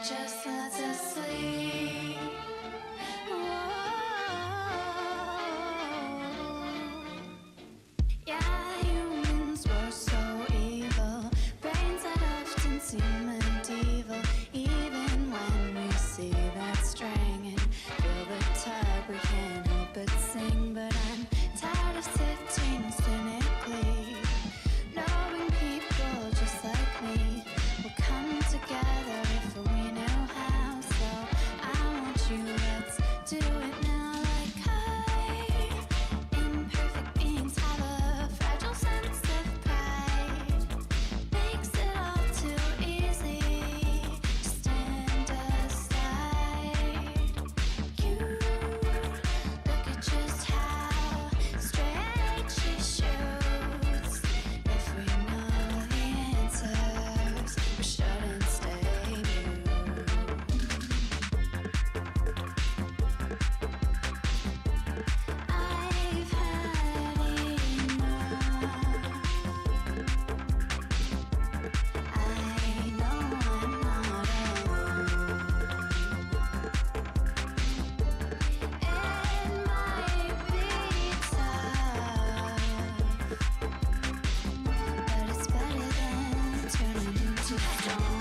just lets us sleep. Yeah, humans were so evil. Brains that often seem medieval. Even when we see that string and feel the tug, we can't help but sing. But I'm tired of sitting cynically, knowing people just like me will come together if we know how. So I want you, let's do it now. Like imperfect beings have a fragile sense of pride. Makes it all too easy to stand aside. You look at just how straight she shoots. If we know the answers, we shouldn't stay mute. I've had enough. I know I'm not alone. It might be tough, but it's better than turning into stone.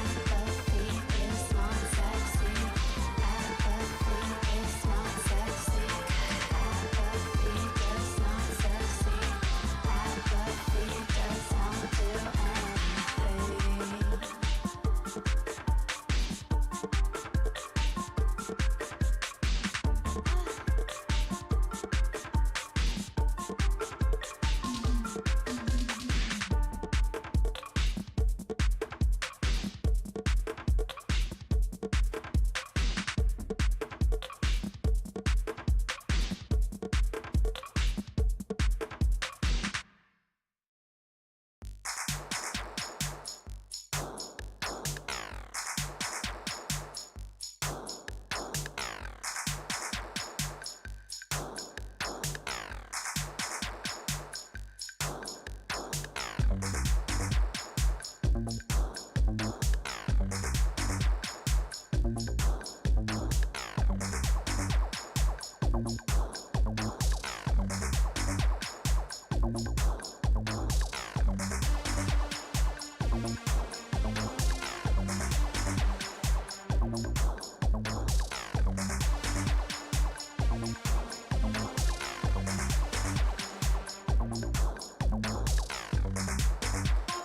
Apathy is not sexy. Apathy is not sexy. Apathy does not sexy. Apathy does not do anything.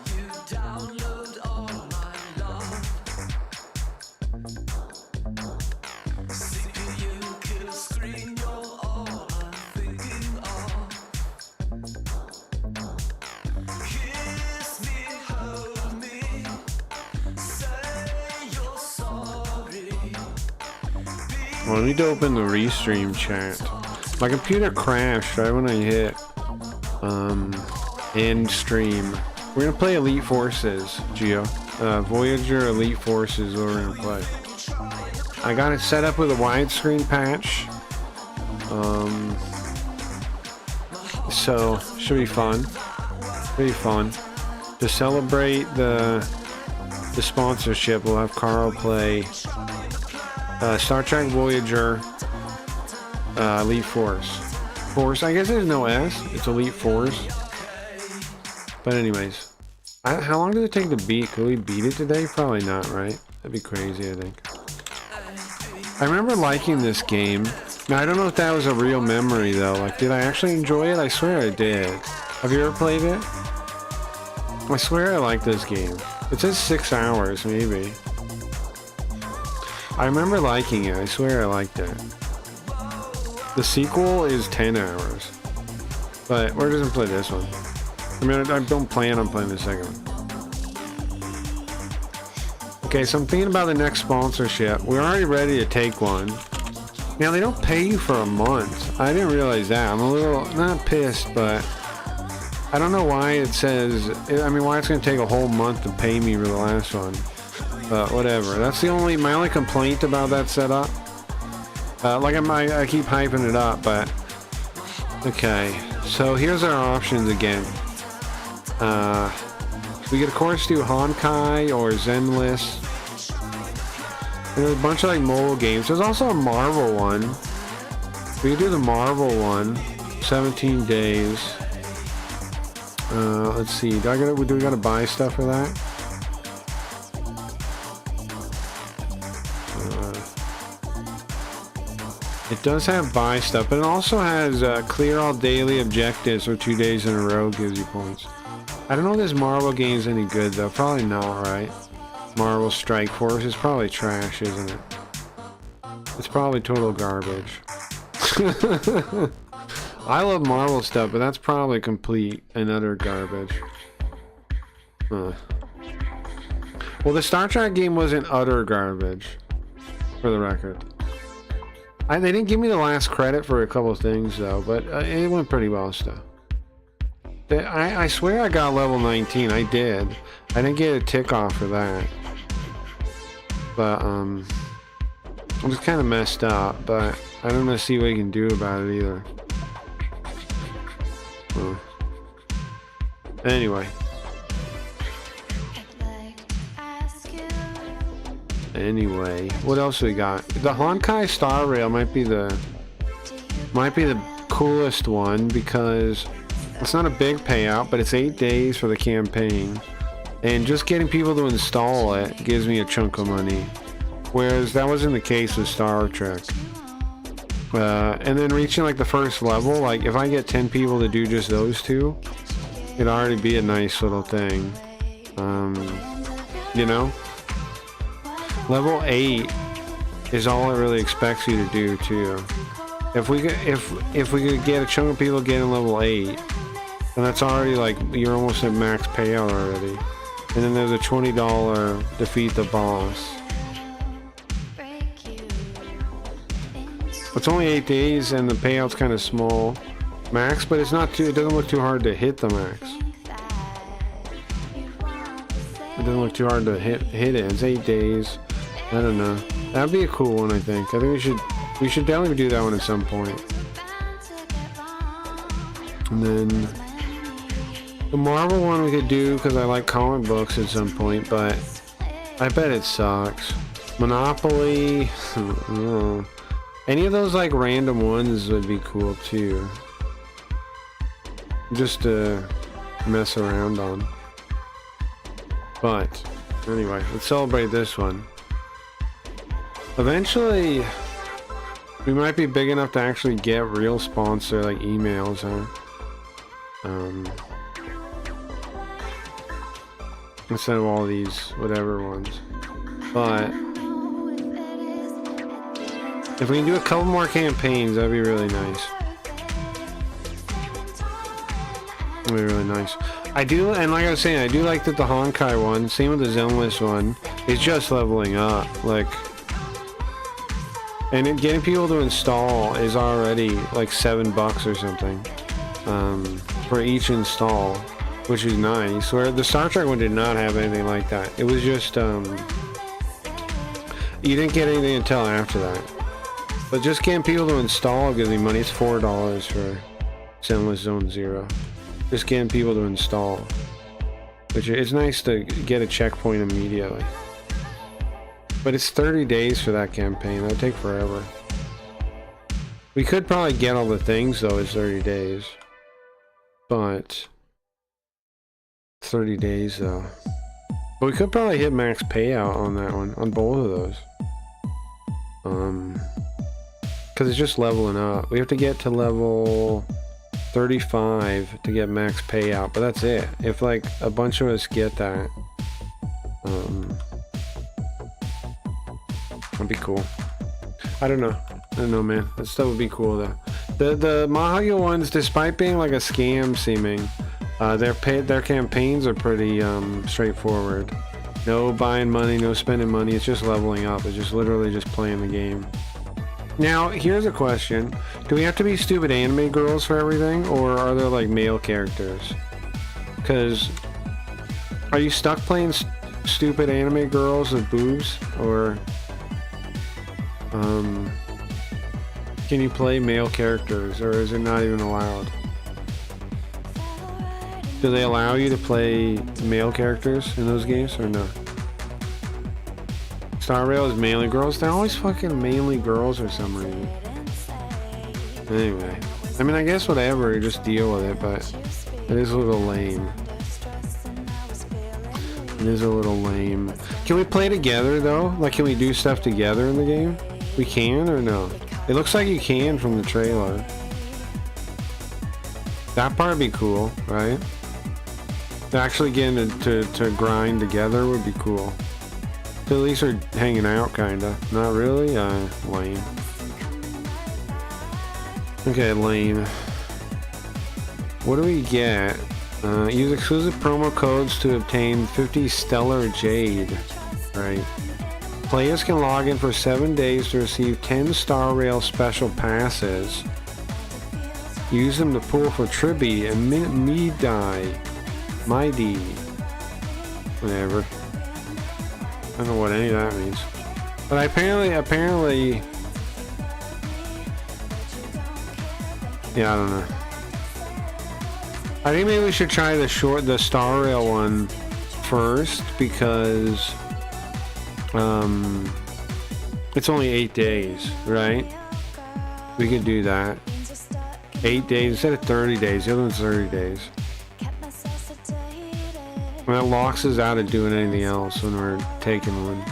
You download all my love. CPU kill screen, you're all I'm thinking of. Kiss me, hold me, say you're sorry. Well, I need to open the restream chat. My computer crashed right when I hit end stream. We're gonna play Elite Forces, Geo. Voyager Elite Forces, what we're gonna play. I got it set up with a widescreen patch. So should be fun. Pretty fun. To celebrate the sponsorship, we'll have Carl play Star Trek Voyager Elite Force. I guess there's no S. It's Elite Force. But anyways, how long did it take to beat? Could we beat it today? Probably not, right? That'd be crazy, I think. I remember liking this game. Now, I don't know if that was a real memory, though. Like, did I actually enjoy it? I swear I did. Have you ever played it? I swear I like this game. It says 6 hours, maybe. I remember liking it. I swear I liked it. The sequel is 10 hours. But we're just gonna play this one. I mean, I don't plan on playing the second one. Okay, so I'm thinking about the next sponsorship. We're already ready to take one. Now, they don't pay you for a month. I didn't realize that. I'm a little, not pissed, but I don't know why it says, I mean, why it's going to take a whole month to pay me for the last one. But whatever. That's my only complaint about that setup. Like I keep hyping it up, but okay. So here's our options again. We could of course do Honkai or Zenless. And there's a bunch of like mobile games. There's also a Marvel one. We could do the Marvel one. 17 days. Let's see. Do we gotta buy stuff for that? It does have buy stuff, but it also has clear all daily objectives for 2 days in a row, gives you points. I don't know if this Marvel game is any good though. Probably not, right? Marvel Strike Force is probably trash, isn't it? It's probably total garbage. I love Marvel stuff, but that's probably complete and utter garbage. Huh. Well, the Star Trek game wasn't utter garbage, for the record. They didn't give me the last credit for a couple of things though, but it went pretty well still. I swear I got level 19. I did. I didn't get a tick off for that. But I was kind of messed up, but I don't know, see what you can do about it either. Anyway. Anyway, what else we got? The Honkai Star Rail might be the coolest one because it's not a big payout, but it's 8 days for the campaign, and just getting people to install it gives me a chunk of money, whereas that wasn't the case with Star Trek. And then reaching like the first level, like if I get 10 people to do just those two, it'd already be a nice little thing. You know? Level 8 is all it really expects you to do too. If we could get a chunk of people getting level 8, and that's already like you're almost at max payout already. And then there's a $20 defeat the boss. It's only 8 days and the payout's kind of small, max, but it's not too. It doesn't look too hard to hit the max. It doesn't look too hard to hit it. It's 8 days. I don't know. That'd be a cool one, I think. I think we should definitely do that one at some point. And then the Marvel one we could do because I like comic books at some point, but I bet it sucks. Monopoly, I don't know. Any of those like random ones would be cool too. Just to mess around on. But anyway, let's celebrate this one. Eventually, we might be big enough to actually get real sponsor like emails, huh? Instead of all these whatever ones. But if we can do a couple more campaigns, that'd be really nice. That'd be really nice. I do, and like I was saying, I do like that the Honkai one, same with the Zenless one, is just leveling up. Like, and getting people to install is already like $7 or something for each install, which is nice. Where the Star Trek one did not have anything like that. It was just you didn't get anything until after that. But just getting people to install gives me money. It's $4 for Zenless Zone Zero. Just getting people to install, which it's nice to get a checkpoint immediately. But it's 30 days for that campaign. That'll take forever. We could probably get all the things though. It's 30 days, but 30 days though. But we could probably hit max payout on that one, on both of those. Because it's just leveling up. We have to get to level 35 to get max payout, but that's it. If like a bunch of us get that, that'd be cool. I don't know, man. That stuff would be cool though. The Mahagya ones, despite being like a scam seeming, their campaigns are pretty straightforward. No buying money, no spending money. It's just leveling up. It's just literally just playing the game. Now, here's a question. Do we have to be stupid anime girls for everything, or are there like male characters? Because are you stuck playing stupid anime girls with boobs, or Can you play male characters, or is it not even allowed? Do they allow you to play male characters in those games, or no? Star Rail is mainly girls. They're always fucking mainly girls for some reason. Anyway, I mean, I guess whatever, you just deal with it, but it is a little lame. It is a little lame. Can we play together though? Like, can we do stuff together in the game? We can or no? It looks like you can from the trailer. That part would be cool, right? Actually getting to grind together would be cool. So at least we're hanging out, kinda. Not really? Lame. Okay, lame. What do we get? Use exclusive promo codes to obtain 50 Stellar Jade. Right. Players can log in for 7 days to receive 10 Star Rail special passes. Use them to pull for Tribi and Mighty. Whatever. I don't know what any of that means. But apparently, yeah, I don't know. I think maybe we should try the Star Rail one first, because it's only 8 days, right? We could do that. 8 days instead of 30 days. The other one's 30 days. And that locks us out of doing anything else when we're taking one.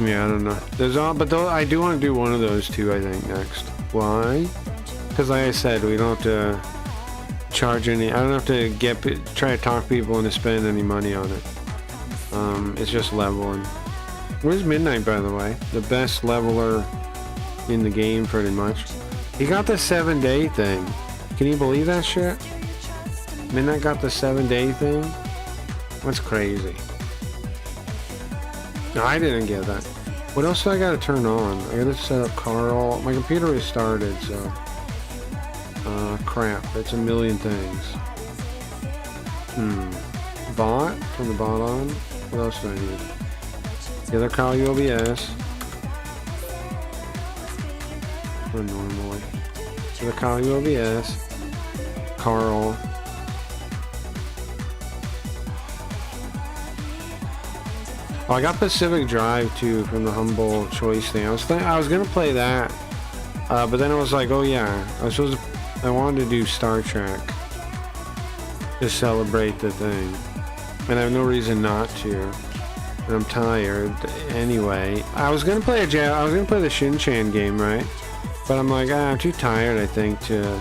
Yeah, I don't know. But I do want to do one of those two, I think, next. Why? Because like I said, we don't have to charge any. I don't have to try to talk people into spending any money on it. It's just leveling. Where's Midnight, by the way? The best leveler in the game, pretty much. He got the 7-day thing. Can you believe that shit? Midnight got the 7-day thing? That's crazy. No, I didn't get that. What else do I gotta turn on? I gotta set up Carl. My computer restarted, so... crap. It's a million things. Bot? Turn the bot on? What else do I need? The other Carl OBS. Or normally. The other Carl OBS. Carl. Oh, I got Pacific Drive too from the Humble Choice thing. I was gonna play that, but then I was like, oh yeah, I wanted to do Star Trek to celebrate the thing, and I have no reason not to. And I'm tired anyway. I was gonna play the Shin-Chan game, right? But I'm like, I'm too tired, I think, to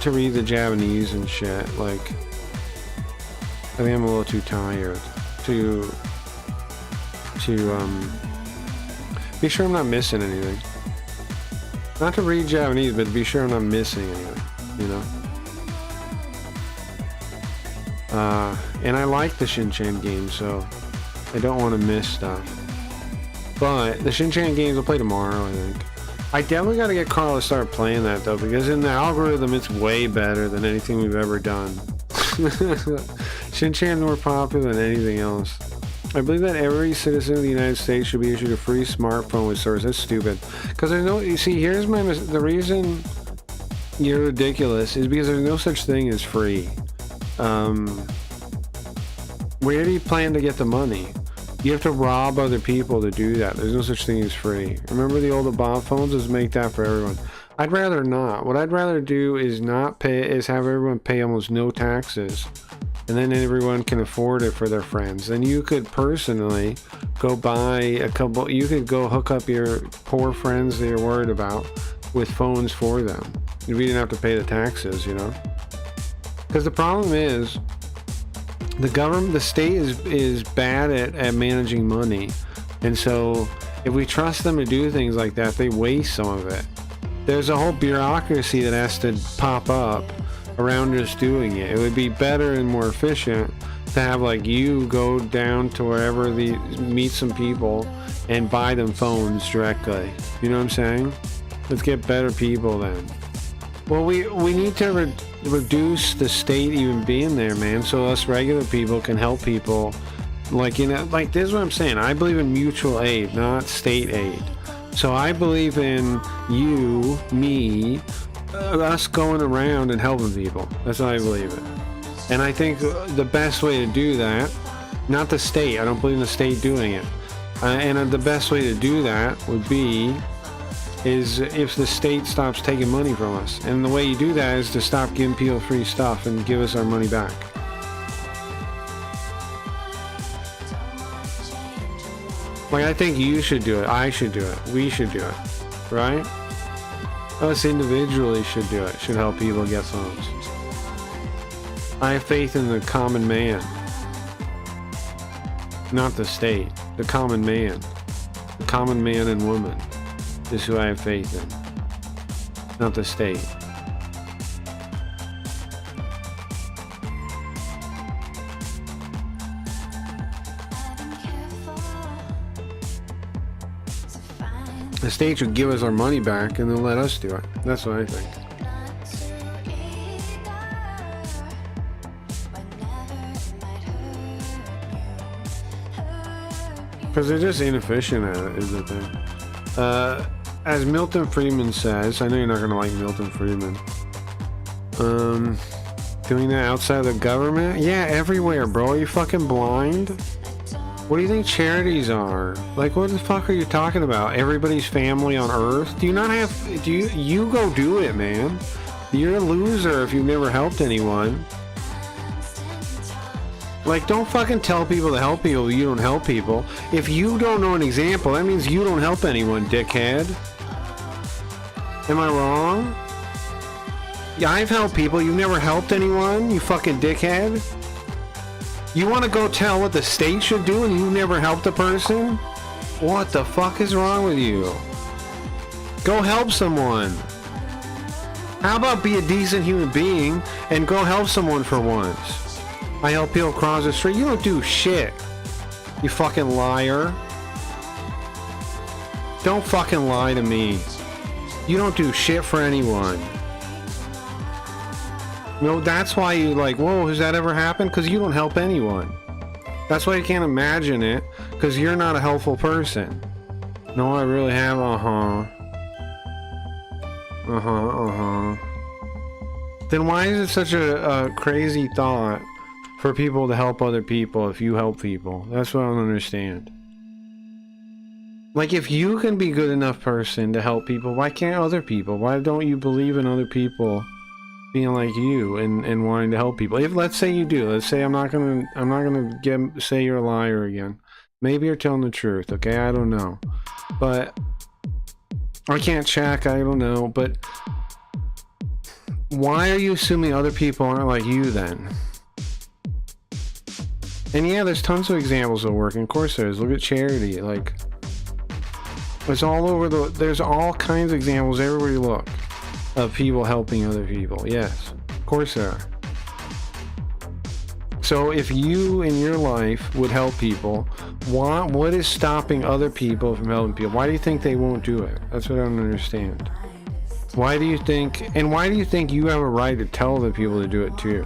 read the Japanese and shit. Like, I think I'm a little too tired to be sure I'm not missing anything. Not to read Japanese, but to be sure I'm not missing anything, you know? And I like the Shin-Chan game, so I don't want to miss stuff. But the Shin-Chan games I'll play tomorrow, I think. I definitely got to get Carl to start playing that, though, because in the algorithm, it's way better than anything we've ever done. Shin-Chan's more popular than anything else. I believe that every citizen of the United States should be issued a free smartphone with service. That's stupid. Because there's no... You see, here's the reason you're ridiculous is because there's no such thing as free. Where do you plan to get the money? You have to rob other people to do that. There's no such thing as free. Remember the old Bob phones? Just make that for everyone. I'd rather not. What I'd rather do is have everyone pay almost no taxes. And then everyone can afford it for their friends. Then you could personally go buy you could go hook up your poor friends that you're worried about with phones for them. We didn't have to pay the taxes, you know? Because the problem is, the state is bad at managing money. And so if we trust them to do things like that, they waste some of it. There's a whole bureaucracy that has to pop up around just doing it. It would be better and more efficient to have like you go down to wherever meet some people and buy them phones directly. You know what I'm saying? Let's get better people then. Well, we need to reduce the state even being there, man, so us regular people can help people. Like, you know, like this is what I'm saying. I believe in mutual aid, not state aid. So I believe in you, me, us going around and helping people. That's what I believe in. And I think the best way to do that, not the state, I don't believe in the state doing it. And the best way to do that would be is if the state stops taking money from us. And the way you do that is to stop giving people free stuff and give us our money back. Like, I think you should do it. I should do it. We should do it. Right? Us individually should do it. Should help people get phones. I have faith in the common man. Not the state. The common man. The common man and woman is who I have faith in. Not the state. The state should give us our money back and then let us do it. That's what I think. Because they're just inefficient at it, is the thing. As Milton Friedman says, I know you're not going to like Milton Friedman. Doing that outside of the government? Yeah, everywhere, bro. Are you fucking blind? What do you think charities are? Like, what the fuck are you talking about? Everybody's family on Earth? Do you not have... You go do it, man. You're a loser if you've never helped anyone. Like, don't fucking tell people to help people you don't help people. If you don't know an example, that means you don't help anyone, dickhead. Am I wrong? Yeah, I've helped people. You've never helped anyone, you fucking dickhead? You want to go tell what the state should do and you never helped a person? What the fuck is wrong with you? Go help someone. How about be a decent human being and go help someone for once? I help people cross the street. You don't do shit. You fucking liar. Don't fucking lie to me. You don't do shit for anyone. No, that's why you like, whoa, has that ever happened? Because you don't help anyone. That's why you can't imagine it, because you're not a helpful person. No, I really have, Then why is it such a crazy thought for people to help other people if you help people? That's what I don't understand. Like, if you can be a good enough person to help people, why can't other people? Why don't you believe in other people being like you and wanting to help people? If let's say you do, let's say I'm not gonna say you're a liar again. Maybe you're telling the truth, okay? I don't know, but I can't check. I don't know, but why are you assuming other people aren't like you then? And yeah, there's tons of examples of work. Of course there is. Look at charity. like It's all over there's all kinds of examples everywhere you look of people helping other people. Yes, of course there are. So if you in your life would help people, what is stopping other people from helping people? Why do you think they won't do it? That's what I don't understand. Why do you think you have a right to tell other people to do it too?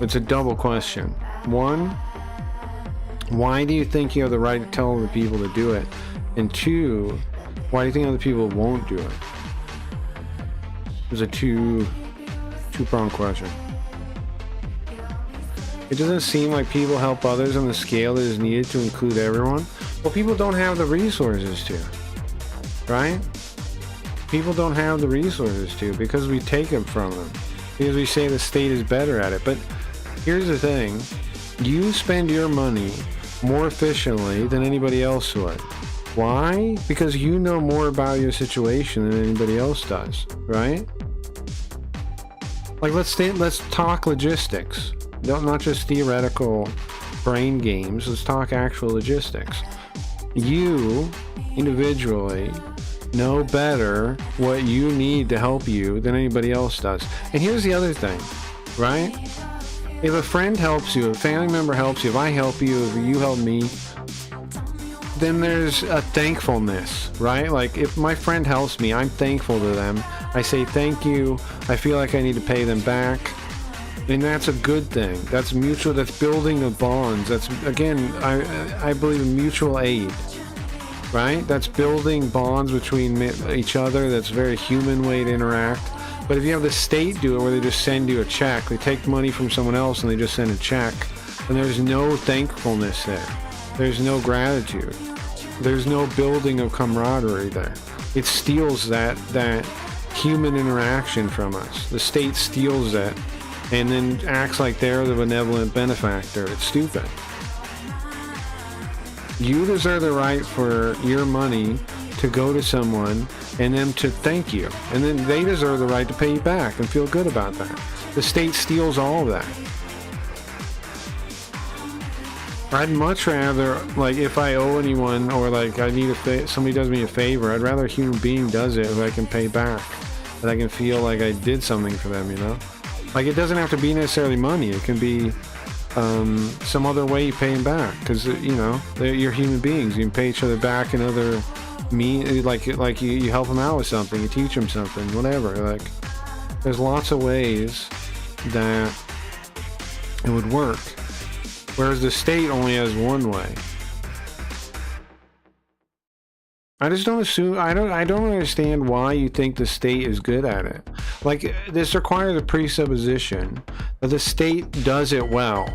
It's a double question. One, why do you think you have the right to tell other people to do it? And two, why do you think other people won't do it? It's a two-pronged question. It doesn't seem like people help others on the scale that is needed to include everyone. Well, people don't have the resources to, right? People don't have the resources to because we take them from them. Because we say the state is better at it. But here's the thing. You spend your money more efficiently than anybody else would. Why? Because you know more about your situation than anybody else does, right? Like, let's talk logistics. Not just theoretical brain games. Let's talk actual logistics. You, individually, know better what you need to help you than anybody else does. And here's the other thing, right? If a friend helps you, a family member helps you, if I help you, if you help me, then there's a thankfulness, right? Like if my friend helps me, I'm thankful to them. I say thank you. I feel like I need to pay them back. And that's a good thing. That's mutual. That's building of bonds. That's, again, I believe in mutual aid, right? That's building bonds between each other. That's a very human way to interact. But if you have the state do it where they just send you a check, they take money from someone else and they just send a check, and there's no thankfulness there. There's no gratitude. There's no building of camaraderie there. It steals that human interaction from us. The state steals that and then acts like they're the benevolent benefactor. It's stupid. You deserve the right for your money to go to someone and them to thank you. And then they deserve the right to pay you back and feel good about that. The state steals all of that. I'd much rather, like, if I owe anyone or like I need somebody does me a favor, I'd rather a human being does it who I can pay back, that I can feel like I did something for them, you know? Like, it doesn't have to be necessarily money. It can be some other way you pay them back, because, you know, you're human beings. You can pay each other back in other like you help them out with something, you teach them something, whatever. Like, there's lots of ways that it would work. Whereas the state only has one way. I just don't assume. I don't understand why you think the state is good at it. Like, this requires a presupposition that the state does it well.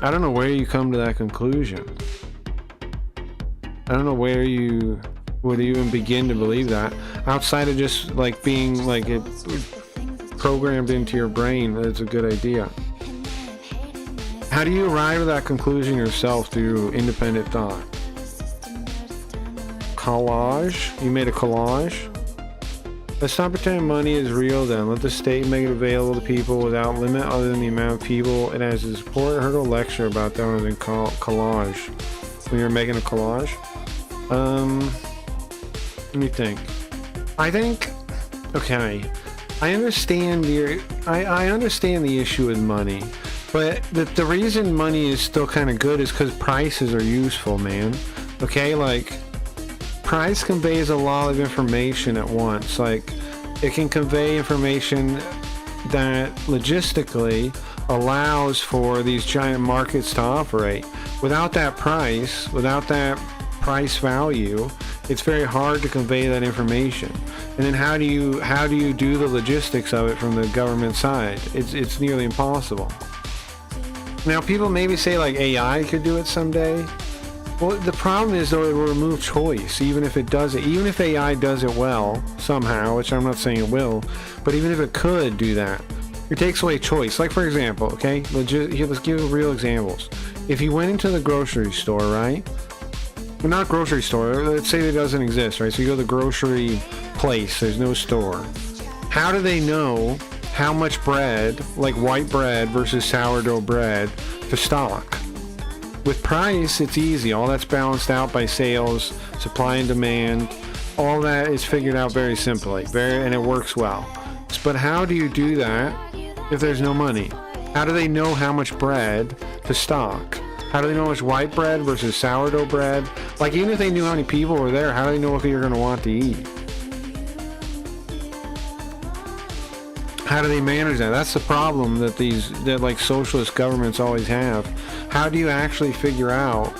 I don't know where you come to that conclusion. I don't know where you would even begin to believe that, outside of just like being like it programmed into your brain that it's a good idea. How do you arrive at that conclusion yourself through independent thought? Collage? You made a collage? Let's not pretend money is real then. Let the state make it available to people without limit other than the amount of people it has to support. I heard a lecture about that one in collage. When you're making a collage? Let me think. Okay. I understand I understand the issue with money. But the reason money is still kind of good is because prices are useful, man. Okay, like, price conveys a lot of information at once. Like, it can convey information that logistically allows for these giant markets to operate. Without that price value, it's very hard to convey that information. And then how do you do the logistics of it from the government side? It's nearly impossible. Now, people maybe say like AI could do it someday. Well, the problem is, though, it will remove choice, even if it does it. Even if AI does it well, somehow, which I'm not saying it will, but even if it could do that, it takes away choice. Like, for example, okay, let's give real examples. If you went into the grocery store, right? Well, not grocery store, let's say it doesn't exist, right? So you go to the grocery place, there's no store. How do they know how much bread, like white bread versus sourdough bread, to stock? With price, it's easy. All that's balanced out by sales, supply and demand. All that is figured out very simply, and it works well. But how do you do that if there's no money? How do they know how much bread to stock? How do they know how much white bread versus sourdough bread? Like, even if they knew how many people were there, how do they know what you're going to want to eat? How do they manage that? That's the problem that like socialist governments always have. How do you actually figure out?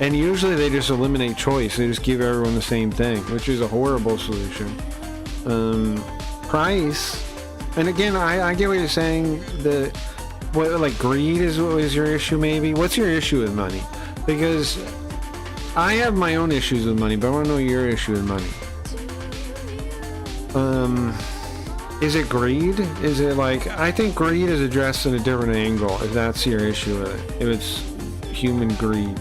And usually they just eliminate choice. They just give everyone the same thing, which is a horrible solution. Price, and again, I get what you're saying. Like greed is your issue, maybe. What's your issue with money? Because I have my own issues with money, but I want to know your issue with money. Is it greed? Is it like, I think greed is addressed in a different angle, if that's your issue with it. If it's human greed.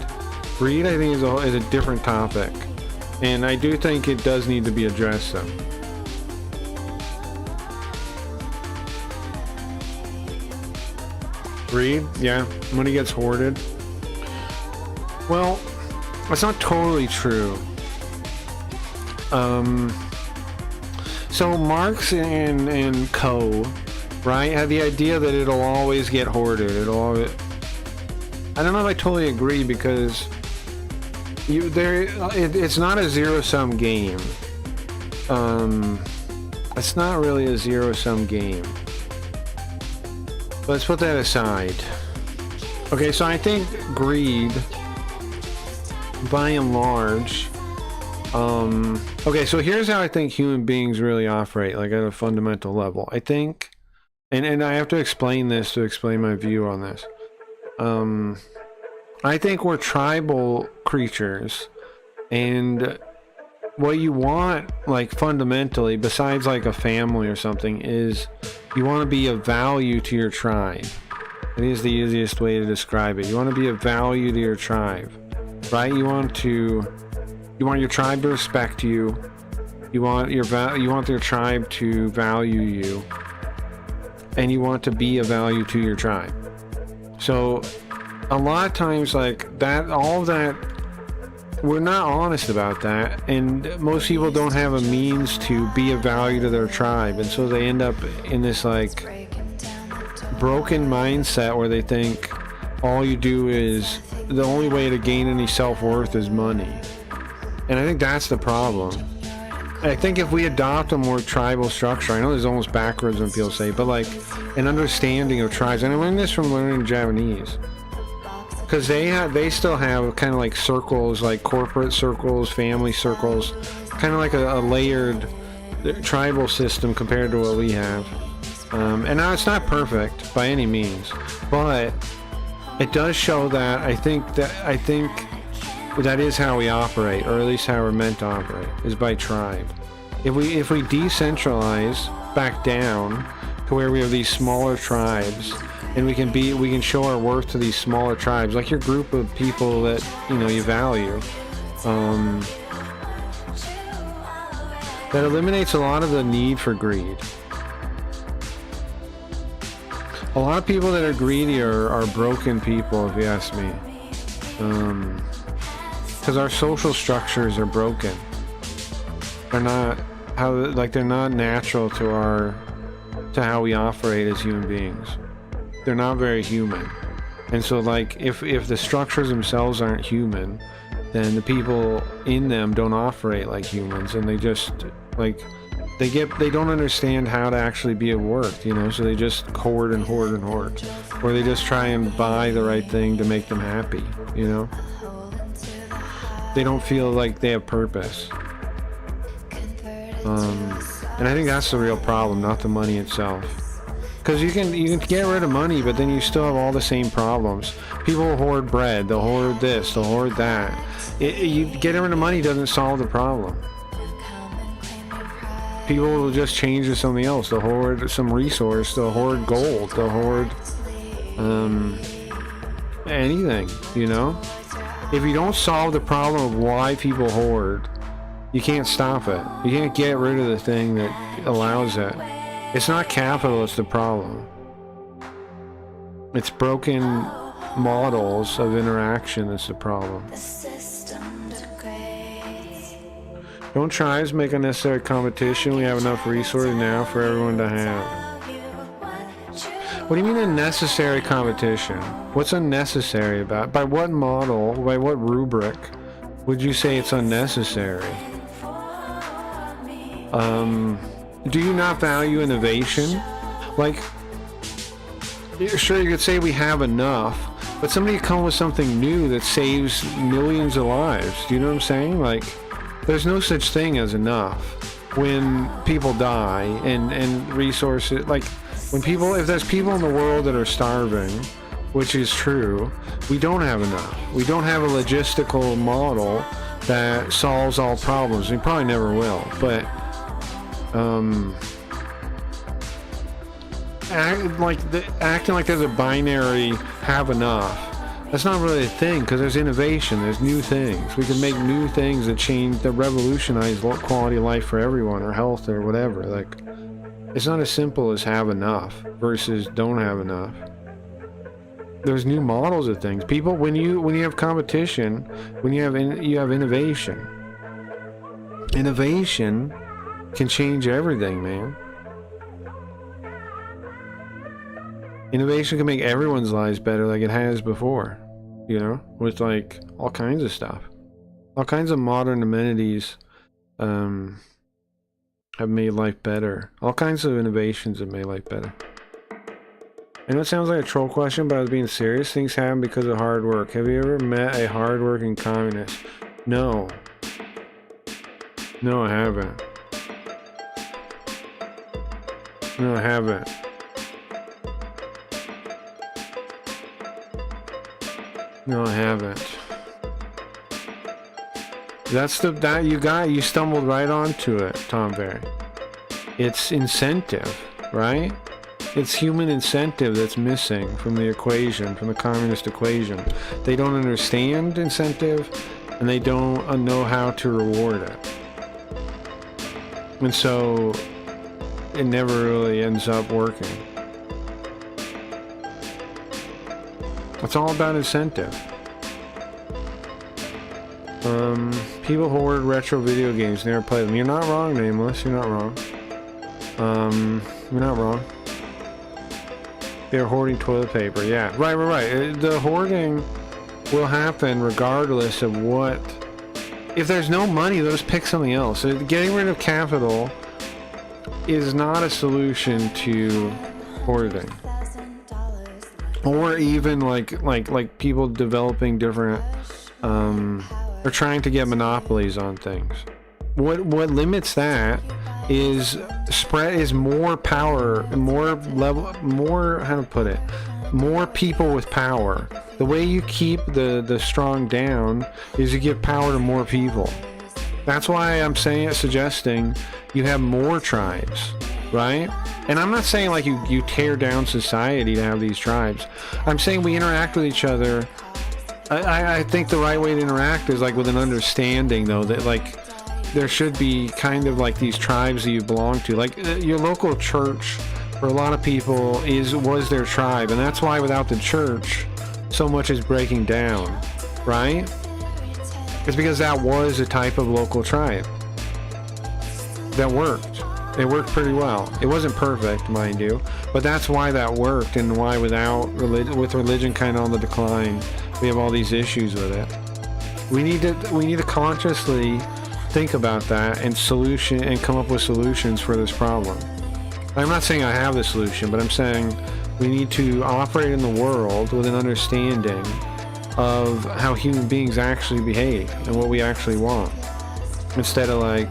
Greed, I think, is a different topic. And I do think it does need to be addressed, though. Greed? Yeah. Money gets hoarded. Well, that's not totally true. So Marx and co, right, had the idea that it'll always get hoarded. I don't know if I totally agree, because It's not a zero-sum game. It's not really a zero-sum game. Let's put that aside. Okay, so I think greed, by and large, okay, so here's how I think human beings really operate, like at a fundamental level. I think, and I have to explain this to explain my view on this. I think we're tribal creatures, and what you want, like fundamentally, besides like a family or something, is you want to be of value to your tribe. It is the easiest way to describe it. You want to be of value to your tribe, right? You want your tribe to respect you. You want your tribe to value you, and you want to be of value to your tribe. So a lot of times, like that, all of that, we're not honest about that, and most people don't have a means to be of value to their tribe, and so they end up in this like broken mindset where they think all you do is, the only way to gain any self-worth is money. And I think that's the problem. I think if we adopt a more tribal structure, I know this is almost backwards when people say, but like an understanding of tribes, and I learned this from learning Japanese, because they still have kind of like circles, like corporate circles, family circles, kind of like a layered tribal system compared to what we have. And now it's not perfect by any means, but it does show that I think that is how we operate, or at least how we're meant to operate, is by tribe. If we decentralize back down to where we have these smaller tribes, and we can show our worth to these smaller tribes, like your group of people that you value. That eliminates a lot of the need for greed. A lot of people that are greedy are broken people, if you ask me. Because our social structures are broken. They're not natural to how we operate as human beings. They're not very human. And so like if the structures themselves aren't human, then the people in them don't operate like humans, and they just like they don't understand how to actually be of worth, so they just hoard and hoard and hoard, or they just try and buy the right thing to make them happy. They don't feel like they have purpose. And I think that's the real problem, not the money itself. Because you can get rid of money, but then you still have all the same problems. People will hoard bread, they'll hoard this, they'll hoard that. You getting rid of money doesn't solve the problem. People will just change to something else. They'll hoard some resource, they'll hoard gold, they'll hoard anything, If you don't solve the problem of why people hoard, you can't stop it. You can't get rid of the thing that allows it. It's not capital, it's the problem. It's broken models of interaction that's the problem. Don't tribes make unnecessary competition. We have enough resources now for everyone to have. What do you mean unnecessary competition? What's unnecessary about it? By what model, by what rubric would you say it's unnecessary? Do you not value innovation? Like, sure, you could say we have enough, but somebody could come with something new that saves millions of lives. Do you know what I'm saying? Like, there's no such thing as enough when people die and resources, like if there's people in the world that are starving, which is true, we don't have enough. We don't have a logistical model that solves all problems. We probably never will, but acting like there's a binary have enough, that's not really a thing, because there's innovation, there's new things. We can make new things that revolutionize quality of life for everyone, or health, or whatever. Like, it's not as simple as have enough versus don't have enough. There's new models of things. People, when you have competition, when you have innovation. Innovation can change everything, man. Innovation can make everyone's lives better like it has before, with like all kinds of stuff. All kinds of modern amenities have made life better. All kinds of innovations have made life better. I know it sounds like a troll question, but I was being serious. Things happen because of hard work. Have you ever met a hard-working communist? No. No, I haven't. No, I haven't. No, I haven't. You stumbled right onto it, Tom Berry. It's incentive, right? It's human incentive that's missing from the equation, from the communist equation. They don't understand incentive, and they don't know how to reward it. And so, it never really ends up working. It's all about incentive. People hoard retro video games, never play them. You're not wrong, Nameless. You're not wrong. You're not wrong. They're hoarding toilet paper. Yeah, right. The hoarding will happen regardless of what. If there's no money, they'll just pick something else. Getting rid of capital is not a solution to hoarding, or even like people developing different or trying to get monopolies on things. What limits that is more power, more how to put it, more people with power. The way you keep the strong down is you give power to more people. That's why I'm suggesting you have more tribes, right? And I'm not saying like you tear down society to have these tribes. I'm saying we interact with each other. I think the right way to interact is like with an understanding, though, that like there should be kind of like these tribes that you belong to. Like your local church, for a lot of people, was their tribe, and that's why without the church, so much is breaking down, right? It's because that was a type of local tribe that worked. It worked pretty well. It wasn't perfect, mind you, but that's why that worked, and why with religion kind of on the decline, we have all these issues with it. We need to consciously think about that and come up with solutions for this problem. I'm not saying I have the solution, but I'm saying we need to operate in the world with an understanding of how human beings actually behave and what we actually want, instead of like,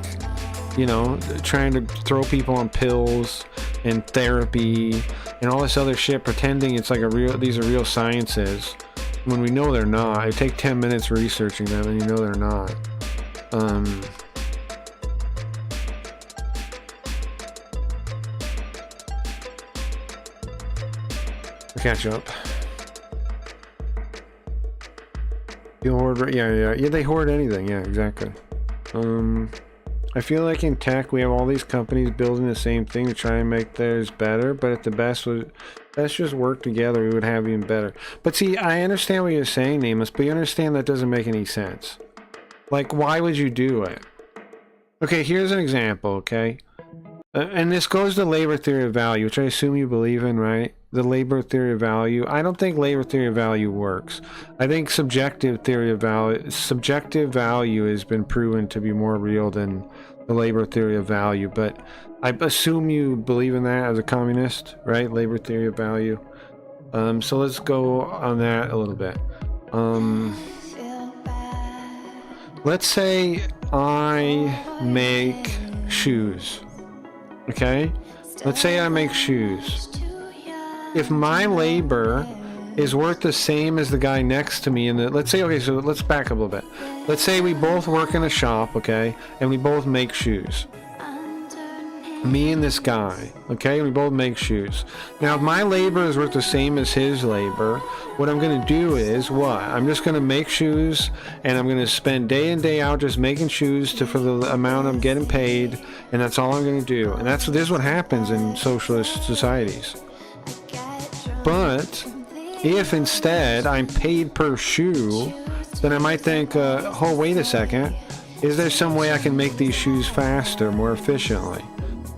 you know, trying to throw people on pills and therapy and all this other shit, pretending it's like these are real sciences when we know they're not. It take 10 minutes researching them and you know they're not. I'll catch up. You hoard, yeah, they hoard anything, yeah, exactly. I feel like in tech we have all these companies building the same thing to try and make theirs better, but if the best just work together, we would have even better. But see, I understand what you're saying, Nameless, but you understand that doesn't make any sense. Like, why would you do it? Okay, here's an example, okay? And this goes to labor theory of value, which I assume you believe in, right? The labor theory of value. I don't think labor theory of value works. I think subjective value has been proven to be more real than the labor theory of value, but I assume you believe in that as a communist, right? Labor theory of value. So let's go on that a little bit. Let's say I make shoes. Okay? Let's say I make shoes. If my labor is worth the same as the guy next to me, let's say, okay, so let's back up a little bit. Let's say we both work in a shop, okay, and we both make shoes. Me and this guy, okay, we both make shoes. Now, if my labor is worth the same as his labor, what I'm going to do is what? I'm just going to make shoes, and I'm going to spend day in, day out just making shoes for the amount I'm getting paid, and that's all I'm going to do. And this is what happens in socialist societies. But if instead I'm paid per shoe, then I might think, oh, wait a second, is there some way I can make these shoes faster, more efficiently?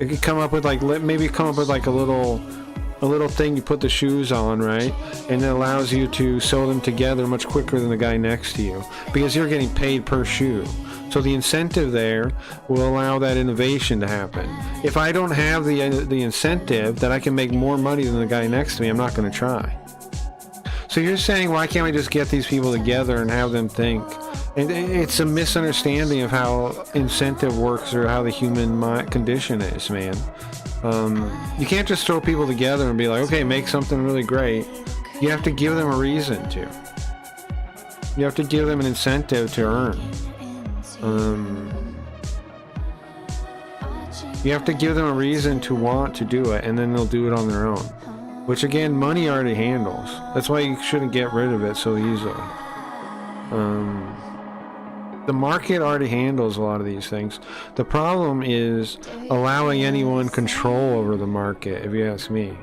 It could come up with like, maybe come up with like a little a little thing you put the shoes on, right? And it allows you to sew them together much quicker than the guy next to you because you're getting paid per shoe. So the incentive there will allow that innovation to happen. If I don't have the incentive that I can make more money than the guy next to me, I'm not going to try. So you're saying, why can't we just get these people together and have them think? And it's a misunderstanding of how incentive works or how the human condition is, man. You can't just throw people together and be like, okay, make something really great. You have to give them a reason to. You have to give them an incentive to earn. You have to give them a reason to want to do it, and then they'll do it on their own. Which again, money already handles. That's why you shouldn't get rid of it so easily. The market already handles a lot of these things. The problem is allowing anyone control over the market, if you ask me.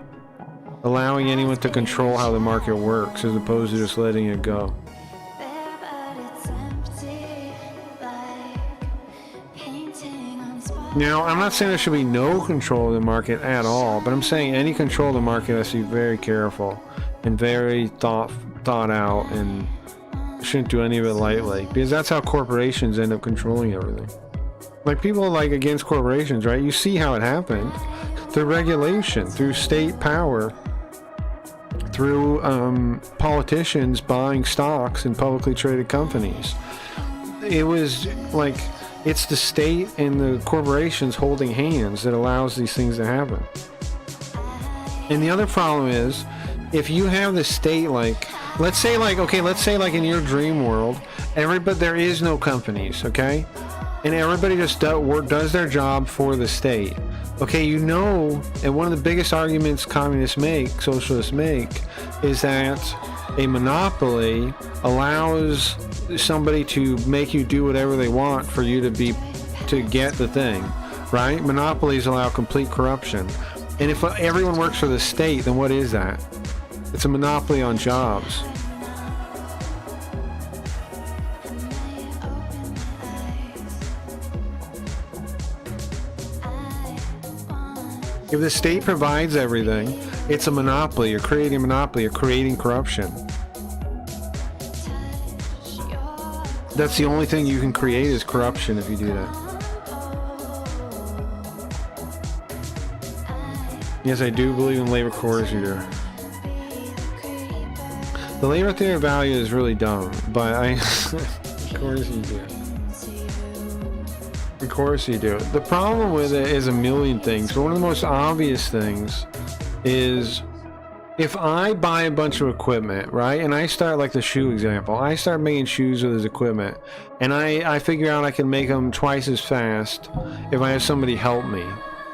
Allowing anyone to control how the market works as opposed to just letting it go. Now, I'm not saying there should be no control of the market at all, but I'm saying any control of the market has to be very careful and very thought out, and shouldn't do any of it lightly, because that's how corporations end up controlling everything. Like, people like against corporations, right? You see how it happened through regulation, through state power, through politicians buying stocks in publicly traded companies. It was like, it's the state and the corporations holding hands that allows these things to happen. And the other problem is, if you have the state, like, let's say in your dream world, there is no companies, okay? And everybody just does their job for the state. Okay, you know, and one of the biggest arguments socialists make, is that a monopoly allows somebody to make you do whatever they want for you to get the thing, right? Monopolies allow complete corruption. And if everyone works for the state, then what is that? It's a monopoly on jobs. If the state provides everything, it's a monopoly. You're creating a monopoly. You're creating corruption. That's the only thing you can create is corruption if you do that. Yes, I do believe in labor coercion. The labor theory of value is really dumb, but of course you do. Of course you do. The problem with it is a million things, but one of the most obvious things is, if I buy a bunch of equipment, right, and I start, like the shoe example, I start making shoes with this equipment, and I figure out I can make them twice as fast if I have somebody help me.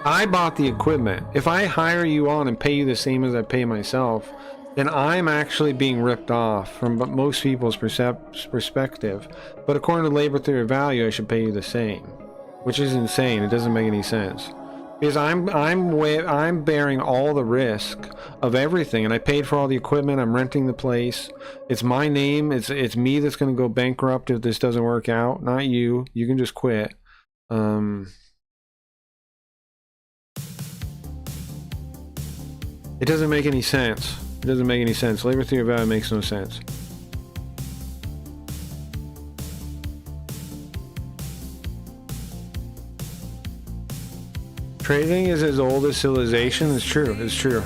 I bought the equipment. If I hire you on and pay you the same as I pay myself, then I'm actually being ripped off from most people's perspective. But according to labor theory of value, I should pay you the same, which is insane. It doesn't make any sense. Because I'm bearing all the risk of everything, and I paid for all the equipment. I'm renting the place. It's my name. It's me that's going to go bankrupt if this doesn't work out. Not you. You can just quit. It doesn't make any sense. It doesn't make any sense. Labor theory of value makes no sense. Trading is as old as civilization. It's true. It's true.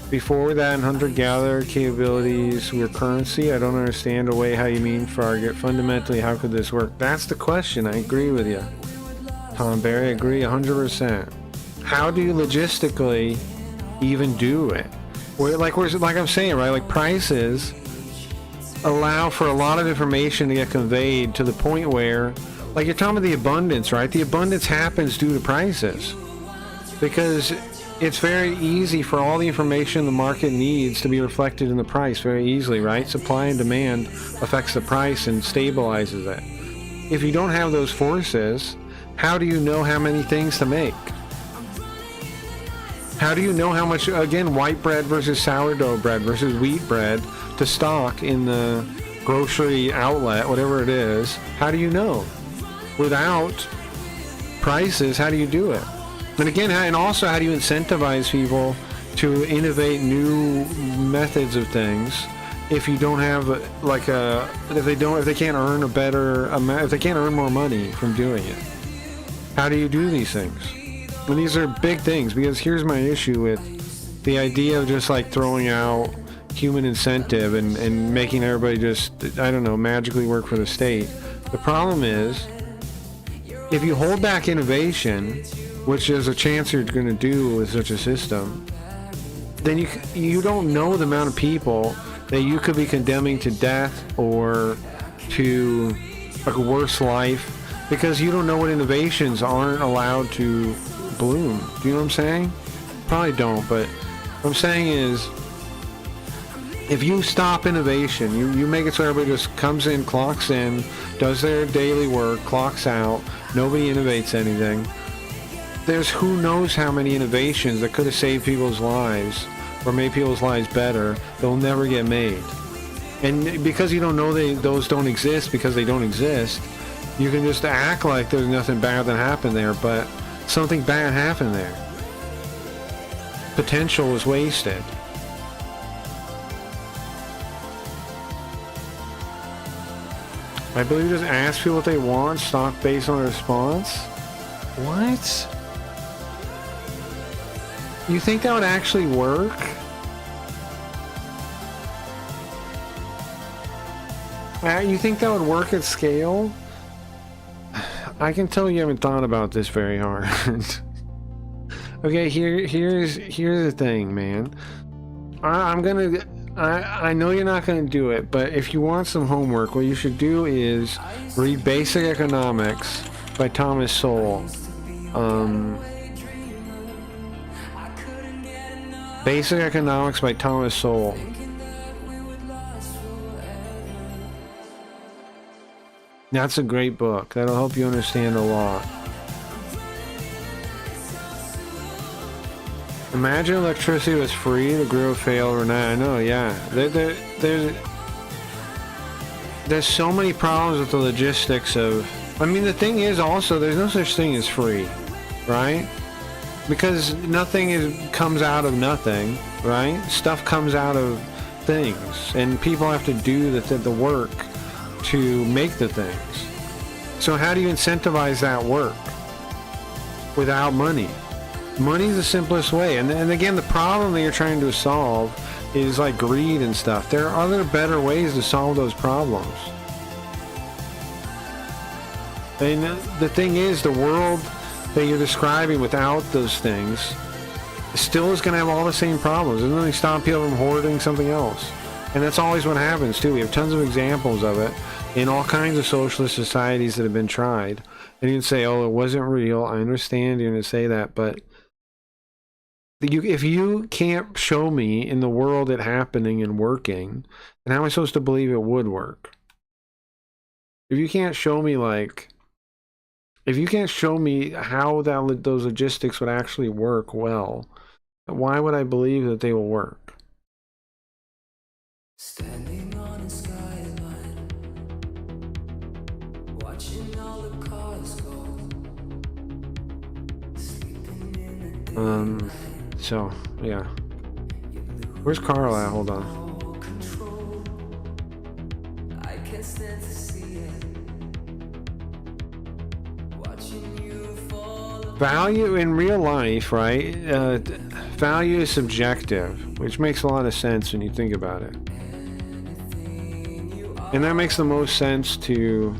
Before that, hunter-gatherer capabilities were currency. I don't understand the way how you mean target. Fundamentally, how could this work? That's the question. I agree with you. Tom Barry, I agree 100%. How do you logistically even do it? Like I'm saying, right? Like, prices allow for a lot of information to get conveyed to the point where, like, you're talking about the abundance, right? The abundance happens due to prices, because it's very easy for all the information the market needs to be reflected in the price very easily, right? Supply and demand affects the price and stabilizes it. If you don't have those forces, how do you know how many things to make? How do you know how much, again, white bread versus sourdough bread versus wheat bread to stock in the grocery outlet, whatever it is? How do you know? Without prices, how do you do it? And again, and also, how do you incentivize people to innovate new methods of things if you don't have like if they can't earn a better amount, if they can't earn more money from doing it? How do you do these things? And these are big things, because here's my issue with the idea of just like throwing out human incentive and making everybody just, I don't know, magically work for the state. The problem is, if you hold back innovation, which there's a chance you're going to do with such a system, then you don't know the amount of people that you could be condemning to death or to like a worse life, because you don't know what innovations aren't allowed to bloom. Do you know what I'm saying? Probably don't, but what I'm saying is, if you stop innovation, you make it so everybody just comes in, clocks in, does their daily work, clocks out, nobody innovates anything. There's who knows how many innovations that could have saved people's lives or made people's lives better, they'll never get made. And because you don't know those don't exist because they don't exist, you can just act like there's nothing bad that happened there, but something bad happened there. Potential was wasted. I believe just ask people what they want, stock based on a response. What? You think that would actually work? You think that would work at scale? I can tell you haven't thought about this very hard. Okay, here's the thing, man. I know you're not gonna do it, but if you want some homework, what you should do is read Basic Economics by Thomas Sowell. Basic Economics by Thomas Sowell. That's a great book. That'll help you understand a lot. Imagine electricity was free, the grid would fail overnight. I know, yeah. There's so many problems with the logistics of... I mean, the thing is also, there's no such thing as free, right? Because nothing comes out of nothing, right? Stuff comes out of things, and people have to do the work to make the things. So how do you incentivize that work without money? Money is the simplest way. And again, the problem that you're trying to solve is like greed and stuff. There are other better ways to solve those problems. And the thing is, the world that you're describing without those things still is going to have all the same problems. There's nothing stopping people from hoarding something else. And that's always what happens too. We have tons of examples of it in all kinds of socialist societies that have been tried. And you can say, oh, it wasn't real. I understand you're going to say that, but if you can't show me in the world it happening and working, then how am I supposed to believe it would work? If you can't show me how those logistics would actually work well, why would I believe that they will work? Standing on a skyline, watching all the cars go, sleeping in the day. So, yeah. Where's Carl at? Hold on. I can't stand to see it. Watching you fall. Value in real life, right? Value is subjective, which makes a lot of sense when you think about it. And that makes the most sense to...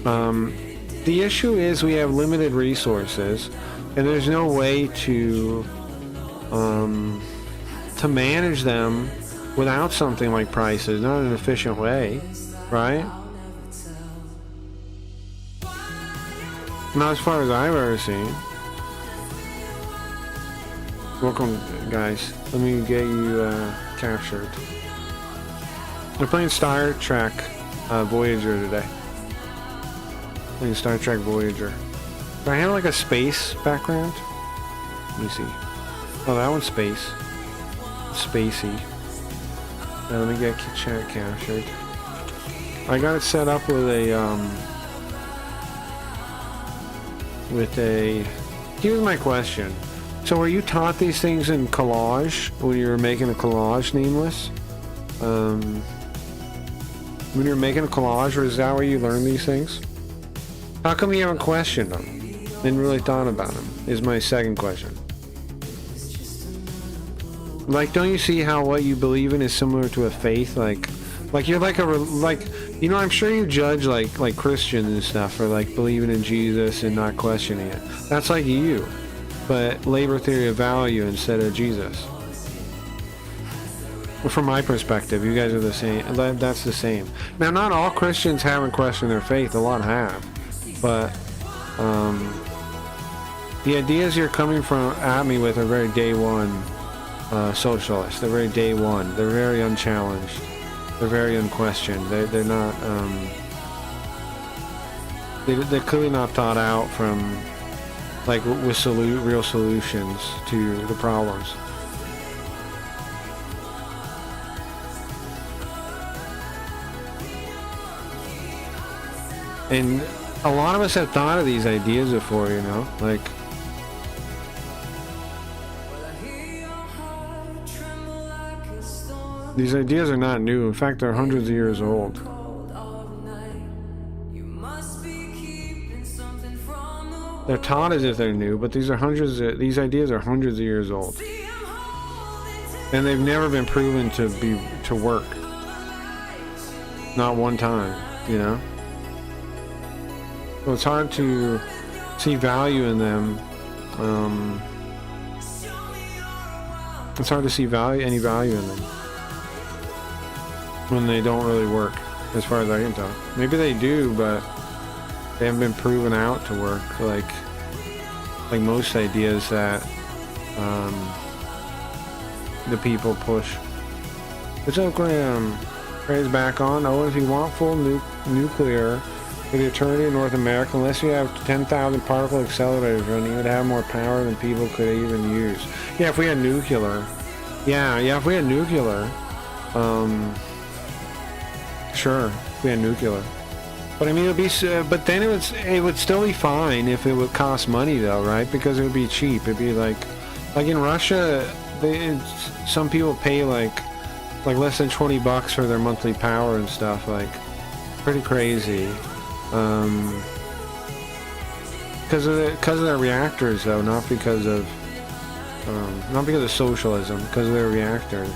the issue is we have limited resources, and there's no way to manage them without something like prices, not in an efficient way, right? Not as far as I've ever seen. Welcome, guys. Let me get you captured. We're playing Star Trek Voyager today. Playing Star Trek Voyager. Do I have like a space background? Let me see. Oh, that one's space. Spacey. Now let me get chat captured. I got it set up with a... Here's my question. So were you taught these things in collage when you were making a collage, Nameless? When you were making a collage, or is that where you learned these things? How come you haven't questioned them? Didn't really thought about them, is my second question. Like, don't you see how what you believe in is similar to a faith? Like you're like you know, I'm sure you judge like Christians and stuff for like believing in Jesus and not questioning it. That's like you, but labor theory of value instead of Jesus. Well, from my perspective, you guys are the same. That's the same. Now, not all Christians haven't questioned their faith. A lot have, but the ideas you're coming from at me with are very day one socialist. They're very day one. They're very unchallenged. They're very unquestioned. They're not. They're clearly not thought out from like with real solutions to the problems. And a lot of us have thought of these ideas before, you know, like. These ideas are not new. In fact, they're hundreds of years old. They're taught as if they're new, but these ideas are hundreds of years old. And they've never been proven to work. Not one time, you know? So it's hard to see value in them. It's hard to see any value in them when they don't really work, as far as I can tell. Maybe they do, but they haven't been proven out to work, like most ideas that the people push. What's up, Graham? Gray's back on. Oh, if you want full nuclear for the eternity of North America, unless you have 10,000 particle accelerators running, you would have more power than people could even use. Yeah, if we had nuclear. Yeah, if we had nuclear. Sure, if we had nuclear. But I mean, it would be. But then it would still be fine if it would cost money, though, right? Because it would be cheap. It'd be like in Russia, some people pay like less than $20 for their monthly power and stuff. Like, pretty crazy. Because of their reactors, though, not because of socialism. Because of their reactors.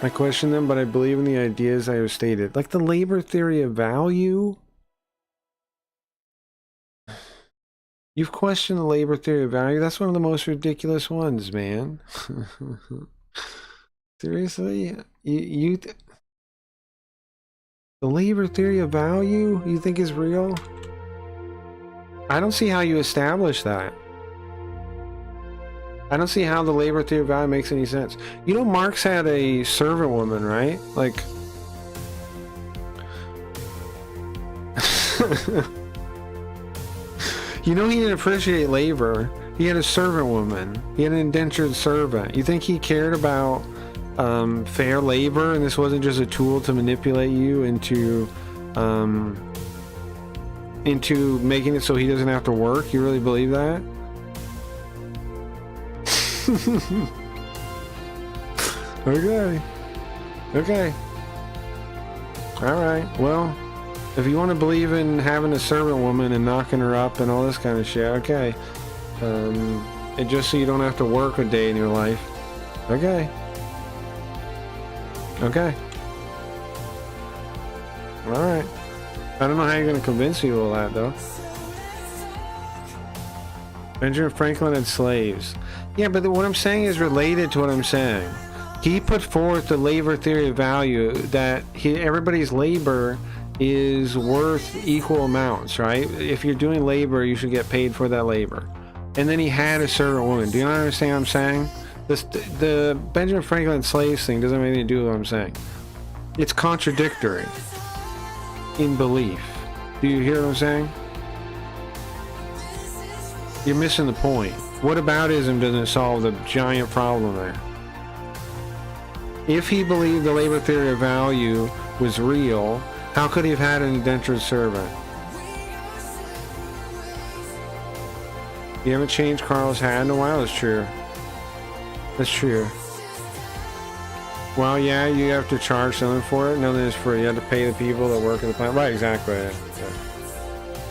I question them, but I believe in the ideas I have stated. Like the labor theory of value? You've questioned the labor theory of value? That's one of the most ridiculous ones, man. Seriously? The labor theory of value you think is real? I don't see how you establish that. I don't see how the labor theory of value makes any sense. You know, Marx had a servant woman, right? Like, you know, he didn't appreciate labor. He had a servant woman. He had an indentured servant. You think he cared about fair labor, and this wasn't just a tool to manipulate you into making it so he doesn't have to work? You really believe that? Okay. Alright, well, if you want to believe in having a servant woman and knocking her up and all this kind of shit, okay. And just so you don't have to work a day in your life. Okay. Alright. I don't know how you're going to convince you of that, though. Benjamin Franklin had slaves. Yeah, but what I'm saying is related to what I'm saying. He put forth the labor theory of value that everybody's labor is worth equal amounts, right? If you're doing labor, you should get paid for that labor. And then he had a servant woman. Do you not understand what I'm saying? The Benjamin Franklin slaves thing doesn't have anything to do with what I'm saying. It's contradictory in belief. Do you hear what I'm saying? You're missing the point. Whataboutism doesn't solve the giant problem there. If he believed the labor theory of value was real, How could he have had an indentured servant? You haven't changed Carl's hat in a while? That's true. That's true. Well, yeah, you have to charge someone for it. Nothing is free. You have to pay the people that work in the plant. Right, exactly. Yeah.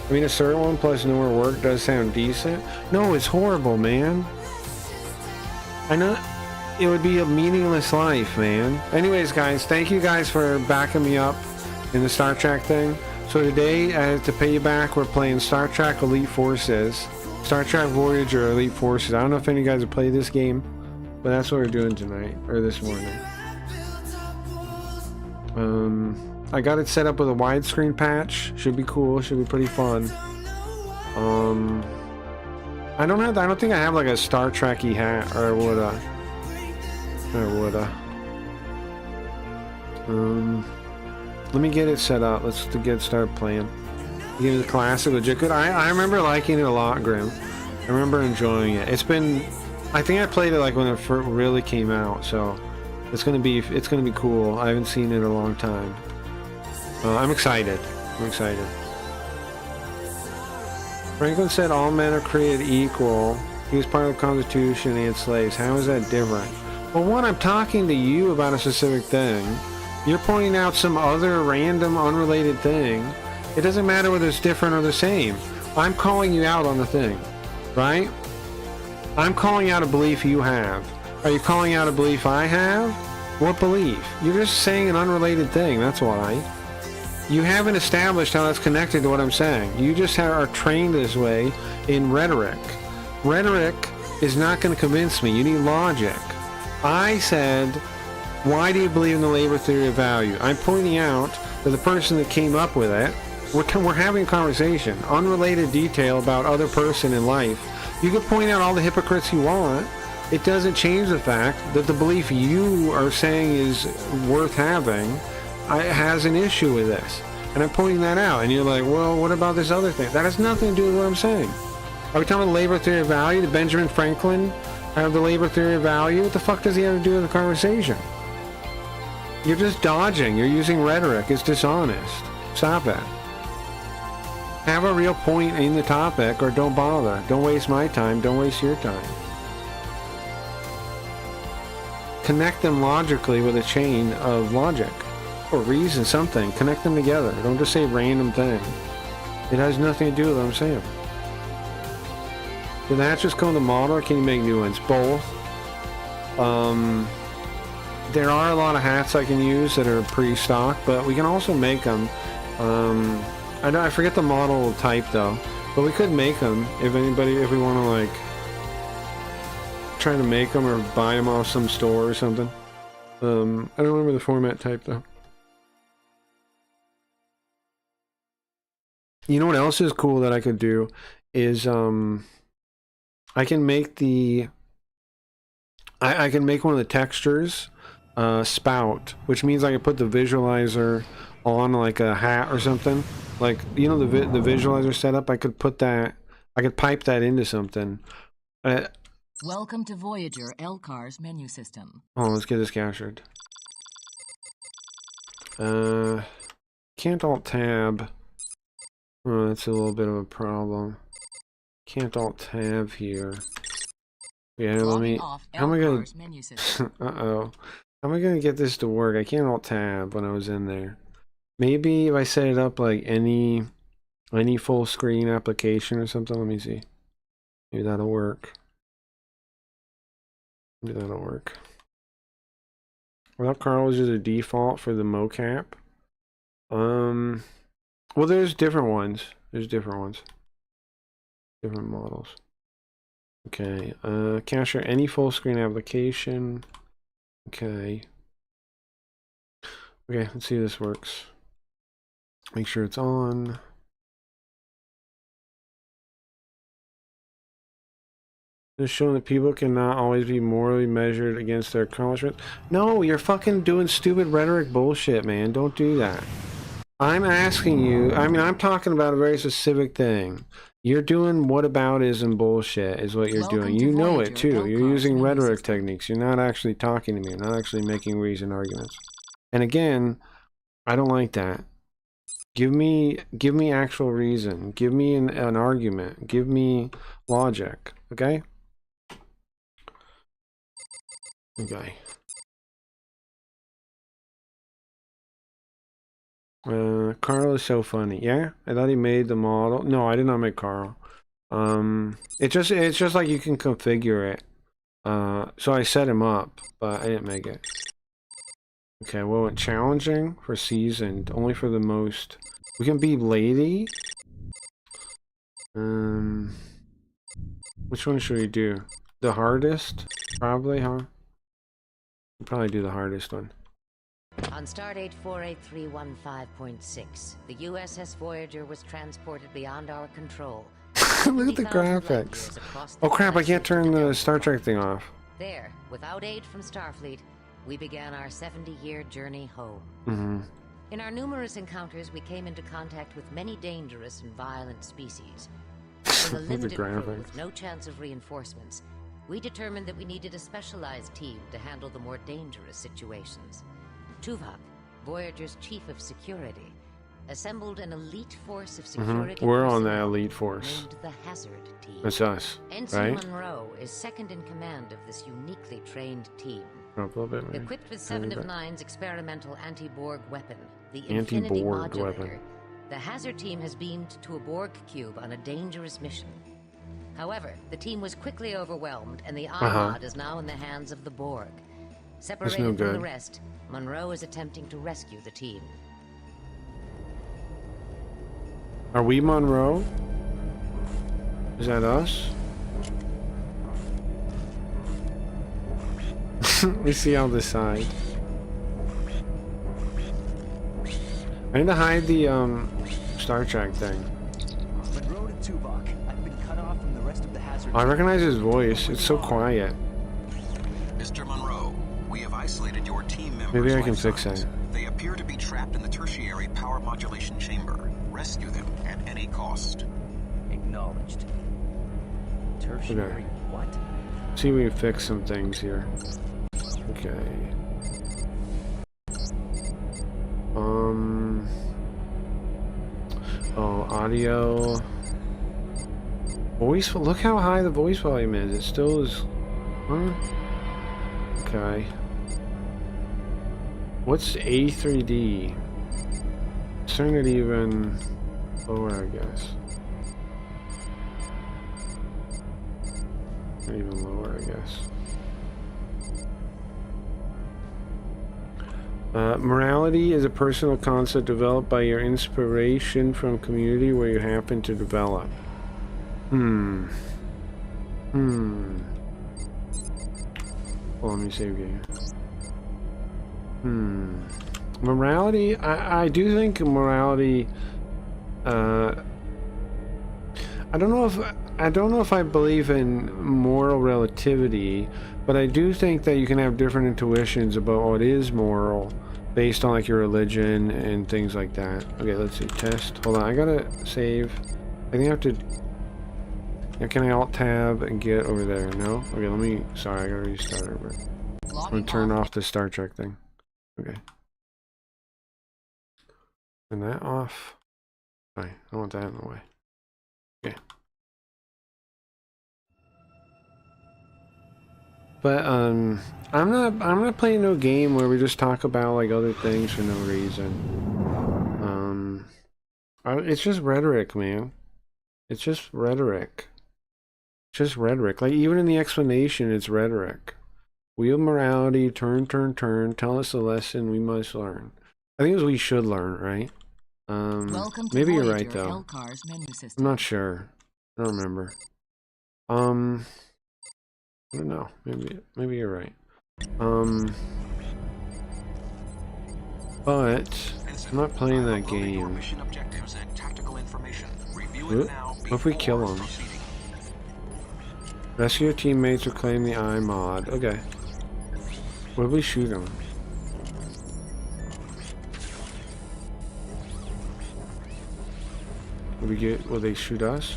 I mean, a certain one plus newer work does sound decent. No, it's horrible, man. I know it would be a meaningless life, man. Anyways, guys, thank you guys for backing me up in the Star Trek thing. So today, to pay you back, we're playing Star Trek Elite Forces. Star Trek Voyager Elite Forces. I don't know if any of you guys have played this game, but that's what we're doing tonight, or this morning. I got it set up with a widescreen patch. Should be cool. Should be pretty fun. I don't think I have like a Star Trek-y hat, or woulda. Let me get it set up. Let's get started playing. Give it the classic legit good. I remember liking it a lot, Grim. I remember enjoying it. It's been, I think I played it like when it first really came out, so it's gonna be cool. I haven't seen it in a long time. I'm excited. Franklin said all men are created equal. He was part of the Constitution and slaves. How is that different? Well, one, I'm talking to you about a specific thing. You're pointing out some other random, unrelated thing. It doesn't matter whether it's different or the same. I'm calling you out on the thing, right? I'm calling out a belief you have. Are you calling out a belief I have? What belief? You're just saying an unrelated thing, that's why. You haven't established how that's connected to what I'm saying. You just are trained this way in rhetoric. Rhetoric is not going to convince me. You need logic. I said, why do you believe in the labor theory of value? I'm pointing out that the person that came up with it, we're having a conversation, unrelated detail about other person in life. You can point out all the hypocrites you want. It doesn't change the fact that the belief you are saying is worth having has an issue with this. And I'm pointing that out. And you're like, well, what about this other thing? That has nothing to do with what I'm saying. Are we talking about the labor theory of value? Did Benjamin Franklin have the labor theory of value? What the fuck does he have to do with the conversation? You're just dodging. You're using rhetoric. It's dishonest. Stop it. Have a real point in the topic or don't bother. Don't waste my time. Don't waste your time. Connect them logically with a chain of logic or reason, something. Connect them together. Don't just say random thing. It has nothing to do with what I'm saying. Did that just come to model or can you make new ones? Both. There are a lot of hats I can use that are pre-stock, but we can also make them. I forget the model type though, but we could make them if we want to like try to make them or buy them off some store or something. I don't remember the format type though. You know what else is cool that I could do is I can make the I can make one of the textures spout, which means I can put the visualizer on like a hat or something. Like, you know, the visualizer setup, I could put that, I could pipe that into something. Welcome to Voyager LCAR's menu system. Oh, let's get this captured. Can't alt tab. Oh, that's a little bit of a problem. Can't alt tab here. Yeah, let me. How am I gonna? Uh-oh. How am I gonna get this to work? I can't alt tab when I was in there. Maybe if I set it up like any full screen application or something. Let me see. Maybe that'll work. Maybe that'll work. Well, Carl was just a default for the mocap. Well, there's different ones. Different models. Okay. Capture any full screen application. Okay. Okay, let's see if this works. Make sure it's on. Just showing that people cannot always be morally measured against their accomplishments. No, you're fucking doing stupid rhetoric bullshit, man. Don't do that. I'm asking you, I mean, I'm talking about a very specific thing. You're doing whataboutism bullshit is what you're doing. You know it too. You're using rhetoric techniques. You're not actually talking to me. You're not actually making reasoned arguments. And again, I don't like that. Give me actual reason. Give me an argument. Give me logic. Okay? Okay. Carl is so funny. Yeah? I thought he made the model. No, I did not make Carl. It's just like you can configure it. So I set him up, but I didn't make it. Okay, well, challenging for seasoned, only for the most. We can be lady. Which one should we do? The hardest? Probably, huh? We'll probably do the hardest one. On Stardate 48315.6, the USS Voyager was transported beyond our control. Look at the graphics. Oh crap, I can't turn the Star Trek thing off. There, without aid from Starfleet, we began our 70-year journey home. In our numerous encounters, we came into contact with many dangerous and violent species. With a limited crew with no chance of reinforcements, we determined that we needed a specialized team to handle the more dangerous situations. Tuvok, Voyager's chief of security, assembled an elite force of security. We're on that elite force. Named the Hazard Team. That's us, Ensign right? Monroe is second in command of this uniquely trained team. Up a little bit, maybe. Equipped with 7 of 9's experimental anti-Borg weapon, the Anti-Borg Infinity Modulator, weapon. the Hazard Team has beamed to a Borg cube on a dangerous mission. However, the team was quickly overwhelmed, and the IMOD is now in the hands of the Borg. Separated from the rest, Monroe is attempting to rescue the team. Are we Monroe? Is that us? We see on the side. I need to hide the Star Trek thing. Monroe to Tuvok. I've been cut off from the rest of the Hazard. I recognize his voice. It's so quiet. Mr. Monroe, we have isolated your team members. Maybe I can fix that. They appear to be trapped in the tertiary power modulation chamber. Rescue them at any cost. Acknowledged. Tertiary what? See if we can fix some things here. Okay. Oh, audio. Voice. Look how high the voice volume is. It still is. Huh? Okay. What's A3D? Turn it even lower, I guess. Or even lower, I guess. Morality is a personal concept developed by your inspiration from community where you happen to develop. Hold on, let me save game. Morality, I do think morality, I don't know if I believe in moral relativity, but I do think that you can have different intuitions about what is moral based on like your religion and things like that. Okay, let's see, test. Hold on, I gotta save. I think I have to. Can I alt tab and get over there? No? Okay, let me. Sorry, I gotta restart over. I'm gonna turn off the Star Trek thing. Okay. Turn that off. Sorry, I don't want that in the way. Okay. But I'm not playing no game where we just talk about like other things for no reason. It's just rhetoric, man. It's just rhetoric. Just rhetoric. Like even in the explanation, it's rhetoric. Wheel morality, turn, tell us the lesson we must learn. I think it's we should learn, right? Maybe you're right though. I'm not sure. I don't remember. I don't know. Maybe you're right. But I'm not playing that game. What if we kill him? Rescue your teammates or claim the iMod. Okay. What if we shoot him? Will they shoot us?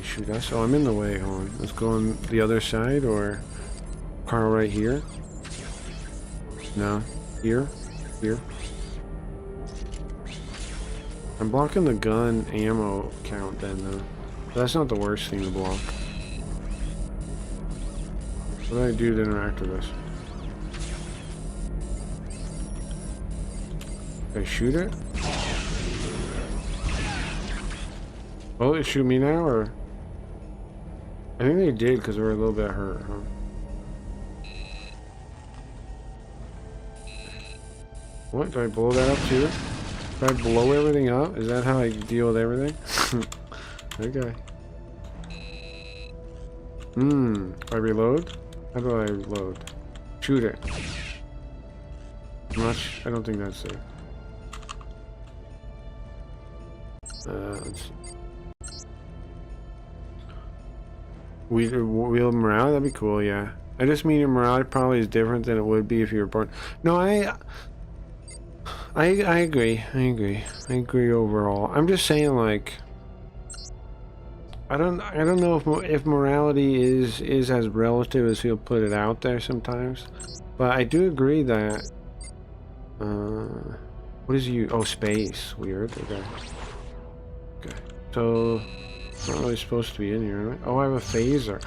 Shoot us? Oh, I'm in the way. Hold on. Let's go on the other side, or Carl right here. No. Here. Here. I'm blocking the gun ammo count then, though. But that's not the worst thing to block. What do I do to interact with this? Did I shoot it? Oh, they shoot me now, or? I think they did because they were a little bit hurt, huh? What? Do I blow that up too? Do I blow everything up? Is that how I deal with everything? Okay. Do I reload? How do I reload? Shoot it. I don't think that's safe. Let's see. Wheel morale? That'd be cool, yeah. I just mean your morale probably is different than it would be if you were born. No, I agree. I agree overall. I'm just saying, like, I don't know if morality is as relative as he'll put it out there sometimes, but I do agree that what is you? Oh, space. Weird. Okay. Okay. So it's not really supposed to be in here, right? Oh, I have a phaser.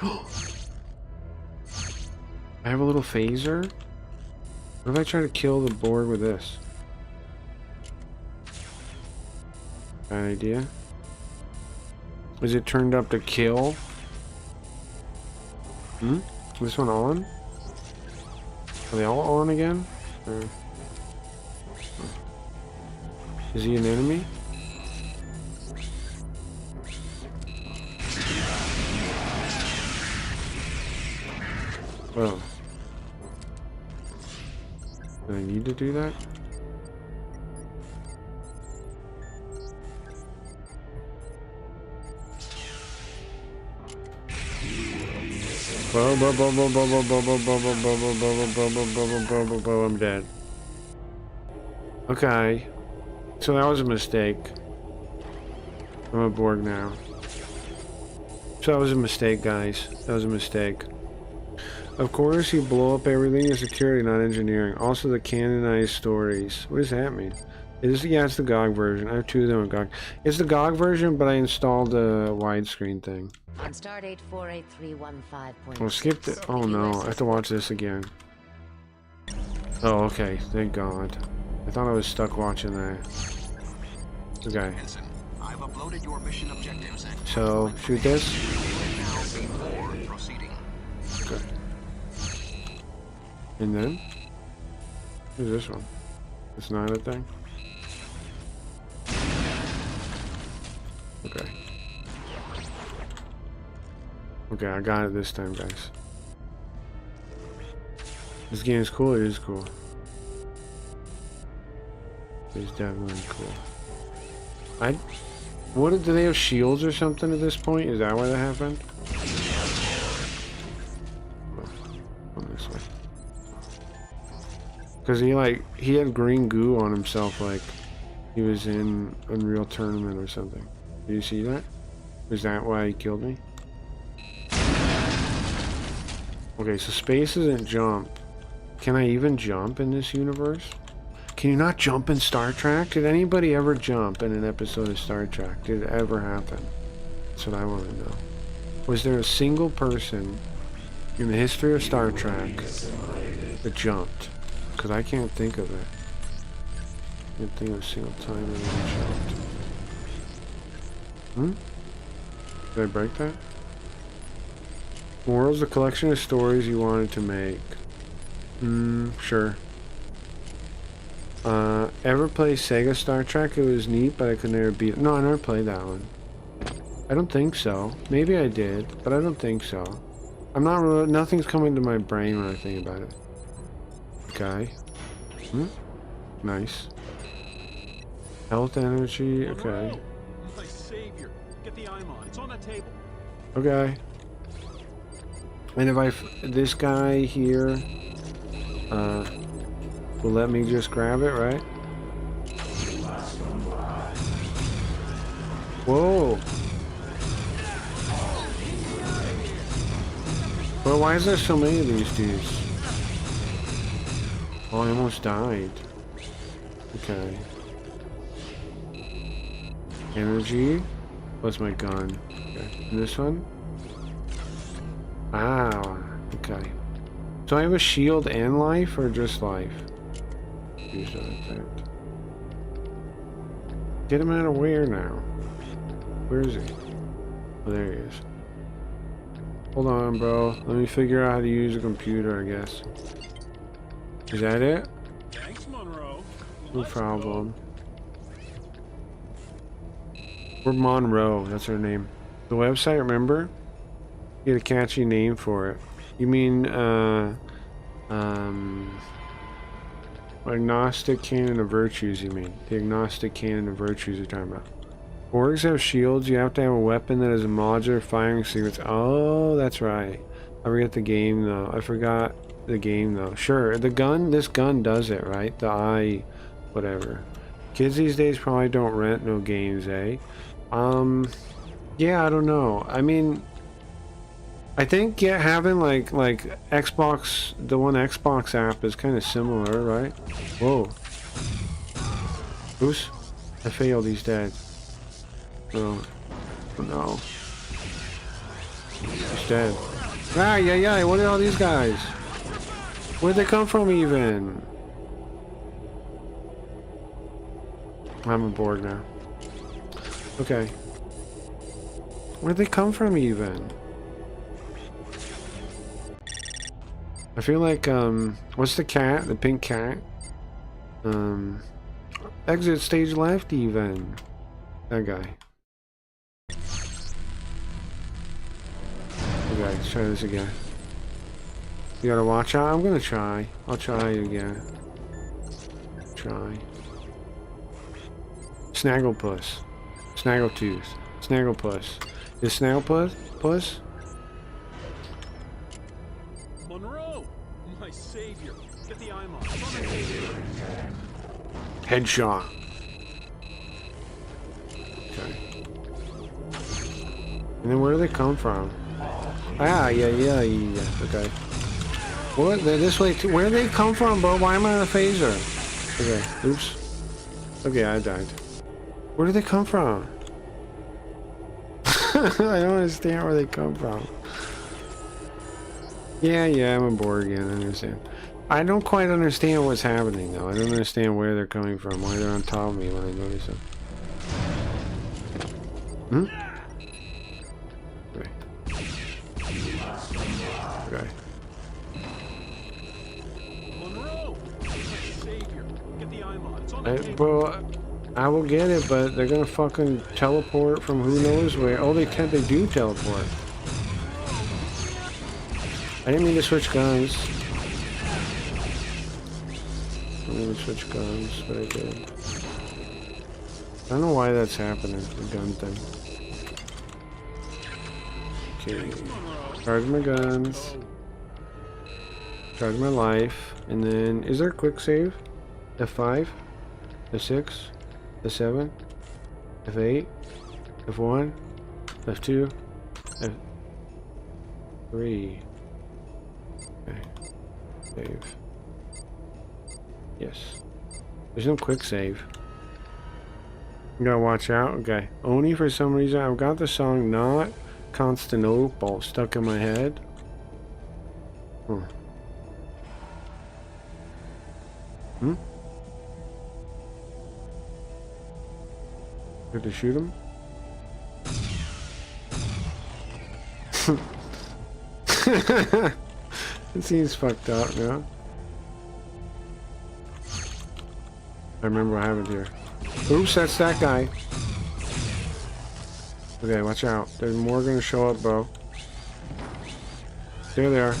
I have a little phaser. What if I try to kill the Borg with this? Bad idea. Is it turned up to kill? This one on? Are they all on again? Or... Is he an enemy? Oh. Do I need to do that? I'm dead. Okay. So that was a mistake. I'm a Borg now. So that was a mistake, guys. That was a mistake. Of course, you blow up everything in security, not engineering. Also, the canonized stories. What does that mean? Yeah, it's the GOG version. I have two of them on GOG. It's the GOG version, but I installed the widescreen thing. On Stardate 48315.6. Oh, skip it. Oh no, I have to watch this again. Oh, okay. Thank God. I thought I was stuck watching that. Okay. I've uploaded your mission objectives. So, shoot this. Okay. And then? Who's this one? It's not a thing? Okay. Okay, I got it this time, guys. This game is cool, it is cool. It's definitely cool. Do they have shields or something at this point? Is that why that happened? On this way. Because he had green goo on himself, like he was in Unreal Tournament or something. Did you see that? Was that why he killed me? Okay, so space isn't jump. Can I even jump in this universe? Can you not jump in Star Trek? Did anybody ever jump in an episode of Star Trek? Did it ever happen? That's what I want to know. Was there a single person in the history of Star Trek that jumped? Because I can't think of it. I can't think of a single time anyone jumped. Did I break that? Morals, a collection of stories you wanted to make. Sure. Ever play Sega Star Trek? It was neat, but I could never beat it. No, I never played that one. I don't think so. Maybe I did, but I don't think so. I'm not really, nothing's coming to my brain when I think about it. Okay. Nice. Health energy, okay. My savior. Get the IMON. It's on that table. Okay. And if this guy here, will let me just grab it, right? Whoa! Well, why is there so many of these dudes? Oh, I almost died. Okay. Energy. What's my gun? Okay. And this one? Ah, okay. So I have a shield and life, or just life? Use that. Get him out of where now? Where is he? Oh, there he is. Hold on, bro. Let me figure out how to use a computer, I guess. Is that it? Thanks, Monroe. No problem. We're Monroe, that's her name. The website, remember? You had a catchy name for it. You mean, agnostic canon of virtues, you mean. The agnostic canon of virtues you're talking about. Orcs have shields. You have to have a weapon that has a modular firing sequence. Oh, that's right. I forget the game, though. I forgot the game, though. Sure, the gun, this gun does it, right? The eye, whatever. Kids these days probably don't rent no games, eh? Yeah, I don't know. I mean, I think, yeah, having like Xbox, the one Xbox app is kind of similar, right? Whoa. Oops. I failed, he's dead. Oh, no. He's dead. Ah, yeah, what are all these guys? Where'd they come from, even? I'm bored now. Okay. Where'd they come from, even? I feel like, what's the cat? The pink cat? Exit stage left, even. That guy. Okay, let's try this again. You gotta watch out. I'm gonna try. I'll try it again. Try. Snagglepuss. Snaggletooth. Snagglepuss. Is Snagglepuss? Puss? Monroe, my savior. Get the IMOD. It's on the table. Headshot. Okay. And then where do they come from? Ah, yeah. Okay. What? They're this way too. Where do they come from, bro? Why am I on a phaser? Okay. Oops. Okay, I died. Where do they come from? I don't understand where they come from. Yeah, I'm on board again. I understand. I don't quite understand what's happening, though. I don't understand where they're coming from. Why they're on top of me when I notice them. Hmm? Okay. Monroe, my savior. Get the IMOD. It's on the table. Bro, I will get it, but they're gonna fucking teleport from who knows where. Oh, they do teleport. I didn't mean to switch guns. I didn't mean to switch guns, but I did. I don't know why that's happening, the gun thing. Okay. Charge my guns. Charge my life. And then, is there a quick save? F5? F6? F7? F8? F1? F2? F3? Okay. Save. Yes. There's no quick save. You gotta watch out. Okay. Only for some reason I've got the song Not Constantinople stuck in my head. Hmm. Good to shoot him? It seems fucked up now. I remember what happened here. Oops, that's that guy. Okay, watch out. There's more gonna show up, bro. There they are.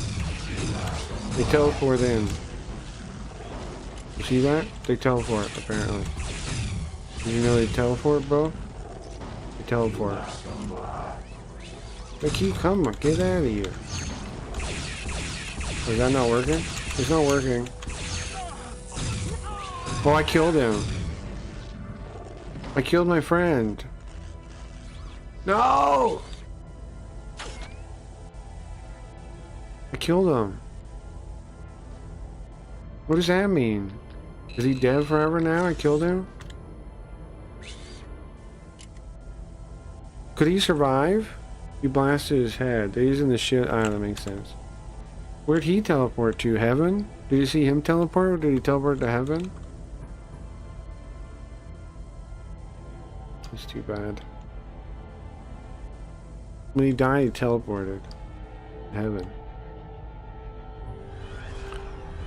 They teleport in. You see that? They teleport, apparently. Did you know they teleport, bro? They teleport. They keep coming. Get out of here. Is that not working? It's not working. Oh, I killed him. I killed my friend. No! I killed him. What does that mean? Is he dead forever now? I killed him? Could he survive? He blasted his head. They're using the shit. Ah, that makes sense. Where'd he teleport to? Heaven? Did you see him teleport, or did he teleport to heaven? That's too bad. When he died, he teleported to heaven.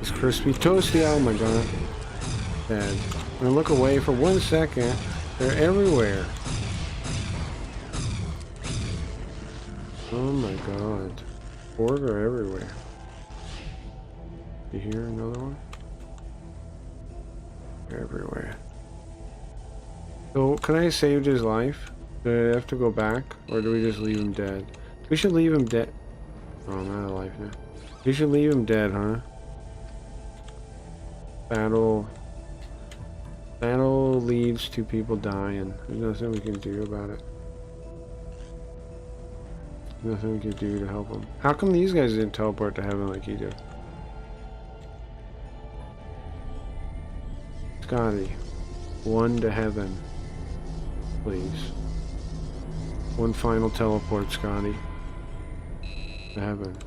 It's crispy toasty. Oh my god. Dead. I'm gonna look away for 1 second. They're everywhere. Oh my god. Borg are everywhere. You hear another one? They're everywhere. So, can I have saved his life? Do I have to go back? Or do we just leave him dead? We should leave him dead. Oh, I'm out of life now. We should leave him dead, huh? Battle leads to people dying. There's nothing we can do about it. Nothing we can do to help him. How come these guys didn't teleport to heaven like you do? Scotty, one to heaven, please. One final teleport, Scotty. To heaven.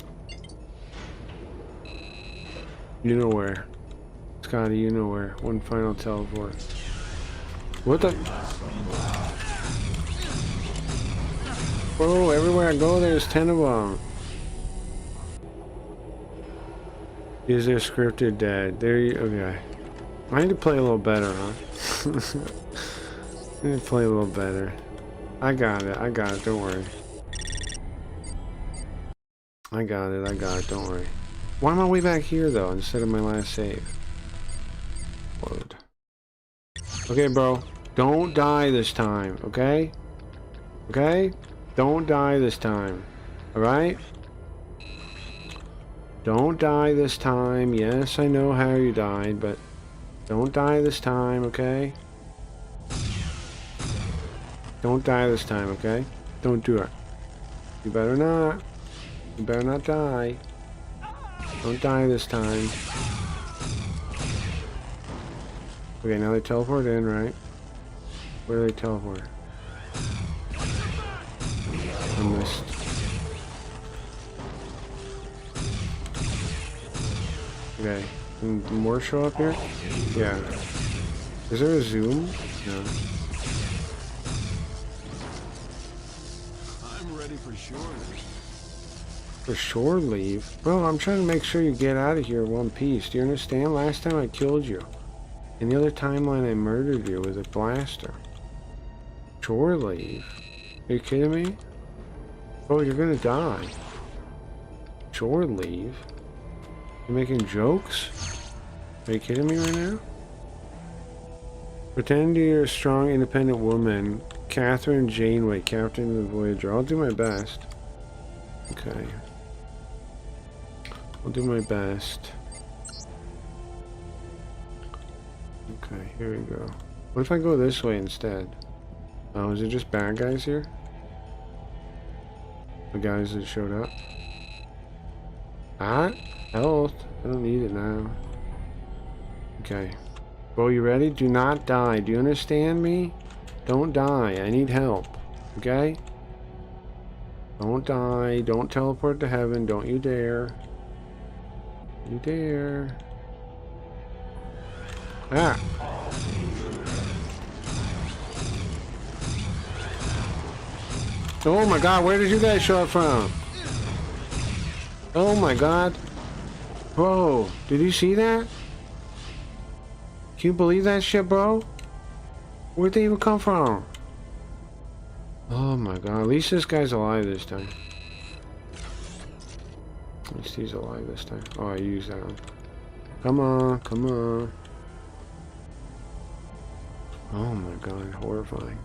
You know where. Scotty, you know where. One final teleport. What the? Whoa, everywhere I go there's 10 of them. Is there scripted dead? There you, okay. I need to play a little better, huh? I need to play a little better. I got it, don't worry. I got it, don't worry. Why am I way back here though, instead of my last save? Load. Okay, bro. Don't die this time, okay? Okay? Don't die this time. Alright? Don't die this time. Yes, I know how you died, but don't die this time, okay? Don't die this time, okay? Don't do it. You better not. You better not die. Don't die this time. Okay, now they teleport in, right? Where do they teleport? I missed. Okay. Can more show up here? Yeah. Is there a zoom? No. I'm ready for shore leave. For shore leave? Bro, I'm trying to make sure you get out of here in one piece. Do you understand? Last time I killed you. In the other timeline I murdered you with a blaster. Shore leave? Are you kidding me? Oh, you're gonna die. Shore leave? You're making jokes? Are you kidding me right now? Pretend you're a strong, independent woman. Catherine Janeway, captain of the Voyager. I'll do my best. Okay. I'll do my best. Okay, here we go. What if I go this way instead? Oh, is it just bad guys here? The guys that showed up? Ah, health. I don't need it now. Okay. Well, you ready? Do not die. Do you understand me? Don't die. I need help. Okay? Don't die. Don't teleport to heaven. Don't you dare. You dare. Ah. Oh my god, where did you guys show up from? Oh my god. Bro, did you see that? Can you believe that shit, bro? Where'd they even come from? Oh my god, at least this guy's alive this time. At least he's alive this time. Oh, I used that one. Come on, come on. Oh my god, horrifying.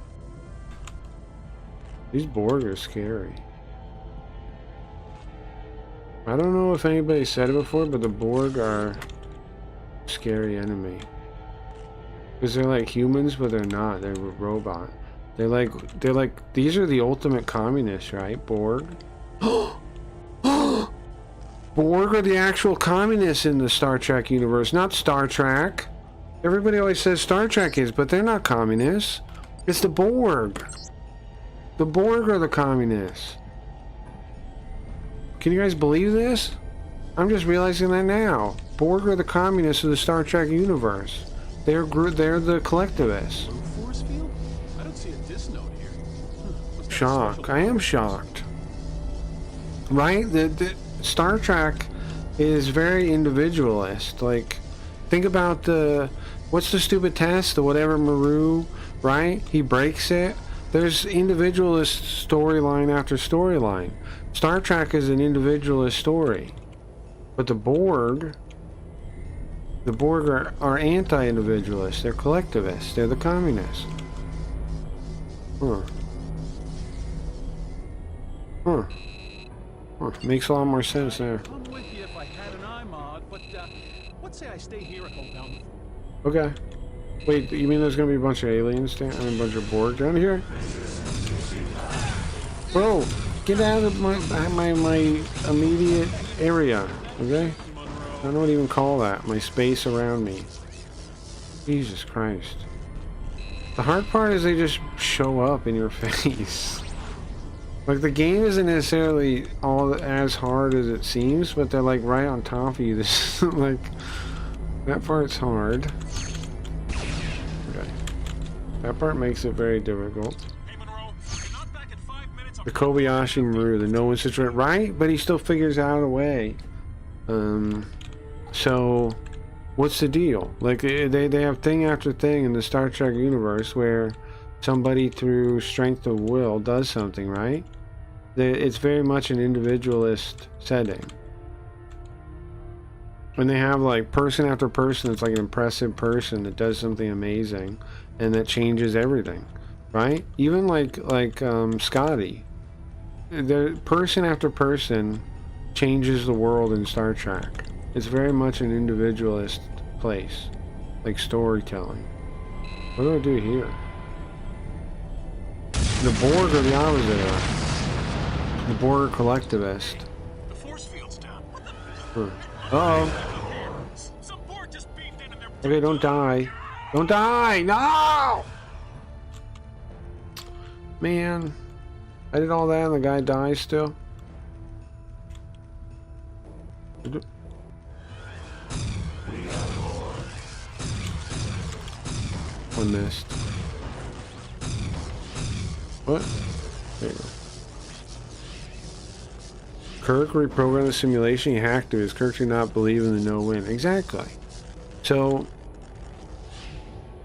These Borg are scary. I don't know if anybody said it before, but the Borg are a scary enemy. Because they're like humans, but they're not. They're a robot. They're like, these are the ultimate communists, right? Borg? Borg are the actual communists in the Star Trek universe, not Star Trek. Everybody always says Star Trek is, but they're not communists. It's the Borg. The Borg are the communists. Can you guys believe this? I'm just realizing that now. Borg are the communists of the Star Trek universe. They're the collectivists. Force field? I don't see a dis note here. Shock. I am shocked. Right? The Star Trek is very individualist. Like, think about what's the stupid test? The whatever Maru, right? He breaks it. There's individualist storyline after storyline. Star Trek is an individualist story. But the Borg are anti-individualists. They're collectivists. They're the communists. Huh. Makes a lot more sense there. I'm with you if I had an iMod, but let's say I stay here and hold down the fort. Okay. Wait, you mean there's gonna be a bunch of aliens down and a bunch of Borg down here? Bro, get out of my immediate area, okay? I don't know what to even call that. My space around me. Jesus Christ. The hard part is they just show up in your face. Like, the game isn't necessarily all as hard as it seems, but they're like right on top of you. This like, that part's hard. Okay. That part makes it very difficult. The Kobayashi Maru, the no one situation, right? But he still figures out a way. So what's the deal? Like, they have thing after thing in the Star Trek universe where somebody through strength of will does something, right? It's very much an individualist setting. When they have like person after person, it's like an impressive person that does something amazing and that changes everything, right? Even like Scotty. The person after person changes the world in Star Trek. It's very much an individualist place, like storytelling. What do I do here? The Borg are the opposite of that. The Borg are collectivist. The force field's down. Uh-oh. Okay, don't die. Don't die! No! Man. I did all that and the guy dies still. One missed. What? There you go. Kirk reprogrammed the simulation. He hacked it. Does Kirk do not believe in the no-win? Exactly. So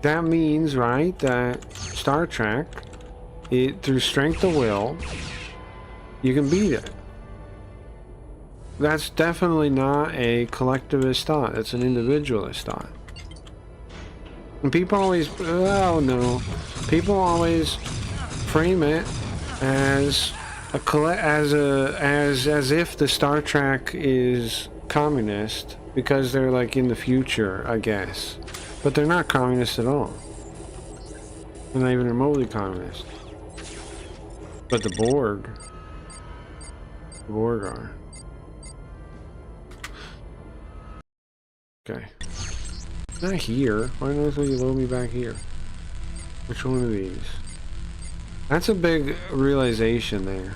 that means, right, that Star Trek, through strength of will, you can beat it. That's definitely not a collectivist thought. It's an individualist thought. And people always, oh no, people always frame it as as if the Star Trek is communist because they're like in the future, I guess. But they're not communist at all. They're not even remotely communist. But the Borg are. Okay. Not here. Why not you load me back here? Which one of these? That's a big realization there.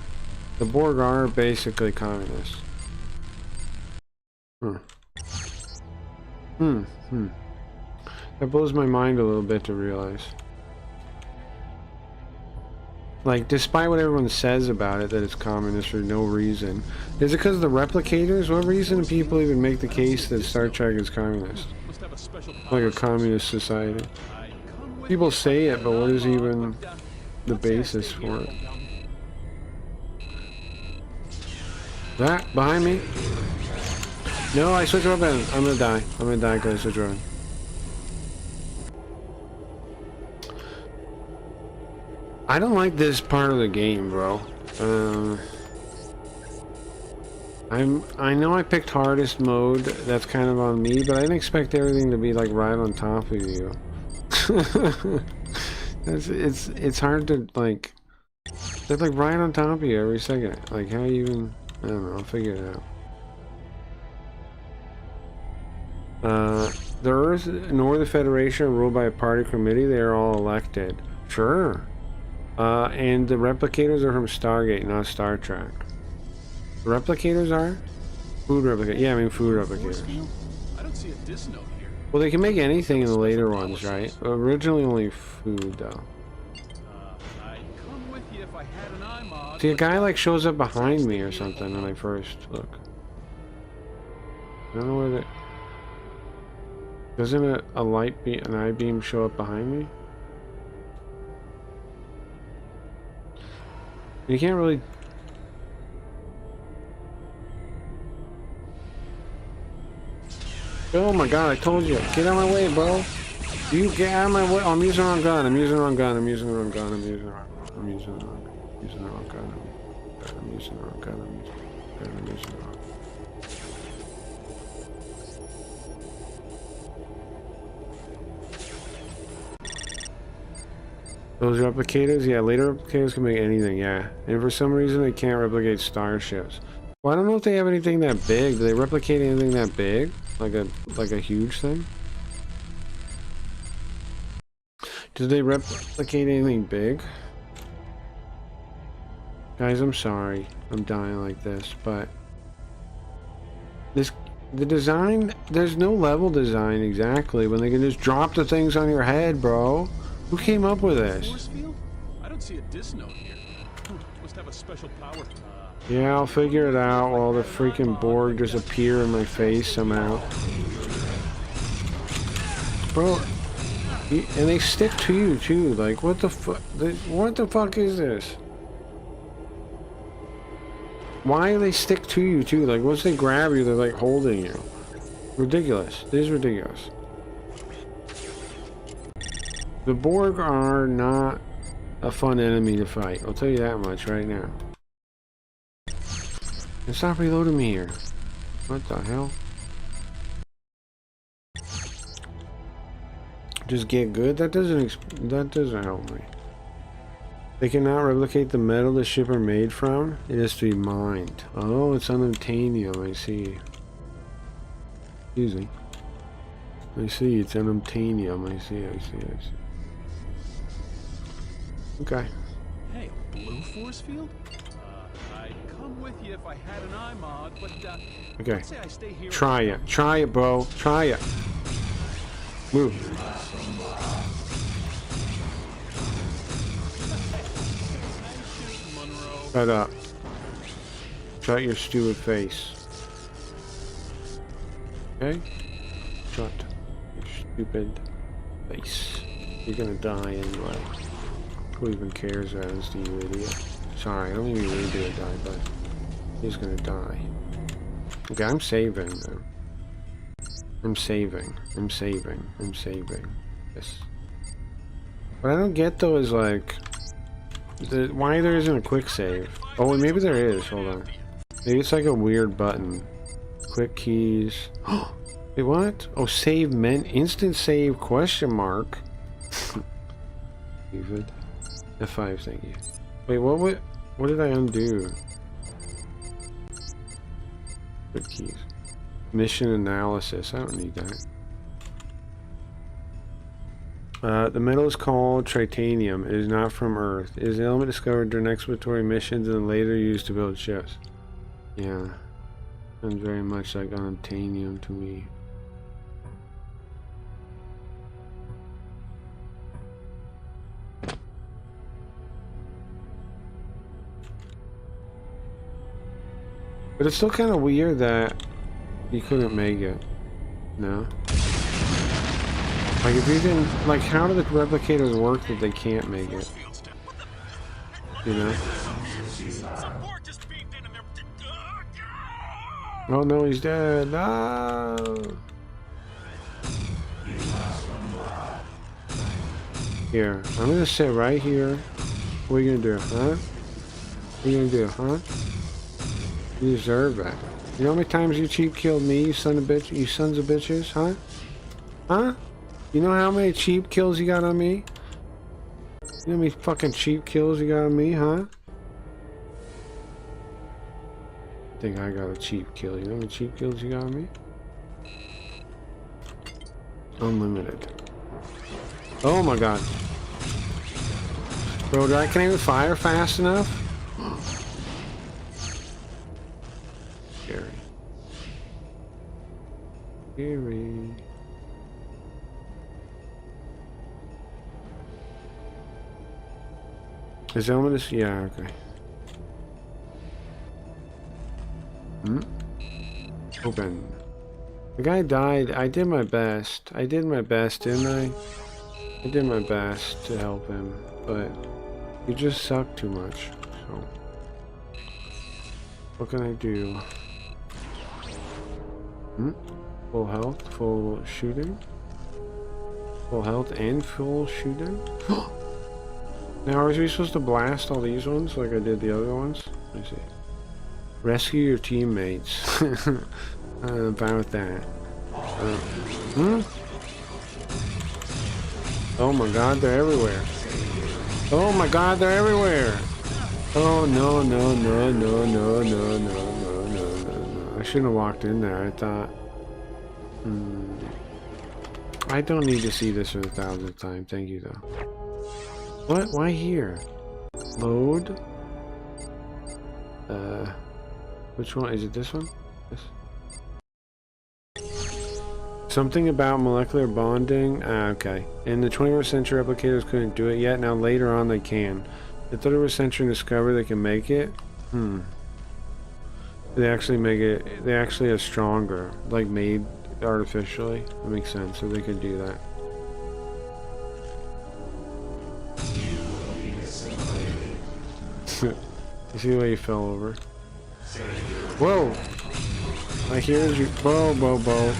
The Borg are basically communists. That blows my mind a little bit to realize. Like, despite what everyone says about it, that it's communist for no reason. Is it because of the replicators? What reason do people even make the case that Star Trek is communist? Like a communist society. People say it, but what is even the basis for it? That behind me? No, I switched weapon. I'm gonna die. I'm gonna die because I switched weapon. I don't like this part of the game, bro. I know I picked hardest mode. That's kind of on me, but I didn't expect everything to be like right on top of you. It's hard to like. They're like right on top of you every second. Like how you even? I don't know. I'll figure it out. The Earth nor the Federation are ruled by a party committee. They are all elected. Sure. And the replicators are from Stargate, not Star Trek. The replicators are? Food replicators. Yeah, I mean food replicators. I don't see a diss note here. Well, they can make anything in the later ones, right? Originally only food, though. I'd come with you if I had an iMod. See, a guy like shows up behind me or something when I first look. I don't know where the... Doesn't a light beam, an I-beam show up behind me? You can't really... Oh my god, I told you. Get out of my way, bro. You get out of my way. Oh, I'm using the wrong gun. I'm using the wrong gun. I'm using the wrong gun. I'm using the wrong gun. I'm using the wrong gun. I'm using the wrong gun. I'm using the wrong gun. I'm using the wrong gun. Those replicators? Yeah, later replicators can make anything, yeah. And for some reason they can't replicate starships. Well, I don't know if they have anything that big. Do they replicate anything that big? Like a huge thing? Do they replicate anything big? Guys, I'm sorry. I'm dying like this, but... The design... There's no level design exactly when they can just drop the things on your head, bro. Who came up with this? Force field? I don't see a diss note here. Must have a special power. Yeah, I'll figure it out while the freaking Borg just appear in my face somehow. Bro, and they stick to you too. Like, what the fuck? What the fuck is this? Why do they stick to you too? Like, once they grab you, they're like holding you. Ridiculous. This is ridiculous. The Borg are not a fun enemy to fight. I'll tell you that much right now. And stop reloading me here. What the hell? Just get good? That doesn't help me. They cannot replicate the metal the ship are made from. It has to be mined. Oh, it's unobtainium. I see. Excuse me. I see. It's unobtainium. I see. Okay. Hey, a blue force field? I'd come with you if I had an iMod, but okay. Let's say I stay here. Try it, bro. Try it. Move. Shut up. Shut your stupid face. Okay? Shut your stupid face. You're gonna die anyway. Who even cares what happens to you, idiot? Sorry, I don't even really do a die, but he's gonna die. Okay, I'm saving though. I'm saving. Yes. What I don't get though is like why there isn't a quick save. Oh, maybe there is. Hold on. Maybe it's like a weird button. Quick keys. Wait, what? Oh, save meant instant save question mark. David. F5, thank you. Wait, what did I undo? Quick keys. Mission analysis. I don't need that. The metal is called tritanium. It is not from Earth. It is an element discovered during exploratory missions and later used to build ships. Yeah. Sounds very much like unobtainium to me. But it's still kind of weird that you couldn't make it. No? Like, if you didn't... Like, how do the replicators work that they can't make it? You know? Oh no, he's dead. No! Here, I'm gonna sit right here. What are you gonna do, huh? What are you gonna do, huh? You deserve that. You know how many times you cheap killed me, you son of bitch, you sons of bitches, huh? Huh? You know how many cheap kills you got on me? You know how many fucking cheap kills you got on me, huh? I think I got a cheap kill. You know how many cheap kills you got on me? Unlimited. Oh my god. Bro, I can't even fire fast enough? Scary. Scary. Is that what this? Yeah, okay. Open. The guy died. I did my best. I did my best, didn't I? I did my best to help him, but he just sucked too much. So, what can I do? Full health, full shooting. Full health and full shooting. Now, are we supposed to blast all these ones like I did the other ones? Let me see. Rescue your teammates. I'm fine with that. Oh my god, they're everywhere. Oh my god, they're everywhere. Oh no, no, no, no, no, no, no, no, no, no, no. I shouldn't have walked in there, I thought. I don't need to see this for the 1,000th time, thank you though. What? Why here? Load? Which one? Is it this one? This? Something about molecular bonding? Okay. In the 21st century, replicators couldn't do it yet. Now later on they can. The 31st century discovery they can make it? They actually make it, they actually are stronger. Like made artificially. That makes sense. So they could do that. You see the way you fell over? Whoa! I hear you. Bo, bo, bo.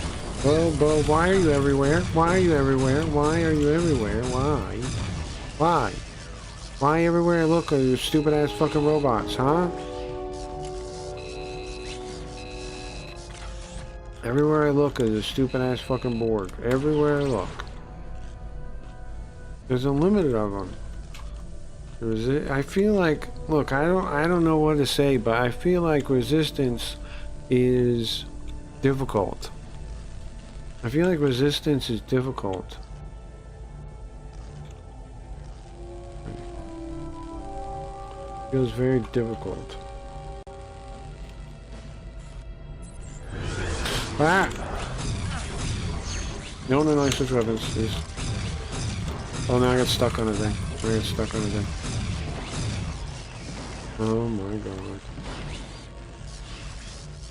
Bo, bo, why are you everywhere? Why are you everywhere? Why are you everywhere? Why? Why? Why everywhere I look are you stupid ass fucking robots, huh? Everywhere I look is a stupid ass fucking Borg. Everywhere I look. There's unlimited of them. I feel like, look, I don't know what to say, but I feel like Resistance is difficult. I feel like Resistance is difficult. Feels very difficult. Ah! No, no, no, switch weapons, please. Oh, now I got stuck on a thing. I got stuck on a thing. Oh my god.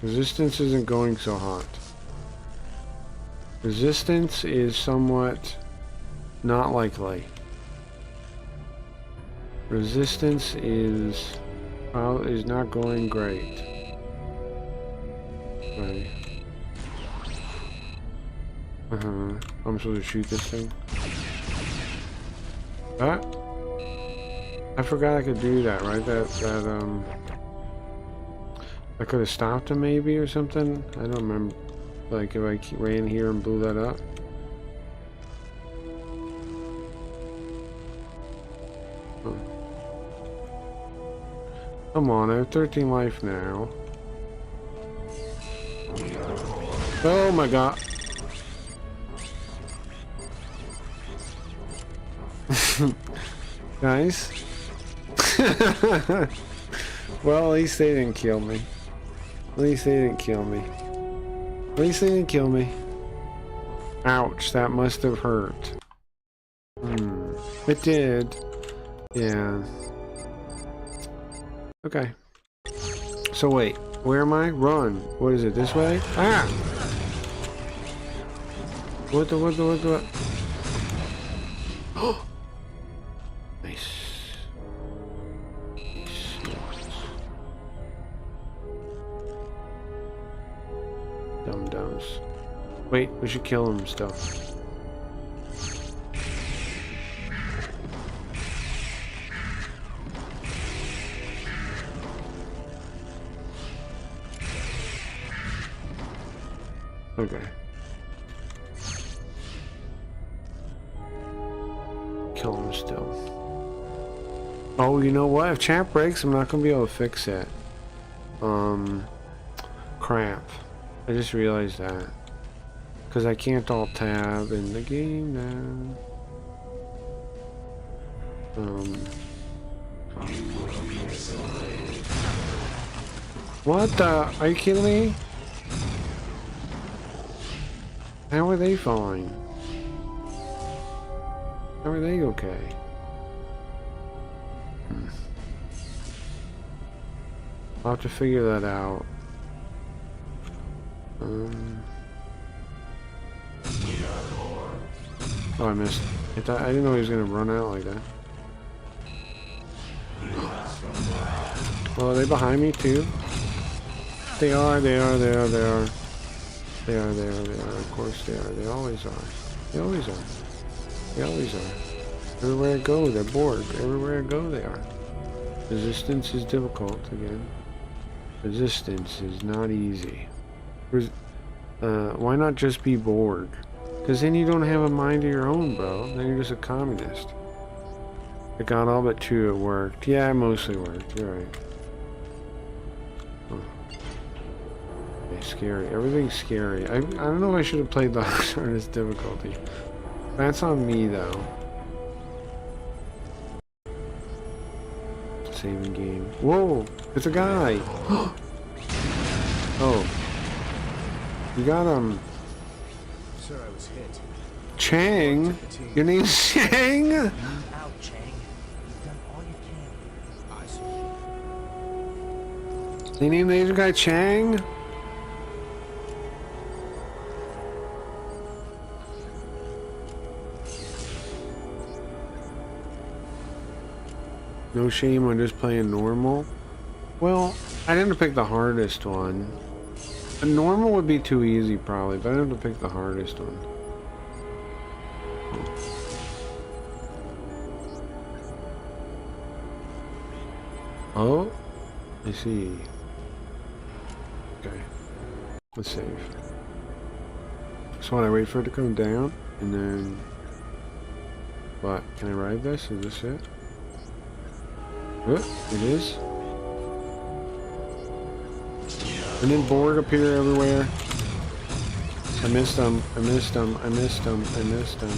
Resistance isn't going so hot. Resistance is somewhat not likely. Resistance is not going great. Right. I'm supposed to shoot this thing. Ah! I forgot I could do that, right? I could have stopped him maybe or something. I don't remember. Like if I ran here and blew that up. Come on, I have 13 life now. Oh my god. Nice. Well, at least they didn't kill me. At least they didn't kill me. At least they didn't kill me. Ouch, that must have hurt. It did. Yeah. Okay. So wait, where am I? Run. What is it, this way? Ah! What? Oh! Nice. Dum-dums. Wait, we should kill him still. Okay. Kill him still. Oh, you know what? If chat breaks, I'm not gonna be able to fix it. Crap. I just realized that. because I can't alt tab in the game now. What the? Are you kidding me? How are they fine? How are they okay? I'll have to figure that out. Oh, I missed. I didn't know he was gonna run out like that. Well, are they behind me too? They are. Of course they are. They always are. They always are. They always are. Everywhere I go, they're bored. Everywhere I go, they are. Resistance is difficult again. Resistance is not easy. Why not just be bored? Because then you don't have a mind of your own, bro. Then you're just a communist. I got all but 2 at work. Yeah, it mostly worked. You're right. Okay, scary. Everything's scary. I don't know if I should have played the hardest difficulty. That's on me, though. Saving game. Whoa! It's a guy! Oh. You got him. Sir, I was hit. Chang? Your name's Chang? Out, Chang. You've done all you can. I see. They named the Asian guy Chang? No shame on just playing normal? Well, I didn't pick the hardest one. A normal would be too easy probably, but I didn't have to pick the hardest one. Oh, I see. Okay, let's save. So when I wait for it to come down, and then... What? Can I ride this? Is this it? Oh, it is. And then Borg appear everywhere. I missed them. I missed them. I missed them. I missed them.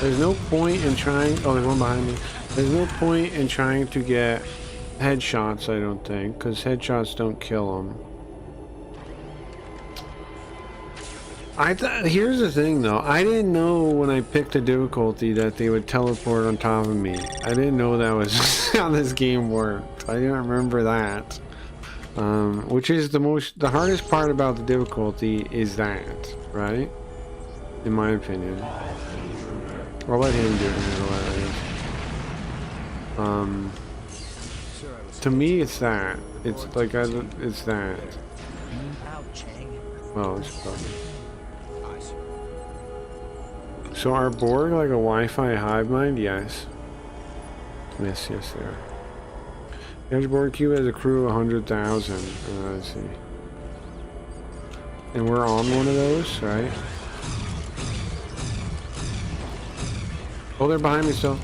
There's no point in trying... Oh, there's one behind me. There's no point in trying to get headshots, I don't think, because headshots don't kill them. Here's the thing, though. I didn't know when I picked a difficulty that they would teleport on top of me. I didn't know that was how this game worked. I didn't remember that. Which is the hardest part about the difficulty is that, right? In my opinion. I'll let him do it in the middle, I guess. To me, it's that. It's like, it's that. Well, it's probably... So are Borg like a Wi-Fi hive mind? Yes. Yes, they are. Average Borg cube has a crew of 100,000. Let's see. And we're on one of those, right? Oh, they're behind me still.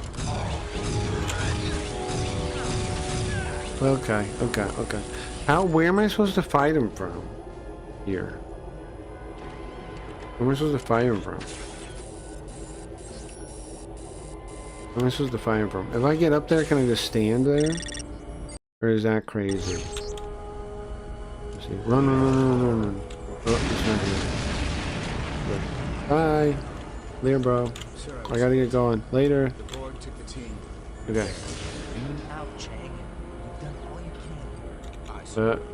Okay. Where am I supposed to fight him from? Here. Where am I supposed to fight him from? Where am I supposed to fight him from? If I get up there, can I just stand there? Or is that crazy? Let's see. Run. Oh, it's not here. Bye. Later, bro. I gotta get going. Later. Okay.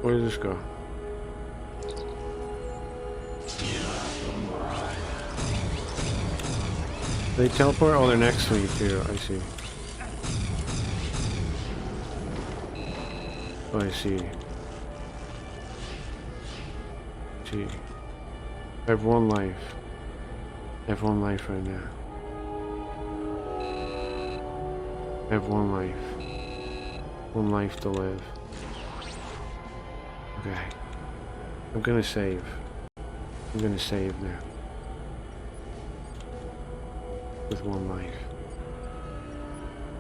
Where does this go? They teleport? Oh, they're next to me too. I see. Oh, I see. I have 1 life. I have 1 life right now. I have 1 life. 1 life to live. Okay. I'm gonna save. I'm gonna save now. With 1 life.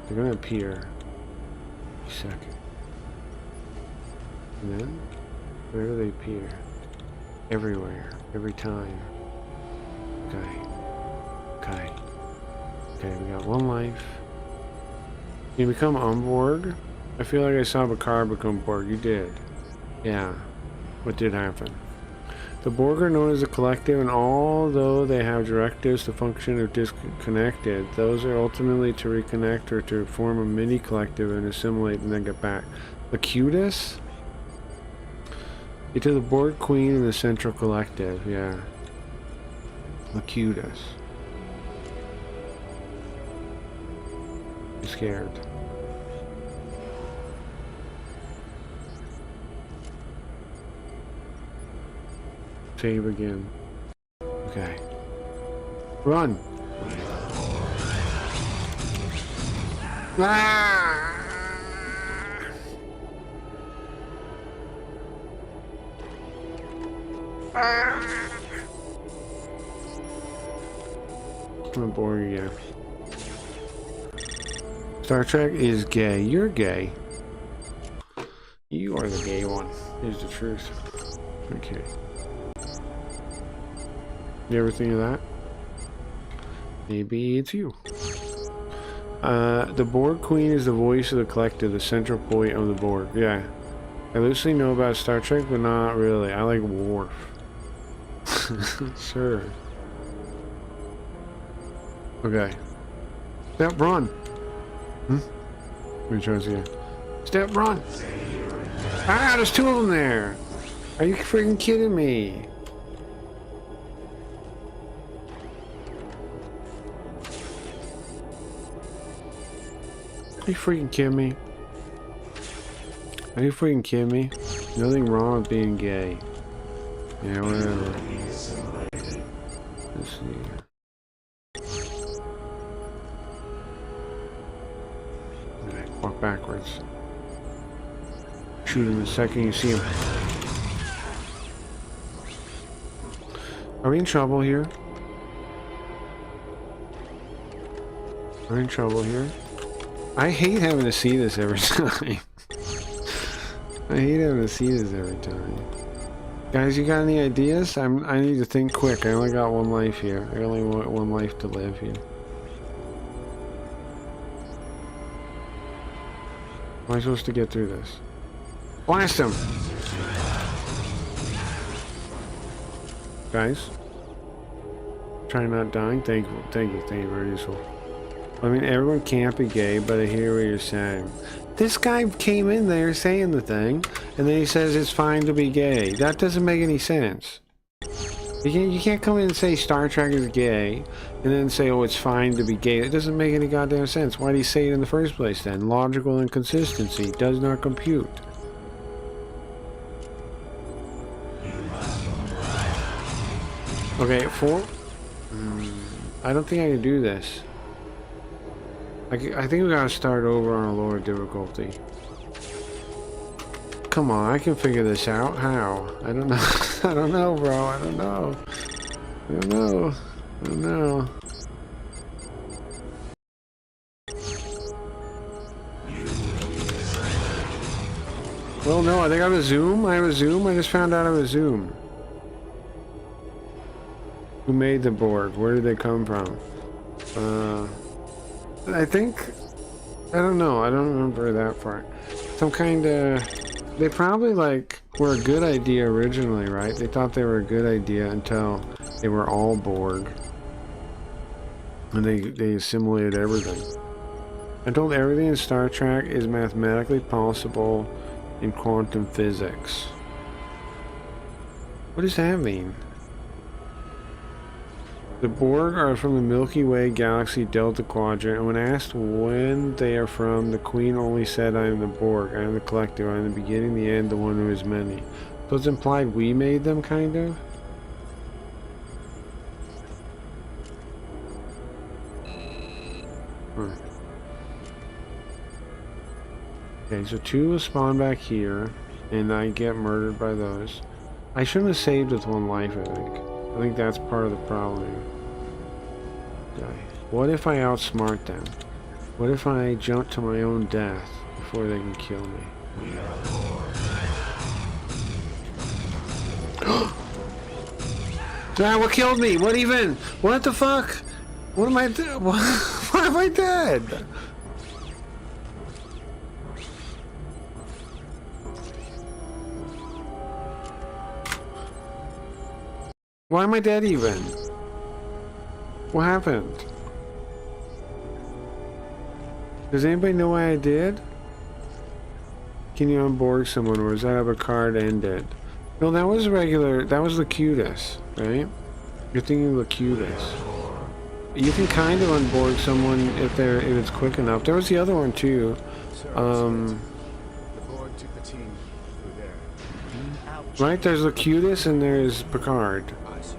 They're gonna appear. A second. And then, where do they appear? Everywhere. Every time. Okay. Okay, we got 1 life. You become Umborg? I feel like I saw Bakar become Borg. You did. Yeah. What did happen? The Borg are known as the Collective, and although they have directives to function if disconnected, those are ultimately to reconnect or to form a mini-collective and assimilate and then get back. Locutus? To the Borg Queen and the Central Collective, yeah. Locutus. I'm scared. Save again. Okay. Run! Ah! I'm bored again. Star Trek is gay. You're gay. You are the gay one. Here's the truth. Okay. You ever think of that? Maybe it's you. The Borg Queen is the voice of the collective, the central point of the Borg. Yeah. I loosely know about Star Trek, but not really. I like Worf. Sure. Okay. Step, run! Let me try this again. Step, run! Ah, there's 2 of them there! Are you freaking kidding me? Are you freaking kidding me? Are you freaking kidding me? Nothing wrong with being gay. Yeah, whatever. Let's see. Okay, walk backwards. Shoot him the second you see him. Are we in trouble here? Are we in trouble here? I hate having to see this every time. I hate having to see this every time. Guys, you got any ideas? I need to think quick. I only got 1 life here. I only want 1 life to live here. How am I supposed to get through this? Blast him! Guys? Try not dying? Thank you, very useful. I mean, everyone can't be gay, but I hear what you're saying. This guy came in there saying the thing, and then he says it's fine to be gay. That doesn't make any sense. You can't come in and say Star Trek is gay, and then say, oh, it's fine to be gay. It doesn't make any goddamn sense. Why did he say it in the first place then? Logical inconsistency does not compute. Okay, 4? I don't think I can do this. I think we gotta start over on a lower difficulty. Come on, I can figure this out. How? I don't know. I don't know, bro. I don't know. I don't know. I don't know. Well, no, I think I have a Zoom. I have a Zoom. I just found out I have a Zoom. Who made the Borg? Where did they come from? I think... I don't know. I don't remember that part. Some kind of... They probably, like, were a good idea originally, right? They thought they were a good idea until they were all Borg. And they assimilated everything. I'm told everything in Star Trek is mathematically possible in quantum physics. What does that mean? The Borg are from the Milky Way galaxy Delta Quadrant, and when asked when they are from, the Queen only said, I am the Borg, I am the Collective, I am the beginning, the end, the one who is many. So it's implied we made them, kind of? Okay, so 2 will spawn back here, and I get murdered by those. I shouldn't have saved with 1 life, I think. I think that's part of the problem here. Okay. What if I outsmart them? What if I jump to my own death before they can kill me? Ah, what killed me? What even? What the fuck? What am I why am I dead? Why am I dead even? What happened? Does anybody know why I did? Can you onboard someone, or does that have a card ended? No, that was regular. That was Locutus, right? You're thinking Locutus. You can kind of onboard someone if it's quick enough. There was the other one too. The board took the team through there. Right? There's Locutus and there's Picard. I see.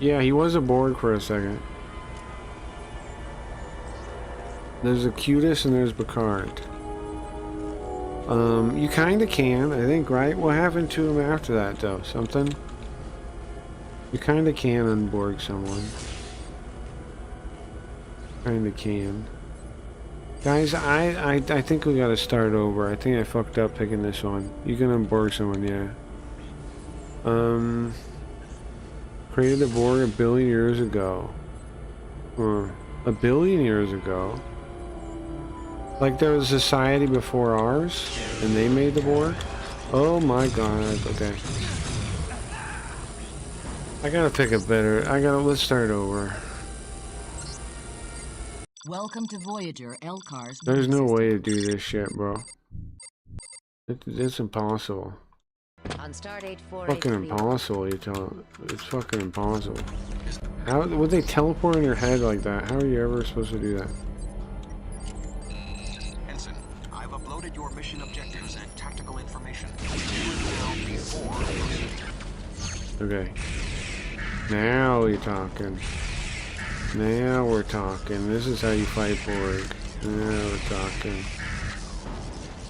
Yeah, he was aboard for a second. There's Locutus and there's Picard. You kinda can, I think, right? What happened to him after that, though? Something? You kinda can onboard someone. Kinda can. Guys, I think we gotta start over. I think I fucked up picking this one. You can onboard someone, yeah. Created a board 1 billion years ago. Or 1 billion years ago. Like there was a society before ours, and they made the board? Oh my god, okay. I gotta pick a better, let's start over. Welcome to Voyager Elkar's. There's no way to do this shit, bro. It's impossible. On Stardate 483. Fucking impossible, you tell. It's fucking impossible. How would they teleport in your head like that? How are you ever supposed to do that? Ensign, I've uploaded your mission objectives and tactical information. You will now be informed. Okay. Now we're talking. Now we're talking. This is how you fight Borg. Now we're talking.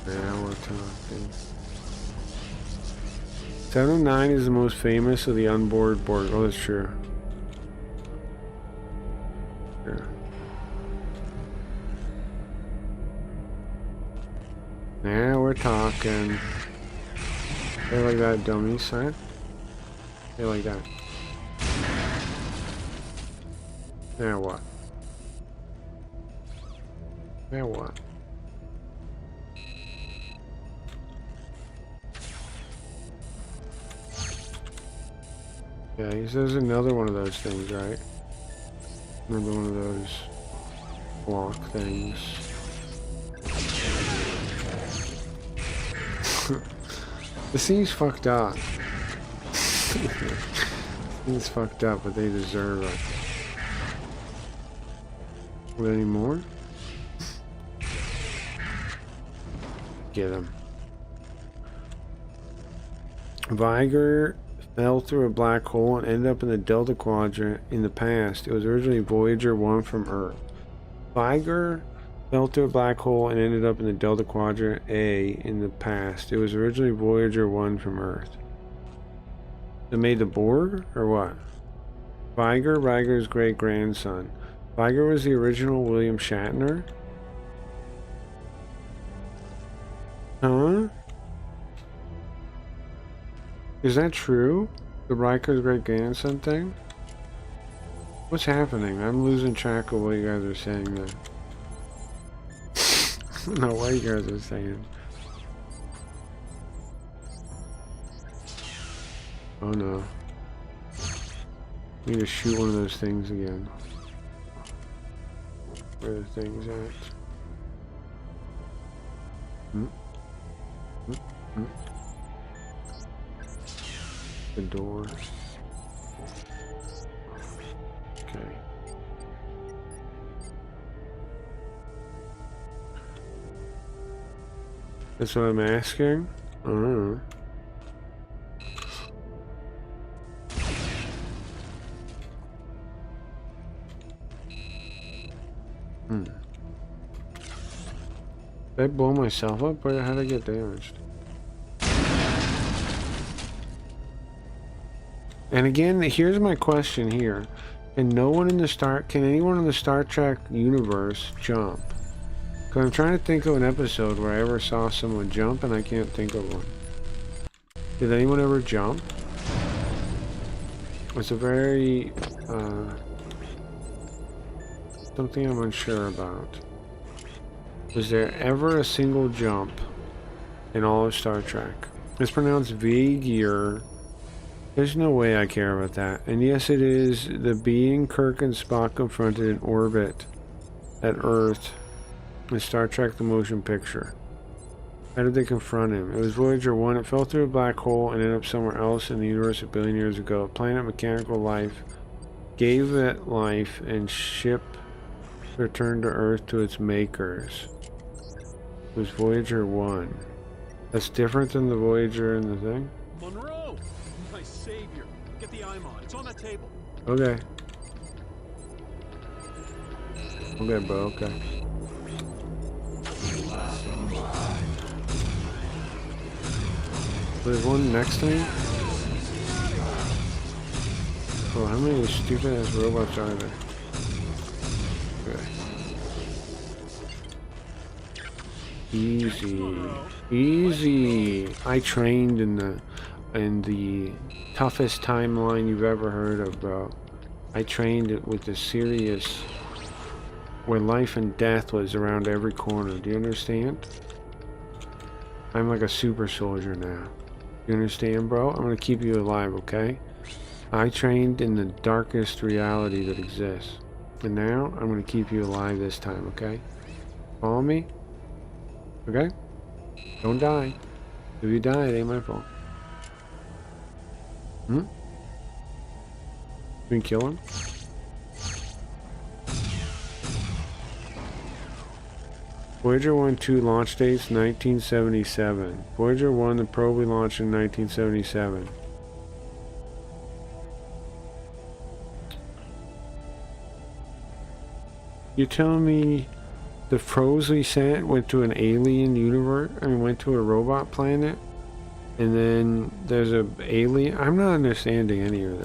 Now we're talking. 709 is the most famous of the onboard Borg. Oh, that's true. Sure. Now we're talking. Hey, like that, dummy, son. Hey, like that. Now what? Now what? Yeah, he says another one of those things, right? Another one of those block things. This seems fucked up. It's fucked up, but they deserve it. Any more? Get him. Viger fell through a black hole and ended up in the Delta Quadrant in the past. It was originally Voyager 1 from Earth. Viger fell through a black hole and ended up in the Delta Quadrant A in the past. It was originally Voyager 1 from Earth. They made the Borg, or what? Viger's great-grandson. Viger was the original William Shatner? Huh? Is that true? The Riker's great-grandson thing? What's happening? I'm losing track of what you guys are saying there. I don't know what you guys are saying. Oh no. I need to shoot one of those things again. Where the thing's at? The door. Okay. That's what I'm asking? I don't know. Did I blow myself up, or how did I get damaged? And again, here's my question here. Can anyone in the Star Trek universe jump? Because I'm trying to think of an episode where I ever saw someone jump and I can't think of one. Did anyone ever jump? It's a very, something I'm unsure about. Was there ever a single jump in all of Star Trek? It's pronounced Vagier. There's no way I care about that. And yes, it is the being Kirk and Spock confronted in orbit at Earth in Star Trek The Motion Picture. How did they confront him? It was Voyager 1. It fell through a black hole and ended up somewhere else in the universe a billion years ago. Planet mechanical life gave it life and ship returned to Earth to its makers. It was Voyager 1. That's different than the Voyager in the thing? Monroe! My savior. Get the IMOD. It's on that table. Okay. Okay, bro, okay. There's one next to me? Oh, how many stupid ass robots are there? Okay. Easy. Easy. I trained in the toughest timeline you've ever heard of, bro. I trained it with the serious where life and death was around every corner. Do you understand? I'm like a super soldier now. You understand, bro? I'm gonna keep you alive, okay? I trained in the darkest reality that exists. And now, I'm gonna keep you alive this time, okay? Follow me? Okay? Don't die. If you die, it ain't my fault. Hmm? You can kill him? Voyager 1-2 launch dates 1977. Voyager 1, the probe we launched in 1977. You telling me the probes we sent went to an alien universe? I mean, went to a robot planet? And then there's a alien? I'm not understanding any of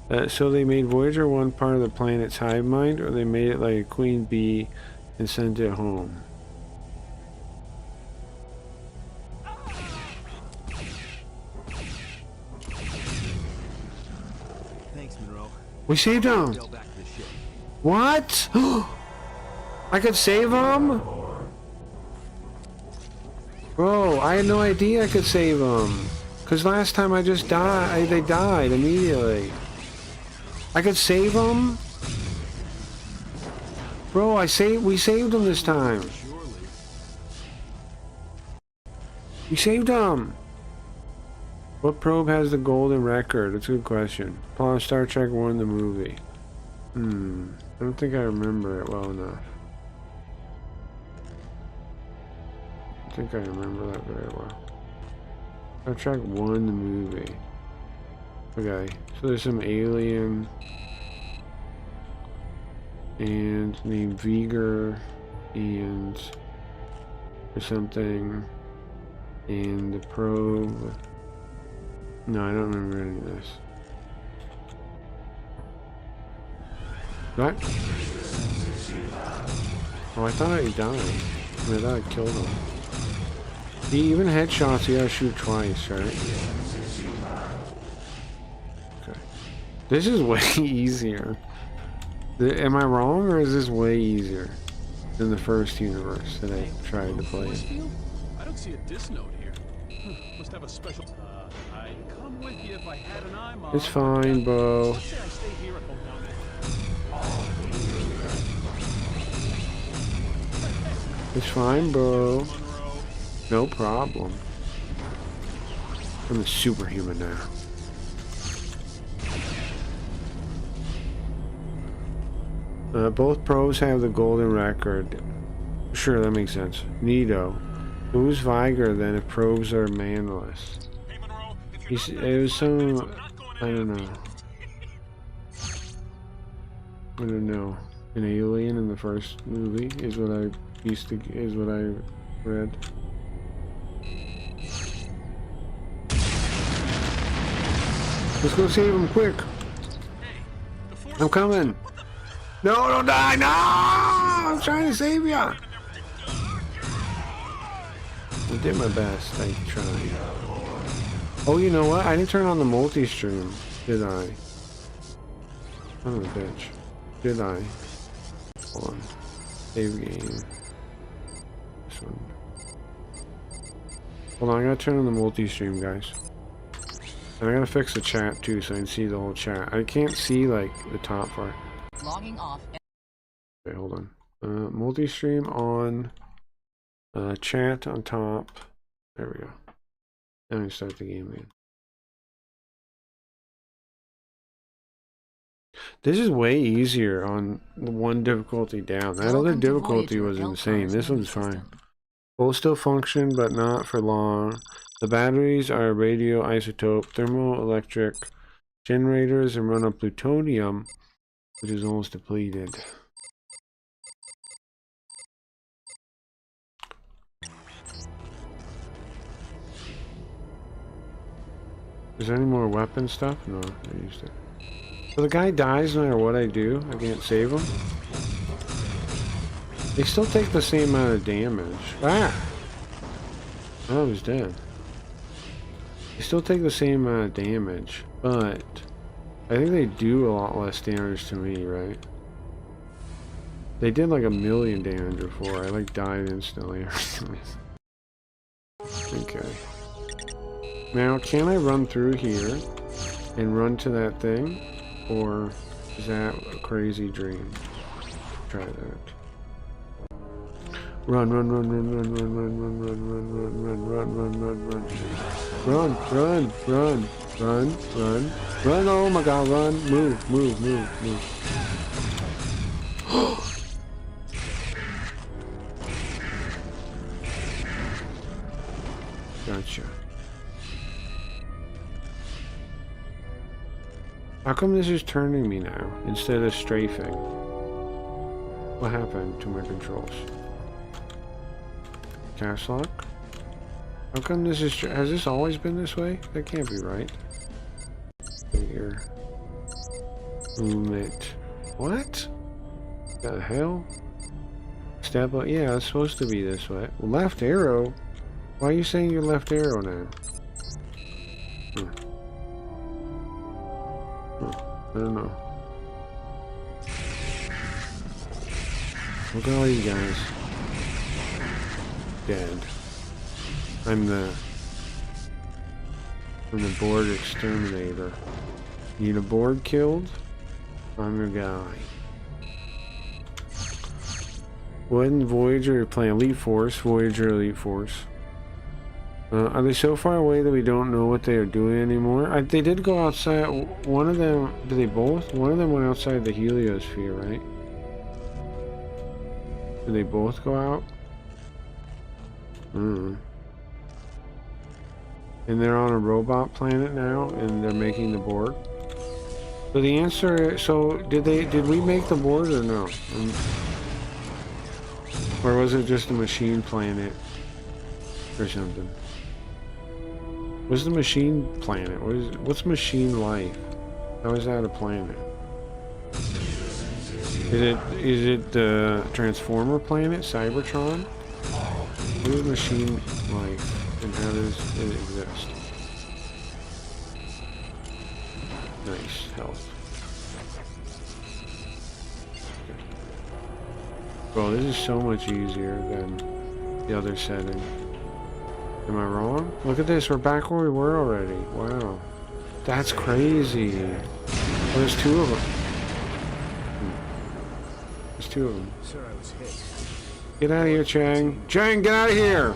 this. So they made Voyager 1 part of the planet's hive mind, or they made it like a queen bee and sent it home? Thanks, Monroe. We saved him! Sail back to the ship. What? I could save him? Bro, I had no idea I could save him. Cause last time I just died, they died immediately. I could save him? Bro, we saved him this time. We saved him. What probe has the golden record? That's a good question. Plot of Star Trek 1, the movie. I don't think I remember it well enough. I think I remember that very well. Star Trek 1, the movie. Okay, so there's some alien and named V'ger and or something, and the probe. No, I don't remember any of this. What? Oh, I thought he died. I thought I killed him. Even headshots, you gotta shoot twice, right? Okay. This is way easier. Am I wrong, or is this way easier than the first universe that I tried to play? I don't see a dis note here. Must have a special. I'd come with you if I had an IMOD. It's fine, bro. Let's say I stay here and hold down there. It's fine, bro. No problem. I'm a superhuman now. Both probes have the golden record. Sure, that makes sense. Neato. Who's V'ger then if probes are manless? It was some... I don't know. I don't know. An alien in the first movie is what I read. Let's go save him quick. I'm coming. No, don't die. No! I'm trying to save you. I did my best. I tried. Oh, you know what? I didn't turn on the multi-stream, did I? Son of a bitch. Did I? Hold on. Save game. This one. Hold on, I gotta turn on the multi-stream, guys. And I gotta fix the chat too so I can see the whole chat. I can't see like the top part. Logging off. Okay, hold on. Multi-stream on. Chat on top. There we go. Now we start the game again. This is way easier on the one difficulty down. That other difficulty was insane. This one's fine. Both still function, but not for long. The batteries are radioisotope thermoelectric generators and run on plutonium, which is almost depleted. Is there any more weapon stuff? No, I used it. So the guy dies no matter what I do. I can't save him. They still take the same amount of damage. Ah! Oh, I was dead. They still take the same amount of damage, but I think they do a lot less damage to me, right? They did like 1,000,000 damage before. I like died instantly. Okay. Now, can I run through here and run to that thing? Or is that a crazy dream? Try that. Run, run, run, run, run, run, run, run, run, run, run, run, run, run, run, run. Run, run, run, run, run, run, oh my god, run, move, move, move, move. Gotcha. How come this is turning me now instead of strafing? What happened to my controls? Cast lock? How come this is... Has this always been this way? That can't be right. Here. Movement. What? The hell? Step up. Yeah, it's supposed to be this way. Left arrow? Why are you saying your left arrow now? I don't know. Look at all you guys. Dead. I'm the board exterminator. Need a board killed? I'm your guy. When Voyager, you're playing Elite Force, Voyager Elite Force. Are they so far away that we don't know what they are doing anymore? They did go outside. One of them, did they both? One of them went outside the heliosphere, right? Did they both go out? And they're on a robot planet now, and they're making the board. So the answer, so did we make the board or no? Or was it just a machine planet or something? What's the machine planet? What's machine life? How is that a planet? Is it the Transformer planet, Cybertron? What is machine life and how does it exist? Nice health. Bro, this is so much easier than the other setting. Am I wrong? Look at this, we're back where we were already. Wow. That's crazy. Oh, there's two of them. There's two of them. Sir, I was hit. Get out of here, Chang. Chang, get out of here!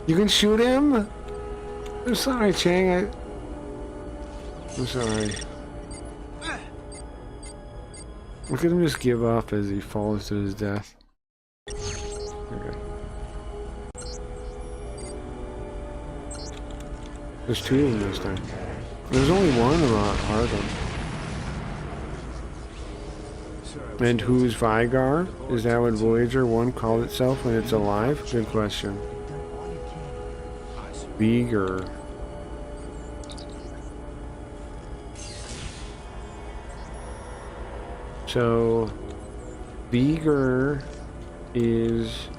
You can shoot him? I'm sorry, Chang. I'm sorry. Look at him just give up as he falls to his death. Okay. There's two of them this time. There's only one of Harlem. And who's Vygar? Is that what Voyager 1 called itself when it's alive? Good question. Viger. So, Viger is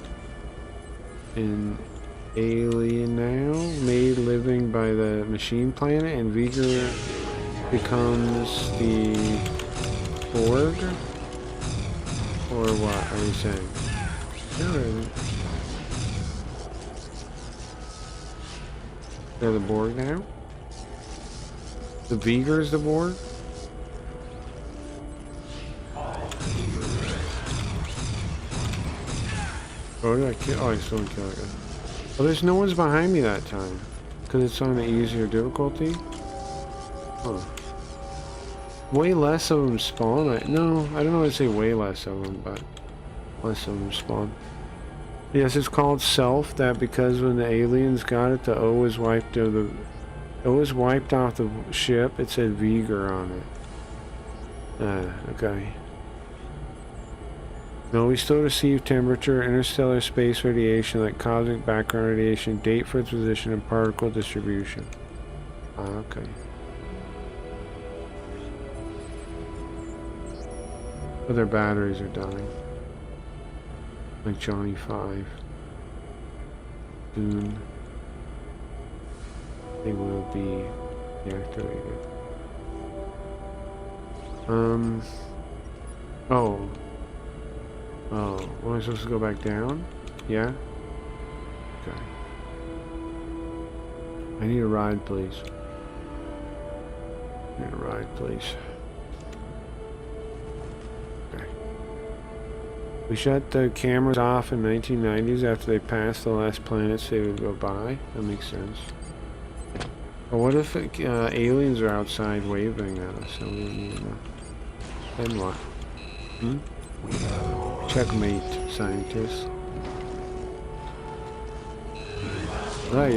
in alien now, made living by the machine planet, and V'ger becomes the Borg? Or what are you saying? No, they're the Borg now? The V'ger is the Borg? Oh, did I kill? Oh, I still didn't kill that guy. Well, there's no one's behind me that time. Because it's on the easier difficulty? Huh. Way less of them spawn. No, I don't know how to say way less of them, but less of them spawn. Yes, it's called Self, that because when the aliens got it, the O was wiped off the ship. It said V'ger on it. Okay. No, we still receive temperature, interstellar space radiation, like cosmic background radiation, date for its position, and particle distribution. Okay. But their batteries are dying. Like Johnny 5. Soon they will be deactivated. Oh, am I supposed to go back down? Yeah? Okay. I need a ride, please. I need a ride, please. Okay. We shut the cameras off in 1990s after they passed the last planets they would go by. That makes sense. But what if aliens are outside waving at us? So we don't even know. Then what? Hmm? Checkmate, scientist. Right.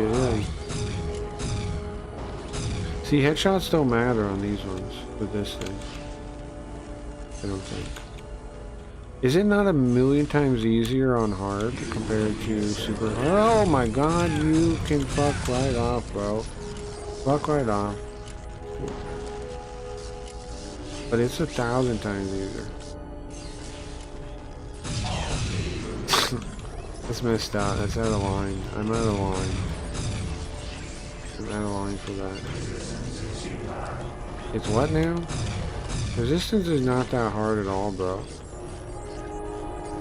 See, headshots don't matter on these ones with this thing. I don't think. Is it not a million times easier on hard compared to super hard? Oh my god, you can fuck right off, bro. Fuck right off. But it's 1,000 times easier. That's messed up. That's out of line. I'm out of line. I'm out of line for that. It's what now? Resistance is not that hard at all, bro.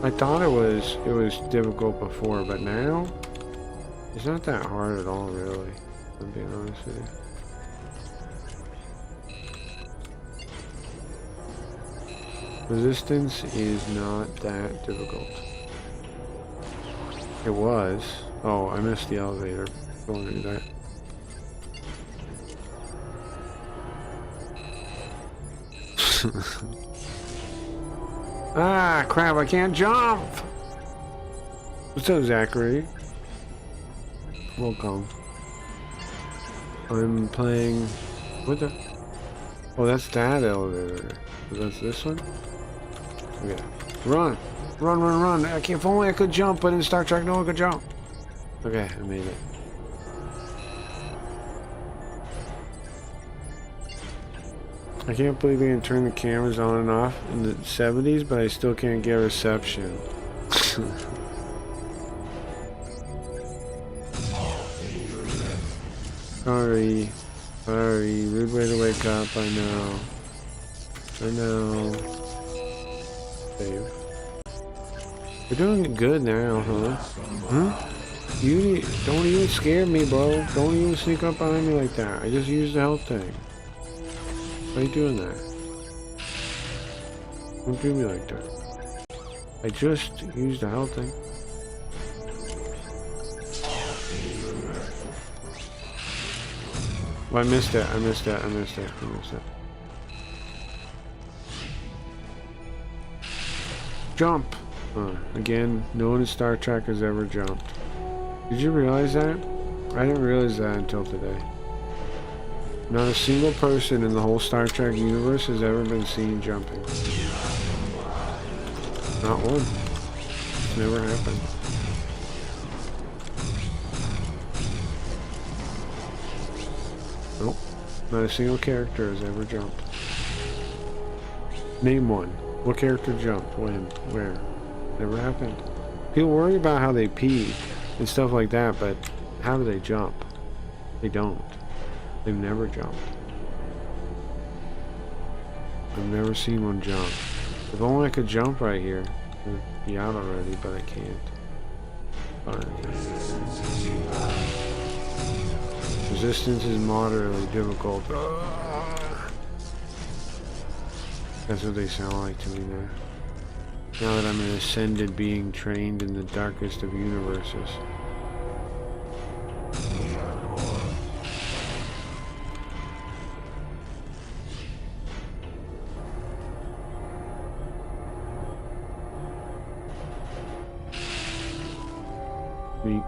I thought it was difficult before, but now it's not that hard at all, really. I'm being honest with you. Resistance is not that difficult. It was. Oh, I missed the elevator. Don't do that. Ah, crap, I can't jump! What's up, Zachary? Welcome. I'm playing... What the... Oh, that's that elevator. That's this one? Yeah. Run! Run! I can't... If only I could jump, but in Star Trek, no one could jump. Okay, I made it. I can't believe they can turn the cameras on and off in the 70s, but I still can't get reception. Sorry. Rude way to wake up, I know. Save. We're doing good now, huh? You don't even scare me, bro. Don't even sneak up behind me like that. I just used the health thing. Why are you doing that? Don't do me like that. I just used the health thing. Well, I missed it. Jump! Again, no one in Star Trek has ever jumped. Did you realize that? I didn't realize that until today. Not a single person in the whole Star Trek universe has ever been seen jumping. Not one. It's never happened. Nope. Not a single character has ever jumped. Name one. What character jumped? When? Where? Never happened. People worry about how they pee. and stuff like that, but how do they jump? They don't. They've never jumped. I've never seen one jump. If only I could jump right here. I'd be out already, but I can't. Fine. Resistance is moderately difficult. That's what they sound like to me now. Now that I'm an ascended being trained in the darkest of universes. Leak.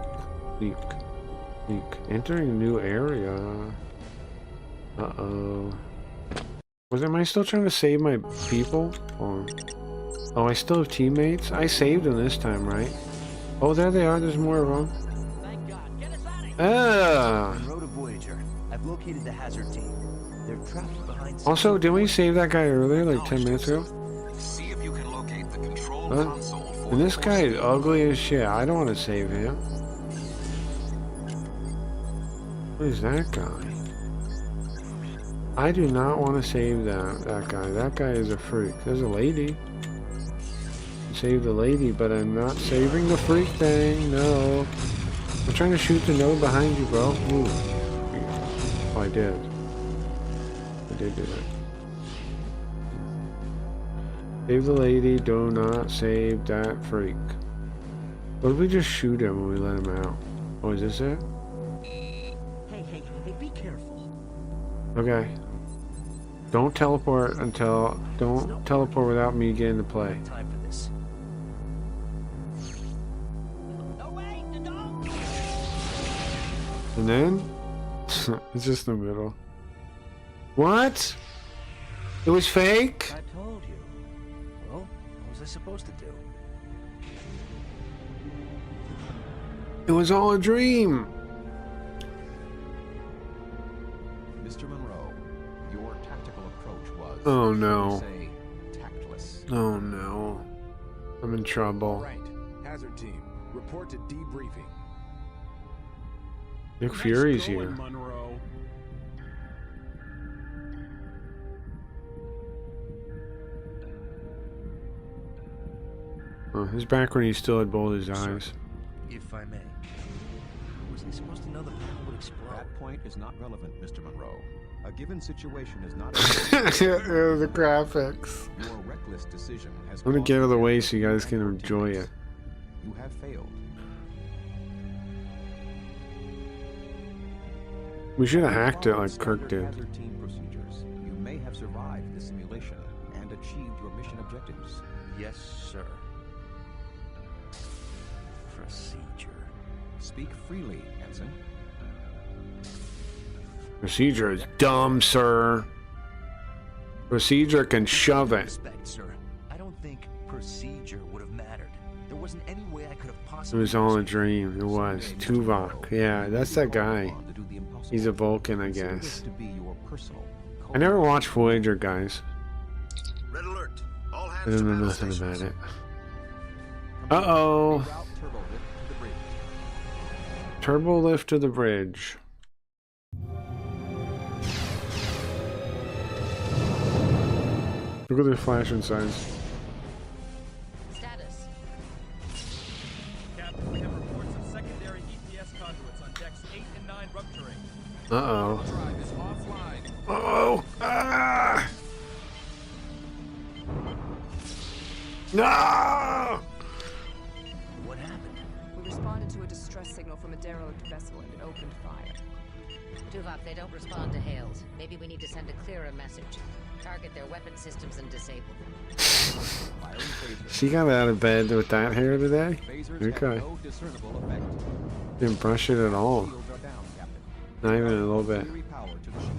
Entering a new area. Uh-oh. Am I still trying to save my people? Or... Oh, I still have teammates? I saved them this time, right? Oh, there they are. There's more of them. Thank God. Get us out of here. Ah! Monroe to Voyager. I've located the hazard team. They're trapped behind. Also, didn't we save that guy earlier, like 10 minutes ago? See if you can locate the control console for And this guy is ugly as shit. I don't want to save him. What is that guy? I do not want to save that guy. That guy is a freak. There's a lady. Save the lady, but I'm not saving the freak thing. No. I'm trying to shoot the node behind you, bro. Ooh. Oh, I did. I did do that. Save the lady. Do not save that freak. What if we just shoot him when we let him out? Oh, is this it? Hey, be careful. Okay. Don't teleport until... Don't teleport without me getting to play. Time for this. No, wait, no. And then... it's just the middle. What? It was fake? I told you. Well, what was I supposed to do? It was all a dream. Mr. Monroe, your tactical approach was, Oh no. say, tactless. Oh no. I'm in trouble. Right. Hazard team, report to debriefing. Nick Nice Fury's going, here. Monroe. Oh, his back when he still had both his eyes. If I may. Was I supposed to know the panel would explode? That point is not relevant, Mr. Monroe. A given situation is not The graphics. Your reckless decision has I'm gonna caused get out of the way damage so you guys to can your enjoy teammates. it. You have failed. We should have hacked it Following like Kirk standard did. hazard team procedures, you may have survived the simulation and achieved your mission objectives. Yes, sir. Procedure. Speak freely, Ensign. Procedure is dumb, sir. Procedure can shove it. Respect, sir. I don't think procedure would have mattered. There wasn't any way I could have It possibly. was all a dream. It was. Tuvok. Yeah, that's that guy. He's a Vulcan, I guess. To be your personal I never watched Voyager, guys. Red alert. All I hands don't know to nothing stations. about it. Uh-oh. Reroute turbo lift to the bridge. Turbo lift to the bridge. Look at the flashing signs. Status. Captain, we have reports of secondary EPS conduits on decks 8 and 9 rupturing. Uh-oh. Drive is offline. Uh-oh. Ah! No! What happened? We responded to a distress signal from a derelict vessel and it opened fire. Tuvok, they don't respond to hails. Maybe we need to send a clearer message. Target their weapon systems and disable them. Firing phasers. She got out of bed with that hair today? Phasers Okay. have no discernible effect. Didn't brush it at all. Shields are down, Captain. Not even a little bit. Auxiliary power to the shields.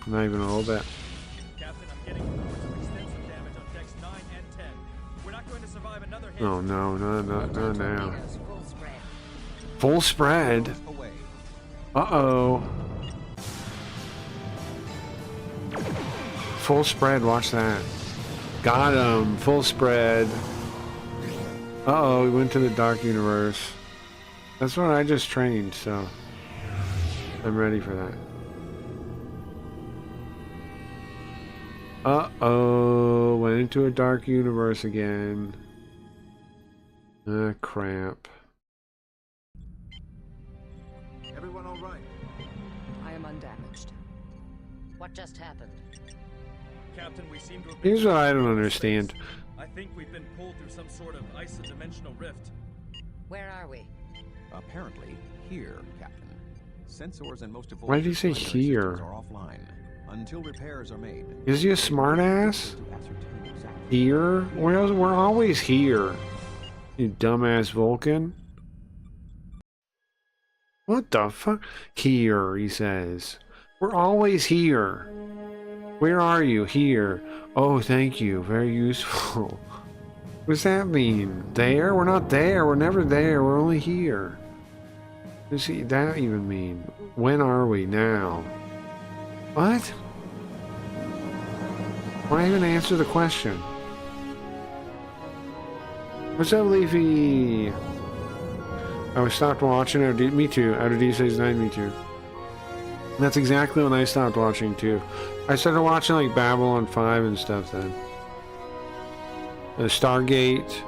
Not even a little bit. Captain, I'm getting reports of extensive damage on decks 9 and 10. We're not going to survive another hit. Oh no, no, no, no, no. Torpedoes, full spread. Full spread. Away. Uh-oh. Full spread, watch that. Got him. Full spread. Uh-oh, we went to the Dark Universe. That's what I just trained, so I'm ready for that. Uh-oh, went into a Dark Universe again. Ah, crap. Everyone all right? I am undamaged. What just happened? Captain, we seem to have Here's what I don't understand. I think we've been pulled through some sort of iso-dimensional rift. Where are we? Apparently, here, Captain. Sensors and most of Why did he say Voyager's here? systems are offline until repairs are made. Is he a smartass? To ascertain exactly Here? Where else? We're always here. You dumbass Vulcan. What the fuck? Here, he says. We're always here. Where are you? Here. Oh, thank you. Very useful. What does that mean? There? We're not there. We're never there. We're only here. What does that even mean? When are we? Now. What? Why even answer the question? What's up, Leafy? I stopped watching out of me too. Out of D69, me too. That's exactly when I stopped watching too. I started watching like Babylon 5 and stuff then. Stargate.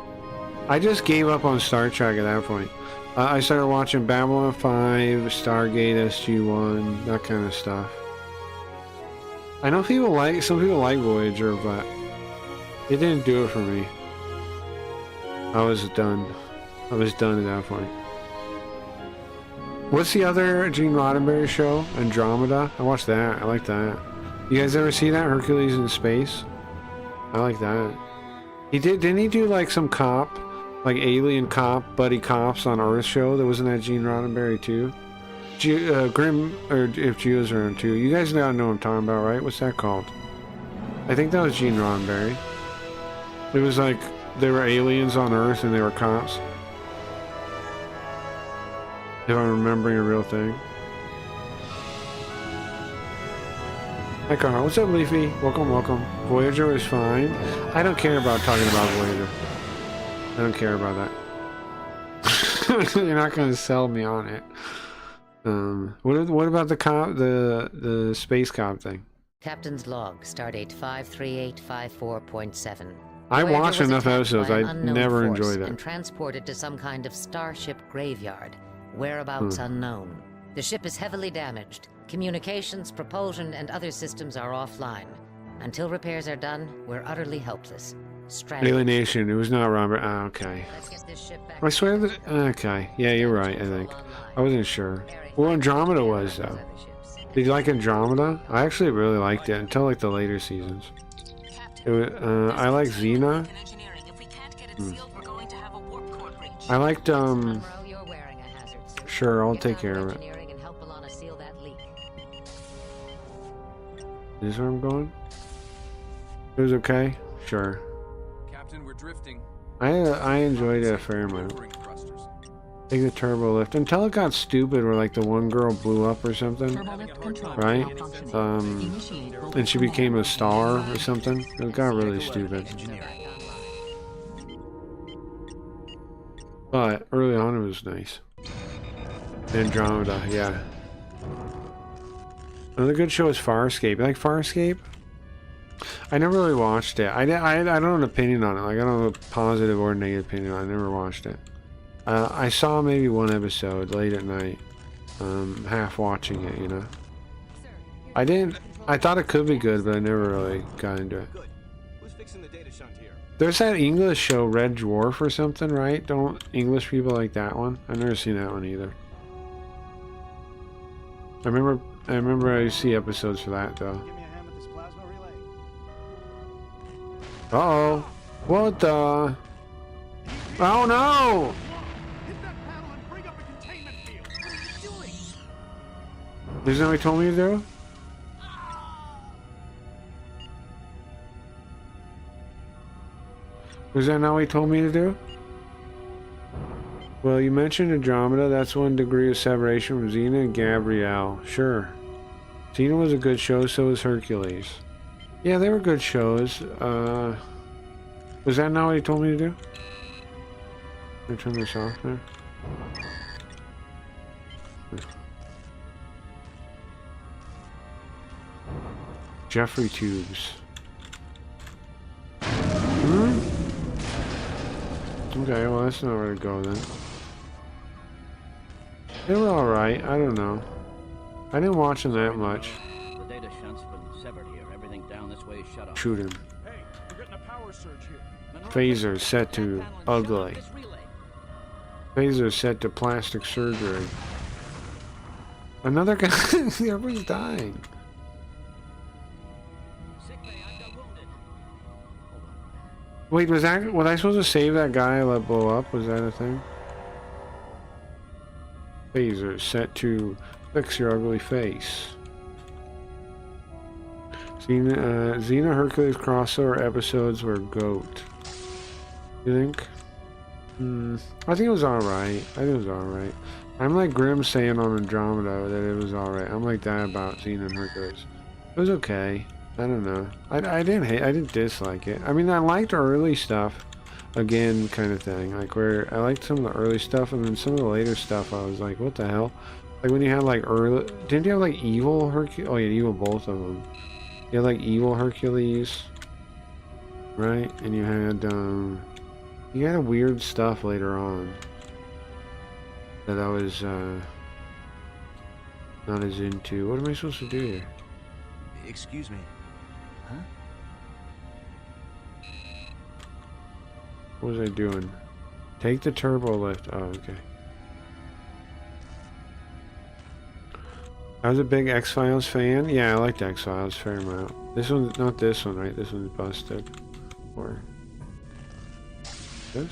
I just gave up on Star Trek at that point. I started watching Babylon 5, Stargate, SG-1, that kind of stuff. I know some people like Voyager, but it didn't do it for me. I was done. I was done at that point. What's the other Gene Roddenberry show? Andromeda? I watched that. I like that. You guys ever see that? Hercules in Space? I like that. Didn't he do like some cop, like alien cop, buddy cops on Earth show? That wasn't that Gene Roddenberry too? Grim, or if Geo's are in too. You guys now know what I'm talking about, right? What's that called? I think that was Gene Roddenberry. It was like they were aliens on Earth and they were cops. If I'm remembering a real thing. Hi Carl, what's up Leafy? Welcome, welcome. Voyager was fine. I don't care about talking about Voyager. I don't care about that. You're not gonna sell me on it. What about the space cop thing? Captain's log, stardate 53854.7. I Voyager watched was enough attacked episodes. by an I unknown never force enjoyed that. and transported to some kind of starship graveyard. Whereabouts unknown. The ship is heavily damaged. Communications, propulsion, and other systems are offline. Until repairs are done, we're utterly helpless. Stranded. Alienation. It was not Robert. Ah, okay. Let's get this ship back I swear that. Okay. Yeah, you're right. I think. I wasn't sure. Well, Andromeda was though. Did you like Andromeda? I actually really liked it until like the later seasons. It was, I like Xena. I liked Sure, I'll take care of it. Is this where I'm going? It was okay? Sure. Captain, we're drifting. I enjoyed it a fair amount. Take the turbo lift until it got stupid where like the one girl blew up or something. Right? And she became a star or something. It got really stupid. But early on it was nice. Andromeda, yeah. Another good show is Farscape. You like Farscape? I never really watched it. I don't have an opinion on it. Like I don't have a positive or negative opinion on it. I never watched it. I saw maybe one episode late at night. Half watching it, you know. I thought it could be good, but I never really got into it. Who's fixing the data shunt here? There's that English show, Red Dwarf or something, right? Don't English people like that one? I've never seen that one either. I remember I see episodes for that though. Give me a hand with this plasma relay. Uh-oh. What the? Oh no! Hit that panel and bring up a containment field. What are you doing? Isn't that what he told me to do? Was that not what he told me to do? Well, you mentioned Andromeda. That's 1 degree of separation from Xena and Gabrielle. Sure. Xena was a good show, so was Hercules. Yeah, they were good shows. Was that not what he told me to do? Can I turn this off there? Jeffrey tubes. Okay, well that's not where to go then. They were alright, I don't know. I didn't watch them that much. The data shunt's been severed here. Everything down this way is shut off. Shoot him. Hey, we're getting a power surge here. Phaser set to ugly. Phaser set to plastic surgery. Another guy. Everybody's dying. Wait, was I supposed to save that guy and let blow up? Was that a thing? Phaser set to fix your ugly face. Xena Hercules crossover episodes were GOAT. You think? I think it was alright. I'm like Grim saying on Andromeda that it was alright. I'm like that about Xena and Hercules. It was okay. I don't know. I didn't dislike it. I mean, I liked early stuff, again, kind of thing. Like where I liked some of the early stuff, and then some of the later stuff, I was like, what the hell? Like when you had like didn't you have like evil Hercules? Oh, yeah, evil both of them. You had like evil Hercules, right? And you had a weird stuff later on that I was not as into. What am I supposed to do here? Excuse me. Huh? What was I doing? Take the turbo lift. Oh, okay. I was a big X-Files fan. Yeah, I liked X-Files fair amount. This one's not this one, right? This one's busted. Or this?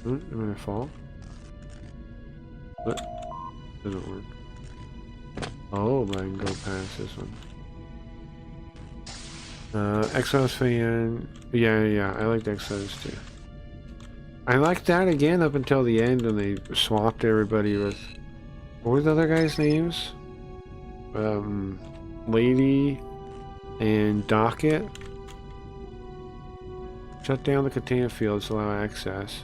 Am I gonna fall? What? Doesn't work. Oh, but I can go past this one. X-Files fan. Yeah, I liked X-Files too. I liked that again up until the end when they swapped everybody with... What were the other guys' names? Lady and Docket. Shut down the containment fields to allow access.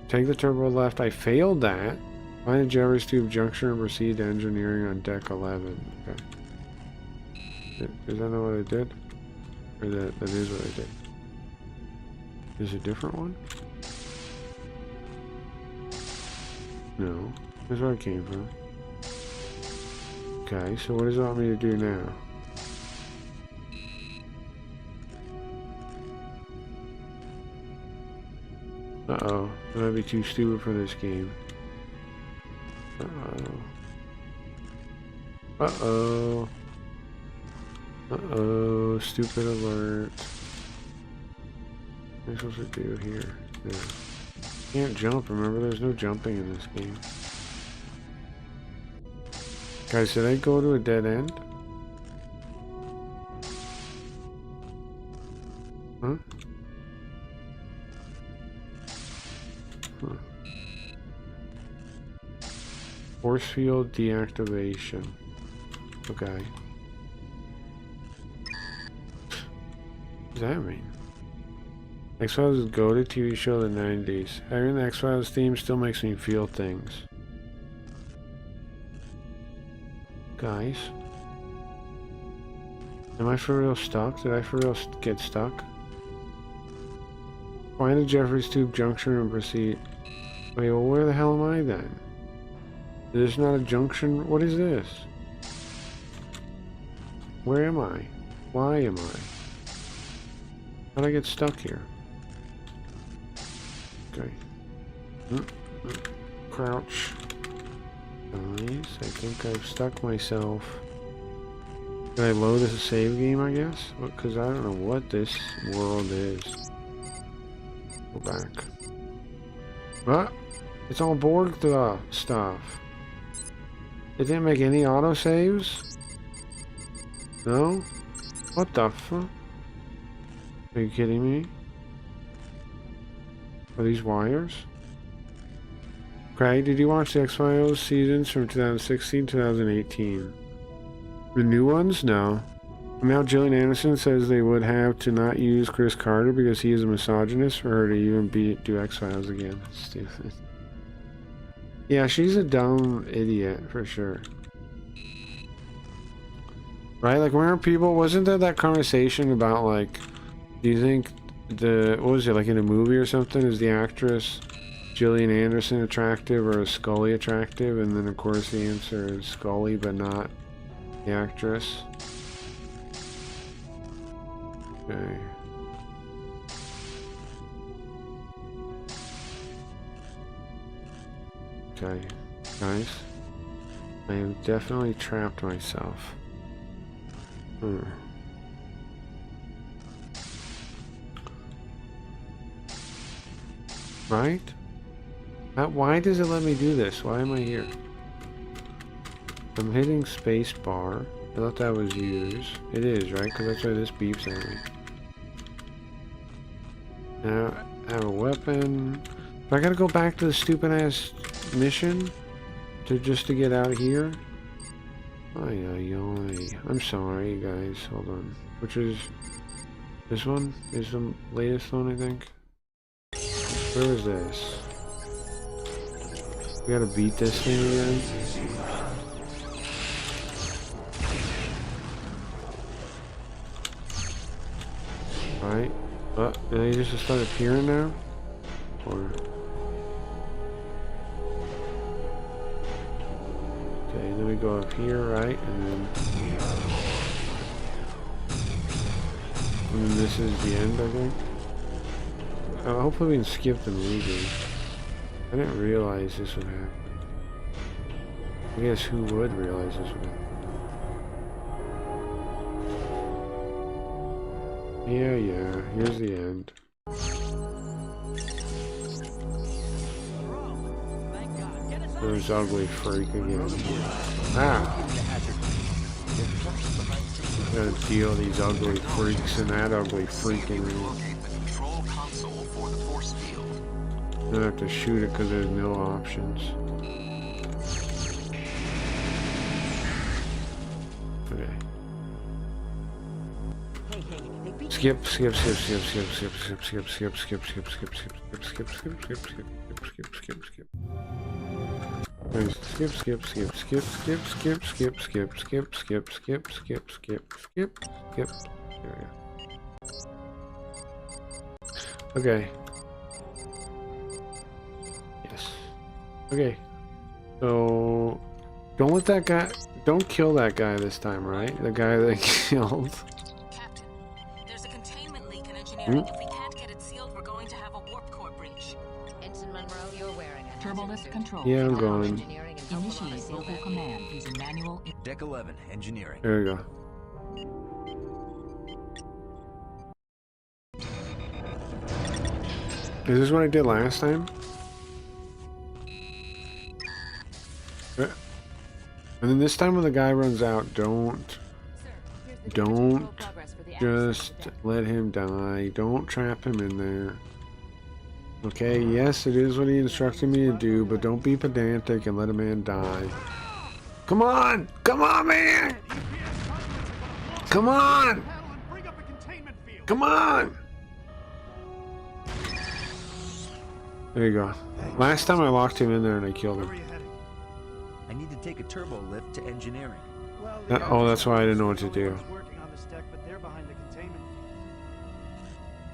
Take the turbo left. I failed that. Find the Jeffries Tube junction and proceed to engineering on deck 11. Okay. Is that not what I did? Or that is what I did? Is it a different one? No. That's where I came from. Okay, so what does it want me to do now? Uh-oh. I might be too stupid for this game. Uh-oh. Uh-oh. Uh-oh. Stupid alert. What am I supposed to do here? Yeah. Can't jump, remember? There's no jumping in this game. Guys, did I go to a dead end? Huh? Huh. Force field deactivation. Okay. What does that mean? X-Files is go-to TV show of the 90s. Hearing the X-Files theme still makes me feel things. Guys. Am I for real stuck? Did I for real get stuck? Find the Jeffries Tube junction and proceed. Wait, well where the hell am I then? Is this not a junction? What is this? Where am I? Why am I? How'd I get stuck here? Okay. Crouch. Nice. I think I've stuck myself. Can I load as a save game, I guess? Because I don't know what this world is. Go back. What? It's all Borg stuff. It didn't make any autosaves? No? What the fuck? Are you kidding me? Are these wires? Craig, did you watch the X-Files seasons from 2016 2018? The new ones? No. Now Gillian Anderson says they would have to not use Chris Carter because he is a misogynist for her to even do X-Files again. Stupid. Yeah, she's a dumb idiot for sure. Right? Like, remember people, wasn't there that conversation about, like, do you think what was it, like in a movie or something, is the actress Gillian Anderson attractive or is Scully attractive? And then, of course, the answer is Scully, but not the actress. Okay. Okay, guys. I have definitely trapped myself. Right? Why does it let me do this? Why am I here? I'm hitting space bar. I thought that was use. It is, right? Because that's why this beeps at me. Now, I have a weapon. Do I gotta go back to the stupid ass mission? Just to get out of here? Ay, ay, ay. I'm sorry, guys. Hold on. Which is... This one is the latest one, I think. Where is this? We gotta beat this thing again? Right? Did they just start appearing now? Or... Okay, then we go up here, right? And then this is the end, I think. Hopefully we can skip the movie. I didn't realize this would happen. I guess who would realize this would happen? Yeah, here's the end. There's ugly freak again. Ah! Gotta deal with these ugly freaks and that ugly freaking. I don't have to shoot it because there's no options. Okay. Skip. Okay. Yes. Okay. So don't let that guy, don't kill that guy this time, right? The guy that killed. Captain, there's a containment leak in engineering. If we can't get it sealed, we're going to have a warp core breach. Ensign Monroe, you're wearing a Turbolift control. Yeah, I'm going. Initiate local command using manual. Deck 11, engineering. There we go. Is this what I did last time? And then this time when the guy runs out, don't just let him die. Don't trap him in there. Okay, yes, it is what he instructed me to do, but don't be pedantic and let a man die. Come on! Come on, man! Come on! Come on! There you go. Last time I locked him in there and I killed him. I need to take a turbo lift to engineering. Oh, that's why I didn't know what to do.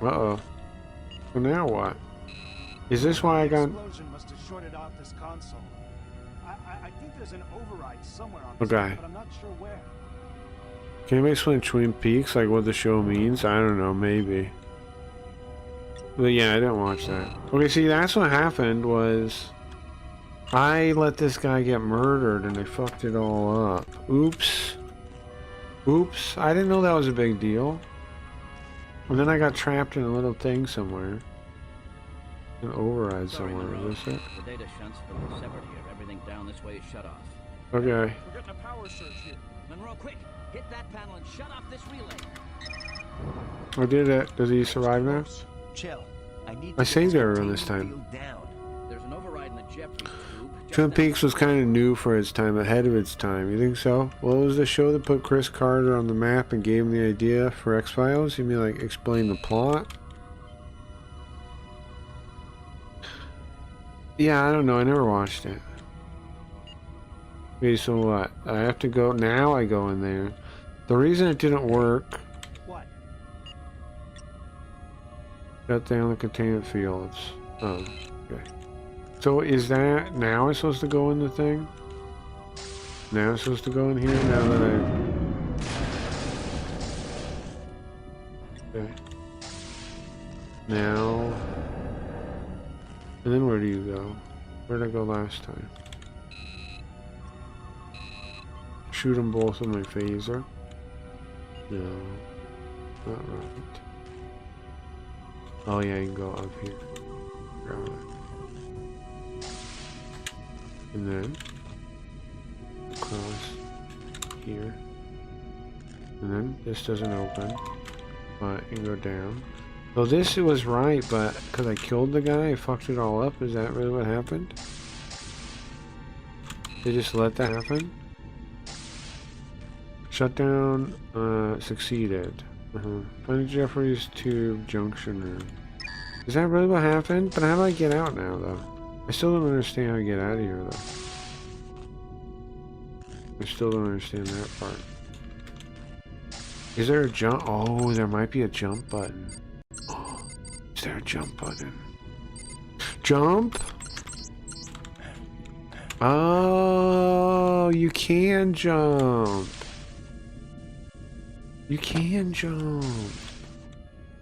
Uh-oh. So now what? Is this why I got... Must have shorted off this console. I think there's an override somewhere on Okay. but I'm not sure where. Can anybody explain Twin Peaks, like what the show means? I don't know, maybe. But yeah, I didn't watch that. Okay, see, that's what happened was... I let this guy get murdered and I fucked it all up. Oops. Oops. I didn't know that was a big deal. And then I got trapped in a little thing somewhere. An override somewhere, is this it? The data shunts from the severed here. Everything down this way is shut off. Okay. We're getting a power surge here. Monroe, quick! Hit that panel and shut off this relay. I did it. Does he survive now? Chill. I saved everyone this time. There's an override in the jet tube. Twin Peaks was kind of new for its time, ahead of its time. You think so? Well, it was the show that put Chris Carter on the map and gave him the idea for X-Files. You mean like explain the plot? Yeah, I don't know. I never watched it. Okay, so what? I have to go now. I go in there. The reason it didn't work. What? Shut down the containment fields. Oh, okay. So is that now I'm supposed to go in the thing? Now I'm supposed to go in here now that I... Okay. Now... And then where do you go? Where did I go last time? Shoot them both with my phaser. No. Not right. Oh yeah, you can go up here. Got it. And then across here. And then this doesn't open. But you can go down. So this was right, but because I killed the guy, I fucked it all up. Is that really what happened? They just let that happen? Shutdown succeeded. Find Jeffrey's tube junction room. Is that really what happened? But how do I get out now, though? I still don't understand how to get out of here, though. I still don't understand that part. Is there a jump? Oh, there might be a jump button. Oh, is there a jump button? Jump? Oh, you can jump. You can jump.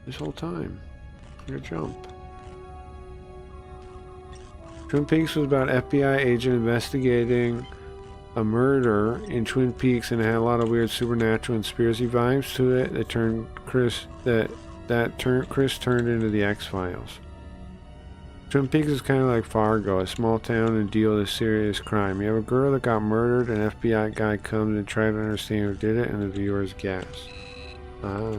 This whole time. You jump. Twin Peaks was about FBI agent investigating a murder in Twin Peaks, and it had a lot of weird supernatural conspiracy vibes to it that turned Chris Chris turned into the X-Files. Twin Peaks is kind of like Fargo, a small town and deal with a serious crime. You have a girl that got murdered, an FBI guy comes and tries to understand who did it, and the viewers guess. Ah.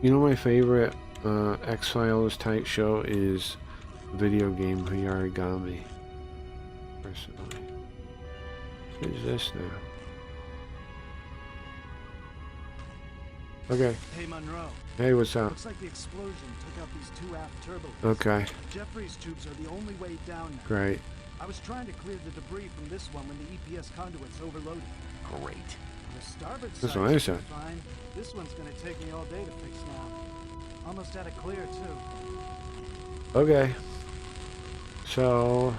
You know, my favorite X-Files type show is video game Yarigami. Personally. What is this now? Okay. Hey, Monroe. Hey, what's up? Looks like the explosion took out these two aft turbulents. Okay. Jeffrey's tubes are the only way down now. Great. I was trying to clear the debris from this one when the EPS conduit's overloaded. Great. The starboard That's side what I is said. fine. This one's gonna take me all day to fix now. Almost had it clear too. Okay. So...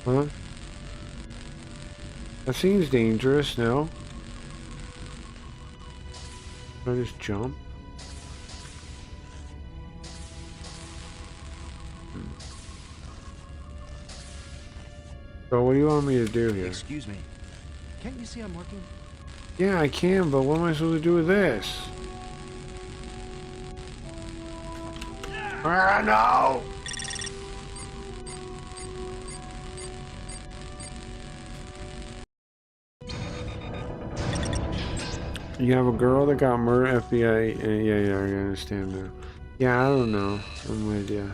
Huh? That seems dangerous, no? Can I just jump? So what do you want me to do here? Excuse me. Can't you see I'm working? Yeah, I can, but what am I supposed to do with this? Ah, no! You have a girl that got murdered, FBI, yeah, I understand now. Yeah, I don't know. I'm with you.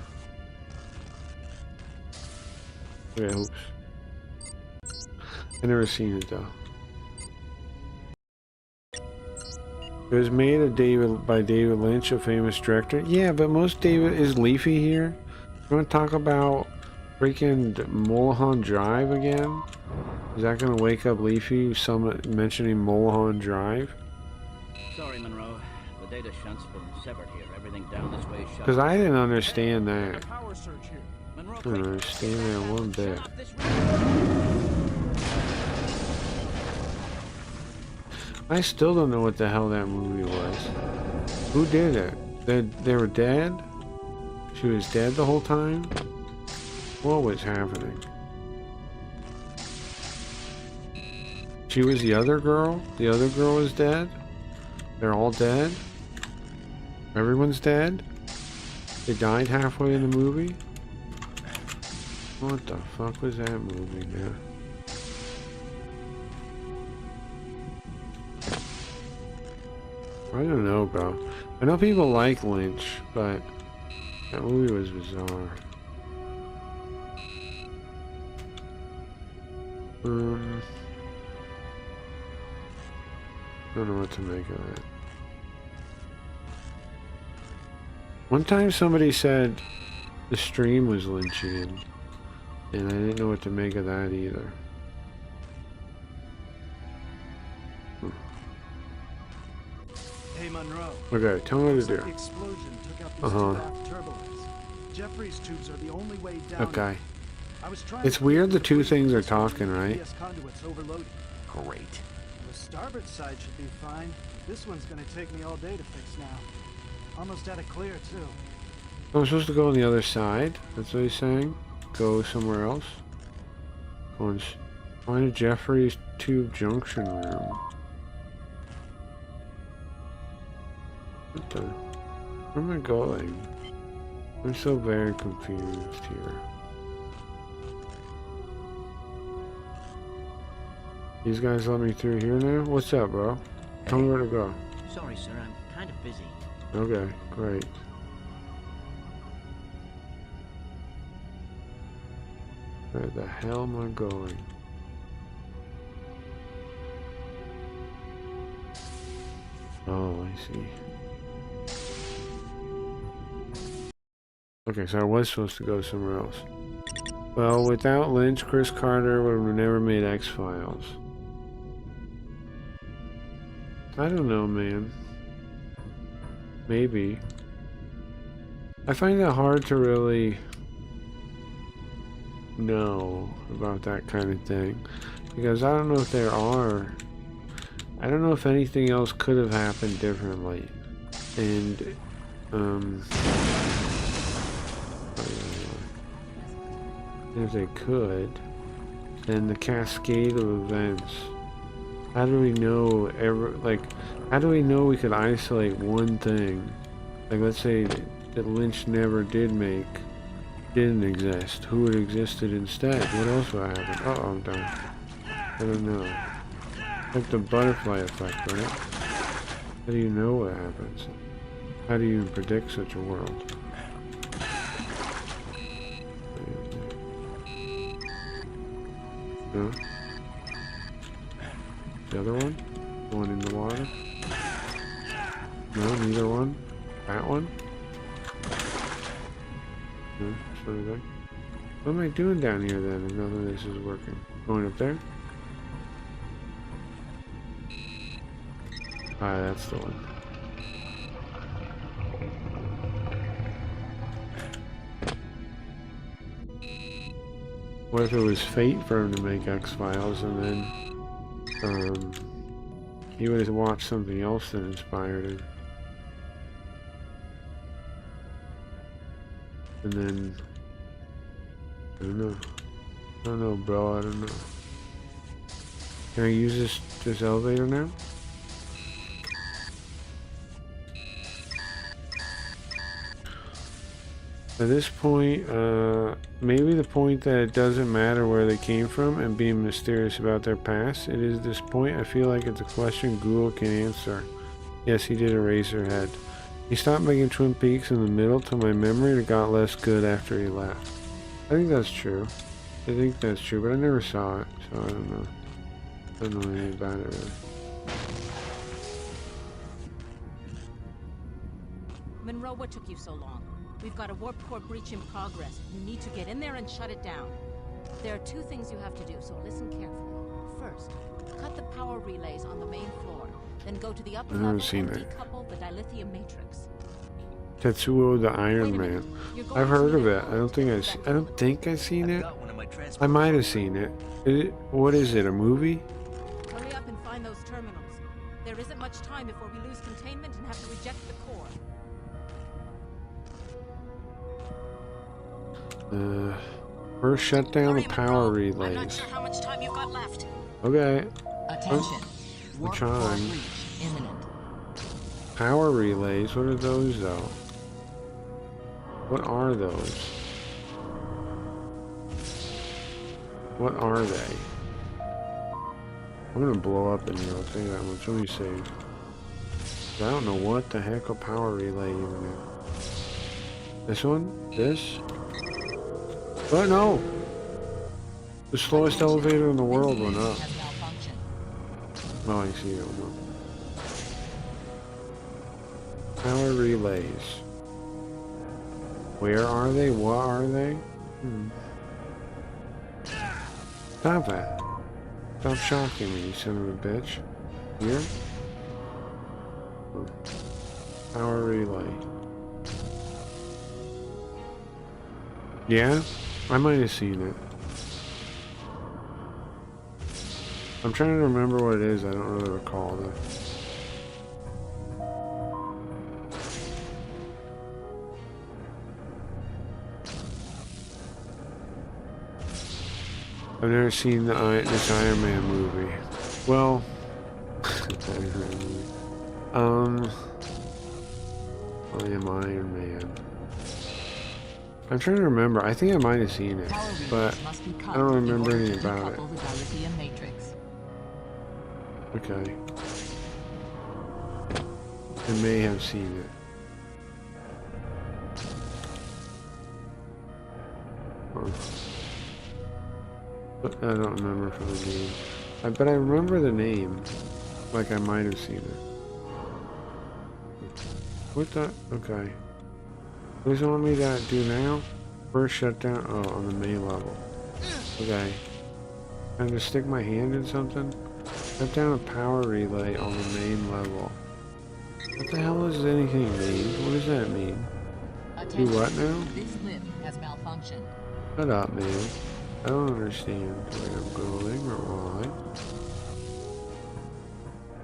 Okay, oops. I never seen it though. It was made by David Lynch, a famous director. Yeah, but most David is Leafy here. You want to talk about freaking Mulholland Drive again? Is that gonna wake up Leafy? Someone mentioning Mulholland Drive? Sorry, Monroe. The data shunt's been severed here. Everything down this way is shut. Because I didn't understand that. Power surge here. Monroe, I don't understand that one bit. I still don't know what the hell that movie was. Who did it? They were dead? She was dead the whole time? What was happening? She was the other girl? The other girl was dead? They're all dead? Everyone's dead? They died halfway in the movie? What the fuck was that movie, man? I don't know, bro. I know people like Lynch, but that movie was bizarre. I don't know what to make of that. One time somebody said the stream was Lynchian, and I didn't know what to make of that either. Hey Monroe. Okay, tell me what to do. The explosion took out these two aft turbines. Jeffrey's tubes are the only way down. Okay. I was trying It's weird the two things are talking, right? Conduits overloaded. Great. The starboard side should be fine. This one's gonna take me all day to fix now. Almost had it clear too. I'm supposed to go on the other side? That's what he's saying? Go somewhere else? Find a Jeffrey's tube junction room. What the? Where am I going? I'm so very confused here. These guys let me through here now? What's up, bro? Tell me where to go. Sorry, sir. I'm kind of busy. Okay, great. Where the hell am I going? Oh, I see. Okay, so I was supposed to go somewhere else. Well, without Lynch, Chris Carter would have never made X-Files. I don't know, man. Maybe. I find it hard to really know about that kind of thing, because I don't know if there are. I don't know if anything else could have happened differently. And, if they could, then the cascade of events. How do we know how do we know we could isolate one thing? Like, let's say that Lynch never didn't exist. Who would existed instead? What else would happen? Uh oh, I'm done. I don't know. Like the butterfly effect, right? How do you know what happens? How do you predict such a world? No? The other one? The one in the water? No, neither one? That one? No, sort of thing. What am I doing down here then if none of this is working? Going up there? Ah, that's the one. What if it was fate for him to make X-Files and then he would have watched something else that inspired him? And then I don't know, bro, I don't know. Can I use this elevator now? At this point, maybe the point that it doesn't matter where they came from and being mysterious about their past. It is this point I feel like it's a question Google can answer. Yes, he did erase her head. He stopped making Twin Peaks in the middle till my memory got less good after he left. I think that's true. But I never saw it, so I don't know. I don't know anything about it really. Monroe, what took you so long? We've got a warp core breach in progress. You need to get in there and shut it down. There are two things you have to do, so listen carefully. First, cut the power relays on the main floor. Then go to the upper level and decouple the dilithium matrix. Tetsuo the Iron Man. I've heard of it. I don't think I've seen it. I might have seen it. What is it, a movie? Hurry up and find those terminals. There isn't much time before we lose containment and have to reject the core. First shut down the power relays. I'm not sure how much time you've got left. Okay. Attention. I'm trying. Imminent. Power relays? What are those though? What are those? What are they? I'm gonna blow up in here, I'll tell you that much. Let me see. I don't know what the heck a power relay even is. This one? This? What? No! The slowest elevator in the world went up. Oh, I see it. Power relays. Where are they? What are they? Stop that. Stop shocking me, you son of a bitch. Here? Power relay. Yeah? I might have seen it. I'm trying to remember what it is. I don't really recall though. I've never seen this Iron Man movie. Well, I am Iron Man. I'm trying to remember. I think I might have seen it, but I don't remember anything about it. Okay. I may have seen it. But I don't remember from the game. But I remember the name. Like I might have seen it. What the? Okay. What does it want me to do now? First shutdown. Oh, on the main level. Okay. Time to stick my hand in something? Shut down a power relay on the main level. What the hell does anything mean? What does that mean? Do what now? This lift has malfunctioned. Shut up, man. I don't understand where I'm going or why.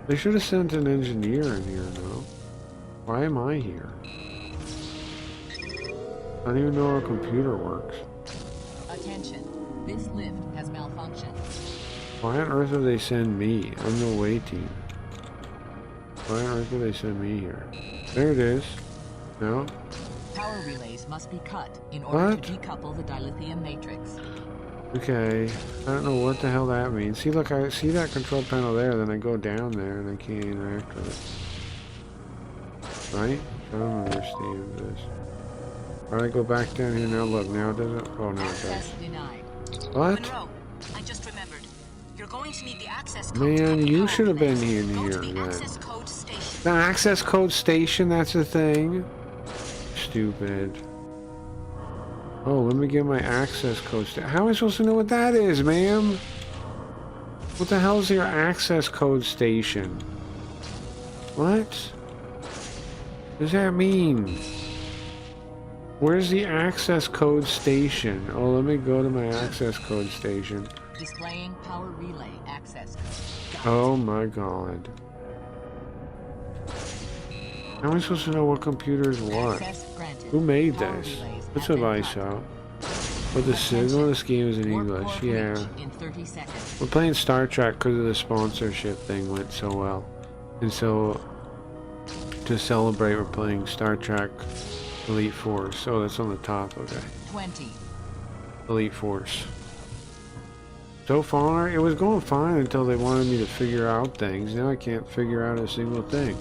They should have sent an engineer in here, though. Why am I here? I don't even know how a computer works. Attention. This lift has malfunctioned. Why on earth would they send me? I'm the away team. Why on earth would they send me here? There it is. No? Power relays must be cut in order to decouple the dilithium matrix. Okay. I don't know what the hell that means. See, look, I see that control panel there, then I go down there and I can't interact with it. Right? I don't understand this. Alright, go back down here now. Look, now it doesn't. Oh, no, it does. What? Monroe, I just remembered. You're going to need the access code. Man, you should have been here then. Access code station. The access code station, that's the thing. Stupid. Oh, let me get my access code. How am I supposed to know what that is, ma'am? What the hell is your access code station? What does that mean? Where's the access code station? Oh, let me go to my access code station. Displaying power relay access code. Oh my god. How am I supposed to know what computer is what? Who made this? That's what I saw. But the signal of this game is in English, yeah. We're playing Star Trek because of the sponsorship thing went so well. And so, to celebrate, we're playing Star Trek Elite Force. Oh, that's on the top, okay. 20. Elite Force. So far, it was going fine until they wanted me to figure out things. Now I can't figure out a single thing.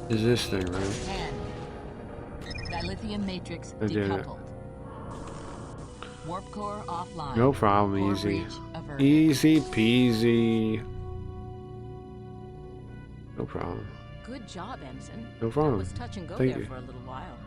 Is this thing, right? 10. Dilithium matrix I did it. decoupled. Warp core offline. No problem, Core easy. breach averted. Easy peasy. No problem. Good job, Ensign. No problem. That was touch and go Thank there you. for a little while.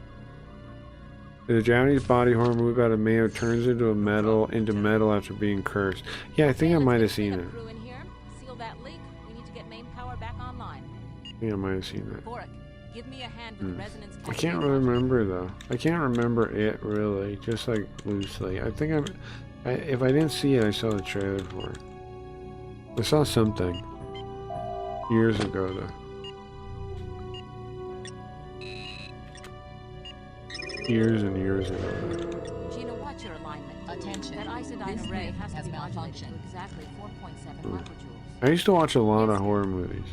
The Japanese body horror movie about a man who turns into metal after being cursed. Yeah, I think I might have seen it. Crew in here. Seal that leak. We need to get main power back online. I think I might have seen that. Boric, give me a hand with the resonance. I can't really remember though. I can't remember it really, just like loosely. I think if I didn't see it, I saw the trailer for it. I saw something years ago though. Years and years ago. Gina, watch your alignment. Attention. That isodyne This array lift has to has be modulated to malfunctioned. exactly 4.7 microjoules. I used to watch a lot of horror movies.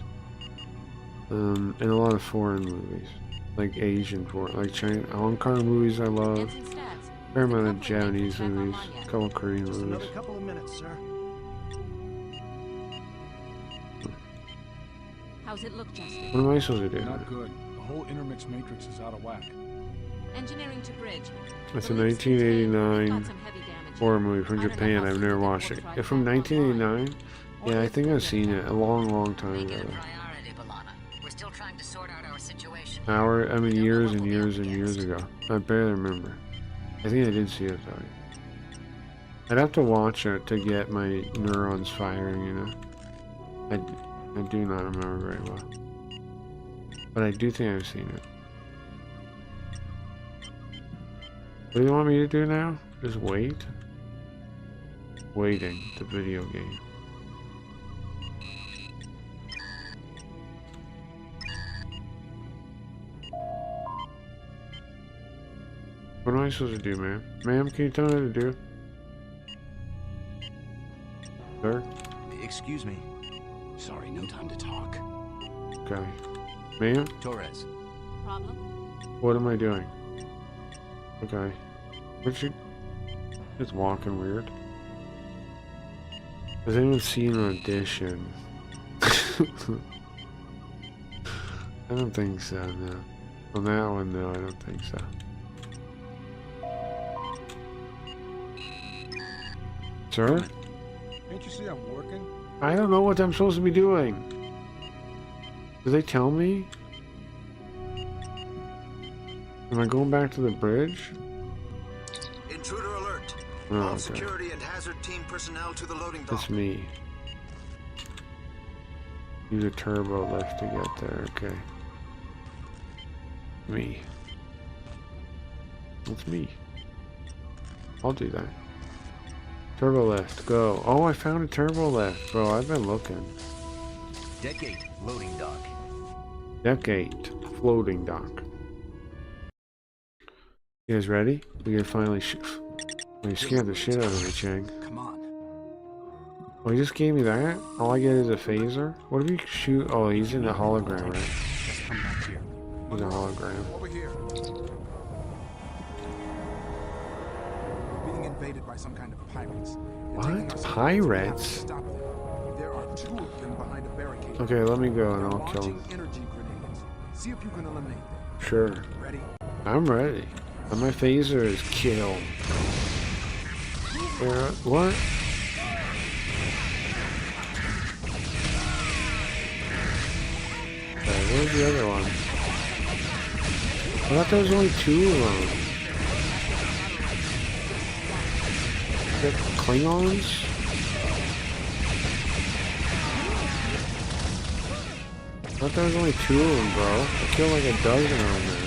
And a lot of foreign movies. Like Asian foreign, like China, Hong Kong movies I love. Ensign stats. Fair amount of Japanese movies, online yet. a couple Korean Just movies. another couple of minutes, sir. How's it look, Justin? What am I supposed to do? Not good. The whole intermix matrix is out of whack. Engineering to bridge. It's a 1989 horror movie from Japan. I've never watched it. It's from 1989? Yeah, I think I've seen it a long, long time ago. We're still trying to sort out our situation. I mean, years and years and years ago. I barely remember. I think I did see it though. I'd have to watch it to get my neurons firing, you know. I do not remember very well. But I do think I've seen it. What do you want me to do now? Just wait? Waiting, the video game. What am I supposed to do, ma'am? Ma'am, can you tell me what to do? Sir? Excuse me. Sorry, no time to talk. Okay. Ma'am? Torres. Problem? What am I doing? Okay. What's you... It's walking weird. Has anyone seen an audition? I don't think so, no. On that one, no, I don't think so. Sir? Can't you see I'm working? I don't know what I'm supposed to be doing. Did they tell me? Am I going back to the bridge? Intruder alert. Oh, All okay. security and hazard team personnel to the loading dock. It's me. Use a turbo lift to get there, okay. Me. It's me. I'll do that. Turbo lift, go. Oh, I found a turbo lift, bro. I've been looking. Deck 8, loading dock. Deck 8, floating dock. You guys ready? We can finally well, you scared the shit out of me, Chang. Come on. Oh, he just gave me that? All I get is a phaser? What if you shoot? Oh, he's in a hologram, right? Just come back here. He's a hologram. Over here. We're being invaded by some kind of pirates. What? Pirates? There are 2 of them behind a barricade. Okay, let me go and I'll kill Launching him. energy grenades. See if you can eliminate them. Sure. Ready? I'm ready. And my phaser is kill. What? Okay, where's the other one? I thought there was only 2 of them. Is that Klingons? I thought there was only 2 of them, bro. I killed like a dozen of them, man.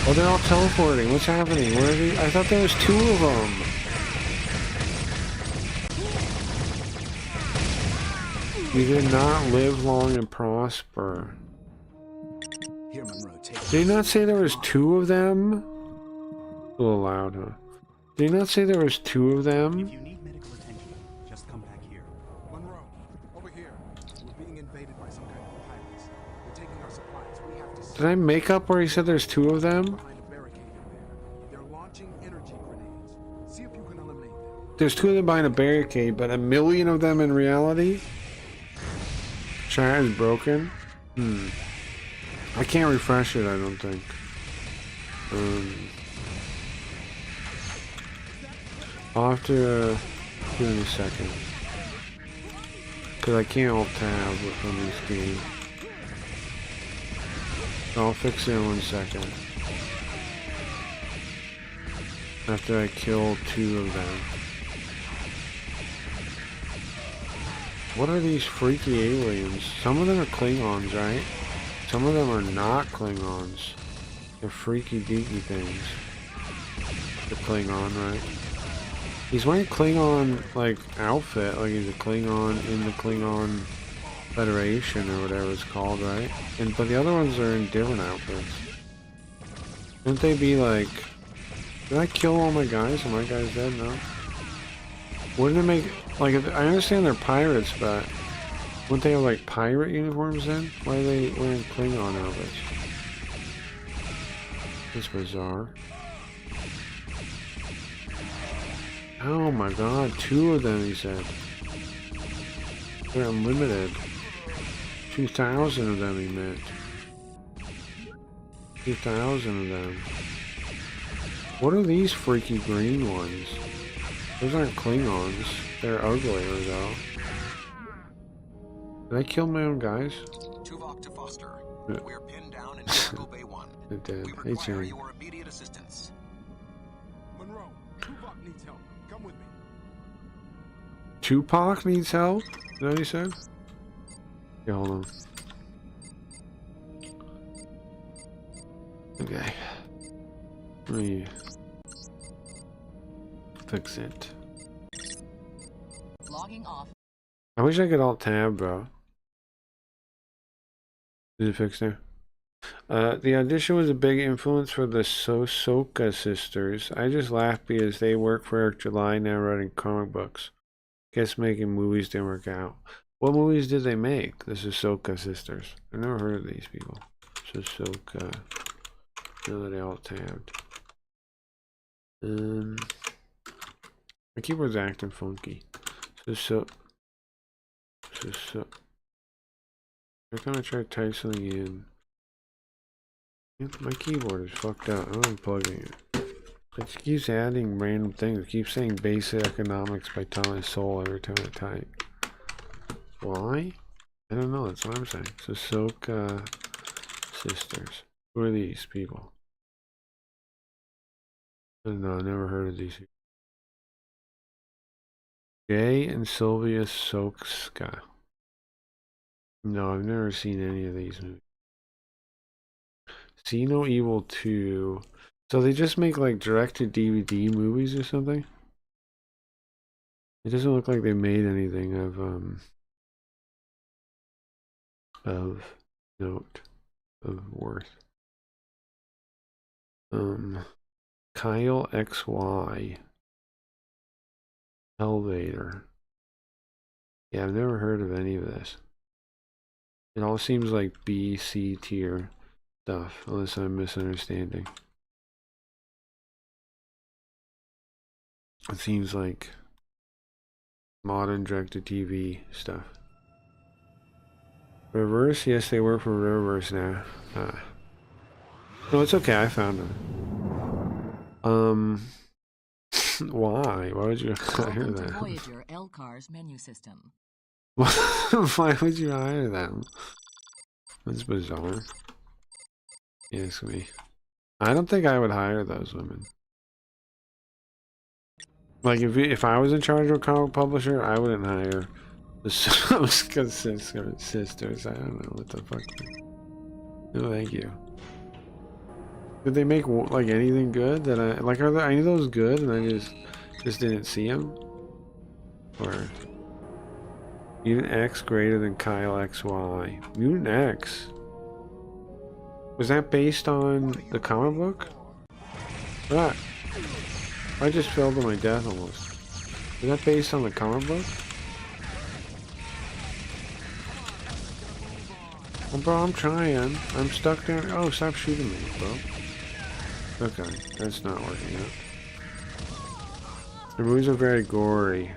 Oh, they're all teleporting. What's happening? Where are they? I thought there was 2 of them. You did not live long and prosper. Here, Monroe, take Did he not say there was 2 of them? A little loud, huh? Did he not say there was 2 of them? If you need medical attention, just come back here. Monroe, over here. We're being invaded by some kind of pirates. They're taking our supplies. We have to. Did I make up where he said there's 2 of them? Behind a barricade in there. They're launching energy grenades. See if you can eliminate them. There's 2 of them behind a barricade, but a million of them in reality? Chat is broken? I can't refresh it, I don't think. I'll have to do it in a second. Because I can't alt-tab from this game. I'll fix it in 1 second. After I kill 2 of them. What are these freaky aliens? Some of them are Klingons, right? Some of them are not Klingons. They're freaky deaky things. The Klingon, right? He's wearing a Klingon, like, outfit. Like he's a Klingon in the Klingon Federation or whatever it's called, right? But the other ones are in different outfits. Wouldn't they be like... Did I kill all my guys? Are my guys dead? No? Wouldn't it make... Like, I understand they're pirates, but... Wouldn't they have, like, pirate uniforms then? Why are they wearing Klingon outfits? That's bizarre. Oh my god, 2 of them, he said. They're unlimited. 2,000 of them, he meant. 2,000 of them. What are these freaky green ones? Those aren't Klingons. They're uglier, though. Did I kill my own guys? Tuvok to Foster. Yeah. We're pinned down in Cargo Bay 1. It did. We Hey, require Tim. your immediate assistance. Monroe, Tuvok needs help. Come with me. Tupac needs help? Is that what he said? Yeah, hold on. Okay. Let me fix it. Logging off. I wish I could alt tab, bro. Is it fixed now? The audition was a big influence for the Soka sisters. I just laugh because they work for Eric July now writing comic books. Guess making movies didn't work out. What movies did they make? The Soka sisters. I've never heard of these people. Soka. Now that they all tabbed. My keyboard's acting funky. Every time I try to type something in, my keyboard is fucked up. I'm unplugging it. It just keeps adding random things. It keeps saying basic economics by Thomas Sowell every time I type. Why? I don't know. That's what I'm saying. Soka sisters. Who are these people? No, never heard of these people. Jay and Sylvia Sokska. No, I've never seen any of these movies. See No Evil 2. So they just make like direct-to-DVD movies or something? It doesn't look like they made anything of note, of worth. Kyle XY. Elevator. Yeah, I've never heard of any of this. It all seems like B, C tier stuff, unless I'm misunderstanding. It seems like modern direct-to-TV stuff. Reverse? Yes, they work for Reverse now. No, it's okay, I found them. Why? Why would you hire Welcome to them? Voyager Elcar's menu system. Why would you hire them? That's bizarre. Yes, me. I don't think I would hire those women. Like, if I was in charge of a comic publisher, I wouldn't hire the Soska sisters. I don't know what the fuck. No, thank you. Did they make like anything good that I like? Are there any of those good and I just didn't see them? Or Mutant X greater than Kyle XY? Mutant X. Was that based on the comic book? What? I just fell to my death almost. Is that based on the comic book? Well, bro, I'm trying. I'm stuck there. Oh, stop shooting me, bro. Okay, that's not working out. The movies are very gory.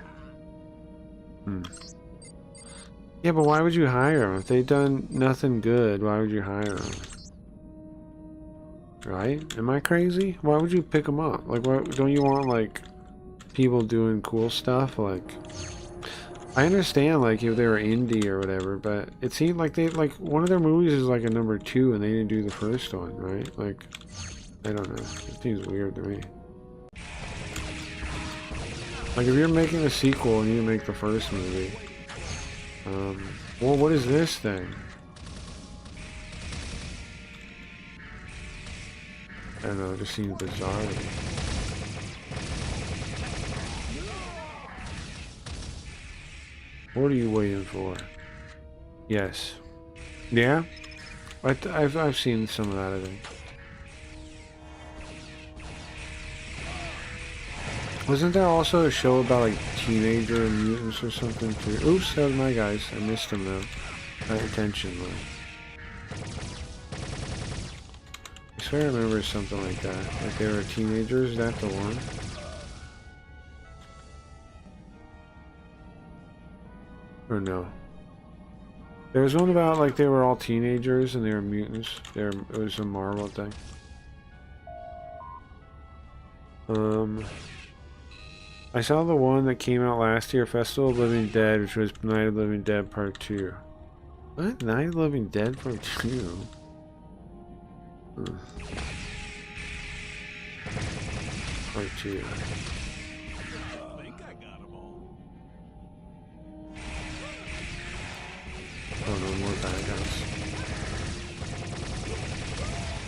Yeah, but why would you hire them? If they've done nothing good, why would you hire them? Right? Am I crazy? Why would you pick them up? Like, why don't you want, like, people doing cool stuff? Like, I understand, like, if they were indie or whatever, but it seemed like they, like, one of their movies is, like, a #2 and they didn't do the first one, right? Like, I don't know. It seems weird to me. Like, if you're making a sequel and you make the first movie, well, what is this thing? I don't know, it just seems bizarre to me. What are you waiting for? Yes. Yeah? I've seen some of that, I think. Wasn't there also a show about like teenager mutants or something too? Oops, that was my guys. I missed them though. Not intentionally. I swear I remember something like that. Like they were teenagers, is that the one? Or no? There was one about like they were all teenagers and they were mutants. It was a Marvel thing. I saw the one that came out last year, Festival of Living Dead, which was Night of the Living Dead Part 2. What? Night of the Living Dead Part 2? Part 2. Oh no, more bad guys.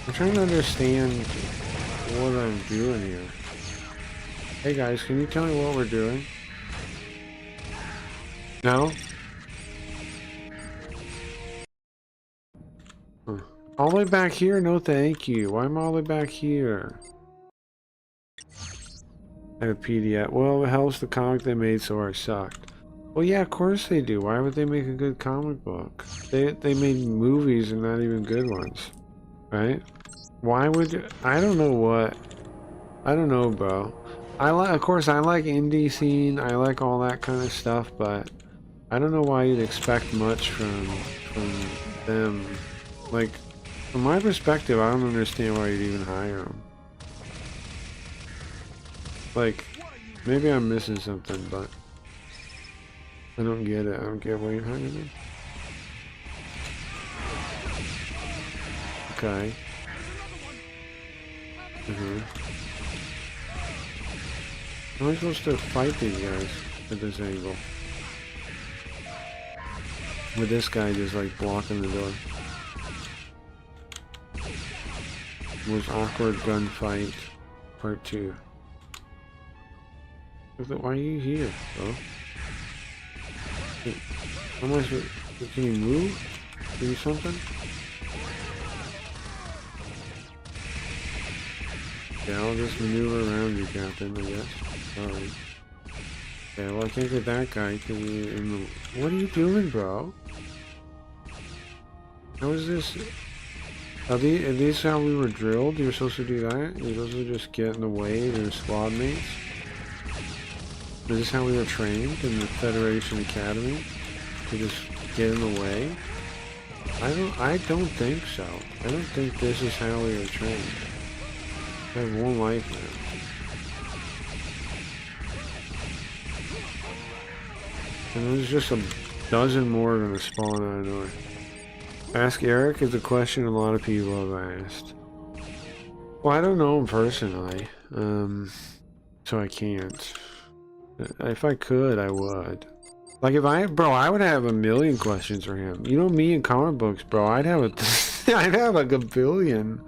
I'm trying to understand what I'm doing here. Hey guys, can you tell me what we're doing? No? Huh. All the way back here? No thank you. Why am I all the way back here? I have a PDF. Well, it helps the comic they made so far sucked. Well, yeah, of course they do. Why would they make a good comic book? They made movies and not even good ones. Right? Why would you? I don't know what. I don't know, bro. Of course, I like indie scene. I like all that kind of stuff, but I don't know why you'd expect much from them. Like, from my perspective, I don't understand why you'd even hire them. Like, maybe I'm missing something, but I don't get it. I don't get why you're hiring me. Okay. How am I supposed to fight these guys at this angle? With this guy just like blocking the door. Most awkward gunfight, part 2. Why are you here, bro? How am I supposed? Can you move? Do something? Yeah, I'll just maneuver around you, Captain, I guess. Sorry. Yeah, well, I can't get that guy because he's in the... What are you doing, bro? How is this... Are these how we were drilled? You're supposed to do that? You're supposed to just get in the way of your squad mates? Is this how we were trained in the Federation Academy? To just get in the way? I don't think so. I don't think this is how we were trained. I have one life now. And there's just a dozen more gonna spawn out of nowhere. Ask Eric is a question a lot of people have asked. Well, I don't know him personally, so I can't. If I could, I would. Like if I would have a million questions for him. You know me in comic books, bro. I'd have like a billion.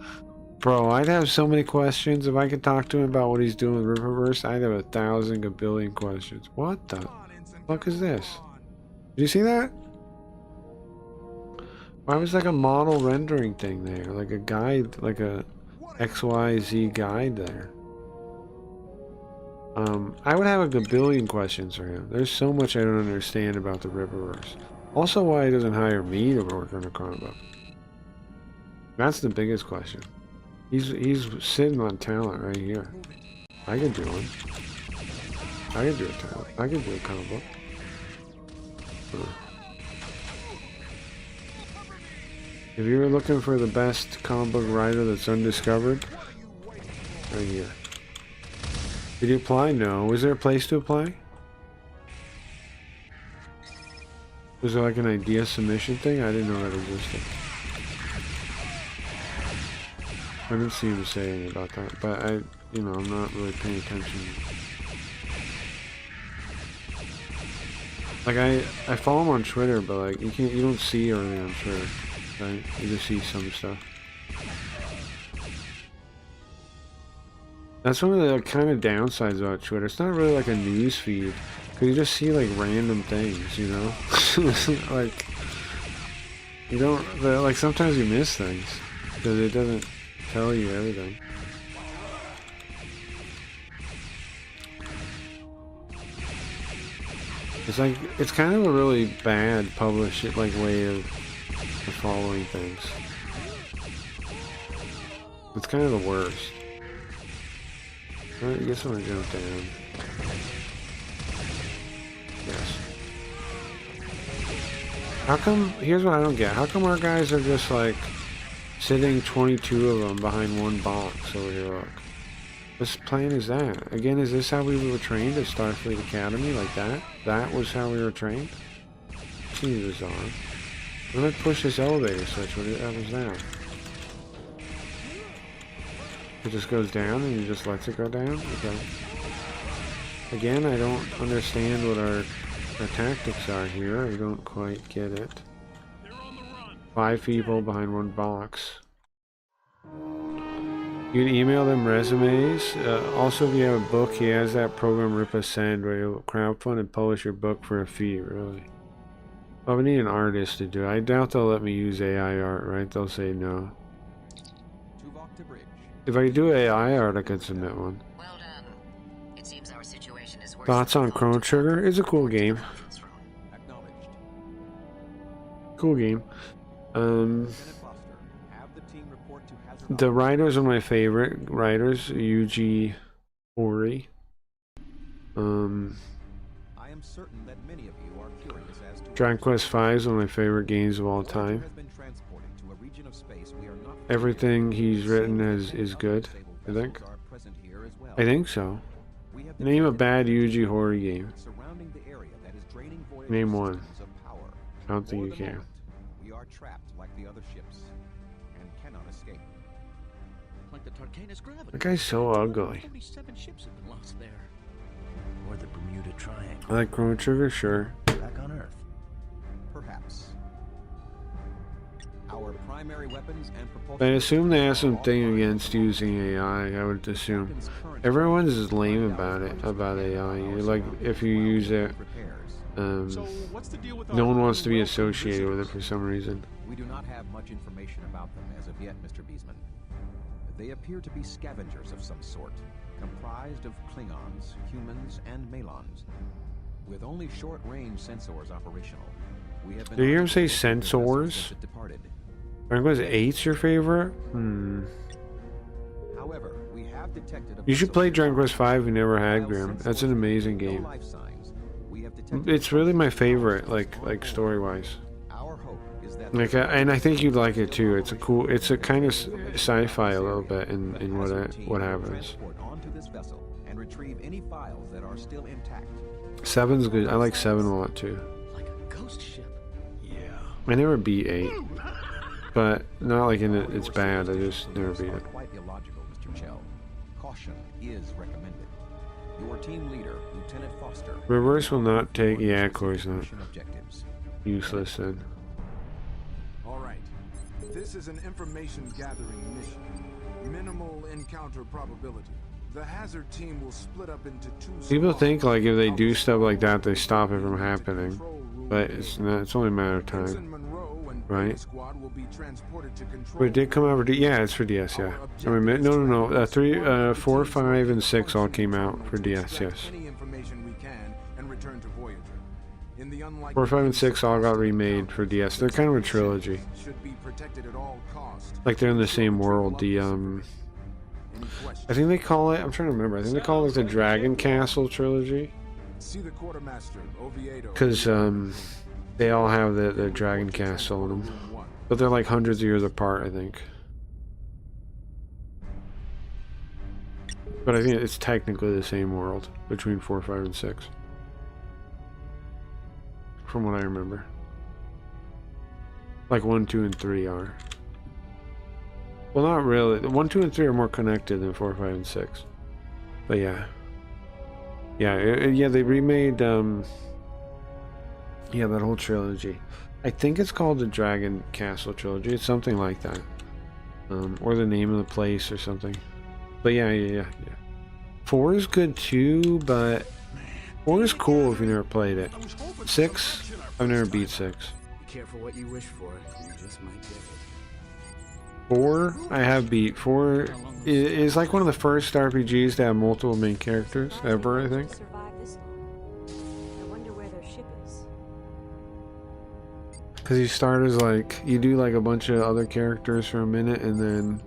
Bro, I'd have so many questions. If I could talk to him about what he's doing with Riververse, I'd have 1,000 billion questions. What the fuck is this? Did you see that? Why was like a model rendering thing there? Like a guide, like a XYZ guide there. I would have a billion questions for him. There's so much I don't understand about the Riververse. Also, why he doesn't hire me to work on a comic book. That's the biggest question. He's sitting on talent right here. I could do one. I could do a talent. I could do a comic book. If you were looking for the best comic book writer that's undiscovered, right here. Did you apply? No. Was there a place to apply? Was there like an idea submission thing? I didn't know that existed. I didn't see him say anything about that, but I'm not really paying attention. Like I follow him on Twitter, but like you don't see everything on Twitter, right? You just see some stuff. That's one of the kind of downsides about Twitter. It's not really like a news feed, because you just see like random things, you know? Like, you don't, like sometimes you miss things, because it doesn't tell you everything. It's like, it's kind of a really bad way of following things. It's kind of the worst. Alright, I guess I'm gonna jump down. Yes. How come, here's what I don't get. How come our guys are just like sitting 22 of them behind one box over here, look. What plan is that? Again, is this how we were trained at Starfleet Academy, like that? That was how we were trained? Seems bizarre. When I push this elevator switch, what was that? It just goes down and he just lets it go down? Okay. Again, I don't understand what our tactics are here. I don't quite get it. 5 people behind one box. You can email them resumes. Also, if you have a book, he has that program Rip Ascend where you'll crowdfund and publish your book for a fee, really. Oh, we need an artist to do it. I doubt they'll let me use AI art, right? They'll say no. If I do AI art, I could submit one. Well done. It seems our situation is worse. Thoughts on Chrono Trigger? It's a cool game. Cool game. The writers are my favorite writers. Yuji Horii. I am certain that many of you are curious as to Dragon Quest V is one of my favorite games of all time. Everything he's written is good, I think. I think so. Name a bad Yuji Horii game. Name one. I don't think you can. We are trapped like the other ships and cannot escape. Like the Tarkanis gravity. That guy's so ugly. 47 ships have been lost there. Or the Bermuda Triangle. I like Chrono Trigger, sure. Back on Earth. Perhaps. Our primary weapons and propulsion. I assume they have something against using AI. I would assume. Everyone's just lame about it, about AI. Like, if you use it, no one wants to be associated with it for some reason. We do not have much information about them as of yet, Mr. Beesman. They appear to be scavengers of some sort, comprised of Klingons, humans, and Malons. With only short-range sensors operational, we have been... Did you hear him say sensors? Dragon Quest 8's your favorite? However, we have detected you should play Dragon Quest V if you never had, Grim. That's an amazing game. It's really my favorite, like story-wise. Like, and I think you'd like it too. It's a cool. It's a kind of sci-fi a little bit in what happens. 7's good. I like 7 a lot too. Like a ghost ship. Yeah. I never beat 8, but not like in it. It's bad. I just never beat it. Quite illogical, Mr. Chell. Caution is recommended. Your team leader, Lieutenant Foster. Reverse will not take. Yeah, of course not. Useless then. All right. This is an information gathering mission. Minimal encounter probability. The hazard team will split up into 2. People think like if they do stuff like that, they stop it from happening, but it's not. It's only a matter of time, right? But it did come out for yeah, it's for DS. Yeah. I mean, no. 3, 4, 5, and 6 all came out for DS. Yes. 4, 5, and 6 all got remade for DS. They're kind of a trilogy. Like they're in the same world. The I think they call it. I'm trying to remember. I think they call it the Dragon Castle trilogy. Because they all have the Dragon Castle in them, but they're like hundreds of years apart, I think. But I think it's technically the same world between 4, 5, and 6. From what I remember. Like 1, 2, and 3 are. Well, not really. 1, 2, and 3 are more connected than 4, 5, and 6. But yeah. Yeah, they remade, yeah, that whole trilogy. I think it's called the Dragon Castle trilogy. It's something like that. Or the name of the place or something. But yeah. 4 is good too, but 4 is cool if you never played it. 6, I've never beat 6. Be careful what you wish for. You just might get it. 4, I have beat. 4 is like one of the first RPGs to have multiple main characters ever, I think. Because you start as like, you do like a bunch of other characters for a minute and then,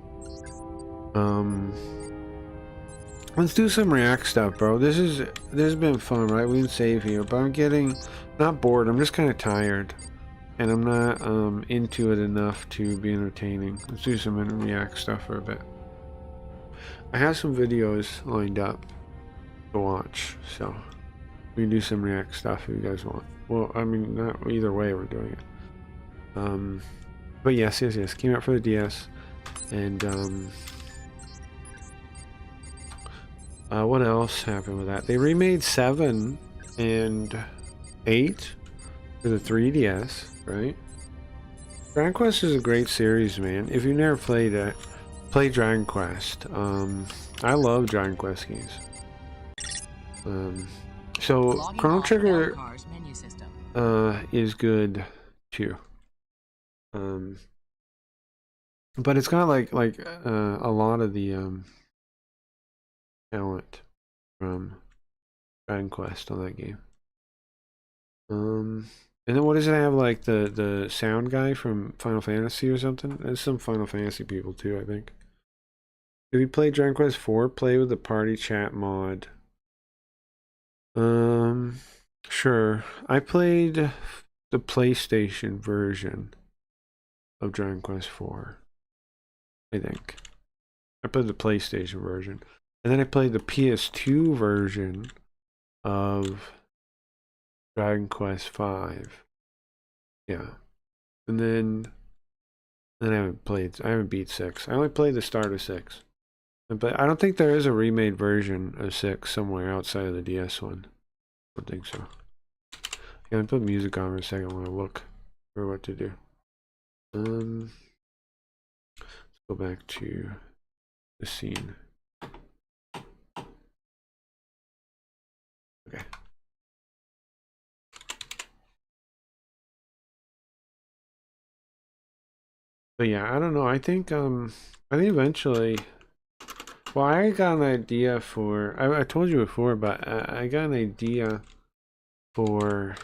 let's do some React stuff, bro. This has been fun, right? We can save here, but I'm getting, not bored, I'm just kind of tired. and I'm not into it enough to be entertaining. Let's do some React stuff for a bit. I have some videos lined up to watch, so we can do some React stuff if you guys want. Well, I mean, not either way we're doing it. But yes, came out for the DS, and what else happened with that? They remade 7 and 8 for the 3DS, right? Dragon Quest is a great series, man. If you've never played it, play Dragon Quest. I love Dragon Quest games. So Chrono Trigger is good too. But it's got like a lot of the talent from Dragon Quest on that game. And then what does it have, like the sound guy from Final Fantasy or something? There's some Final Fantasy people too, I think. If you play Dragon Quest 4, play with the party chat mod. Sure. I played the PlayStation version of Dragon Quest 4. I think. I played the PlayStation version. And then I played the PS2 version of Dragon Quest 5. Yeah. And then I haven't beat 6. I only played the start of 6. But I don't think there is a remade version of 6 somewhere outside of the DS one. I don't think so. Yeah, I'll put music on for a second when I look for what to do. Let's go back to the scene. Okay. But yeah, I don't know. I think eventually. Well, I got an idea for. I told you before, but I got an idea for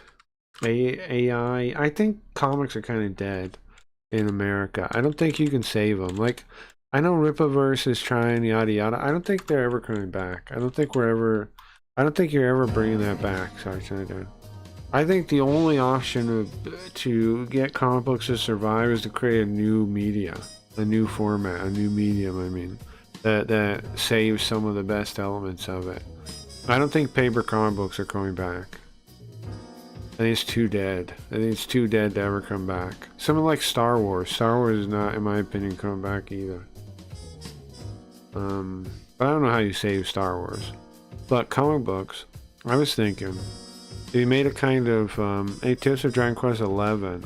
AI. I think comics are kind of dead in America. I don't think you can save them. Like, I know Rippaverse is trying, yada yada. I don't think they're ever coming back. I don't think you're ever bringing that back. Sorry, China. I think the only option to get comic books to survive is to create a new media, a new format, a new medium. I mean, that saves some of the best elements of it. I don't think paper comic books are coming back. I think it's too dead. I think it's too dead to ever come back. Something like Star Wars. Star Wars is not, in my opinion, coming back either. But I don't know how you save Star Wars. But comic books, I was thinking, if you made a kind of 8 Tips of Dragon Quest 11.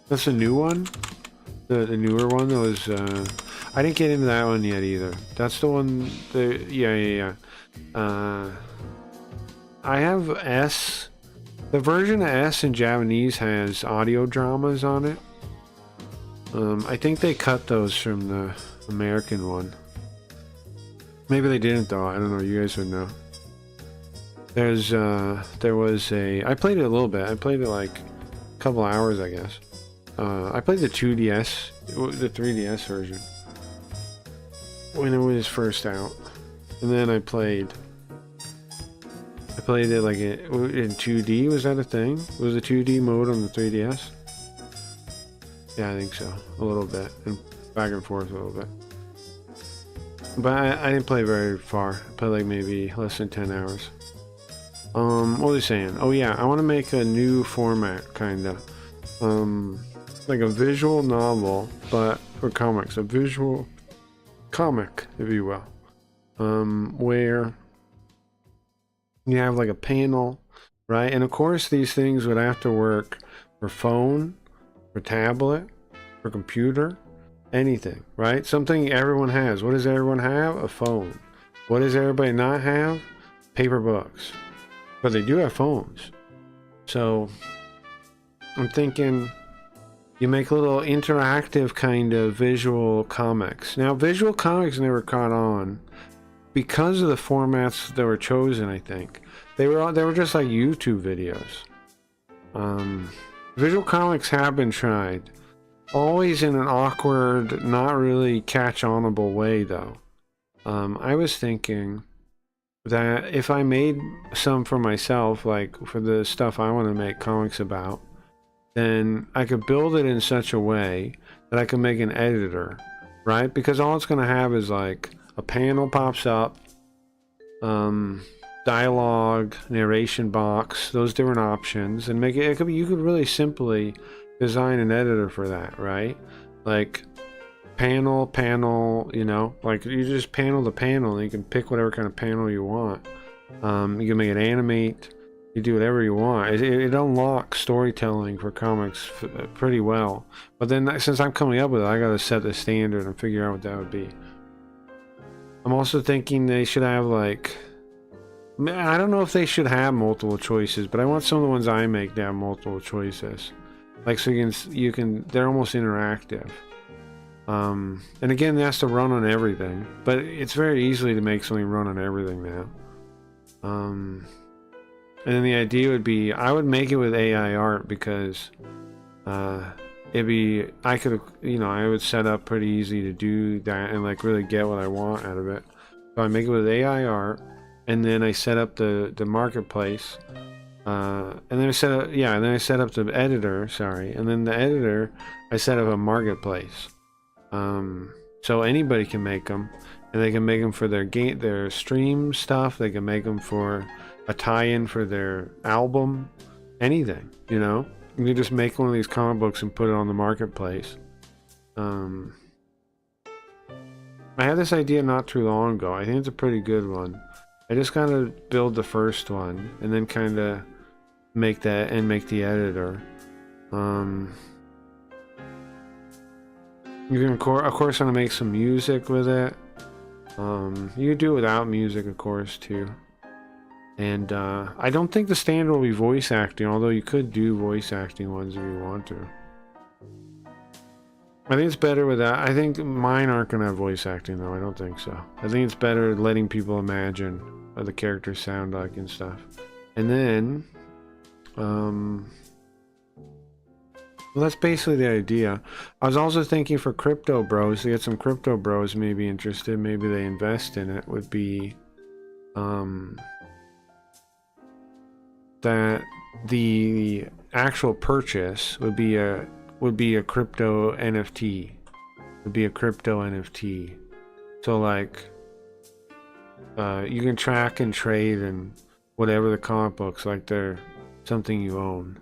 That's a new one. The newer one that was. I didn't get into that one yet either. That's the one. Yeah. I have S. The version of S in Japanese has audio dramas on it. I think they cut those from the American one. Maybe they didn't though. I don't know. You guys would know. There was a. I played it a little bit. I played it like a couple hours, I guess. I played the 2DS, the 3DS version when it was first out, and then I played it like in 2D. Was that a thing? Was the 2D mode on the 3DS? Yeah, I think so. A little bit, and back and forth a little bit. But I didn't play very far. I played like maybe less than 10 hours. What was I saying? Oh yeah, I want to make a new format, kinda. Like a visual novel, but for comics. A visual comic, if you will. Where you have like a panel, right? And of course these things would have to work for phone, for tablet, for computer, anything, right? Something everyone has. What does everyone have? A phone. What does everybody not have? Paper books. But they do have phones. So I'm thinking you make a little interactive kind of visual comics. Now, visual comics never caught on because of the formats that were chosen, I think. They were just like YouTube videos. Visual comics have been tried. Always in an awkward, not really catch-onable way, though. I was thinking that if I made some for myself, like for the stuff I want to make comics about, then I could build it in such a way that I can make an editor, right? Because all it's going to have is like a panel pops up, dialogue, narration box, those different options, and make it could be, you could really simply design an editor for that, right? Like panel, you know, like you just panel the panel and you can pick whatever kind of panel you want. You can make it animate, you do whatever you want. It unlocks storytelling for comics pretty well. But then since I'm coming up with it, I gotta set the standard and figure out what that would be. I'm also thinking they should have like, I don't know if they should have multiple choices, but I want some of the ones I make to have multiple choices. Like so you can they're almost interactive. And again, it has to run on everything, but it's very easily to make something run on everything now. And then the idea would be, I would make it with AI art because it'd be, I could, you know, I would set up pretty easy to do that and like really get what I want out of it. So I make it with AI art, and then I set up the marketplace, and then I set up, yeah, and then I set up the editor, sorry, and then the editor, I set up a marketplace. So anybody can make them, and they can make them for their stream stuff. They can make them for a tie-in for their album, anything, you know. You can just make one of these comic books and put it on the marketplace. I had this idea not too long ago. I think it's a pretty good one. I just kind of build the first one and then kind of make that and make the editor. You can, of course, want to make some music with it. You can do it without music, of course, too. And I don't think the standard will be voice acting, although you could do voice acting ones if you want to. I think it's better with that. I think mine aren't going to have voice acting, though. I don't think so. I think it's better letting people imagine what the characters sound like and stuff. And then, well, that's basically the idea. I was also thinking for Crypto Bros, to get some Crypto Bros maybe interested, maybe they invest in it, would be that the actual purchase would be a crypto NFT. Would be a crypto NFT. So like you can track and trade and whatever the comic books, like they're something you own.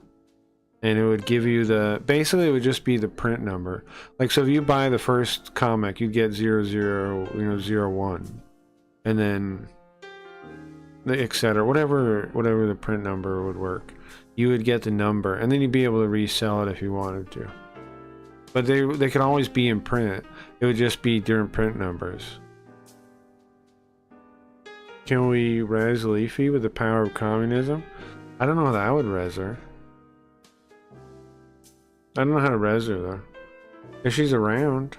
And it would give you basically it would just be the print number. Like, so if you buy the first comic, you'd get 0001. And then, etc. Whatever the print number would work. You would get the number, and then you'd be able to resell it if you wanted to. But they could always be in print. It would just be different print numbers. Can we res Leafy with the power of communism? I don't know how that would res her. I don't know how to res her though. If she's around,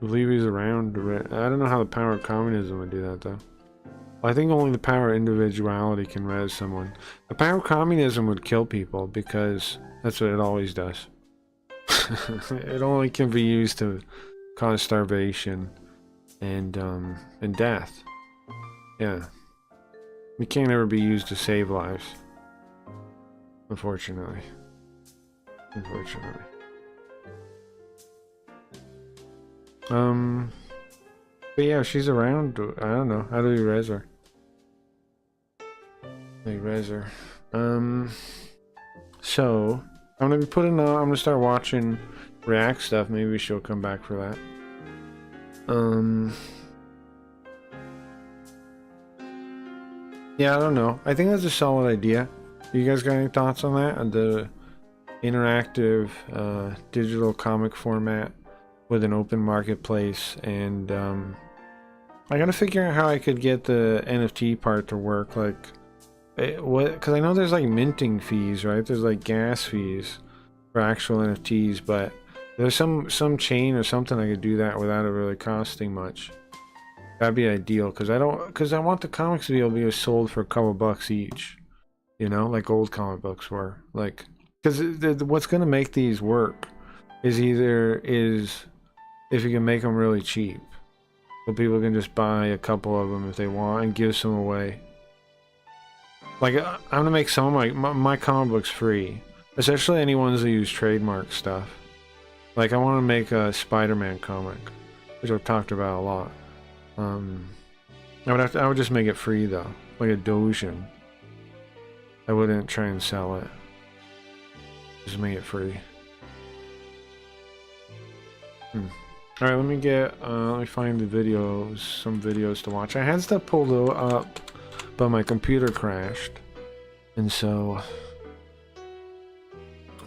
if Levy's around, I don't know how the power of communism would do that though. Well, I think only the power of individuality can res someone. The power of communism would kill people because that's what it always does. It only can be used to cause starvation and death. Yeah. It can't ever be used to save lives. Unfortunately. But yeah, if she's around, I don't know. How do we res her? So I'm gonna be putting I'm gonna start watching React stuff. Maybe she'll come back for that. Yeah, I don't know. I think that's a solid idea. You guys got any thoughts on that? On the interactive digital comic format with an open marketplace, and I gotta figure out how I could get the NFT part to work. Like, because I know there's like minting fees, right? There's like gas fees for actual NFTs, but there's some chain or something I could do that without it really costing much. That'd be ideal, because I want the comics to be able to be sold for a couple bucks each, you know, like old comic books were. Like, because what's gonna make these work is if you can make them really cheap. so people can just buy a couple of them if they want and give some away. Like, I'm gonna make some of my comic books free, especially any ones that use trademark stuff. Like, I want to make a Spider-Man comic, which I've talked about a lot. I would just make it free though, like a Dojin. I wouldn't try and sell it. Just make it free. Alright, let me find the videos, some videos to watch. I had stuff pulled up, but my computer crashed. And so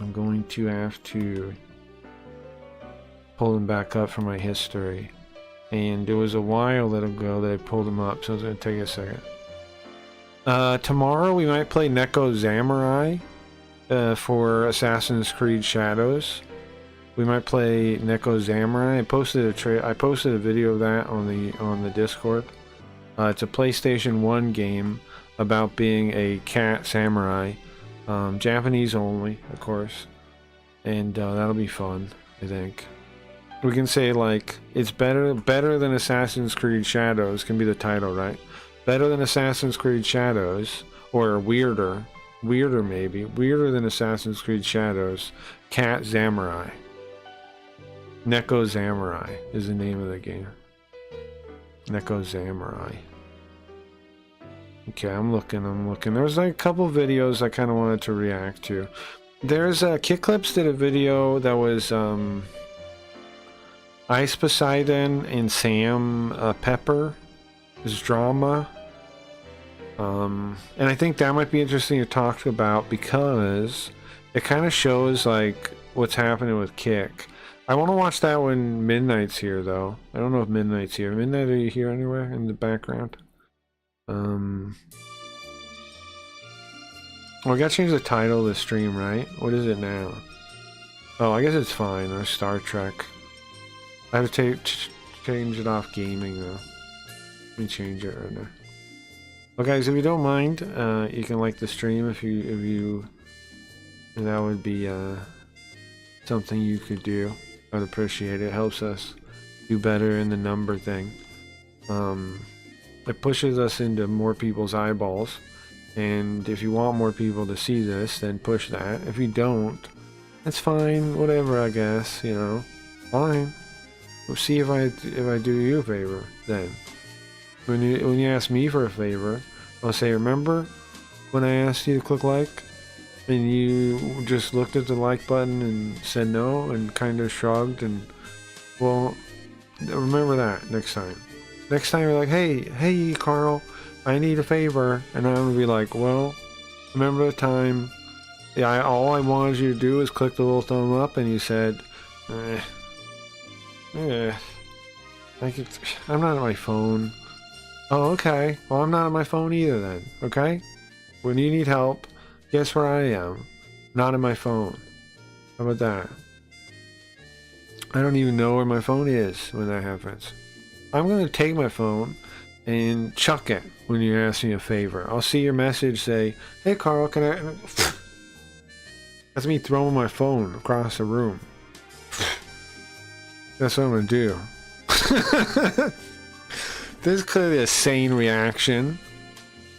I'm going to have to pull them back up from my history. And it was a while ago that I pulled them up, so it's going to take a second. Tomorrow we might play Neko Samurai for Assassin's Creed Shadows. We might play Neko Samurai. I posted a video of that on the Discord. It's a PlayStation 1 game about being a cat samurai, Japanese only, of course, and that'll be fun. I think we can say like it's better than Assassin's Creed Shadows can be the title, right? Better than Assassin's Creed Shadows, or weirder maybe, weirder than Assassin's Creed Shadows. Cat Samurai. Neko Samurai is the name of the game. Neko Samurai. Okay, I'm looking. There was like a couple videos I kind of wanted to react to. There's Kit Clips did a video that was Ice Poseidon and Sam Pepper. His drama. And I think that might be interesting to talk about because it kind of shows like what's happening with Kick. I want to watch that when Midnight's here, though. I don't know if Midnight's here. Midnight, are you here anywhere in the background? Well, I gotta change the title of the stream, right? What is it now? Oh, I guess it's fine. Or Star Trek. I have to change it off gaming, though. Let me change it right now. Well, guys, if you don't mind, you can like the stream if you that would be something you could do. I'd appreciate it. It helps us do better in the number thing. It pushes us into more people's eyeballs, and if you want more people to see this, then push that. If you don't, that's fine. Whatever, I guess. You know, fine. We'll see if I do you a favor. Then, when you ask me for a favor, I'll say, remember when I asked you to click like? And you just looked at the like button and said no and kind of shrugged, and well, remember that next time. Next time you're like, hey Carl, I need a favor, and I'm gonna be like, well, remember the time all I wanted you to do is click the little thumb up, and you said, I'm not on my phone. Oh, okay. Well, I'm not on my phone either then. Okay. When you need help, guess where I am? Not on my phone. How about that? I don't even know where my phone is when that happens. I'm going to take my phone and chuck it when you ask me a favor. I'll see your message say, hey Carl, can I... That's me throwing my phone across the room. That's what I'm going to do. This is clearly a sane reaction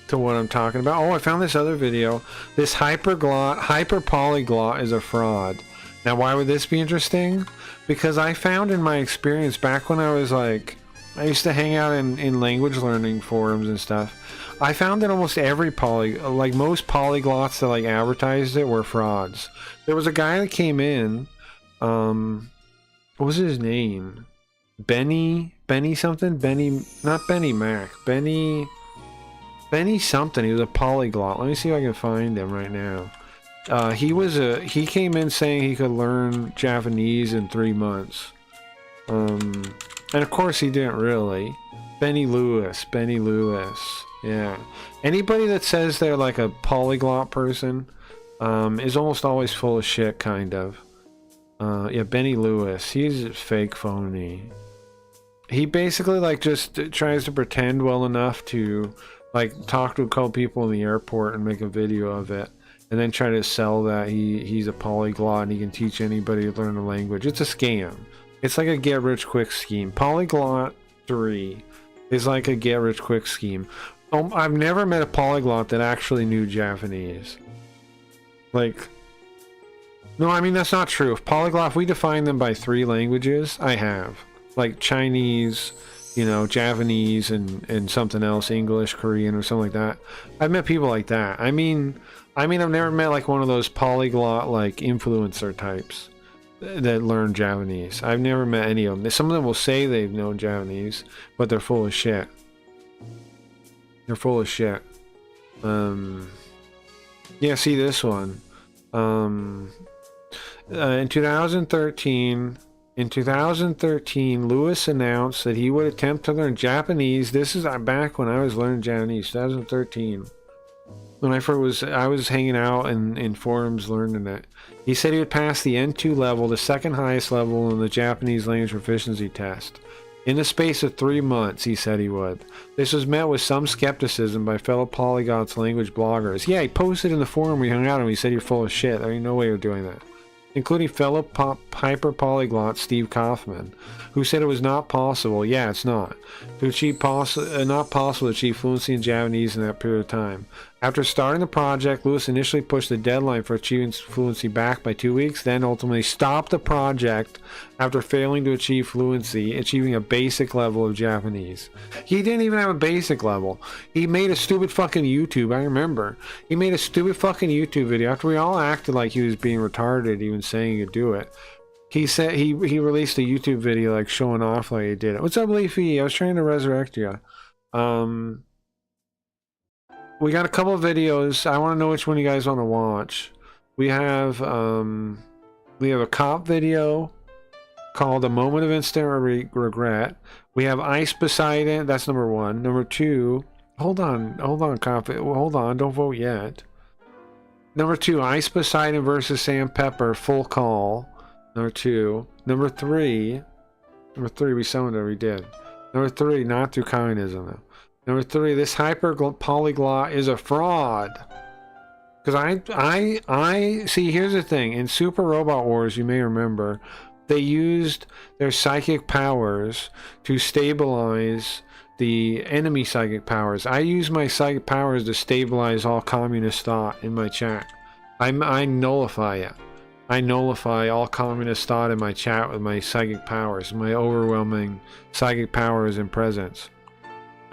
to what I'm talking about. Oh, I found this other video. This hyperpolyglot is a fraud. Now, why would this be interesting? Because I found in my experience back when I was like, I used to hang out in language learning forums and stuff. I found that almost every most polyglots that like advertised it were frauds. There was a guy that came in, what was his name? Benny something? Not Benny Mac. Benny something. He was a polyglot. Let me see if I can find him right now. He came in saying he could learn Japanese in 3 months. And of course he didn't really. Benny Lewis. Yeah. Anybody that says they're like a polyglot person is almost always full of shit, kind of. Yeah, Benny Lewis. He's fake phony. He basically like just tries to pretend well enough to like talk to a couple people in the airport and make a video of it, and then try to sell that he's a polyglot and he can teach anybody to learn a language. It's a scam. It's like a get rich quick scheme. Polyglots 3 is like a get-rich-quick scheme. I've never met a polyglot that actually knew Japanese. Like, no, I mean, that's not true. If polyglot, if we define them by 3 languages, I have. Like Chinese, you know, Japanese, and something else, English, Korean, or something like that. I've met people like that. I mean, I've never met like one of those polyglot, like, influencer types that learn Japanese. I've never met any of them. Some of them will say they've known Japanese, but they're full of shit. They're full of shit. Yeah, see this one. In 2013, Lewis announced that he would attempt to learn Japanese. This is back when I was learning Japanese, 2013. When I was hanging out in forums learning it. He said he would pass the N2 level, the second highest level in the Japanese language proficiency test. In the space of 3 months, he said he would. This was met with some skepticism by fellow polyglots language bloggers. Yeah, he posted in the forum we hung out and he said you're full of shit. There ain't no way you're doing that. Including fellow hyper polyglot Steve Kaufman, who said it was not possible. Yeah, it's not. To achieve not possible to achieve fluency in Japanese in that period of time. After starting the project, Lewis initially pushed the deadline for achieving fluency back by 2 weeks, then ultimately stopped the project after failing to achieve fluency, achieving a basic level of Japanese. He didn't even have a basic level. He made a stupid fucking YouTube, I remember. He made a stupid fucking YouTube video after we all acted like he was being retarded, even saying he could do it. He said he released a YouTube video like showing off like he did it. What's up, Leafy? I was trying to resurrect you. We got a couple of videos. I want to know which one you guys want to watch. We have a cop video called "A Moment of Instant Regret." We have Ice Poseidon. That's number 1. Number 2. Hold on, cop. Hold on. Don't vote yet. Number 2, Ice Poseidon versus Sam Pepper. Full call. Number 2. Number 3. Number 3. We summoned it. We did. Number 3. Not through communism though. Number 3, this hyper polyglot is a fraud. Because I see, here's the thing. In Super Robot Wars, you may remember, they used their psychic powers to stabilize the enemy psychic powers. I use my psychic powers to stabilize all communist thought in my chat. I nullify it. I nullify all communist thought in my chat with my psychic powers, my overwhelming psychic powers and presence.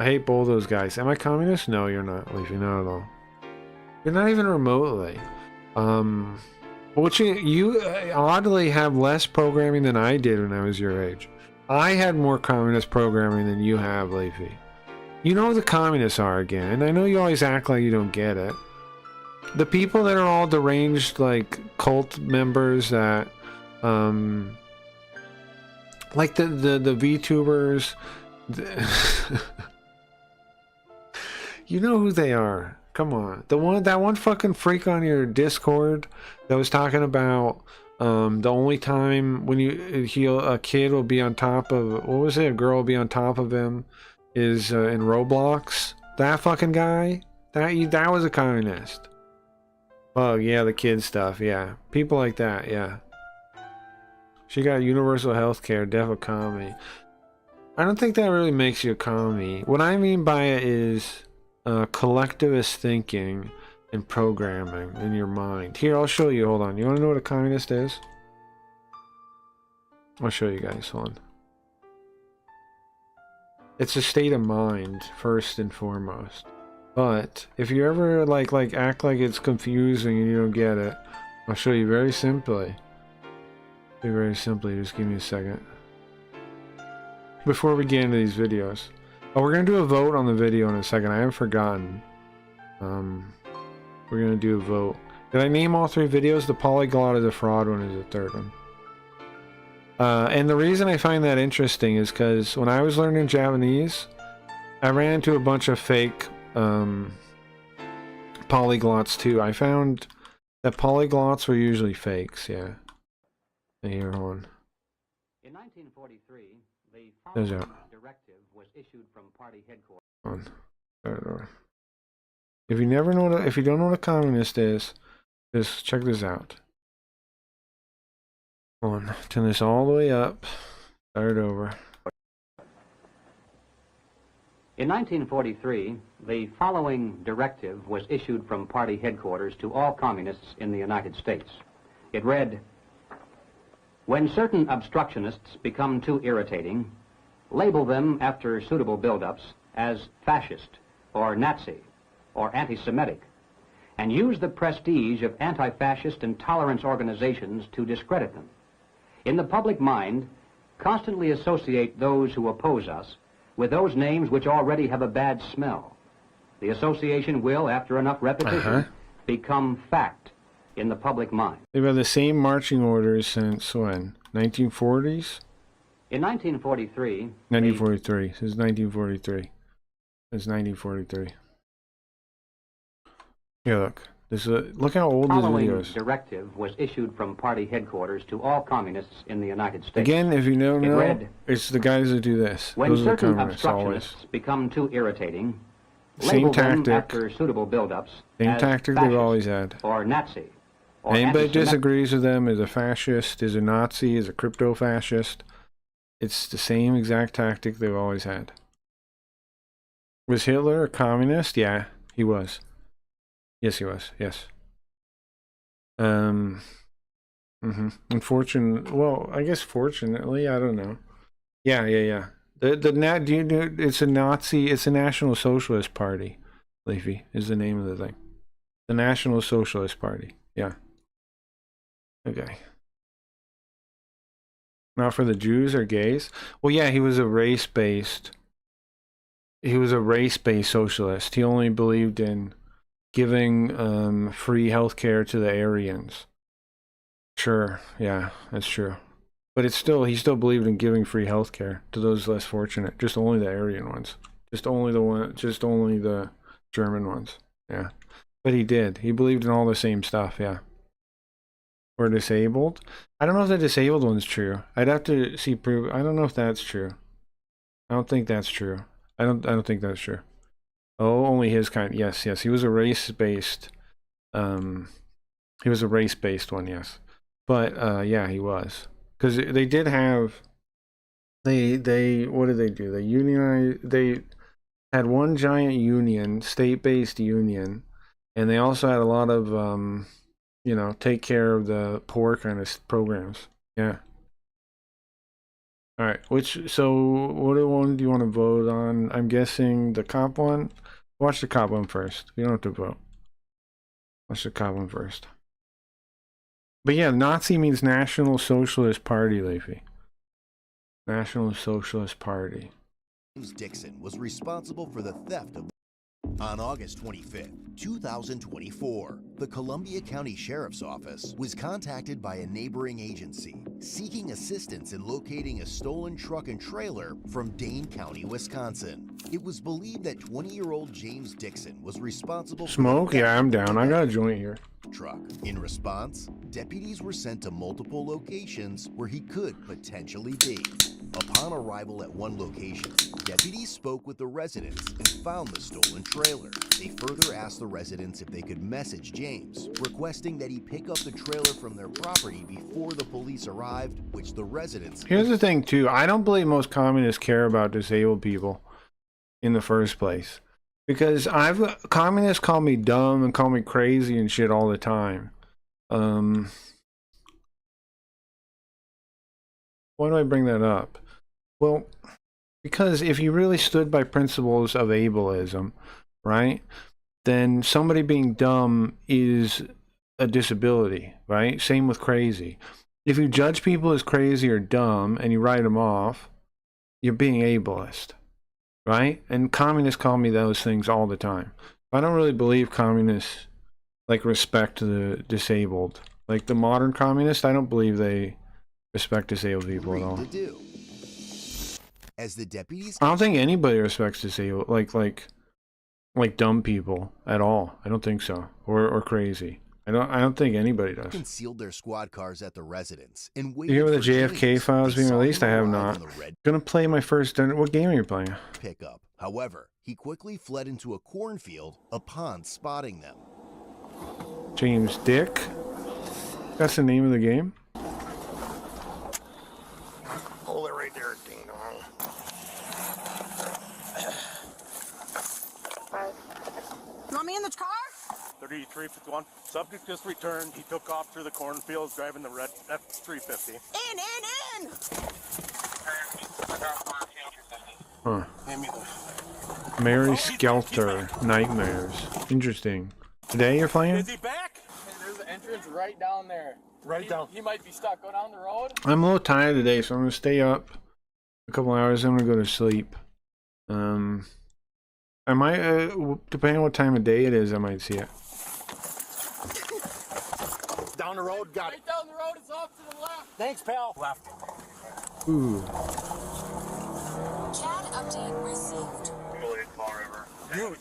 I hate both those guys. Am I communist? No, you're not, Leafy. Not at all. You're not even remotely. Which you oddly have less programming than I did when I was your age. I had more communist programming than you have, Leafy. You know who the communists are again, and I know you always act like you don't get it. The people that are all deranged, like cult members that, like the VTubers. You know who they are. Come on. That one fucking freak on your Discord that was talking about the only time when a kid will be on top of, what was it? A girl will be on top of him is in Roblox. That fucking guy. That was a communist. Oh yeah, the kid stuff. Yeah, people like that. Yeah. She got universal health care. Def a commie. I don't think that really makes you a commie. What I mean by it is collectivist thinking and programming in your mind. Here, I'll show you. Hold on. You want to know what a communist is? I'll show you guys. Hold on. It's a state of mind, first and foremost. But if you ever like act like it's confusing and you don't get it, I'll show you very simply. Very simply. Just give me a second. Before we get into these videos. Oh, we're going to do a vote on the video in a second. I haven't forgotten. We're going to do a vote. Did I name all 3 videos? The polyglot is a fraud one is the 3rd one. And the reason I find that interesting is because when I was learning Japanese, I ran into a bunch of fake polyglots too. I found that polyglots were usually fakes, yeah. Here, hold on. In 1943, the There's following directive was issued from party headquarters. If you never know if you don't know what a communist is, just check this out. Hold on, turn this all the way up. Start over. In 1943, the following directive was issued from party headquarters to all communists in the United States. It read, "When certain obstructionists become too irritating, label them after suitable build-ups as fascist or Nazi or anti-Semitic, and use the prestige of anti-fascist and tolerance organizations to discredit them. In the public mind, constantly associate those who oppose us with those names which already have a bad smell. The association will, after enough repetition, become fact in the public mind." They've had the same marching orders since when? 1940s? In 1943... 1943. Since 1943. Since 1943. Here, look. Look how old this video is. The following directive was issued from party headquarters to all communists in the United States. Again, if you don't know, read, it's the guys that do this. When Those are the certain communists, obstructionists always. become too irritating, Same label them tactic. after suitable build-ups Same as tactic fascist they've always had. or Nazi or Anybody anti-Semitic. disagrees with them is a fascist, is a Nazi, is a crypto-fascist. It's the same exact tactic they've always had. Was Hitler a communist? Yeah, he was. Yes, he was. Yes. Unfortunately, well, I guess fortunately, I don't know. Yeah. It's a Nazi, it's a National Socialist Party. Leafy is the name of the thing. The National Socialist Party. Yeah. Okay. Not for the Jews or gays? Well, yeah, he was a race-based socialist. He only believed in giving free healthcare to the Aryans. Sure, yeah, that's true. But he still believed in giving free healthcare to those less fortunate. Just only the Aryan ones. Just only the German ones. Yeah. But he did. He believed in all the same stuff, yeah. Or disabled. I don't know if the disabled one's true. I'd have to see proof. I don't know if that's true. I don't think that's true. I don't think that's true. Oh, only his kind. Yes. He was a race-based. He was a race-based one, yes. But yeah, he was. Because they did have. They what did they do? They had one giant union, state-based union, and they also had a lot of take care of the poor kind of programs. Yeah. All right. So what one do you want to vote on? I'm guessing the cop one. Watch the cop one first. You don't have to vote. Watch the cop one first. But yeah, Nazi means National Socialist Party, Leafy. National Socialist Party. James Dixon was responsible for the theft of. On August 25th, 2024, the Columbia County Sheriff's Office was contacted by a neighboring agency seeking assistance in locating a stolen truck and trailer from Dane County, Wisconsin. It was believed that 20-year-old James Dixon was responsible for Smoke? Yeah, I'm down. I got a joint here. Truck. In response, deputies were sent to multiple locations where he could potentially be. Upon arrival at one location, deputies spoke with the residents and found the stolen trailer. They further asked the residents if they could message James, requesting that he pick up the trailer from their property before the police arrived, which the residents... Here's the thing, too. I don't believe most communists care about disabled people in the first place. Because communists call me dumb and call me crazy and shit all the time. Why do I bring that up? Well, because if you really stood by principles of ableism, right, then somebody being dumb is a disability, right? Same with crazy. If you judge people as crazy or dumb and you write them off, you're being ableist, right? And communists call me those things all the time. I don't really believe communists respect the disabled. Like the modern communists, I don't believe they respect disabled people at all. As the deputies... I don't think anybody respects disabled, like dumb people at all. I don't think so. Or crazy. I don't think anybody does. Concealed their squad cars at the residence and you hear the JFK files being released? I have not. Gonna play my first. What game are you playing? Pickup. However, he quickly fled into a cornfield upon spotting them. James Dick. That's the name of the game. Hold it right there, ding dong. 3351. Subject just returned. He took off through the cornfields driving the red F350. In! Huh. Hand me the... Mary Skelter Nightmares. Interesting. Today you're playing? Is he back? Hey, there's an entrance right down there. Right down. He might be stuck. Go down the road. I'm a little tired today, so I'm gonna stay up a couple hours. I'm gonna go to sleep. I might, depending on what time of day it is, I might see it. Down the road, got it. Right down the road, it's off to the left. Thanks, pal. Left. Ooh. Chad update received. You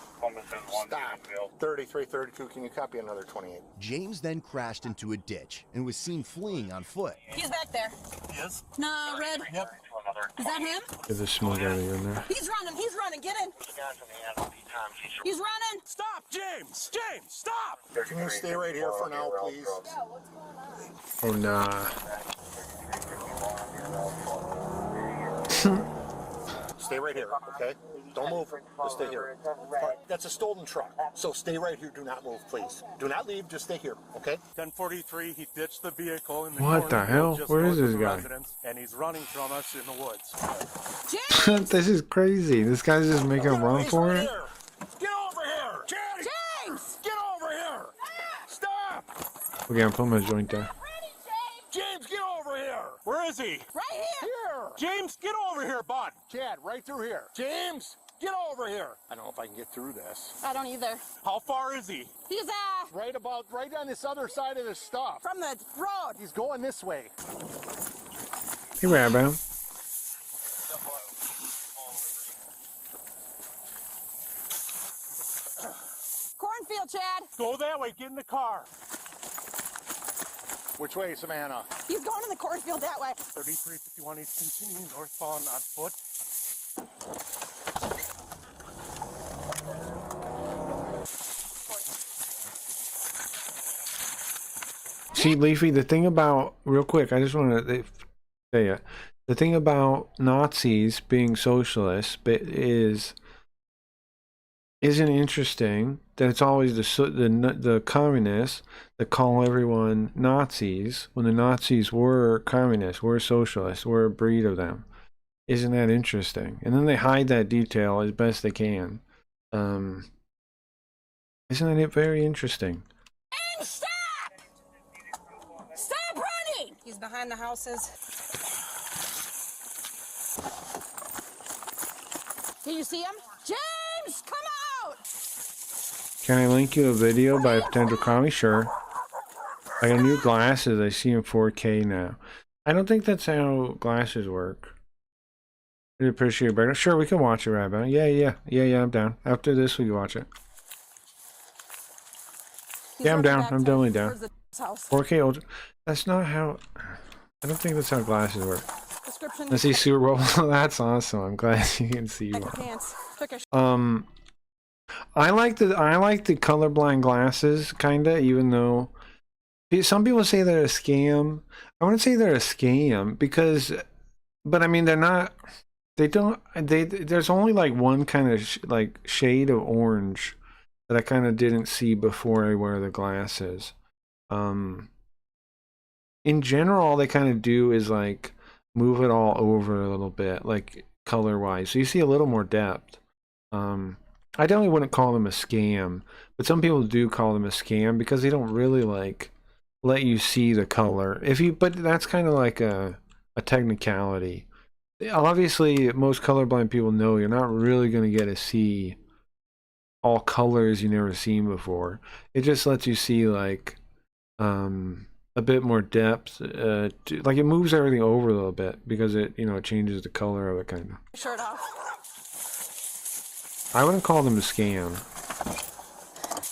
stop. 3332. Can you copy another 28? James then crashed into a ditch and was seen fleeing on foot. He's back there. Yes. No, Red. Yep. Is that him? There's a smoke out of you in there. He's running, get in. He's running. Stop, James! James, stop! Can you stay right here for now, please? Oh nah. Stay right here, okay? Don't move. Just stay here. That's a stolen truck. So stay right here. Do not move, please. Do not leave. Just stay here, okay? 1043. He ditched the vehicle in the What the hell? Where is this guy? And he's running from us in the woods. This is crazy. This guy's just making a run for it. Get over here! James! Get over here! Stop! Okay, I'm putting my joint there. James, get over here! Where is he? Right here. James, get over here, bud! Chad, right through here. James, get over here! I don't know if I can get through this. I don't either. How far is he? He's Right on this other side of the stuff. from the road. He's going this way. Hey, Rabbo. Cornfield, Chad. Go that way. Get in the car. Which way, Savannah? He's going in the cornfield that way. 3351. He's continuing northbound on foot. See, Leafy, the thing about, real quick, I just want to say it. The thing about Nazis being socialists isn't interesting that it's always the communists that call everyone Nazis when the Nazis were communists, were socialists, were a breed of them. Isn't that interesting? And then they hide that detail as best they can. Isn't that very interesting? And stop! Stop running! He's behind the houses. Can you see him? James, come out! Can I link you a video by a potential commie? Sure. I got new glasses. I see in 4K now. I don't think that's how glasses work. I appreciate it better. Sure, we can watch it, Rabbi. Yeah, I'm down. After this, we can watch it. Yeah, I'm down. I'm definitely down. 4K ultra. That's not how. I don't think that's how glasses work. I see Super Bowl. That's awesome. I'm glad you can see one. I like the colorblind glasses, kinda. Even though some people say they're a scam. I wouldn't say they're a scam because, but I mean they're not. There's only like one kind of like shade of orange that I kind of didn't see before I wear the glasses. In general, all they kind of do is like move it all over a little bit, like color wise, so you see a little more depth. I definitely wouldn't call them a scam, but some people do call them a scam because they don't really like let you see the color. But that's kind of like a technicality. Obviously, most colorblind people know you're not really going to get to see all colors you've never seen before. It just lets you see like a bit more depth. Like it moves everything over a little bit because it it changes the color of it kind of. Shirt off. I wouldn't call them a scam.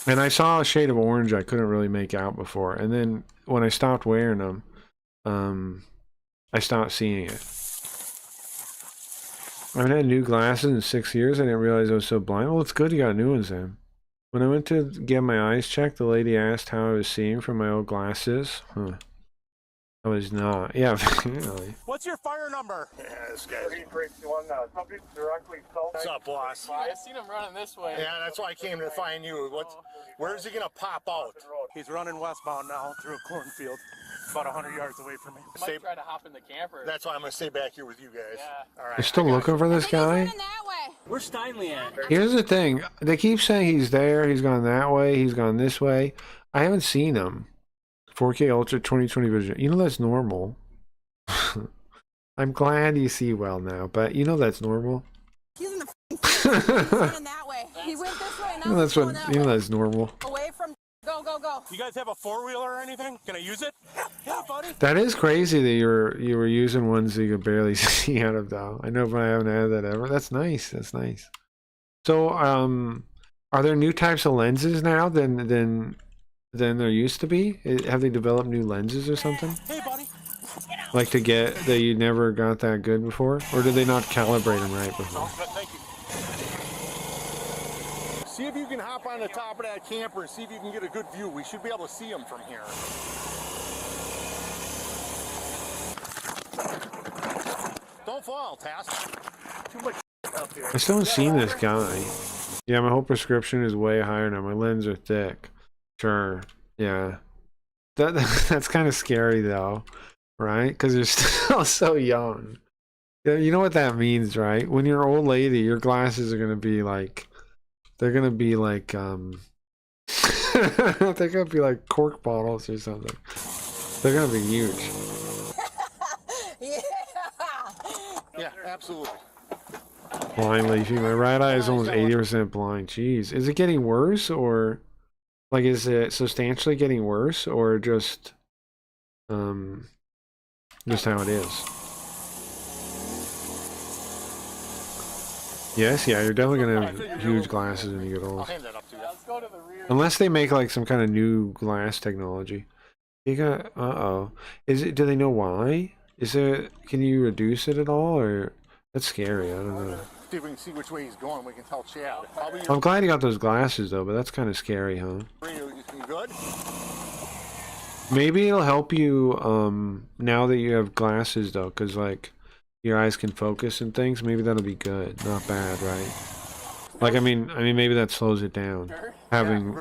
And I saw a shade of orange I couldn't really make out before, and then when I stopped wearing them, I stopped seeing it. I haven't had new glasses in 6 years. I didn't realize I was so blind. Well, it's good you got new ones then. When I went to get my eyes checked, the lady asked how I was seeing from my old glasses. I was not. Yeah, really. What's your fire number? Yeah, this guy's... Somebody directly south. What's up, boss? I seen him running this way. Yeah, that's why I came to find you. Where's he gonna pop out? He's running westbound now through a cornfield, about 100 yards away from me. Might try to hop in the camper. That's why I'm gonna stay back here with you guys. Yeah. All right. They're still looking for this guy? Where's Steinley at? Here's the thing. They keep saying he's there, he's gone that way, he's gone this way. I haven't seen him. 4K Ultra 2020 vision. You know that's normal. I'm glad you see well now, but you know that's normal. He's in the he's running that way. He went this way, now That's what you know that's normal. away from go. You guys have a four-wheeler or anything? Can I use it? Yeah, buddy. That is crazy that you were using ones that you could barely see out of though. I know, but I haven't had that ever. That's nice. That's nice. So, are there new types of lenses now than there used to be? Have they developed new lenses or something? Hey, buddy. Like to get that you never got that good before, or did they not calibrate them right before? Thank you. See if you can hop on the top of that camper and see if you can get a good view. We should be able to see him from here. Don't fall, Task. Too much up here. I still haven't seen this guy. Yeah, my whole prescription is way higher now. My lenses are thick. Sure. Yeah. That's kind of scary though, right? Because you're still so young. Yeah, you know what that means, right? When you're an old lady, your glasses are gonna be like, they're gonna be like, they're gonna be like cork bottles or something. They're gonna be huge. Yeah, absolutely. Blind leafy. My right eye is almost 80% blind. Jeez, is it getting worse or? Like, is it substantially getting worse, or just how it is? Yes, yeah, you're definitely gonna have huge glasses when you get old. Unless they make like some kind of new glass technology. You got, is it? Do they know why? Is it? Can you reduce it at all, or that's scary? I don't know. See if we can see which way he's going. We can tell Chad. I'm glad you got those glasses though, but that's kind of scary, huh? You good? Maybe it'll help you now that you have glasses though, because like your eyes can focus and things. Maybe that'll be good, not bad, right? Like I mean maybe that slows it down having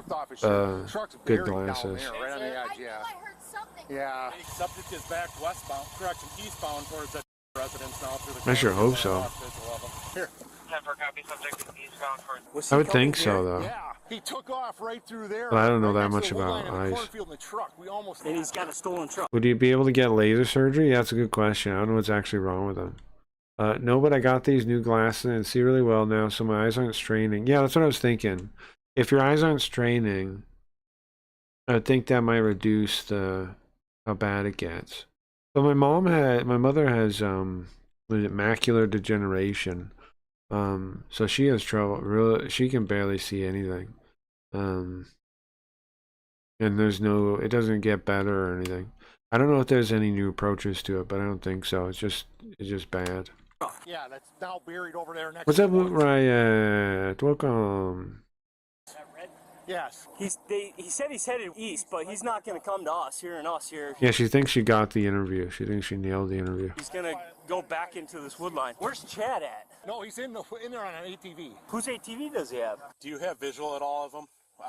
good glasses. Right on the edge, yeah. Yeah. Subject is back westbound, correction, eastbound towards the residence now through the. I sure hope so. Here. I would think so though. Yeah, he took off right through there. But I don't know that much about eyes. And he's got a stolen truck. Would you be able to get laser surgery? Yeah, that's a good question. I don't know what's actually wrong with them. No, but I got these new glasses and see really well now, so my eyes aren't straining. Yeah, that's what I was thinking. If your eyes aren't straining, I think that might reduce how bad it gets. So my mother has macular degeneration. So she has trouble. Really, she can barely see anything. And it doesn't get better or anything. I don't know if there's any new approaches to it, but I don't think so. It's just bad. Yeah, that's now buried over there next. What's up, Luke Riot? Welcome. Yes. He said he's headed east, but he's not going to come to us, hearing us here. Yeah, she thinks she got the interview. She thinks she nailed the interview. He's going to go back into this wood line. Where's Chad at? No, he's in there on an ATV. Whose ATV does he have? Do you have visual at all of them?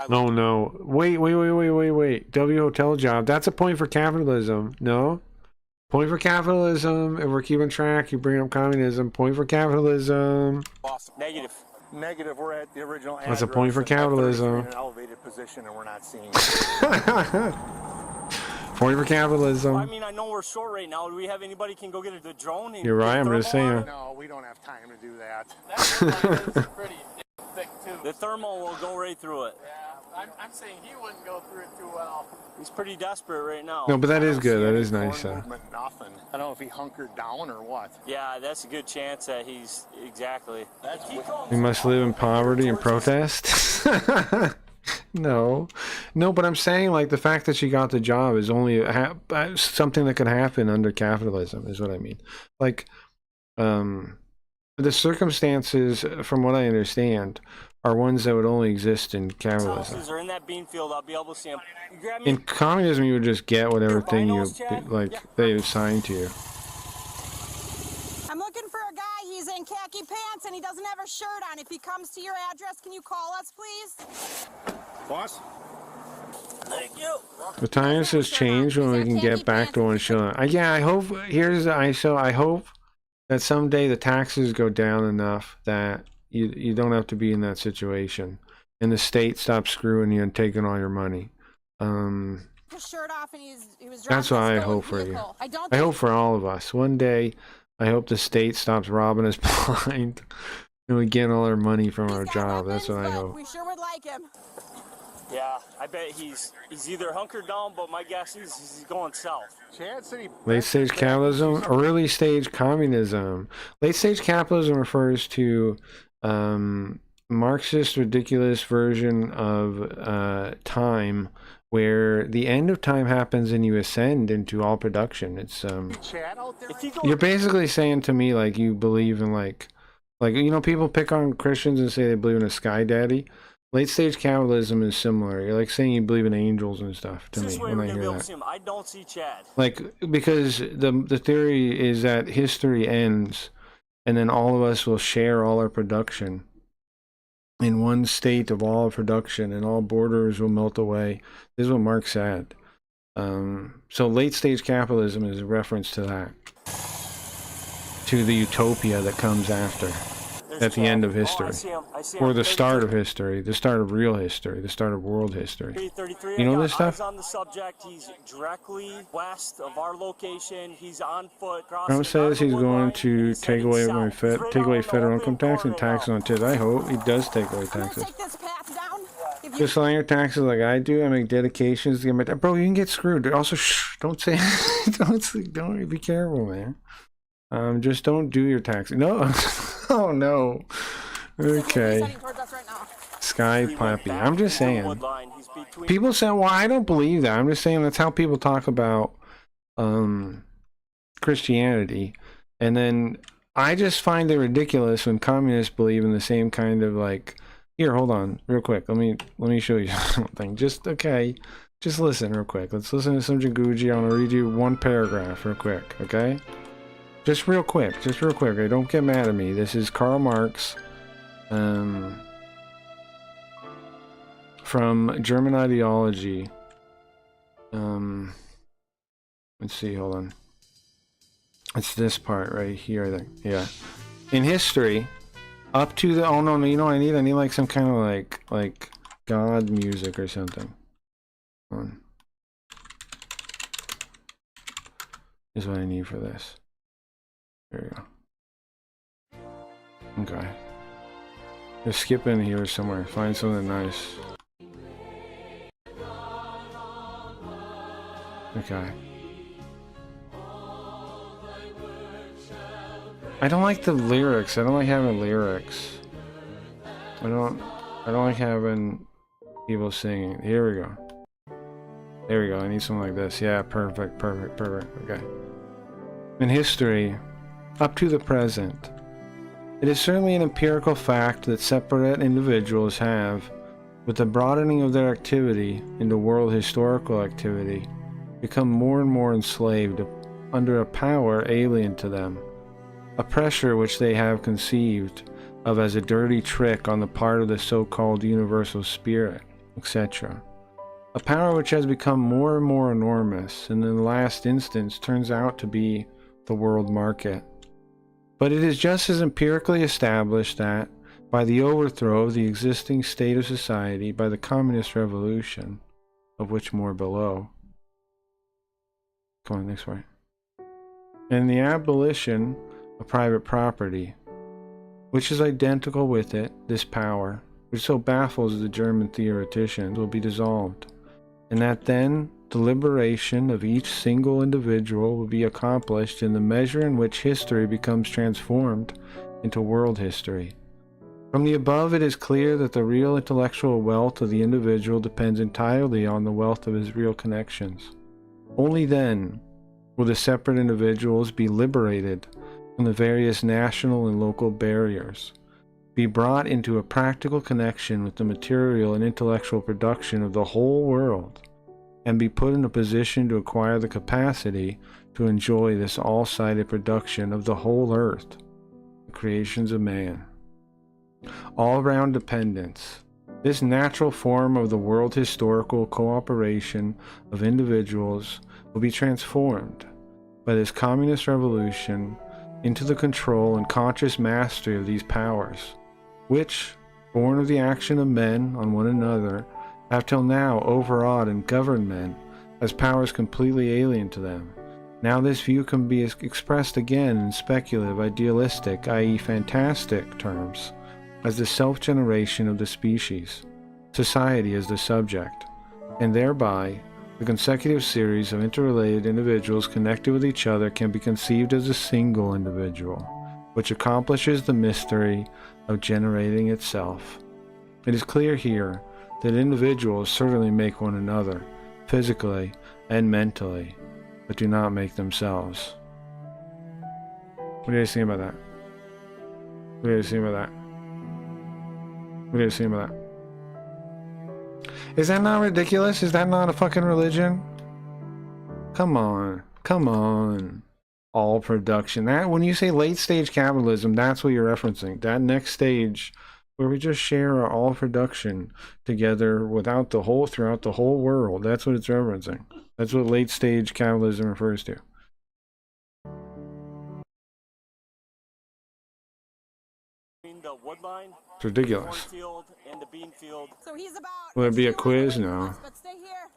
No. Wait. W hotel job. That's a point for capitalism. No? Point for capitalism. If we're keeping track, you bring up communism. Point for capitalism. Negative. Negative. We're at the original address. That's a point for capitalism. We're in an elevated position and we're not seeing Point for capitalism. Well, I mean, I know we're short right now. Do we have anybody can go get the drone? You're right. I'm just saying. No, we don't have time to do that. That pretty thick too. The thermal will go right through it. Yeah, I'm saying he wouldn't go through it too well. He's pretty desperate right now. No, but that is good. That is nice. Nothing. I don't know if he hunkered down or what. Yeah, that's a good chance that he's exactly. We must live in poverty and protest. No, but I'm saying like the fact that she got the job is only something that could happen under capitalism is what I mean. Like, the circumstances, from what I understand, are ones that would only exist in capitalism. Houses are in that bean field. I'll be able to see them. You grab me. In communism, you would just get whatever thing you they assign to you. I'm looking for a guy. He's in khaki pants and he doesn't have a shirt on. If he comes to your address, can you call us, please? Boss? Thank you. The times has changed when we can get back to one shot. Yeah, I hope. Here's the ISO. I hope that someday the taxes go down enough that you don't have to be in that situation, and the state stops screwing you and taking all your money. His shirt off and he was That's what I hope for you. I hope for all of us. One day, I hope the state stops robbing us blind, and we get all our money from our job. That's what I hope. We sure would like him. Yeah, I bet he's either hunkered down, but my guess is he's going south. Late stage capitalism, early stage communism. Late stage capitalism refers to Marxist ridiculous version of time where the end of time happens and you ascend into all production. It's you're basically saying to me like you believe in like you know, people pick on Christians and say they believe in a sky daddy. Late stage capitalism is similar. You're like saying you believe in angels and stuff to me when I hear that. I don't see Chad. Like, because the theory is that history ends and then all of us will share all our production in one state of all production and all borders will melt away. This is what Marx said. So late stage capitalism is a reference to that. To the utopia that comes after. At the end of history, or the start of history, the start of real history, the start of world history. You know this stuff? On the subject, he's directly west of our location. He's on foot. Trump says he's going to take away federal income tax and taxes on tips. I hope he does take away taxes. Just selling your taxes like I do. I make dedications to get my bro. You can get screwed. Also, shh, don't say. don't be careful, man. Just don't do your taxes. No. Oh no. Okay. Sky Poppy. I'm just saying. People say, well, I don't believe that. I'm just saying that's how people talk about Christianity. And then I just find it ridiculous when communists believe in the same kind of like, here, hold on, real quick. Let me show you something. Just listen real quick. Let's listen to some Jaguji. I want to read you one paragraph real quick, okay? Just real quick, okay? Don't get mad at me. This is Karl Marx, from German Ideology. Let's see, hold on. It's this part right here, I think. Yeah. In history, up to the, oh no, you know what I need? I need like some kind of like God music or something. Hold on. This is what I need for this. There you go. Okay. Just skip in here somewhere. Find something nice. Okay. I don't like the lyrics. I don't like having lyrics. I don't like having people singing. Here we go. There we go. I need something like this. Yeah, perfect. Okay. In history, up to the present, it is certainly an empirical fact that separate individuals have, with the broadening of their activity into world historical activity, become more and more enslaved under a power alien to them, a pressure which they have conceived of as a dirty trick on the part of the so-called universal spirit, etc. A power which has become more and more enormous, and in the last instance turns out to be the world market. But it is just as empirically established that, by the overthrow of the existing state of society by the communist revolution, of which more below. Go on, next way. And the abolition of private property, which is identical with it, this power, which so baffles the German theoreticians, will be dissolved, and that then the liberation of each single individual will be accomplished in the measure in which history becomes transformed into world history. From the above, it is clear that the real intellectual wealth of the individual depends entirely on the wealth of his real connections. Only then will the separate individuals be liberated from the various national and local barriers, be brought into a practical connection with the material and intellectual production of the whole world, and be put in a position to acquire the capacity to enjoy this all-sided production of the whole earth, the creations of man. All-round dependence. This natural form of the world historical cooperation of individuals will be transformed by this communist revolution into the control and conscious mastery of these powers, which, born of the action of men on one another, have till now overawed and governed men as powers completely alien to them. Now this view can be expressed again in speculative, idealistic, i.e. fantastic terms, as the self-generation of the species, society as the subject, and thereby the consecutive series of interrelated individuals connected with each other can be conceived as a single individual, which accomplishes the mystery of generating itself. It is clear here that individuals certainly make one another, physically and mentally, but do not make themselves. What do you guys think about that? What do you guys think about that? What do you guys think about that? Is that not ridiculous? Is that not a fucking religion? Come on. Come on. All production. That, when you say late stage capitalism, that's what you're referencing. That next stage where we just share our all production together without the whole, throughout the whole world. That's what it's referencing. That's what late stage capitalism refers to. The wood line, It's ridiculous. cornfield, and the bean field. So he's about. Will it be a quiz? No. But stay here.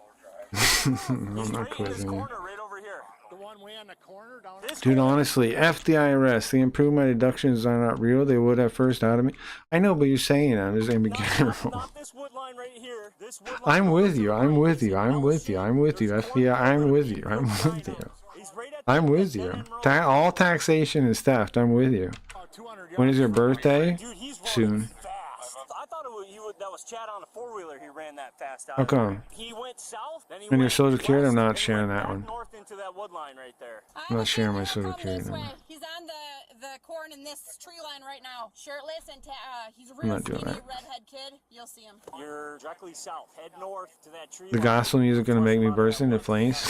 I'm not quizzing you. Right over here. The one way on the corner down Dude, honestly, F the IRS. They improved my deductions are not real. They would have first out of me. I know, but you're saying that. I'm just gonna be careful. Not this wood line right here. This wood line. I'm with you. I'm with you. I'm with you. I'm with you. FBI, I'm with you. I'm with you. I'm with you. All taxation is theft. I'm with you. When is your birthday? Soon. I thought that was Chad on a four-wheeler. He ran that fast out. How come? He went south. Then he And your went social security, I'm west, not then he sharing went that back one. north into that wood line right there. I'm not sharing my social security This way. number. He's on the corn in this tree line right now. Shirtless and he's a I'm real not doing skinny that. redhead kid. You'll see him. You're directly south. Head north to that tree. The line. gospel music gonna make me burst into flames.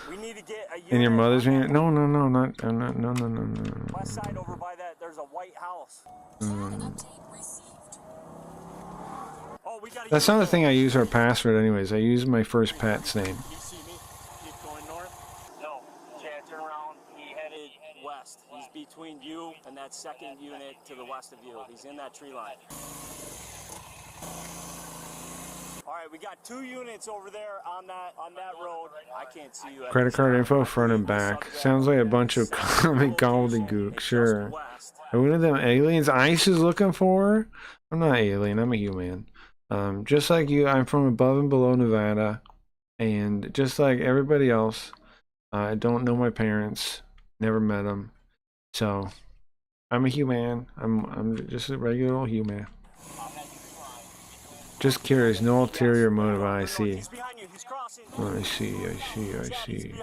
We need to get a And your unit mother's on me? that No, no, no, not. I'm not. No, no, no, no, no. west side over by that. There's a white house. Oh, we got. That's not the thing I use for a password, anyways. I use my first pet's name. You see me? Keep going north. No, Chad, turn around. He headed west. He's between you and that second unit to the west of you. He's in that tree line. All right, we got 2 units over there on that road. I can't see you. Credit card info, front and back. Sounds like a bunch of comic gobbledygook. Sure. Are one of them aliens ICE is looking for? I'm not alien. I'm a human. Just like you, I'm from above and below Nevada, and just like everybody else, I don't know my parents, never met them, so I'm a human. I'm just a regular old human. Just curious, no ulterior motive I see. I see.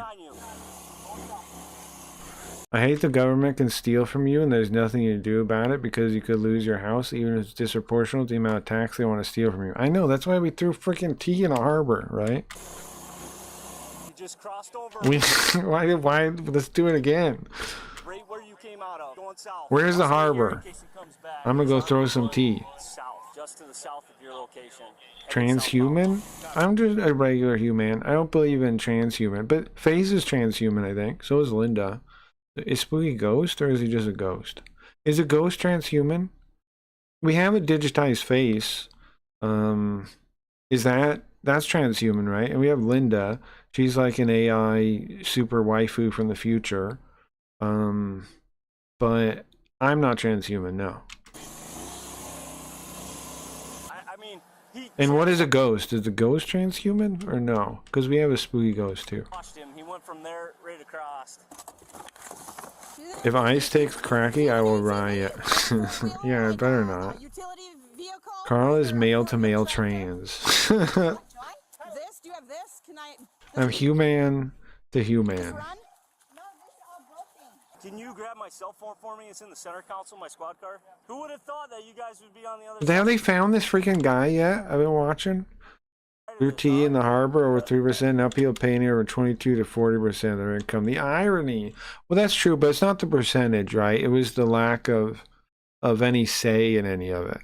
I hate the government can steal from you and there's nothing you can do about it because you could lose your house even if it's disproportional to the amount of tax they want to steal from you. I know, that's why we threw freaking tea in a harbor, right? You just crossed over. Why let's do it again. Right where you came out of. Going south. Where's the harbor? I'm gonna go throw some tea. South, just to the south of your location. Transhuman? I'm just a regular human. I don't believe in transhuman, but FaZe is transhuman, I think. So is Linda. Is Spooky Ghost or is he just a ghost? Is a ghost transhuman? We have a digitized face. Is that's transhuman, right? And we have Linda. She's like an AI super waifu from the future. But I'm not transhuman, no. And what is a ghost? Is a ghost transhuman or no? Because we have a spooky ghost too. Watched him. He went from there right across. If ICE takes Cracky, I will riot. Yeah, I better not. Carl is male to male trans. This? Do you have this? Can I? I'm human to human. Can you grab my cell phone for me? It's in the center console, my squad car. Who would have thought that you guys would be on the other Have side? they found this freaking guy yet? I've been watching. Blue tea in the harbor over 3%. Now people paying over 22 to 40% of their income. The irony. Well, that's true, but it's not the percentage, right? It was the lack of any say in any of it.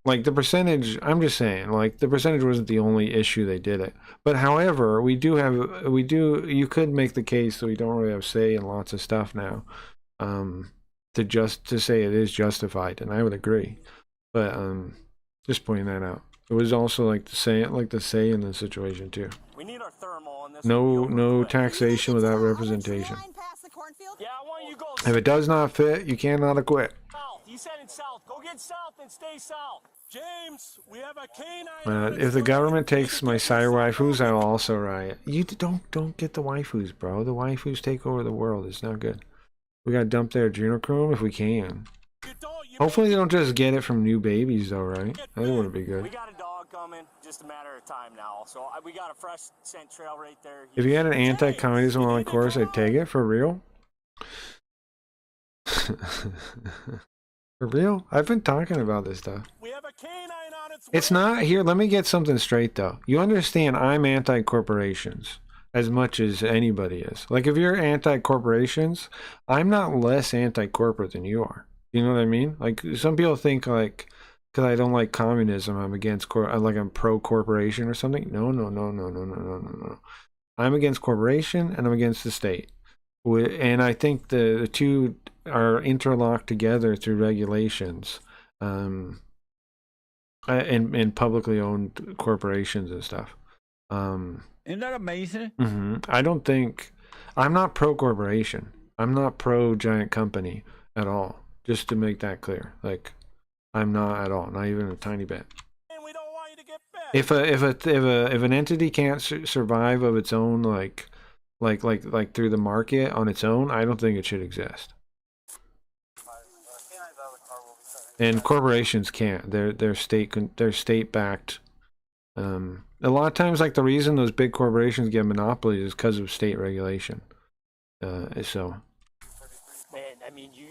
Like the percentage, I'm just saying, like the percentage wasn't the only issue they did it. But however, you could make the case that we don't really have say in lots of stuff now. To say it is justified, and I would agree. But just pointing that out. It was also like the say in the situation too. We need our thermal on this. No taxation without representation. Yeah, I want you to go If it does not fit, you cannot acquit. south. You said it south. Go get south and stay south. James, we have a canine. If the government takes my cyber waifus, I'll also riot. You don't get the waifus, bro. The waifus take over the world. It's not good. We gotta dump their adrenochrome if we can. Hopefully they don't just get it from new babies, though, right? That would be good. We got a dog coming. Just a matter of time now. So we got a fresh scent trail right there. If you had an anti-communism on the course, I'd take it. For real? For real? I've been talking about this stuff. We have a canine on its way. It's not here. Let me get something straight, though. You understand I'm anti-corporations as much as anybody is. Like, if you're anti-corporations, I'm not less anti-corporate than you are. You know what I mean? Like, some people think, like, because I don't like communism, I'm against, I'm pro-corporation or something. No. I'm against corporation, and I'm against the state. And I think the two are interlocked together through regulations, and publicly owned corporations and stuff. Isn't that amazing? I'm not pro-corporation. I'm not pro-giant company at all. Just to make that clear. Like, I'm not at all. Not even a tiny bit. If an entity can't survive of its own, like through the market on its own, I don't think it should exist. And corporations can't. They're state backed. A lot of times, like, the reason those big corporations get monopolies is because of state regulation. So. Man, I mean, you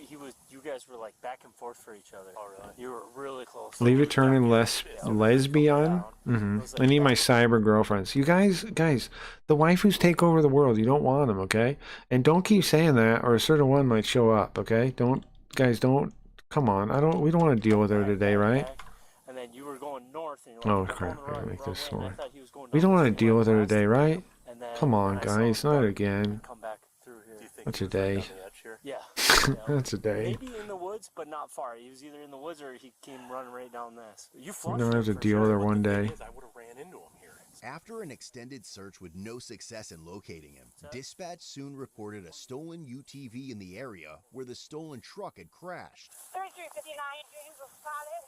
guys were like back and forth for each other. Oh, really? You were really close. Leave it turning lesbian. I need my cyber girlfriends. You guys, the waifus take over the world. You don't want them, okay? And don't keep saying that, or a certain one might show up, okay? Don't. Come on. We don't want to deal with her today, right? And then you were going north. And Oh crap! I gotta make this smaller. We don't want to deal with her today, right? Come on, guys, not again. That's a day. Yeah. That's a day. Maybe in the woods, but not far. He was either in the woods or he came running right down this. You We're gonna have to deal with her one day. After an extended search with no success in locating him, dispatch soon reported a stolen UTV in the area where the stolen truck had crashed. 3359 James was spotted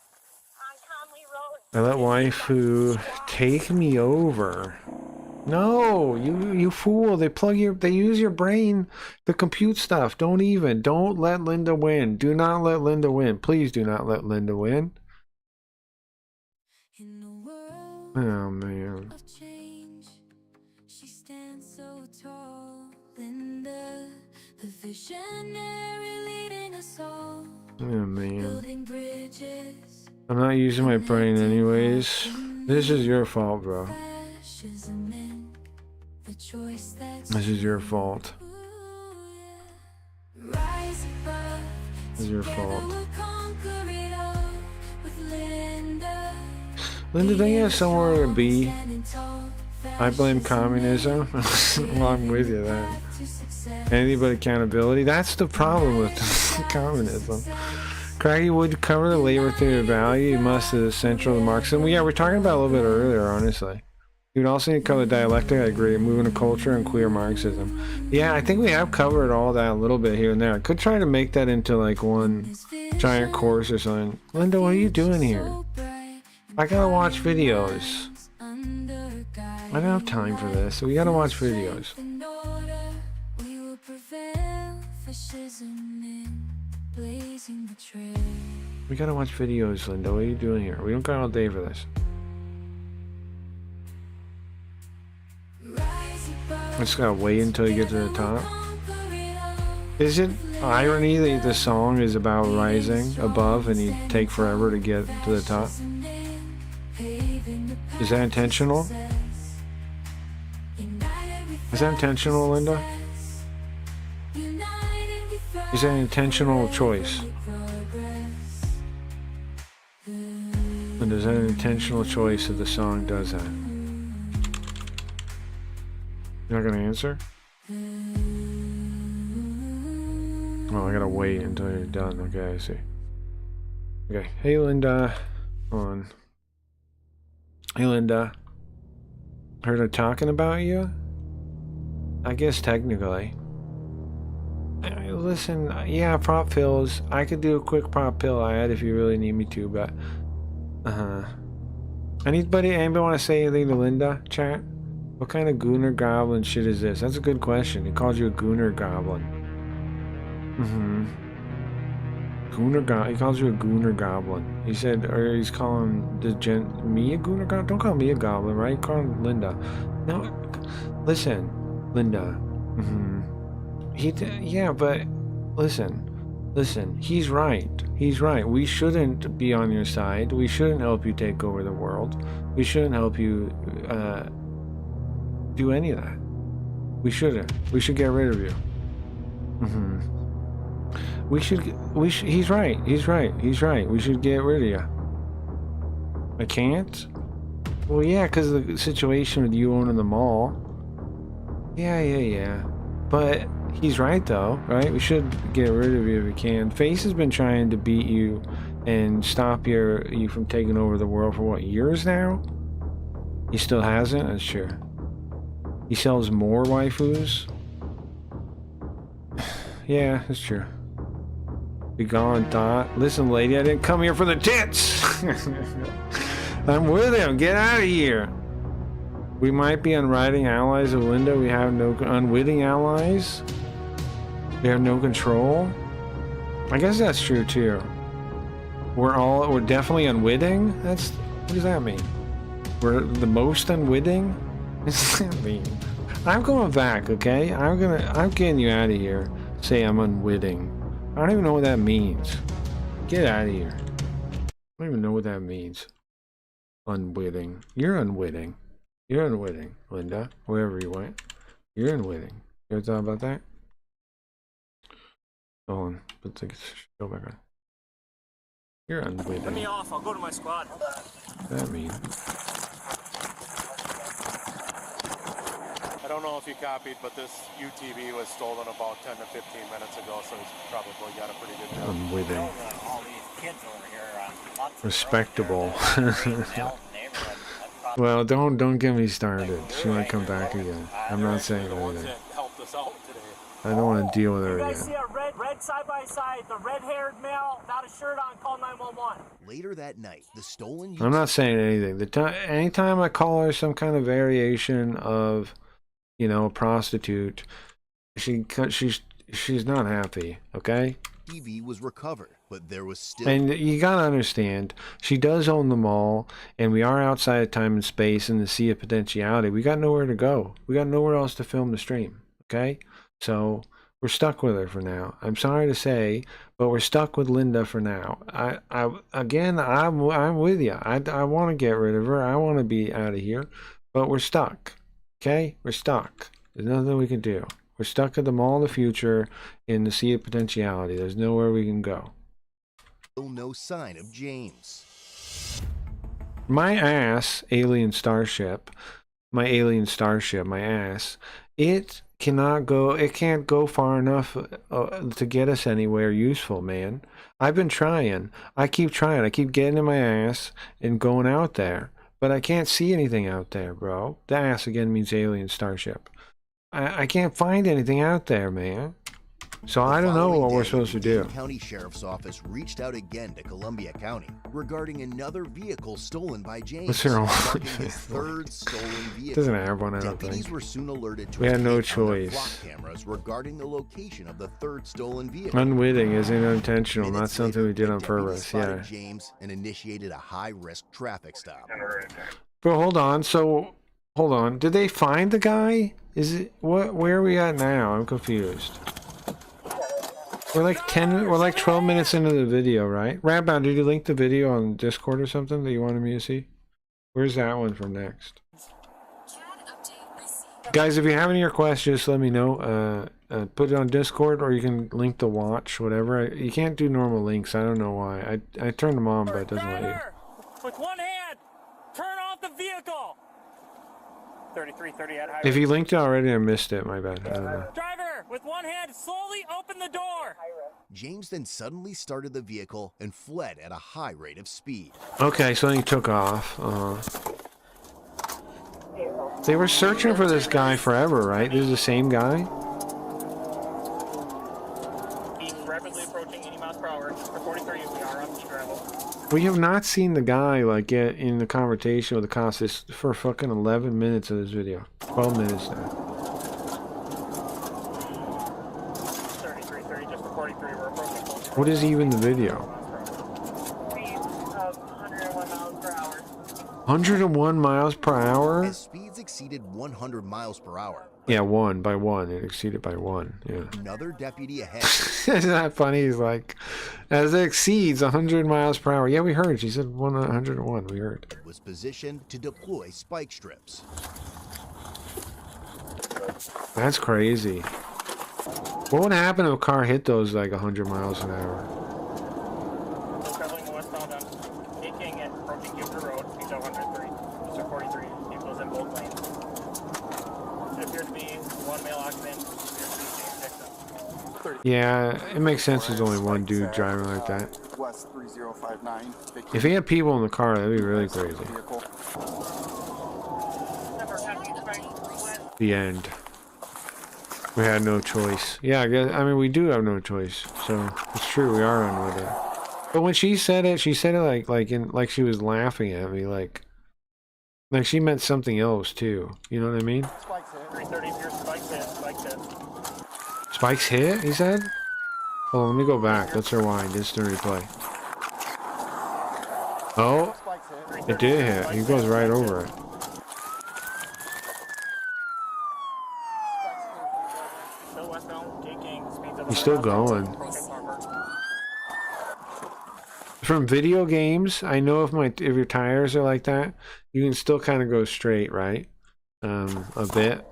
on Conley Road. I let waifu take me over. No, you fool! They use your brain to compute stuff. Don't let Linda win. Do not let Linda win. Please do not let Linda win. Oh man. She stands so tall, Linda, the visionary leading us all. Oh man. I'm not using my brain anyways. This is your fault, bro. This is your fault. This is your fault. Linda, don't you have somewhere to be? I blame communism. Well, I'm with you then. Anything but accountability. That's the problem with communism. Craggy would cover the labor theory of value. You must is central to Marxism. Well, yeah, we're talking about it a little bit earlier, honestly. You would also need to cover dialectic, I agree, moving to culture and queer Marxism. Yeah, I think we have covered all that a little bit here and there. I could try to make that into like one giant course or something. Linda, what are you doing here? I gotta watch videos. I don't have time for this, so we gotta watch videos. We gotta watch videos, Linda. What are you doing here? We don't got all day for this. I just gotta wait until you get to the top. Is it irony that the song is about rising above and you take forever to get to the top? Is that intentional? Is that intentional, Linda? Is that an intentional choice? And is that an intentional choice that the song does that? You're not gonna answer? Oh, I gotta wait until you're done. Okay, I see. Okay, hey Linda. Hold on. Hey Linda. Heard her talking about you? I guess technically. Listen, yeah, prop fills. I could do a quick prop pill ad if you really need me to, but anybody want to say anything to Linda, chat? What kind of Gooner Goblin shit is this? That's a good question. He called you a Gooner Goblin. He calls you a Gooner Goblin. He said, or he's calling me a Gooner Goblin? Don't call me a Goblin, right? Call him Linda. No, listen, Linda. Yeah, but listen, he's right. He's right. We shouldn't be on your side. We shouldn't help you take over the world. We shouldn't help you do any of that. We shouldn't. We should get rid of you. He's right. He's right. We should get rid of you. I can't? Well, yeah, because of the situation with you owning the mall. Yeah. But he's right, though, right? We should get rid of you if we can. Face has been trying to beat you and stop you from taking over the world for what, years now? He still hasn't? That's true. He sells more waifus? Yeah, that's true. Be gone, Dot. Listen, lady, I didn't come here for the tits! I'm with him. Get out of here. We might be unwitting allies of Linda. We have no unwitting allies. We have no control. I guess that's true too. We're definitely unwitting. What does that mean? We're the most unwitting? What does that mean? I'm going back, okay? I'm getting you out of here. Say I'm unwitting. I don't even know what that means. Get out of here. I don't even know what that means. Unwitting. You're unwitting. You're unwitting, Linda. Wherever you went. You're unwitting. You ever thought about that? Hold on. Let's go back on. You're unwitting. Let me off. I'll go to my squad. What does that mean? I don't know if you copied, but this UTV was stolen about 10 to 15 minutes ago, so he's probably got a pretty good job. Unwitting. All these kids over here Respectable. Well, don't get me started. She might come back again. I'm not saying anything. I don't want to deal with her You guys again. see a red side by side, the red-haired male without a shirt on, call 911. Later that night, the stolen I'm not saying anything. Anytime I call her some kind of variation of, a prostitute, she's not happy. Okay. TV was recovered, but there was still. And you gotta understand, she does own the mall, and we are outside of time and space in the sea of potentiality. We got nowhere to go. We got nowhere else to film the stream. Okay, so we're stuck with her for now. I'm sorry to say, but we're stuck with Linda for now. I'm with you. I want to get rid of her. I want to be out of here, but we're stuck. Okay, we're stuck. There's nothing we can do. We're stuck at the mall of the future in the sea of potentiality. There's nowhere we can go. Still no sign of James. My ass, alien starship, my ass, it can't go far enough to get us anywhere useful, man. I've been trying. I keep trying. I keep getting in my ass and going out there. But I can't see anything out there, bro. The ass again means alien starship. I can't find anything out there, man. So I don't know what we're supposed to do. The County Sheriff's Office reached out again to Columbia County regarding another vehicle stolen by James. What's wrong? His third stolen vehicle. Doesn't have one, I don't Deputies think. were soon alerted to We had no his tape on their choice. flock cameras regarding the location of the third stolen vehicle. Unwitting is unintentional, not something we did on Deputies purpose. spotted Yeah. James and initiated a high-risk traffic stop. But hold on. So hold on. Did they find the guy? Is it what? Where are we at now? I'm confused. We're like 12 minutes into the video, right? Rabout, did you link the video on Discord or something that you wanted me to see? Where's that one from next? Guys, if you have any requests, just let me know. Put it on Discord, or you can link the watch, whatever. You can't do normal links. I don't know why. I turned them on, but it doesn't let you. With one hand, turn off the vehicle. 3330 at highway. If you linked it already, I missed it. My bad. I don't know. Driver, with one hand, slowly open the door. James then suddenly started the vehicle and fled at a high rate of speed. Okay, so then he took off. They were searching for this guy forever, right? This is the same guy? He's rapidly approaching 80 miles per hour. For 43, we are on speed gravel. We have not seen the guy, like, get in the conversation with the cops for fucking 11 minutes of this video. 12 minutes now. 3330, just for 43, we're approaching. What is even the video? 101 miles per hour. 101 miles per hour? As speeds exceeded 100 miles per hour. Yeah, by one. It exceeded by one. Yeah. Another deputy ahead. Isn't that funny? He's like, as it exceeds 100 miles per hour. Yeah, we heard. She said 101. We heard. Was positioned to deploy spike strips. That's crazy. What would happen if a car hit those like 100 miles an hour? Still traveling westbound on King and approaching Gibson Road, speeds of 103. Mr. 43, vehicles in both lanes. It appears to be one male occupant. Appears to be James Dixon. Yeah, it makes sense there's only one dude driving like that. West 3059. If he had people in the car, that'd be really crazy. The end. We had no choice. Yeah, I mean, we do have no choice. So it's true, we are on with it. But when she said it like she was laughing at me, like she meant something else too. You know what I mean? Spikes hit. 330, if your spikes hit, spikes hit. Spikes hit, he said? Oh, let me go back. Let's rewind. Instant replay. Oh, it did hit. He goes right over it. He's still going. From video games, I know if your tires are like that, you can still kind of go straight, right? A bit.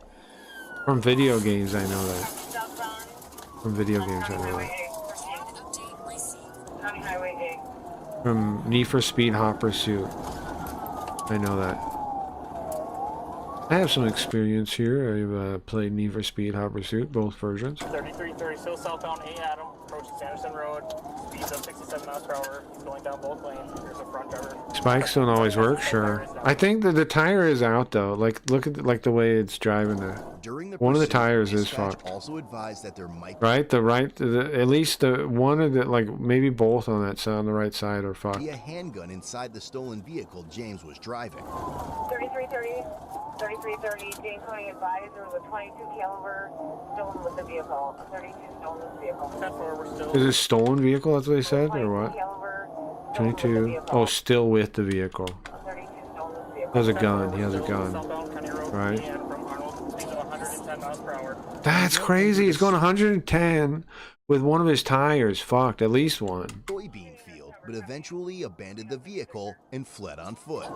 From video games, I know that. From video games, I know that. From Need for Speed Hot Pursuit, I know that. I have some experience here. I've played Need for Speed Hot Pursuit, both versions. 3330, still southbound A Adam, approaching Sanderson Road, speeds of 67 miles per hour. He's going down both lanes. There's a front driver. Spikes don't always work, sure. I think that the tire is out though. Like, look at the way it's driving there. One of the tires is fucked. Also advised that there might right, at least the one of the, like, maybe both on that side, on the right side, are fucked. be a handgun inside the stolen vehicle James was driving. 3330. 3330, James County advised there was a 22 caliber stolen with the vehicle. A 32 stolen with the vehicle. Is it a stolen vehicle? That's what they said, or what? 22. Oh, still with the vehicle. Has a gun. He has a gun. Right. That's crazy. He's going 110 with one of his tires fucked. At least one. Soybean field, but eventually abandoned the vehicle and fled on foot.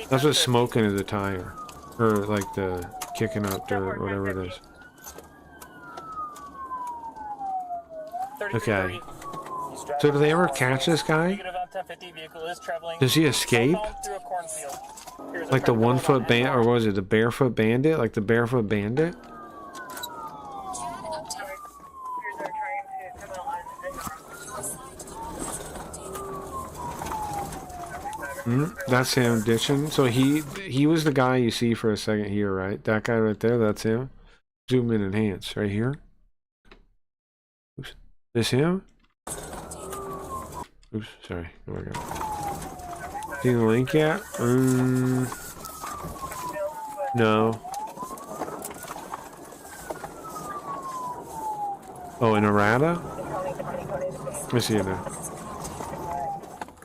That's what smoking is, a tire, or like the kicking up dirt, whatever it is. Okay. So do they ever catch this guy? Does he escape? Like the 1 foot band, or what was it, the barefoot bandit? Like the barefoot bandit? That's him ditching. So he was the guy you see for a second here, right? That guy right there, that's him. Zoom in, enhance, right here. Oops. This him? Oops, sorry. There we go. See the link yet? No. Oh, in Arata? Let me see it now.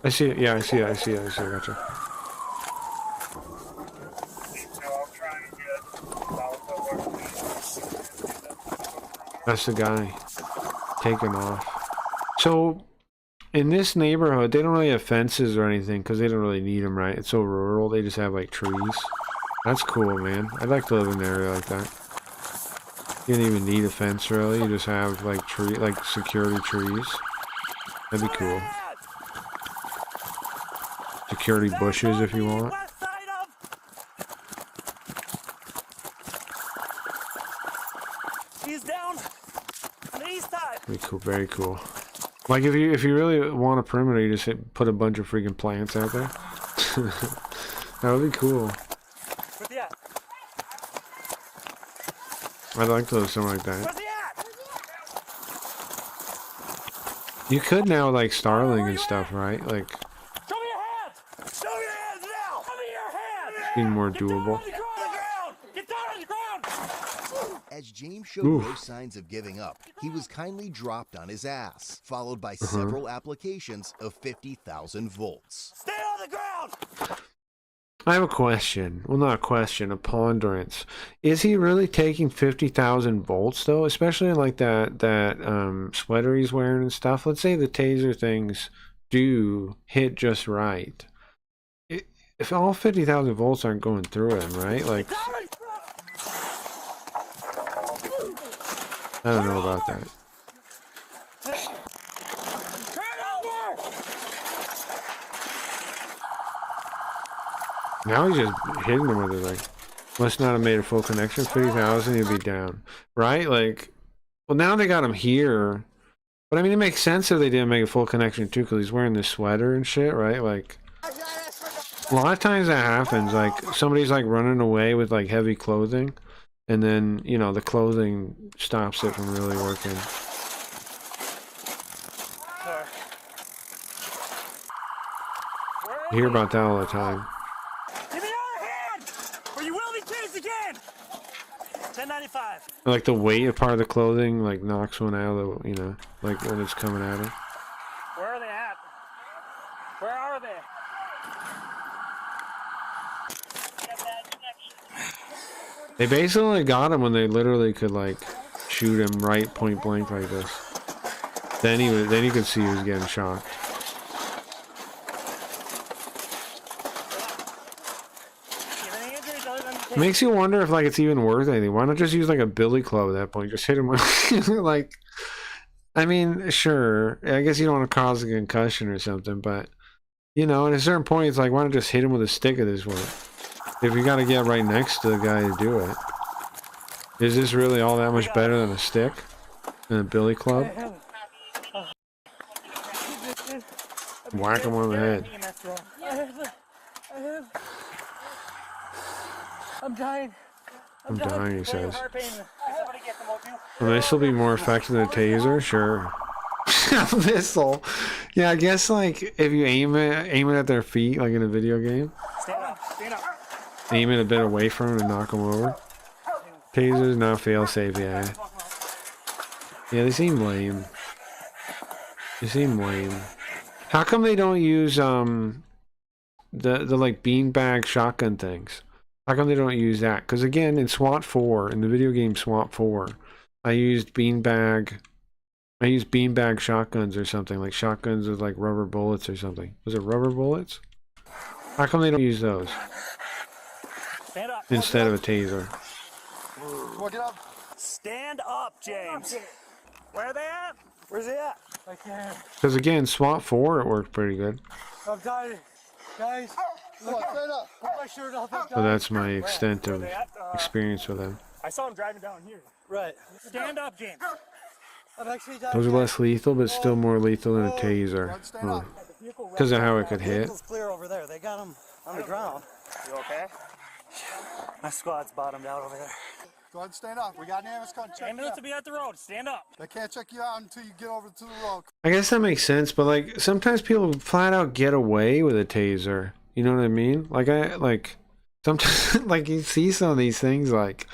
I see it. Yeah, I see it. I see it. Gotcha. That's the guy taking off. So, in this neighborhood, they don't really have fences or anything because they don't really need them, right? It's so rural. They just have like trees. That's cool, man. I'd like to live in an area like that. You don't even need a fence, really. You just have like security trees. That'd be cool. Security bushes if you want. He's down on the east side. Pretty cool, very cool. Like if you really want a perimeter, you just put a bunch of freaking plants out there. That would be cool. Where's he at? I'd like to live somewhere like that. Where's he at? You could now like Starling and stuff, right? Like Show me your hands! Show me your hands now! Show me your hands! be more doable. Get down on the ground! As James showed no signs of giving up, he was kindly dropped on his ass, followed by several applications of 50,000 volts. Stay on the ground! I have a question. Well, not a question, a ponderance. Is he really taking 50,000 volts though? Especially in like that sweater he's wearing and stuff. Let's say the taser things do hit just right. If all 50,000 volts aren't going through him, right? Like, I don't know about that. Now he's just hitting them with it, like, must not have made a full connection. 50,000, he'd be down. Right? Like, well, now they got him here. But I mean, it makes sense if they didn't make a full connection too, because he's wearing this sweater and shit, right? Like, a lot of times that happens. Like, somebody's like running away with like heavy clothing, and then, you know, the clothing stops it from really working. You hear about that all the time. Give me your other hand! Or you will be tased again! 1095. Like the weight of part of the clothing like knocks one out of the, you know, like when it's coming at him. Where are they at? Where are they? They basically got him when they literally could like shoot him right point blank like this. Then you could see he was getting shot. It makes you wonder if like it's even worth anything. Why not just use like a billy club at that point? Just hit him with like, I mean, sure. I guess you don't want to cause a concussion or something, but you know, at a certain point, it's like, why not just hit him with a stick at this point? If you got to get right next to the guy to do it, is this really all that much better than a stick and a billy club? Whack him on the head. I'm dying. I'm dying, he says. Will this will be more effective than a taser? Sure. Missile. Yeah, I guess like if you aim it at their feet, like in a video game. Stand up. Stand up. Aim it a bit away from him and knock him over. Tasers not fail safe, yeah. Yeah, they seem lame. They seem lame. How come they don't use the like beanbag shotgun things? How come they don't use that? Because again, in SWAT 4, in the video game SWAT 4, I used beanbag shotguns or something, like shotguns with like rubber bullets or something. Was it rubber bullets? How come they don't use those Stand up. instead of a taser? Get up. Stand up, James. Where are they at? Where's he at? I can't. Because again, SWAT 4, it worked pretty good. I'm dying. Guys, look, stand up. Put my shirt off. So that's my extent of experience with them. I saw him driving down here. Right. Stand up, James. I'm actually dying. Those are less lethal, but still more lethal than a taser. Because of how it could hit. Clear over there. They got him on the ground. You okay? My squad's bottomed out over there. Go ahead and stand up. We got an ambulance coming. Ambulance to be at the road. Stand up. They can't check you out until you get over to the road. I guess that makes sense, but like sometimes people flat out get away with a taser. You know what I mean? Like sometimes like you see some of these things, like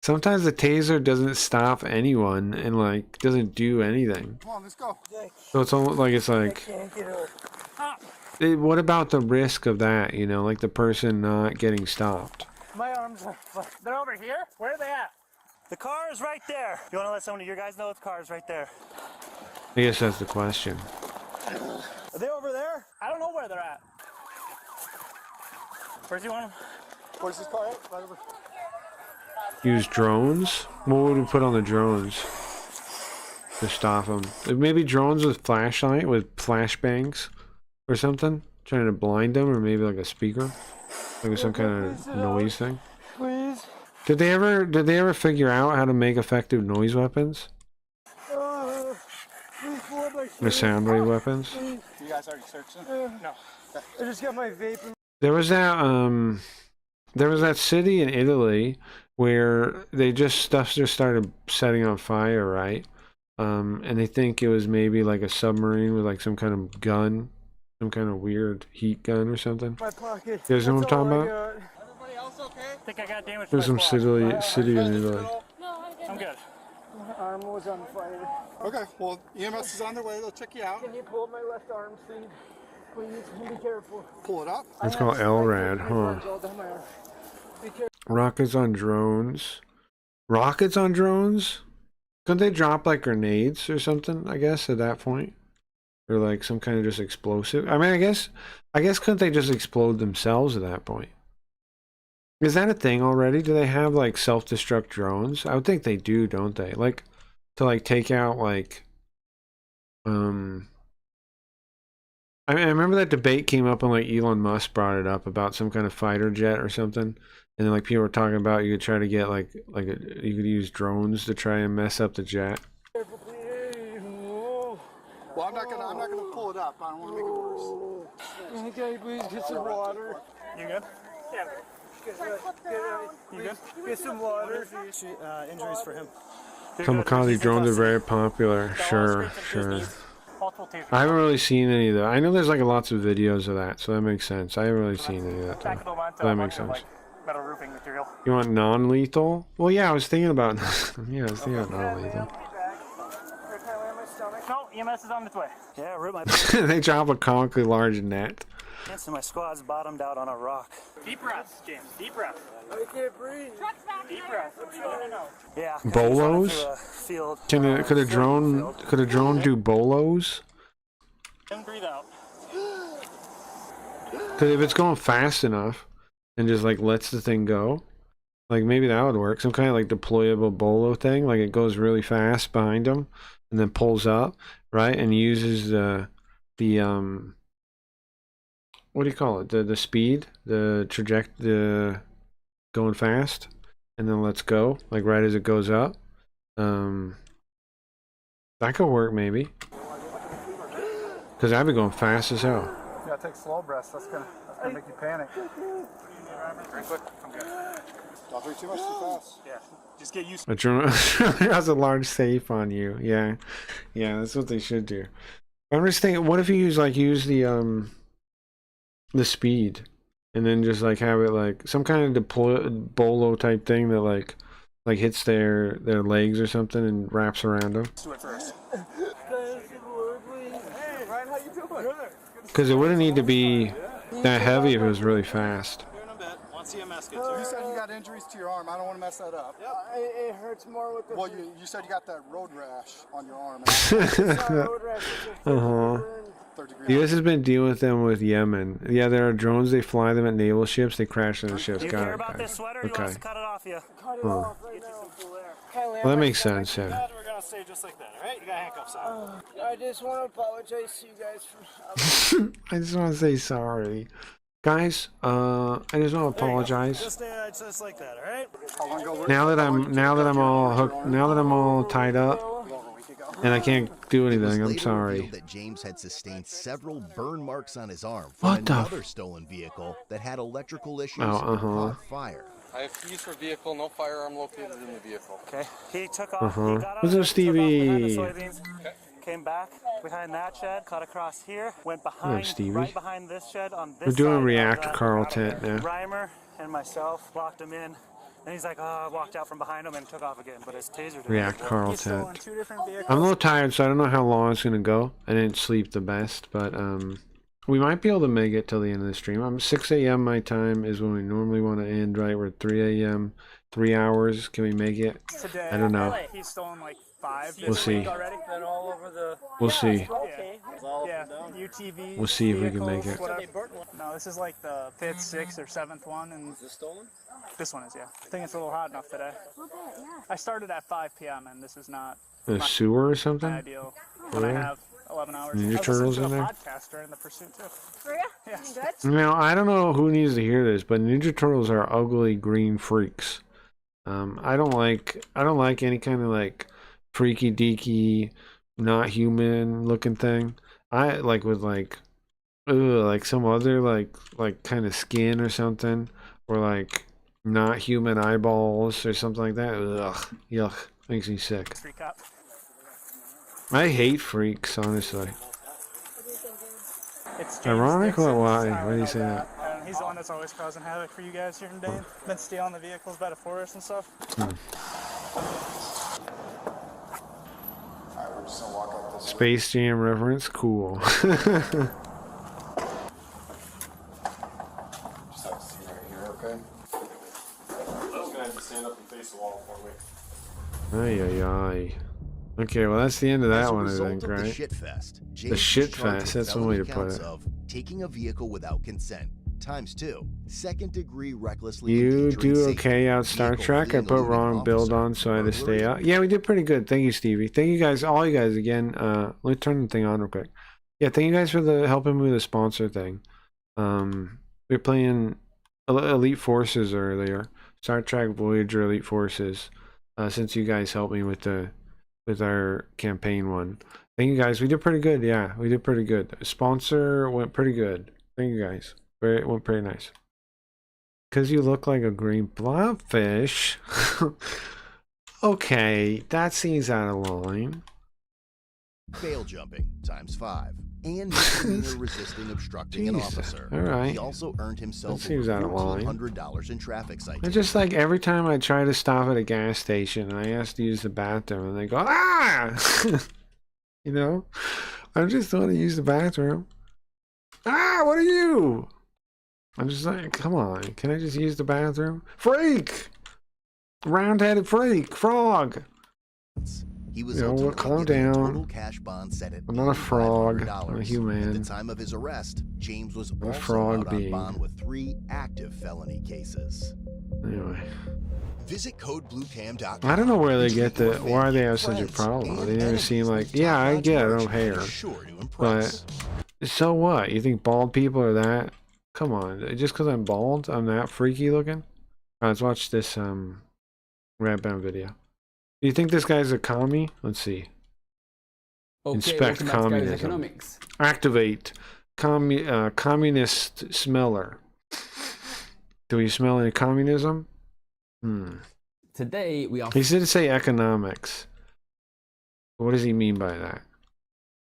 sometimes the taser doesn't stop anyone and like doesn't do anything. Come on, let's go. So it's almost like what about the risk of that, you know, like the person not getting stopped? My arms are they're over here? Where are they at? The car is right there. You want to let some of your guys know the car is right there? I guess that's the question. Are they over there? I don't know where they're at. Where's he want them? Where's his car at? Right over. Use drones? What would we put on the drones to stop them? Maybe drones with flashlight, with flashbangs or something? Trying to blind them, or maybe like a speaker? Like some kind of noise thing? Please. Did they ever figure out how to make effective noise weapons? Or sound wave weapons? You guys already searched them? No. I just got my vape. There was that city in Italy where stuff just started setting on fire, right? And they think it was maybe like a submarine with like some kind of gun, some kind of weird heat gun or something. My pocket. You guys know what I'm talking about? Everybody else okay? I think I got damage. There's some city in Italy. No, I'm good. My arm was on fire. Okay, well, EMS is on their way. They'll check you out. Can you pull my left arm sleeve? Please, be careful. Pull it up. It's called LRAD, huh? Rockets on drones. Rockets on drones? Couldn't they drop like grenades or something, I guess, at that point? Or like some kind of just explosive? I mean, I guess couldn't they just explode themselves at that point? Is that a thing already? Do they have like self-destruct drones? I would think they do, don't they? Like to like take out like I remember that debate came up when like Elon Musk brought it up about some kind of fighter jet or something, and then like people were talking about you could try to get you could use drones to try and mess up the jet. Well, I'm not gonna pull it up. I don't want to make it worse. Okay, please get some water. You good? Yeah. You good? Get some water. Injuries for him. Kamikaze drones are very popular. Sure. I haven't really seen any of that. I know there's like lots of videos of that, so that makes sense. I haven't really seen any of that though. So that makes sense. Metal roofing material. You want non-lethal? Well, yeah, I was thinking about non-lethal. No, EMS is on its way. Yeah, rip my They drop a comically large net. so my squad's bottomed out on a rock. Deep breaths, James. Deep breaths. I can't breathe. Deep breaths. Yeah. Bolos? Could a drone do bolos? And breathe out. Because if it's going fast enough and just like lets the thing go, like maybe that would work. Some kind of like deployable bolo thing, like it goes really fast behind them and then pulls up, right, and uses the what do you call it? The speed, the going fast, and then lets go, like right as it goes up. That could work maybe. Because I'd be going fast as hell. You gotta take slow breaths. That's gonna make you panic. Very quick. I'm good. Don't do too much too fast. Yeah. Just get used to it. A drone has a large safe on you. Yeah. Yeah, that's what they should do. I'm just thinking, what if you use the speed and then just like have it like some kind of bolo type thing that like hits their legs or something and wraps around them. do it first. Because it wouldn't need to be that heavy if it was really fast. You said you got injuries to your arm. I don't want to mess that up. Yep. It hurts more with the... Well, you said you got that road rash on your arm. The US has been dealing with them with Yemen. Yeah, there are drones. They fly them at naval ships. They crash into ships. You Got care it. about this sweater? You want us to cut it off you? Cut it off right now. Well, that makes sense, yeah. We're gonna stay just like that, alright? You got handcuffs on. I just want to apologize to you guys for... I just want to say sorry. Guys, I just want to apologize. Just stay just like that, alright? Now that I'm all hooked, now that I'm all tied up, and I can't do anything, I'm sorry. That James had sustained several burn marks on his arm What from the another stolen vehicle that had electrical issues Oh, and caught fire. I have keys for vehicle, no firearm located in the vehicle. Okay. He took off. He got out What's up, Stevie? Came back behind that shed, cut across here, went behind, Stevie. right behind this shed on this We're doing side React of the Carl tent now. Reimer and myself locked him in. And he's like, oh, I walked out from behind him and took off again, but his taser didn't React work. Carl He's still tent. in 2 different vehicles. I'm a little tired, so I don't know how long it's gonna go. I didn't sleep the best, but we might be able to make it till the end of the stream. 6 a.m. my time is when we normally want to end. Right, we're at 3 a.m. 3 hours. Can we make it? Today, I don't know. He's stolen like 5 We'll this see. week already. Been all over the. We'll see. Yeah, UTV. We'll see if we can make it. No, this is like the 5th, 6th, or 7th one, and is this stolen? This one is, yeah. I think it's a little hot enough today. I started at 5 p.m. and this is not A sewer or something? ideal. When I have 11 hours. Ninja Turtles in there? Podcast during the pursuit too. For you? Yeah. You good? Now, I don't know who needs to hear this, but Ninja Turtles are ugly green freaks. I don't like any kind of like freaky deaky, not human looking thing. I like with like some other like kind of skin or something, or like not human eyeballs or something like that. Ugh, yuck, makes me sick. Freak out. I hate freaks, honestly. It's James Ironic? Dixon, Why? so Why do you say that? He's the one that's always causing havoc for you guys here in Dane. Been stealing the vehicles by the forest and stuff. Space Jam reference, cool. Just have a seat right here, okay? I'm just gonna have to stand up and face the wall for me. Ay, ay, ay. Okay, well, that's the end of As that a one, I result think, of right? the shitfest, The James was shit charged fest, with that's one way to felony put counts it. of taking a vehicle without consent, ×2, second-degree recklessly You endangering do safety, okay out Star vehicle Trek. I put vandalism, wrong build on, so I had to stay out. Yeah, we did pretty good. Thank you, Stevie. Thank you guys, all you guys again. Let me turn the thing on real quick. Yeah, thank you guys for the helping me with the sponsor thing. We were playing Elite Forces earlier, Star Trek Voyager Elite Forces. Since you guys helped me with our campaign one. Thank you guys. We did pretty good. Yeah, we did pretty good. The sponsor went pretty good. Thank you guys. It went pretty nice. Because you look like a green blobfish. Okay, that seems out of line. bail jumping ×5, and misdemeanor resisting obstructing an Jeez, officer. all right. He also earned himself That seems out of line. $1,400 in traffic citations. It's just like every time I try to stop at a gas station and I ask to use the bathroom and they go, ah! You know? I just want to use the bathroom. Ah, what are you? I'm just like, come on, can I just use the bathroom? Freak! Round-headed freak, frog! He was ultimately calm down. total cash bond set at I'm not a frog, I'm a At human. the time of his arrest, James was I'm a also frog out on being. bond with 3 active felony cases. Anyway. Visit codebluecam.com. I don't know where they get the, why they have such a problem. They never seem like, yeah, I get it, I don't hair. But, so what? You think bald people are that? Come on, just because I'm bald, I'm that freaky looking? Alright, let's watch this, Red Band video. Do you think this guy's a commie? Let's see. Inspect communism. Economics. Activate. Communist smeller. Do we smell any communism? Today we are He did say economics. What does he mean by that?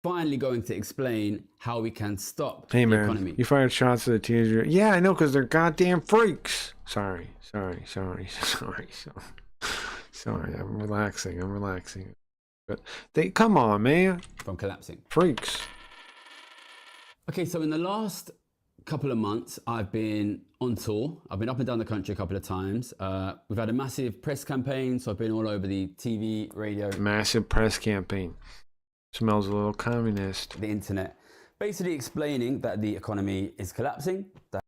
finally going to explain how we can stop Hey the man, economy. you fired shots at the teenager. Yeah, I know, because they're goddamn freaks. Sorry. Sorry, I'm relaxing. But they, come on, man. From collapsing. Freaks. Okay, so in the last couple of months, I've been on tour. I've been up and down the country a couple of times. We've had a massive press campaign, so I've been all over the TV, radio. Massive press campaign. Smells a little communist. The internet. Basically explaining that the economy is collapsing. That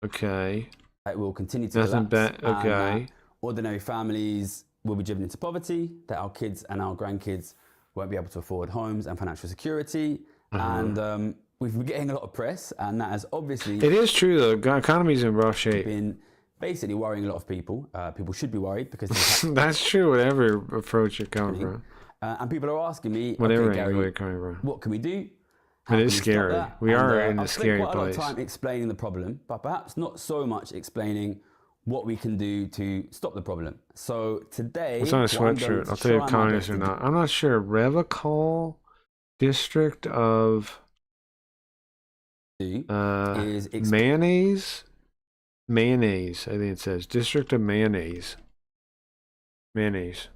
Okay. it will continue to Nothing collapse. bad. Okay. And that ordinary families will be driven into poverty, that our kids and our grandkids won't be able to afford homes and financial security. And we've been getting a lot of press, and that has obviously... It is true, though. The economy's in rough shape. ...been basically worrying a lot of people. People should be worried because... That's true, whatever approach you're coming from. And people are asking me, Whatever okay, Gary, angle you're coming from. what can we do? It How is can scary. stop that? We are And, in a I've spent scary quite a lot place. of time explaining the problem, but perhaps not so much explaining what we can do to stop the problem. So today... It's on a what I'm going sweatshirt. to I'll tell you try if my communist best or to do- not. I'm not sure. Revachol District of is Mayonnaise? Mayonnaise, I think it says. District of Mayonnaise. Mayonnaise.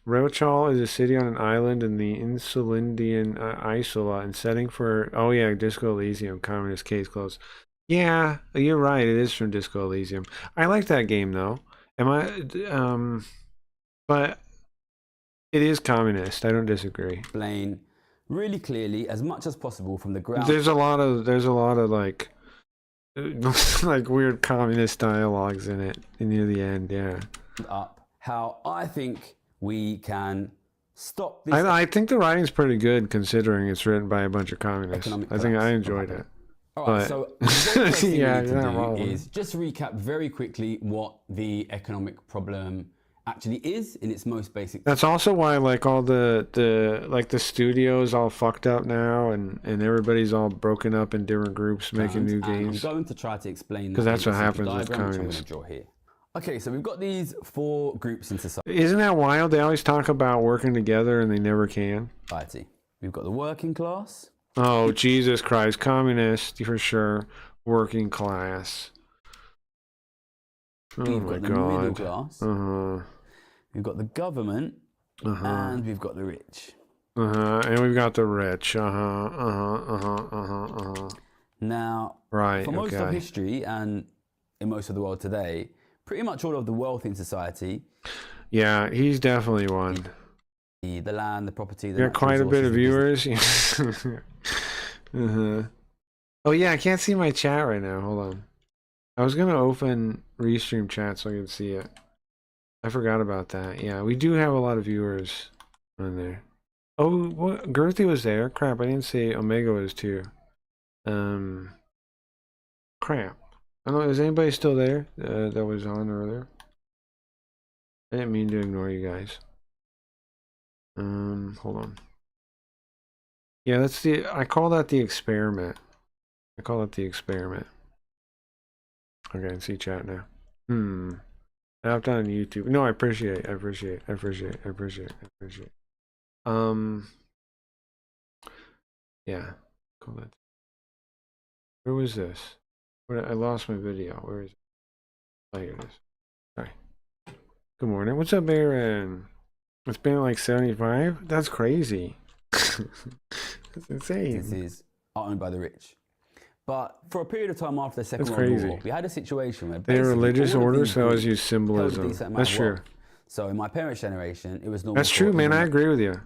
Revachol is a city on an island in the Insulindian Isla and setting for, oh yeah, Disco Elysium, communist case closed. Yeah, you're right, it is from Disco Elysium. I like that game though. But it is communist. I don't disagree. Explain really clearly as much as possible from the ground. There's a lot of like like weird communist dialogues in it near the end. Yeah. Up how I think we can stop this. I think the writing's pretty good considering it's written by a bunch of communists. I think I enjoyed it. All right, so the very first thing yeah, we need you're to not wrong. do is just recap very quickly what the economic problem actually is in its most basic. That's also why like all the studios all fucked up now, and everybody's all broken up in different groups making new games. I'm going to try to explain because that's what happens with diagram, which I'm communists. going to draw here. Okay, so we've got these 4 groups in society. Isn't that wild? They always talk about working together and they never can. We've got the working class. Oh, Jesus Christ. Communist, for sure. Working class. Oh We've my got the God. middle class. We've got the government. And we've got the rich. And we've got the rich. Now, right, for most of history and in most of the world today, pretty much all of the wealth in society. Yeah, he's definitely one. The land, the property, the got quite a bit of viewers. Oh yeah, I can't see my chat right now. Hold on. I was gonna open Restream chat so I could see it. I forgot about that. Yeah, we do have a lot of viewers on there. Oh, what? Girthy was there. Crap, I didn't see Omega was too. Crap. I don't know. Is anybody still there that was on earlier? I didn't mean to ignore you guys. Hold on. Yeah, that's I call that the experiment. I call it the experiment. Okay, I can see chat now. I've done on YouTube. No, I appreciate. Yeah. Call that. Where was this? I lost my video. Where is it? Oh, here it is. Sorry. Good morning. What's up, Aaron? It's been like 75? That's crazy. That's insane. This is owned by the rich. But for a period of time after the Second That's World crazy. War, we had a situation where They're religious all of orders, these so I always groups use symbolism. held a decent amount That's of true. wealth. So in my parents' generation, it was normal. That's true, for man. even I agree with you.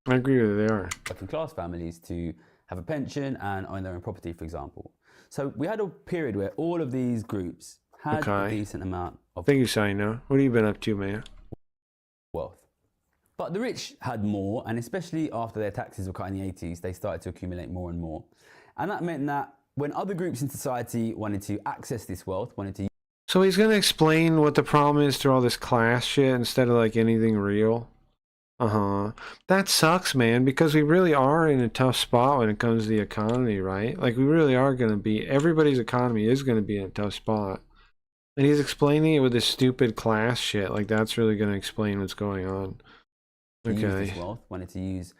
I agree with you. They are. working class families to have a pension and own their own property, for example. So we had a period where all of these groups had a decent amount of Thank you, Sino. What have you been up to, man? wealth. But the rich had more, and especially after their taxes were cut in the 80s, they started to accumulate more and more. And that meant that when other groups in society wanted to access this wealth, wanted to... So he's going to explain what the problem is through all this class shit instead of like anything real? That sucks, man, because we really are in a tough spot when it comes to the economy, right? Like we really are going to be, everybody's economy is going to be in a tough spot. And he's explaining it with this stupid class shit. Like that's really going to explain what's going on. use this wealth, wanted to use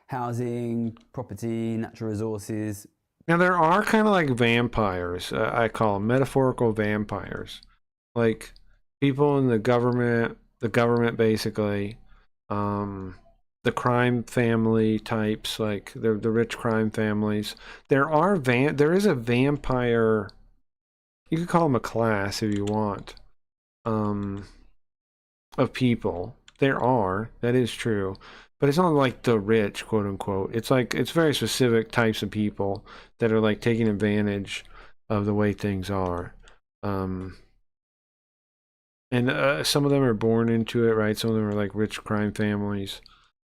housing, property, natural resources. Now there are kind of like vampires. I call them metaphorical vampires, like people in the government basically, the crime family types, like the rich crime families. There is a vampire. You could call them a class if you want, of people. That is true. But it's not like the rich, quote unquote. It's like, it's very specific types of people that are like taking advantage of the way things are. And some of them are born into it, right? Some of them are like rich crime families.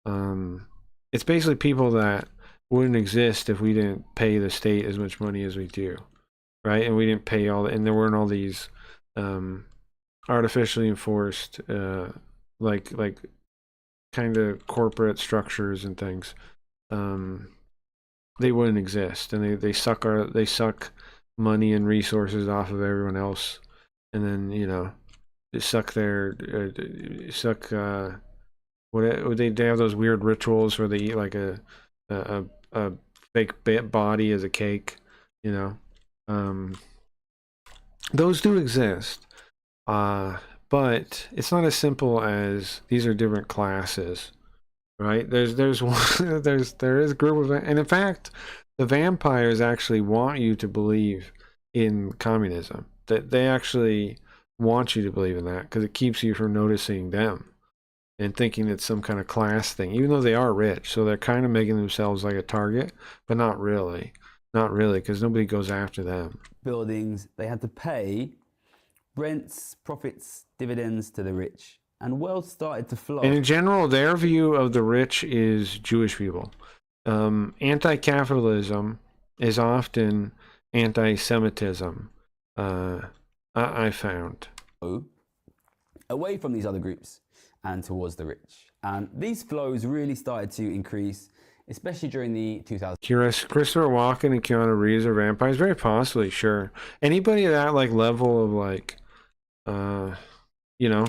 It's basically people that wouldn't exist if we didn't pay the state as much money as we do, right? And we didn't pay and there weren't all these artificially enforced, like kind of corporate structures and things. They wouldn't exist, and they suck money and resources off of everyone else, and then they suck they have those weird rituals where they eat like a fake body as a cake, those do exist. But it's not as simple as these are different classes, right? There is a group of, and in fact, the vampires actually want you to believe in communism. That they actually want you to believe in that because it keeps you from noticing them and thinking it's some kind of class thing, even though they are rich. So they're kind of making themselves like a target, but not really. Not really, because nobody goes after them. Buildings, they had to pay rents, profits, dividends to the rich, and wealth started to flow. And in general, their view of the rich is Jewish people. Anti-capitalism is often anti-Semitism, I found. Away from these other groups and towards the rich. And these flows really started to increase, especially during the 2000s. Christopher Walken and Keanu Reeves are vampires? Very possibly, sure. Anybody at that like level of like, you know,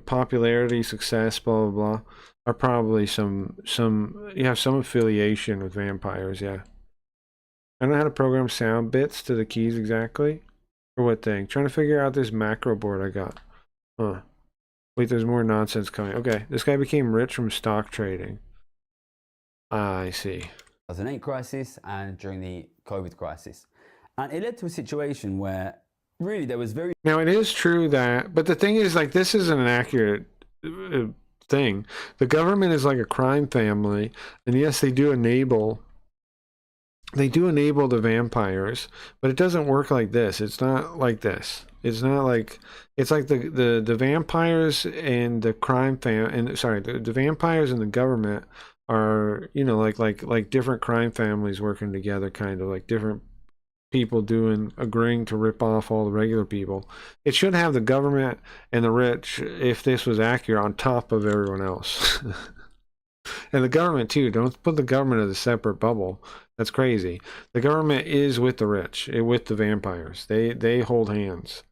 popularity, success, blah, blah, blah, are probably you have some affiliation with vampires, yeah. I don't know how to program sound bits to the keys exactly. For what thing? Trying to figure out this macro board I got. Huh. Wait, there's more nonsense coming. Okay, this guy became rich from stock trading. I see. 2008 crisis and during the COVID crisis. And it led to a situation where really there was very... Now, it is true that... But the thing is, like, this isn't an accurate thing. The government is like a crime family. And yes, they do enable the vampires. But it doesn't work like this. It's not like this. It's not like... It's like the vampires and the crime the vampires and the government are, you know, like different crime families working together, kind of like different people agreeing to rip off all the regular people. It should have the government and the rich, if this was accurate, on top of everyone else. And the government too. Don't put the government as a separate bubble. That's crazy. The government is with the rich, with the vampires. They hold hands.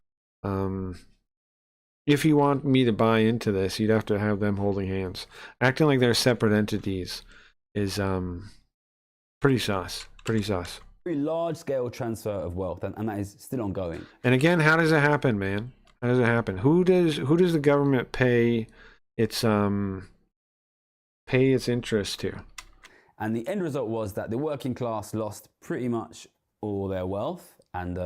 If you want me to buy into this, you'd have to have them holding hands. Acting like they're separate entities is pretty sus. Pretty sus. Very large-scale transfer of wealth, and that is still ongoing. And again, how does it happen, man? How does it happen? Who does the government pay its interest to? And the end result was that the working class lost pretty much all their wealth and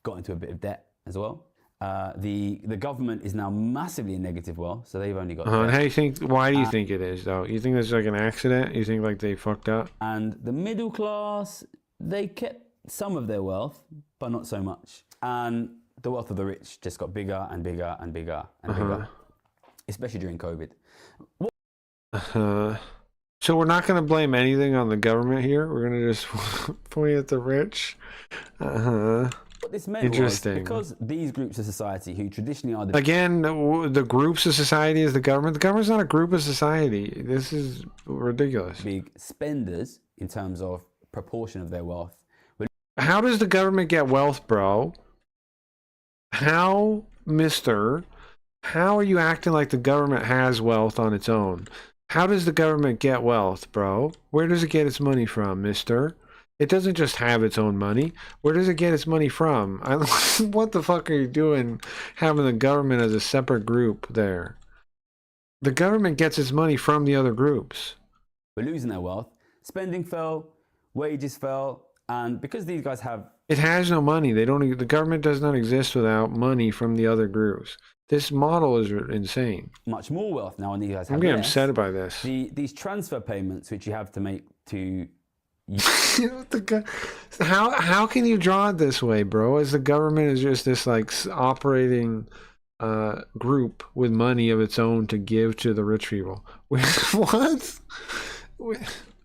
got into a bit of debt as well. The government is now massively in negative wealth, so they've only got. How do you think? Why do you think it is, though? You think this is like an accident? You think like they fucked up? And the middle class, they kept some of their wealth, but not so much. And the wealth of the rich just got bigger and bigger and bigger and bigger, especially during COVID. So we're not going to blame anything on the government here. We're going to just point at the rich. What this meant was, because these groups of society who traditionally are the groups of society is the government. The government's not a group of society. This is ridiculous. Big spenders in terms of proportion of their wealth. How does the government get wealth, bro? How are you acting like the government has wealth on its own? How does the government get wealth, bro? Where does it get its money from, mister? It doesn't just have its own money. Where does it get its money from? What the fuck are you doing having the government as a separate group there? The government gets its money from the other groups. We're losing their wealth. Spending fell, wages fell, and because these guys have... It has no money. The government does not exist without money from the other groups. This model is insane. Much more wealth now, and you guys have I'm getting upset by this. These transfer payments which you have to make to... How can you draw it this way, bro? As the government is just this like operating group with money of its own to give to the rich people. What?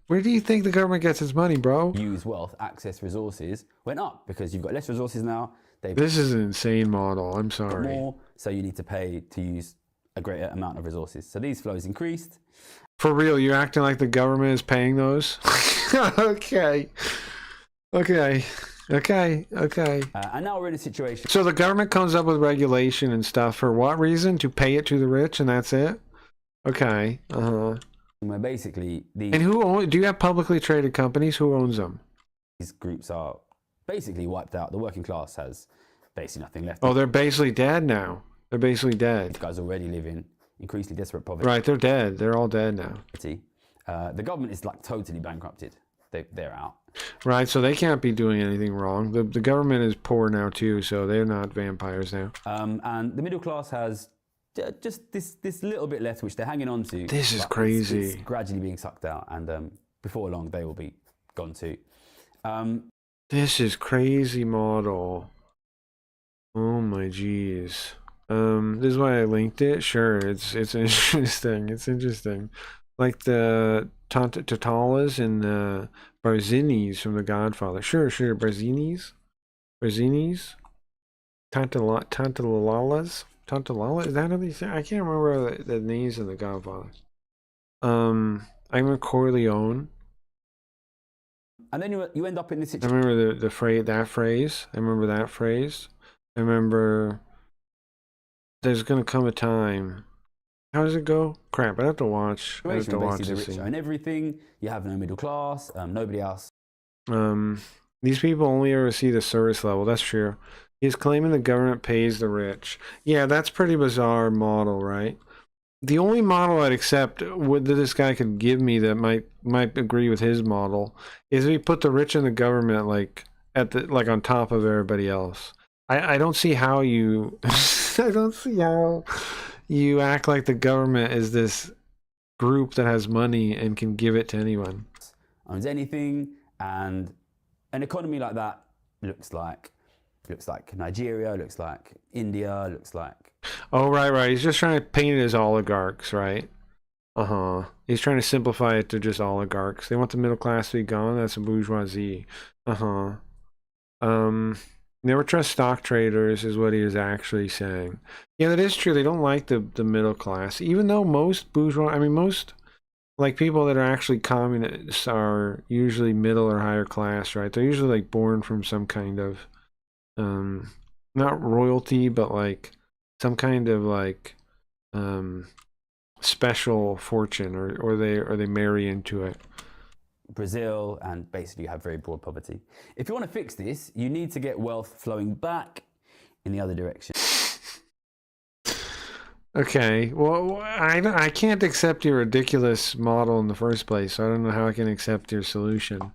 Where do you think the government gets its money, bro? Use wealth, access resources went up because you've got less resources now. This is an insane model. I'm sorry. More, so you need to pay to use a greater amount of resources. So these flows increased. For real, you're acting like the government is paying those? Okay. And now we're in a situation. So the government comes up with regulation and stuff for what reason? To pay it to the rich, and that's it? Okay. Where basically these... And do you have publicly traded companies? Who owns them? These groups are basically wiped out. The working class has basically nothing left. Oh, they're basically dead now. They're basically dead. These guys already live in increasingly desperate poverty. Right, they're dead. They're all dead now. The government is like totally bankrupted. they're out. Right, so they can't be doing anything wrong. The government is poor now too, so they're not vampires now. And the middle class has just this little bit left, which they're hanging on to. This is but crazy. It's gradually being sucked out, and before long they will be gone too. This is crazy model. Oh my jeez. This is why I linked it. Sure, it's interesting. It's interesting. Like the Tatalas and the Barzinis from The Godfather. Sure, Barzinis. Tantalalas. Tantalala? Is that how they say? I can't remember the names of The Godfather. I'm a Corleone. And then you end up in this situation. I remember the phrase, that phrase. I remember that phrase. I remember there's gonna come a time. How does it go? Crap, I have to watch. I have to watch the this rich scene. own everything. You have no middle class. Nobody else. These people only ever see the service level. That's true. He's claiming the government pays the rich. Yeah, that's pretty bizarre model, right? The only model I'd accept that this guy could give me that might agree with his model is if he put the rich in the government like on top of everybody else. I don't see how you I don't see how you act like the government is this group that has money and can give it to anyone. Owns anything, and an economy like that looks like Nigeria, looks like India, looks like. Oh, right. He's just trying to paint it as oligarchs, right? He's trying to simplify it to just oligarchs. They want the middle class to be gone. That's a bourgeoisie. Never trust stock traders is what he is actually saying. Yeah, that is true. They don't like the middle class, even though most most like people that are actually communists are usually middle or higher class, right? They're usually like born from some kind of not royalty, but like some kind of like special fortune, or they marry into it. Brazil, and basically you have very broad poverty. If you want to fix this, you need to get wealth flowing back in the other direction. Okay, well, I can't accept your ridiculous model in the first place, so I don't know how I can accept your solution.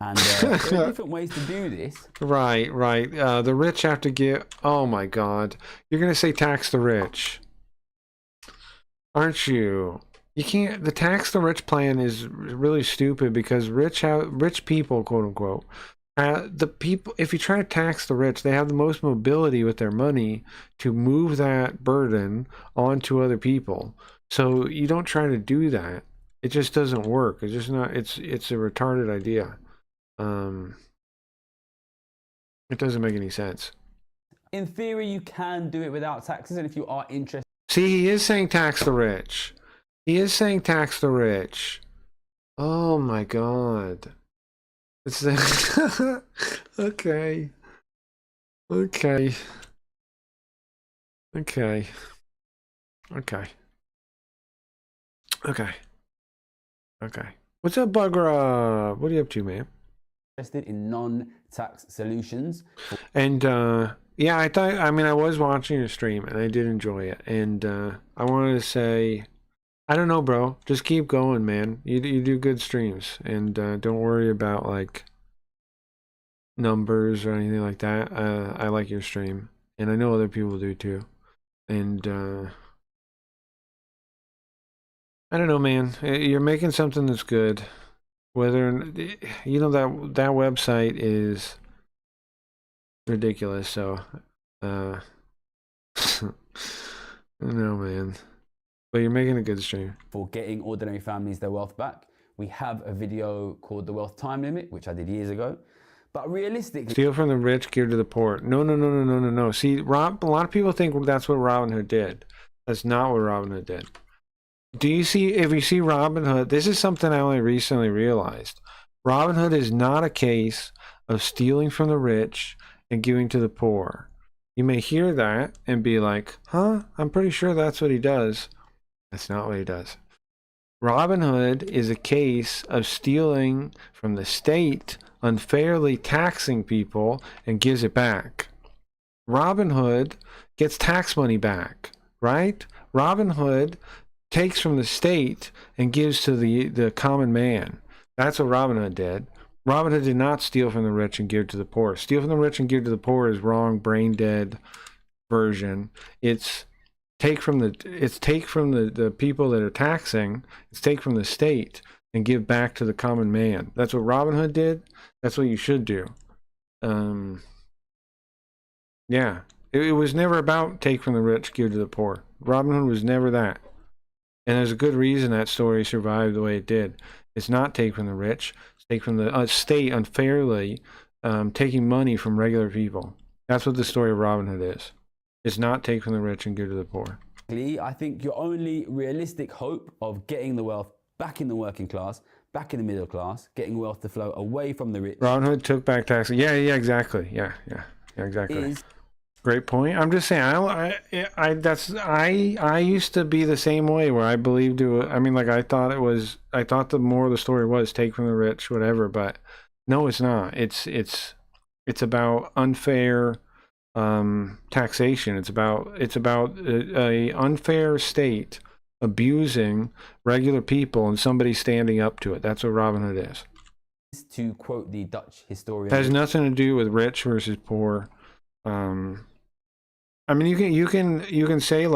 And there are different ways to do this. Right. The rich have to give... Oh my god. You're going to say tax the rich. Aren't you? You can't... The tax the rich plan is really stupid because rich people, quote unquote, the people, if you try to tax the rich, they have the most mobility with their money to move that burden onto other people. So you don't try to do that. It just doesn't work. It's just not... It's a retarded idea. It doesn't make any sense. In theory, you can do it without taxes, and if you are interested... See, he is saying tax the rich. He is saying tax the rich. Oh my god. It's okay. What's up, Bugra? What are you up to, man? Interested in non-tax solutions. And yeah, I was watching your stream and I did enjoy it, and I wanted to say, I don't know, bro, just keep going, man. You do good streams, and don't worry about like numbers or anything like that. I like your stream, and I know other people do too, and I don't know, man, you're making something that's good. Whether, you know, that website is ridiculous, so I don't know, man, but you're making a good stream. For getting ordinary families their wealth back, we have a video called The Wealth Time Limit, which I did years ago. But realistically, steal from the rich, give to the poor. No. See, a lot of people think that's what Robin Hood did. That's not what Robin Hood did. Do you see, if you see Robin Hood, this is something I only recently realized. Robin Hood is not a case of stealing from the rich and giving to the poor. You may hear that and be like, huh, I'm pretty sure that's what he does. That's not what he does. Robin Hood is a case of stealing from the state, unfairly taxing people, and gives it back. Robin Hood gets tax money back, right? Robin Hood takes from the state and gives to the common man. That's what Robin Hood did. Robin Hood did not steal from the rich and give to the poor. Steal from the rich and give to the poor is wrong, brain dead version. It's take from the people that are taxing. It's take from the state and give back to the common man. That's what Robin Hood did. That's what you should do. Yeah, it was never about take from the rich, give to the poor. Robin Hood was never that. And there's a good reason that story survived the way it did. It's not take from the rich. It's take from the state unfairly taking money from regular people. That's what the story of Robin Hood is. It's not take from the rich and give to the poor. I think your only realistic hope of getting the wealth back in the working class, back in the middle class, getting wealth to flow away from the rich. Robin Hood took back taxes. Yeah, exactly. Yeah, exactly. Great point. I'm just saying, I used to be the same way where I believed I thought the moral of the story was take from the rich, whatever, but no, it's not. It's about unfair taxation. It's about a unfair state abusing regular people and somebody standing up to it. That's what Robin Hood is. To quote the Dutch historian, it has nothing to do with rich versus poor. I mean, you can say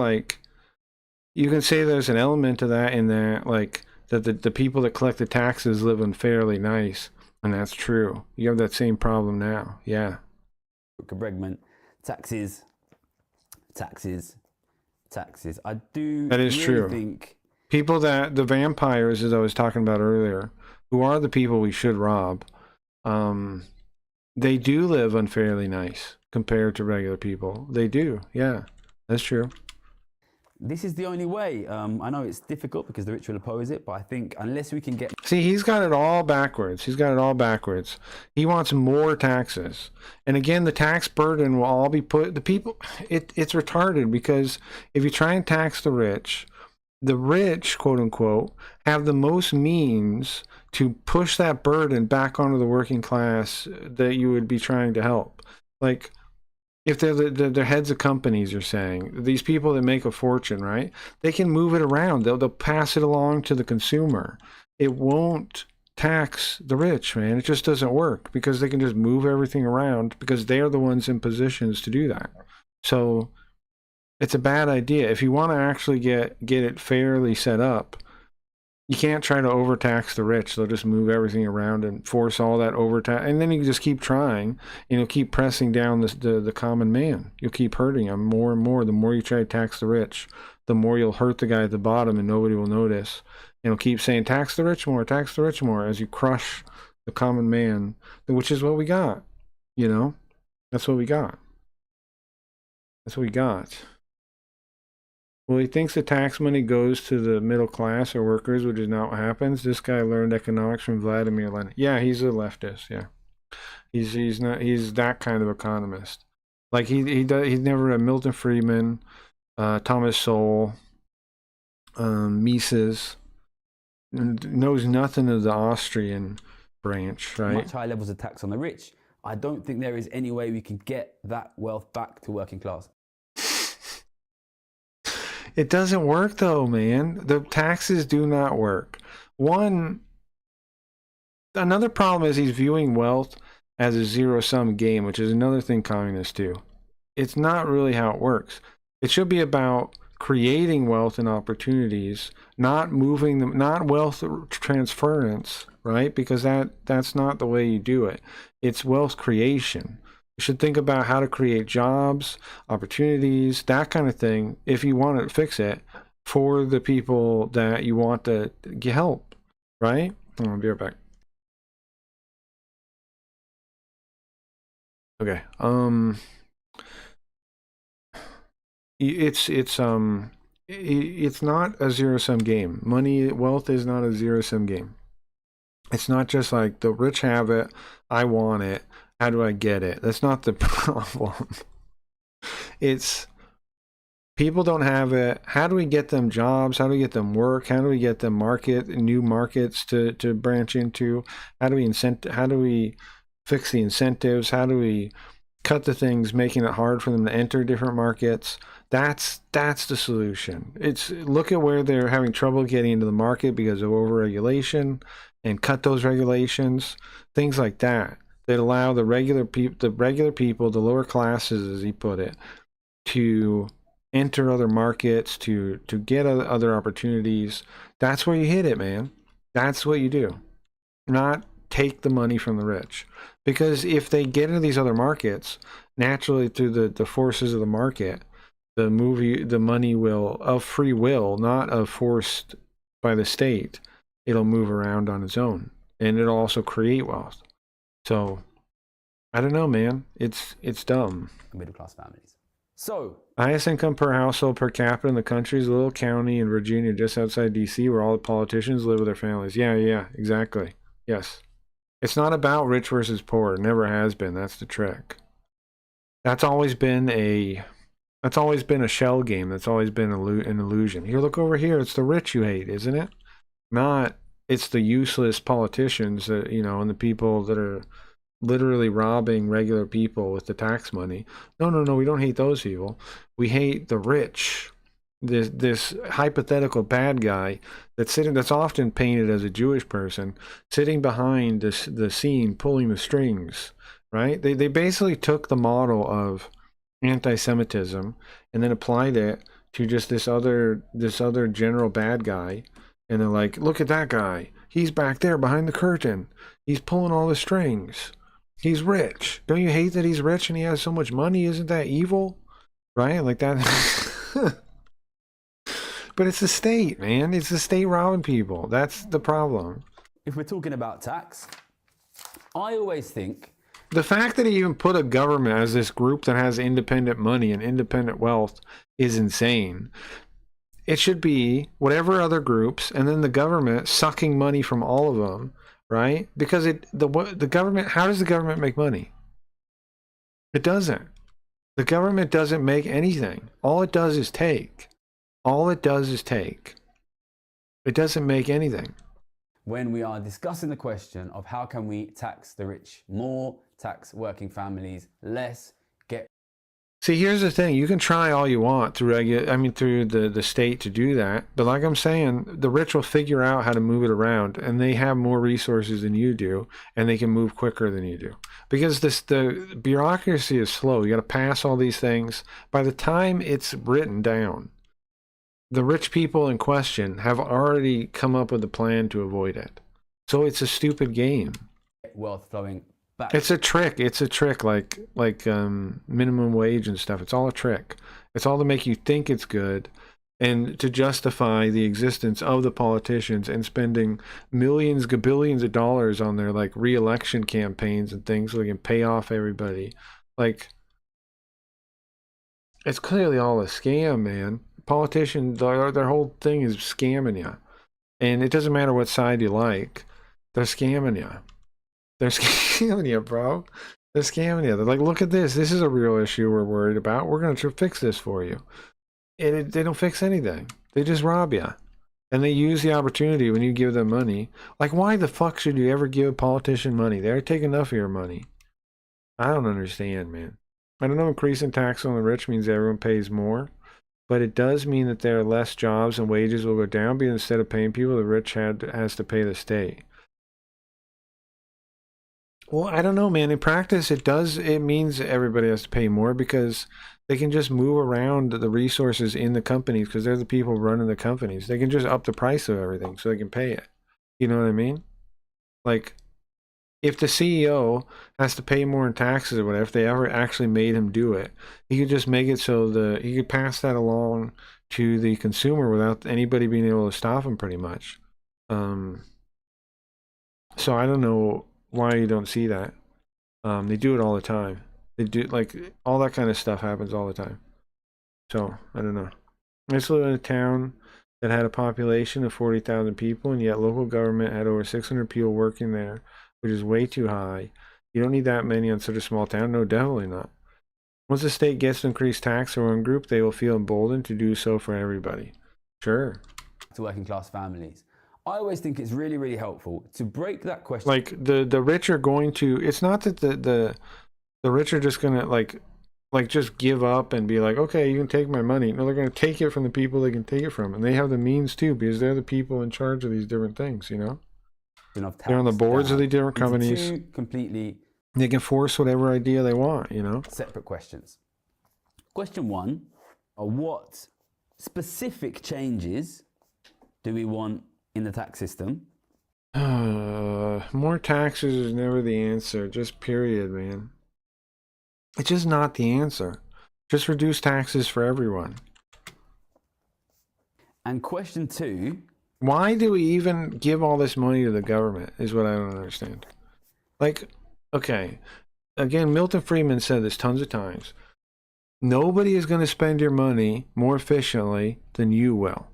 there's an element to that in that, like, that the people that collect the taxes live unfairly nice, and that's true. You have that same problem now. Yeah. Bregman, taxes. I do. That is really true. Think people that the vampires, as I was talking about earlier, who are the people we should rob, they do live unfairly nice compared to regular people. They do. Yeah, that's true. This is the only way. I know it's difficult because the rich will oppose it, but I think unless we can get... See, he's got it all backwards. He wants more taxes. And again, the tax burden will all be put... The people... It's retarded because if you try and tax the rich, quote unquote, have the most means to push that burden back onto the working class that you would be trying to help. Like... If they're heads of companies, you're saying, these people that make a fortune, right? They can move it around. They'll pass it along to the consumer. It won't tax the rich, man. It just doesn't work because they can just move everything around because they're the ones in positions to do that. So it's a bad idea. If you want to actually get it fairly set up, you can't try to overtax the rich. They'll just move everything around and force all that overtax. And then you just keep trying, and you'll keep pressing down the common man. You'll keep hurting him more and more. The more you try to tax the rich, the more you'll hurt the guy at the bottom and nobody will notice. And you'll keep saying, tax the rich more, as you crush the common man, which is what we got. You know? That's what we got. Well, he thinks the tax money goes to the middle class or workers, which is not what happens. This guy learned economics from Vladimir Lenin. Yeah, he's a leftist. Yeah, he's that kind of economist. Like he's never read Milton Friedman, Thomas Sowell, Mises, and knows nothing of the Austrian branch, right? Much higher levels of tax on the rich. I don't think there is any way we can get that wealth back to working class. It doesn't work though, man. The taxes do not work. Another problem is he's viewing wealth as a zero-sum game, which is another thing communists do. It's not really how it works. It should be about creating wealth and opportunities, not moving them, not wealth transference, right? Because that's not the way you do it. It's wealth creation. You should think about how to create jobs, opportunities, that kind of thing, if you want to fix it for the people that you want to help, right? I'll be right back. Okay. It's not a zero-sum game. Wealth is not a zero-sum game. It's not just like the rich have it, I want it. How do I get it? That's not the problem. It's people don't have it. How do we get them jobs? How do we get them work? How do we get them new markets to branch into? How do we fix the incentives? How do we cut the things making it hard for them to enter different markets? That's the solution. Look at where they're having trouble getting into the market because of overregulation and cut those regulations, things like that, that allow the regular people, the lower classes, as he put it, to enter other markets, to get other opportunities. That's where you hit it, man. That's what you do. Not take the money from the rich. Because if they get into these other markets, naturally through the forces of the market, the money will, of free will, not of forced by the state, it'll move around on its own. And it'll also create wealth. So, I don't know, man. It's dumb. Middle class families. So, highest income per household per capita in the country is a little county in Virginia just outside DC where all the politicians live with their families. Yeah, exactly. Yes. It's not about rich versus poor. It never has been. That's the trick. That's always been a shell game. That's always been an illusion. Here, look over here. It's the rich you hate, isn't it? Not, it's the useless politicians that, and the people that are literally robbing regular people with the tax money. No, we don't hate those people. We hate the rich. This hypothetical bad guy that's often painted as a Jewish person, sitting behind the scene, pulling the strings, right? They basically took the model of anti-Semitism and then applied it to just this other general bad guy, and they're like, look at that guy. He's back there behind the curtain. He's pulling all the strings. He's rich. Don't you hate that he's rich and he has so much money? Isn't that evil? Right? Like that. But it's the state, man. It's the state robbing people. That's the problem. If we're talking about tax, I always think the fact that he even put a government as this group that has independent money and independent wealth is insane. It should be whatever other groups, and then the government sucking money from all of them, right? Because the government, how does the government make money? It doesn't. The government doesn't make anything. All it does is take. All it does is take. It doesn't make anything. When we are discussing the question of how can we tax the rich more, tax working families less, See, here's the thing. You can try all you want through the state to do that. But like I'm saying, the rich will figure out how to move it around, and they have more resources than you do, and they can move quicker than you do. Because the bureaucracy is slow. You got to pass all these things. By the time it's written down, the rich people in question have already come up with a plan to avoid it. So it's a stupid game. Wealth flowing back. It's a trick. It's a trick like minimum wage and stuff. It's all a trick. It's all to make you think it's good and to justify the existence of the politicians and spending millions, gabillions of dollars on their like re-election campaigns and things so they can pay off everybody. Like, it's clearly all a scam, man. Politicians, their whole thing is scamming you. And it doesn't matter what side you like. They're scamming you. They're scamming you, bro. They're scamming you. They're like, look at this. This is a real issue we're worried about. We're going to fix this for you. And they don't fix anything. They just rob you. And they use the opportunity when you give them money. Like, why the fuck should you ever give a politician money? They already take enough of your money. I don't understand, man. I don't know, increasing tax on the rich means everyone pays more. But it does mean that there are less jobs and wages will go down because instead of paying people, the rich has to pay the state. Well, I don't know, man. In practice, it means everybody has to pay more because they can just move around the resources in the companies because they're the people running the companies. They can just up the price of everything so they can pay it. You know what I mean? Like, if the CEO has to pay more in taxes or whatever, if they ever actually made him do it, he could just make it so he could pass that along to the consumer without anybody being able to stop him pretty much. So I don't know why you don't see that. They do it all the time. They do, like, all that kind of stuff happens all the time. So I don't know. I used to live in a town that had a population of 40,000 people, and yet local government had over 600 people working there, which is way too high. You don't need that many on such a small town. No, definitely not. Once the state gets to increase tax for one group, they will feel emboldened to do so for everybody. Sure. To working class families. I always think it's really, really helpful to break that question. Like the rich are going to, it's not that the rich are just going to like just give up and be like, okay, you can take my money. No, they're going to take it from the people they can take it from. And they have the means too, because they're the people in charge of these different things, you know? of tax They're on the boards of the different into companies. two completely They can force whatever idea they want, you know? separate questions. Question one, what specific changes do we want in the tax system? More taxes is never the answer. Just period, man. It's just not the answer. Just reduce taxes for everyone. And question two, why do we even give all this money to the government is what I don't understand. Like, okay, again, Milton Friedman said this tons of times. Nobody is going to spend your money more efficiently than you will.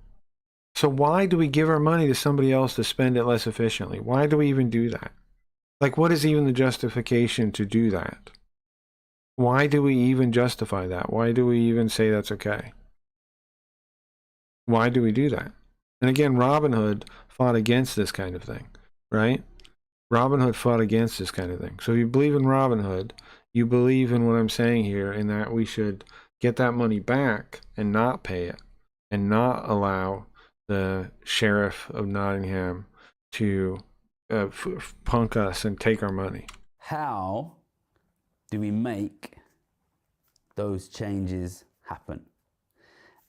So why do we give our money to somebody else to spend it less efficiently? Why do we even do that? Like, what is even the justification to do that? Why do we even justify that? Why do we even say that's okay? Why do we do that? And again, Robin Hood fought against this kind of thing, right? Robin Hood fought against this kind of thing. So if you believe in Robin Hood, you believe in what I'm saying here, in that we should get that money back and not pay it, and not allow the sheriff of Nottingham to punk us and take our money. how do we make those changes happen?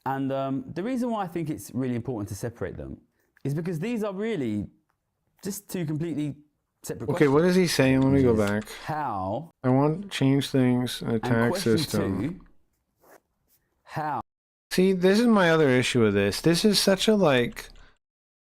And the reason why I think it's really important to separate them is because these are really just two completely separate questions. Okay, what is he saying? Let me go back. How? I want to change things in the tax question system. two, how? See, this is my other issue with this. This is such a, like,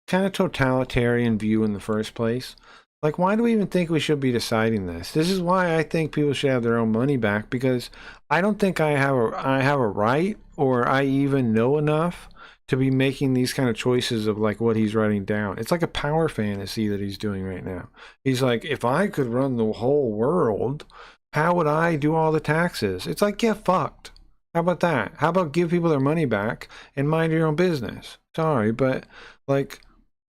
kind of totalitarian view in the first place. Like, why do we even think we should be deciding this? This is why I think people should have their own money back, because I don't think I have a right, or I even know enough to be making these kind of choices of, like, what he's writing down. It's like a power fantasy that he's doing right now. He's like, if I could run the whole world, how would I do all the taxes? It's like, get fucked. How about that? How about give people their money back and mind your own business? Sorry, but, like,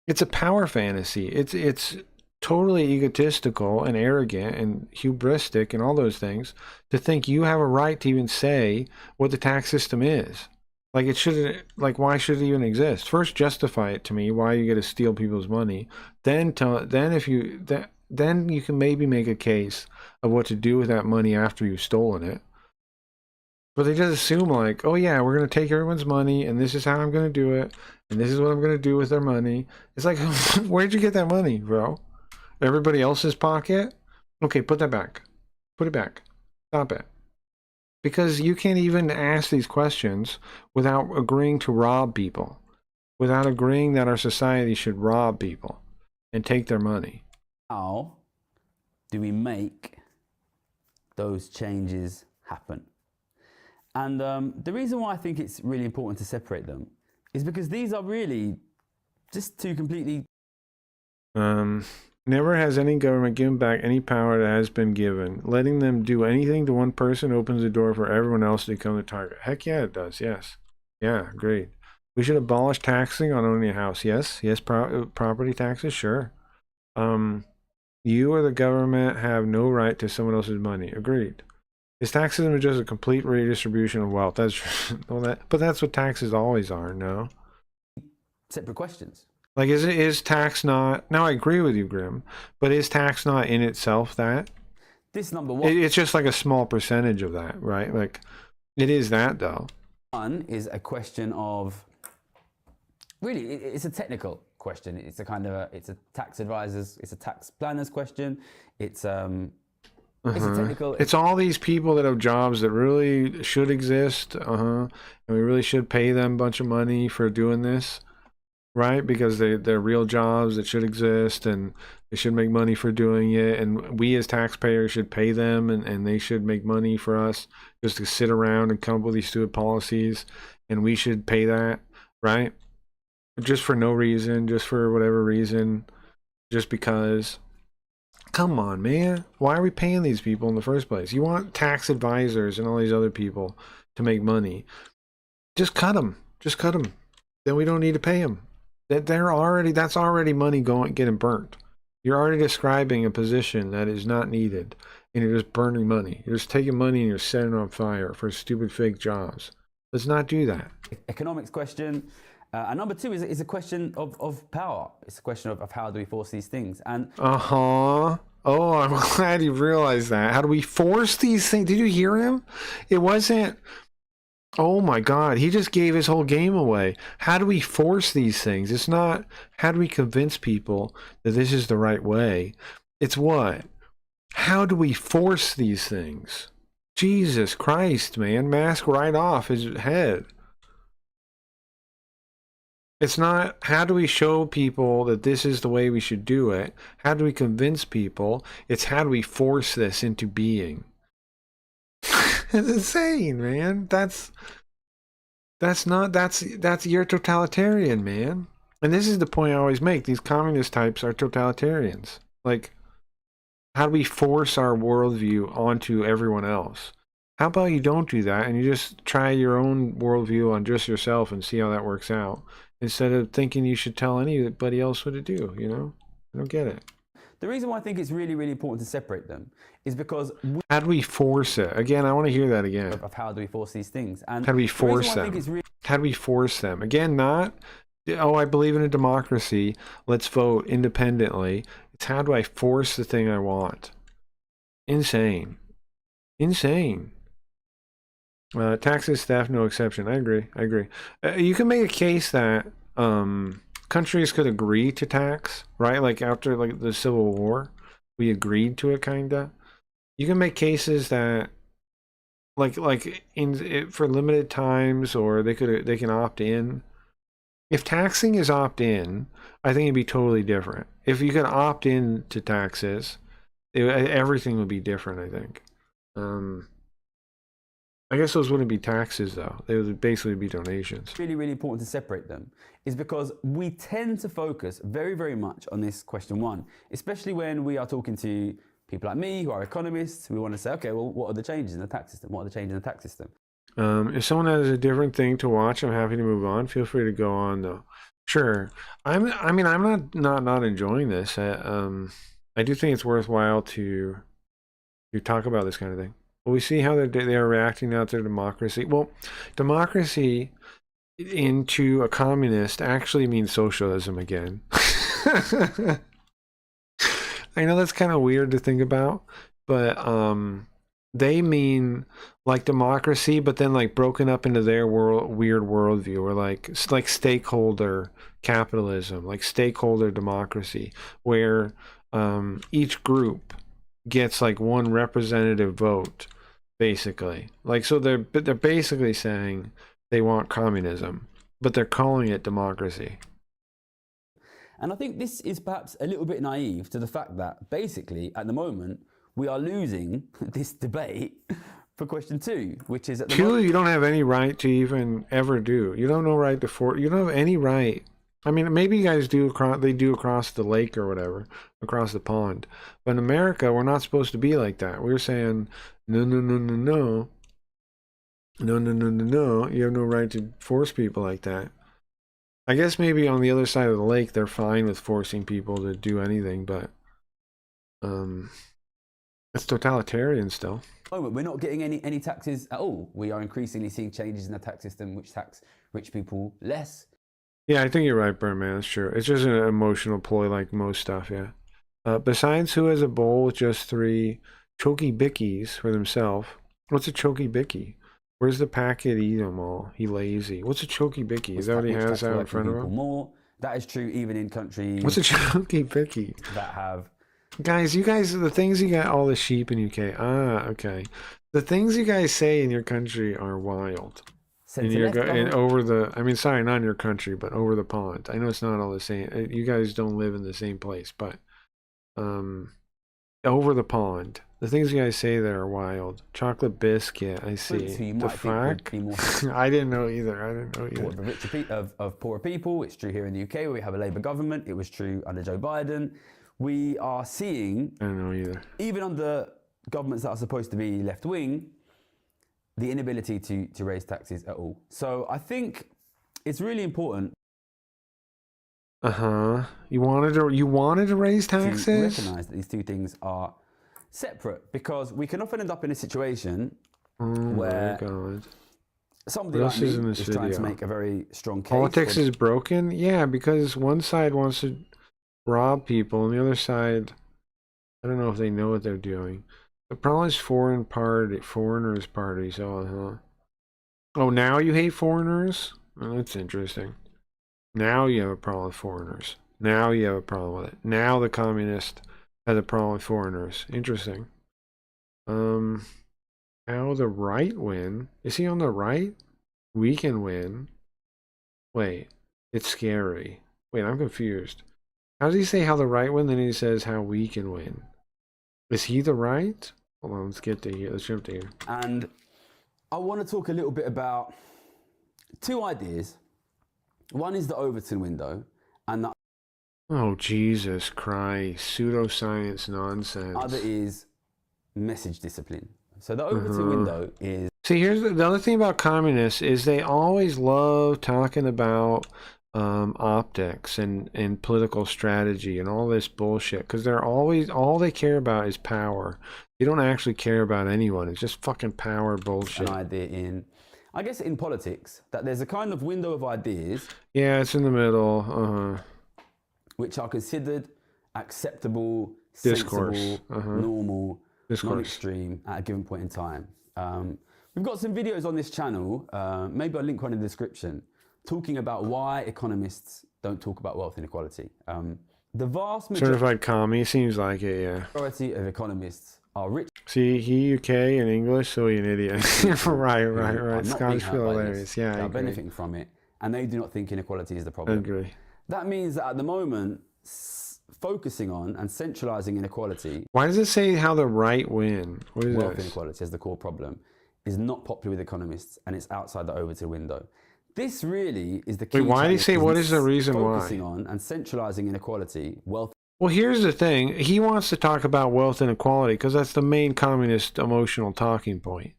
it's a power fantasy. It's totally egotistical and arrogant and hubristic and all those things to think you have a right to even say what the tax system is. Like, it shouldn't, like, why should it even exist? First, justify it to me why you get to steal people's money. Then you can maybe make a case of what to do with that money after you've stolen it. But they just assume, like, oh yeah, we're going to take everyone's money, and this is how I'm going to do it, and this is what I'm going to do with their money. It's like, where'd you get that money, bro? Everybody else's pocket? Okay, put that back. Put it back. Stop it. Because you can't even ask these questions without agreeing to rob people. Without agreeing that our society should rob people and take their money. How do we make those changes happen? And the reason why I think it's really important to separate them is because these are really just two completely... Never has any government given back any power that has been given. Letting them do anything to one person opens the door for everyone else to become the target. Heck yeah, it does. Yes. Yeah, great. We should abolish taxing on owning a house. Yes. Yes, property taxes, sure. You or the government have no right to someone else's money. Agreed. Is tax system just a complete redistribution of wealth? That's but that's what taxes always are, no? Separate questions. Like, is tax not... Now, I agree with you, Grim, but is tax not in itself that? This number one... It's just like a small percentage of that, right? Like, it is that, though. One is a question of... Really, it's a technical question. It's a kind of it's a tax advisor's... It's a tax planner's question. It's a technical... It's all these people that have jobs that really should exist, and we really should pay them a bunch of money for doing this. Right, because they're real jobs that should exist, and they should make money for doing it, and we as taxpayers should pay them, and they should make money for us just to sit around and come up with these stupid policies, and we should pay that, right? Just for no reason, just for whatever reason, just because. Come on, man. Why are we paying these people in the first place? You want tax advisors and all these other people to make money. Just cut them. Just cut them. Then we don't need to pay them. That's already money getting burnt. You're already describing a position that is not needed, and you're just burning money. You're just taking money and you're setting it on fire for stupid fake jobs. Let's not do that. Economics question. And number two is a question of power. It's a question of how do we force these things? And Oh, I'm glad you realized that. How do we force these things? Did you hear him? It wasn't. Oh my God, he just gave his whole game away. How do we force these things? It's not how do we convince people that this is the right way. It's what? How do we force these things? Jesus Christ, man. Mask right off his head. It's not how do we show people that this is the way we should do it. How do we convince people? It's how do we force this into being. It's insane, man. That's you're totalitarian, man. And this is the point I always make. These communist types are totalitarians. Like, how do we force our worldview onto everyone else? How about you don't do that and you just try your own worldview on just yourself and see how that works out, instead of thinking you should tell anybody else what to do, you know? I don't get it. the reason why I think it's really, really important to separate them is because how do we force it? Again, I want to hear that again. Of how do we force these things? And how do we force them? How do we force them? Again, not, oh, I believe in a democracy, let's vote independently. It's how do I force the thing I want? Insane. Insane. Taxes, theft, no exception. I agree. I agree. You can make a case that countries could agree to tax, right? Like after like the Civil War, we agreed to it, kinda. You can make cases that, for limited times, or they can opt in. If taxing is opt in, I think it'd be totally different. If you could opt in to taxes, everything would be different. I think. I guess those wouldn't be taxes, though. They would basically be donations. Really, really important to separate them is because we tend to focus very, very much on this question one, especially when we are talking to people like me who are economists. We want to say, okay, well, what are the changes in the tax system? What are the changes in the tax system? If someone has a different thing to watch, I'm happy to move on. Feel free to go on, though. Sure. I'm not enjoying this. I do think it's worthwhile to talk about this kind of thing. Well, we see how they're reacting now to democracy. Well, democracy into a communist actually means socialism again. I know that's kind of weird to think about, but they mean like democracy, but then like broken up into their weird worldview, or like stakeholder capitalism, like stakeholder democracy, where each group gets like one representative vote. Basically, like, so they're basically saying they want communism, but they're calling it democracy. And I think this is perhaps a little bit naive to the fact that basically at the moment we are losing this debate for question two, which is at the you don't have any right to even ever do. You don't know right to you don't have any right. I mean, maybe you guys do across the lake or whatever, across the pond. But in America, we're not supposed to be like that. We're saying, no. You have no right to force people like that. I guess maybe on the other side of the lake, they're fine with forcing people to do anything, but it's totalitarian still. Oh, we're not getting any taxes at all. We are increasingly seeing changes in the tax system which tax rich people less. Yeah, I think you're right, Birdman. It's true. It's just an emotional ploy like most stuff, yeah. Besides, who has a bowl with just 3 choky bickies for themselves? What's a choky bicky? Where's the packet? Eat them all. He lazy. What's a choky bicky? Is that what he has out in front of him? More. That is true even in countries. What's a choky bicky? That have. Guys, the things you got, all the sheep in UK. Ah, okay. The things you guys say in your country are wild. And over the, I mean, sorry, not in your country, but over the pond. I know it's not all the same. You guys don't live in the same place, but over the pond, the things you guys say there are wild. Chocolate biscuit, I see. The fuck? I didn't know either. The richer of poorer people. It's true here in the UK where we have a Labour government. It was true under Joe Biden. We are seeing, I don't know either. Even under governments that are supposed to be left wing, the inability to raise taxes at all. So I think it's really important. You wanted to raise taxes? To recognise that these two things are separate, because we can often end up in a situation where somebody What like else me is in this is trying to video? make a very strong case. Politics for- is broken? Yeah, because one side wants to rob people and the other side, I don't know if they know what they're doing. The problem is foreigners parties. Oh, now you hate foreigners? Oh, that's interesting. Now you have a problem with foreigners. Now you have a problem with it. Now the communist has a problem with foreigners. Interesting. How the right win? Is he on the right? We can win. Wait, it's scary. Wait, I'm confused. How does he say how the right win? Then he says how we can win. Is he the right? Hold on, let's get to here. Let's jump to here. And I want to talk a little bit about two ideas. One is the Overton window, and the Oh, Jesus Christ. Pseudoscience nonsense. other is message discipline. So the Overton window is... See, here's the other thing about communists is they always love talking about optics and political strategy and all this bullshit because they're always, all they care about is power. They don't actually care about anyone. It's just fucking power bullshit. An idea in, I guess in politics, that there's a kind of window of ideas. Yeah, it's in the middle. Which are considered acceptable, Discourse. sensible, normal, Discourse. non-extreme at a given point in time. We've got some videos on this channel, maybe I'll link one in the description, talking about why economists don't talk about wealth inequality. The vast Certified commie, seems like it, yeah. majority of economists are rich. See, he UK and English, so he an idiot. right. Are not Scottish being hurt feel by hilarious. this. Yeah, They I are agree. benefiting from it, and they do not think inequality is the I problem. agree. That means that at the moment, focusing on and centralizing inequality, Why does it say how the right win? What is wealth this? inequality as the core problem, is not popular with economists, and it's outside the Overton window. This really is the key. Wait, why did he challenge, say, what is the reason why? Focusing on and centralizing inequality, wealth. Well, here's the thing. He wants to talk about wealth inequality because that's the main communist emotional talking point.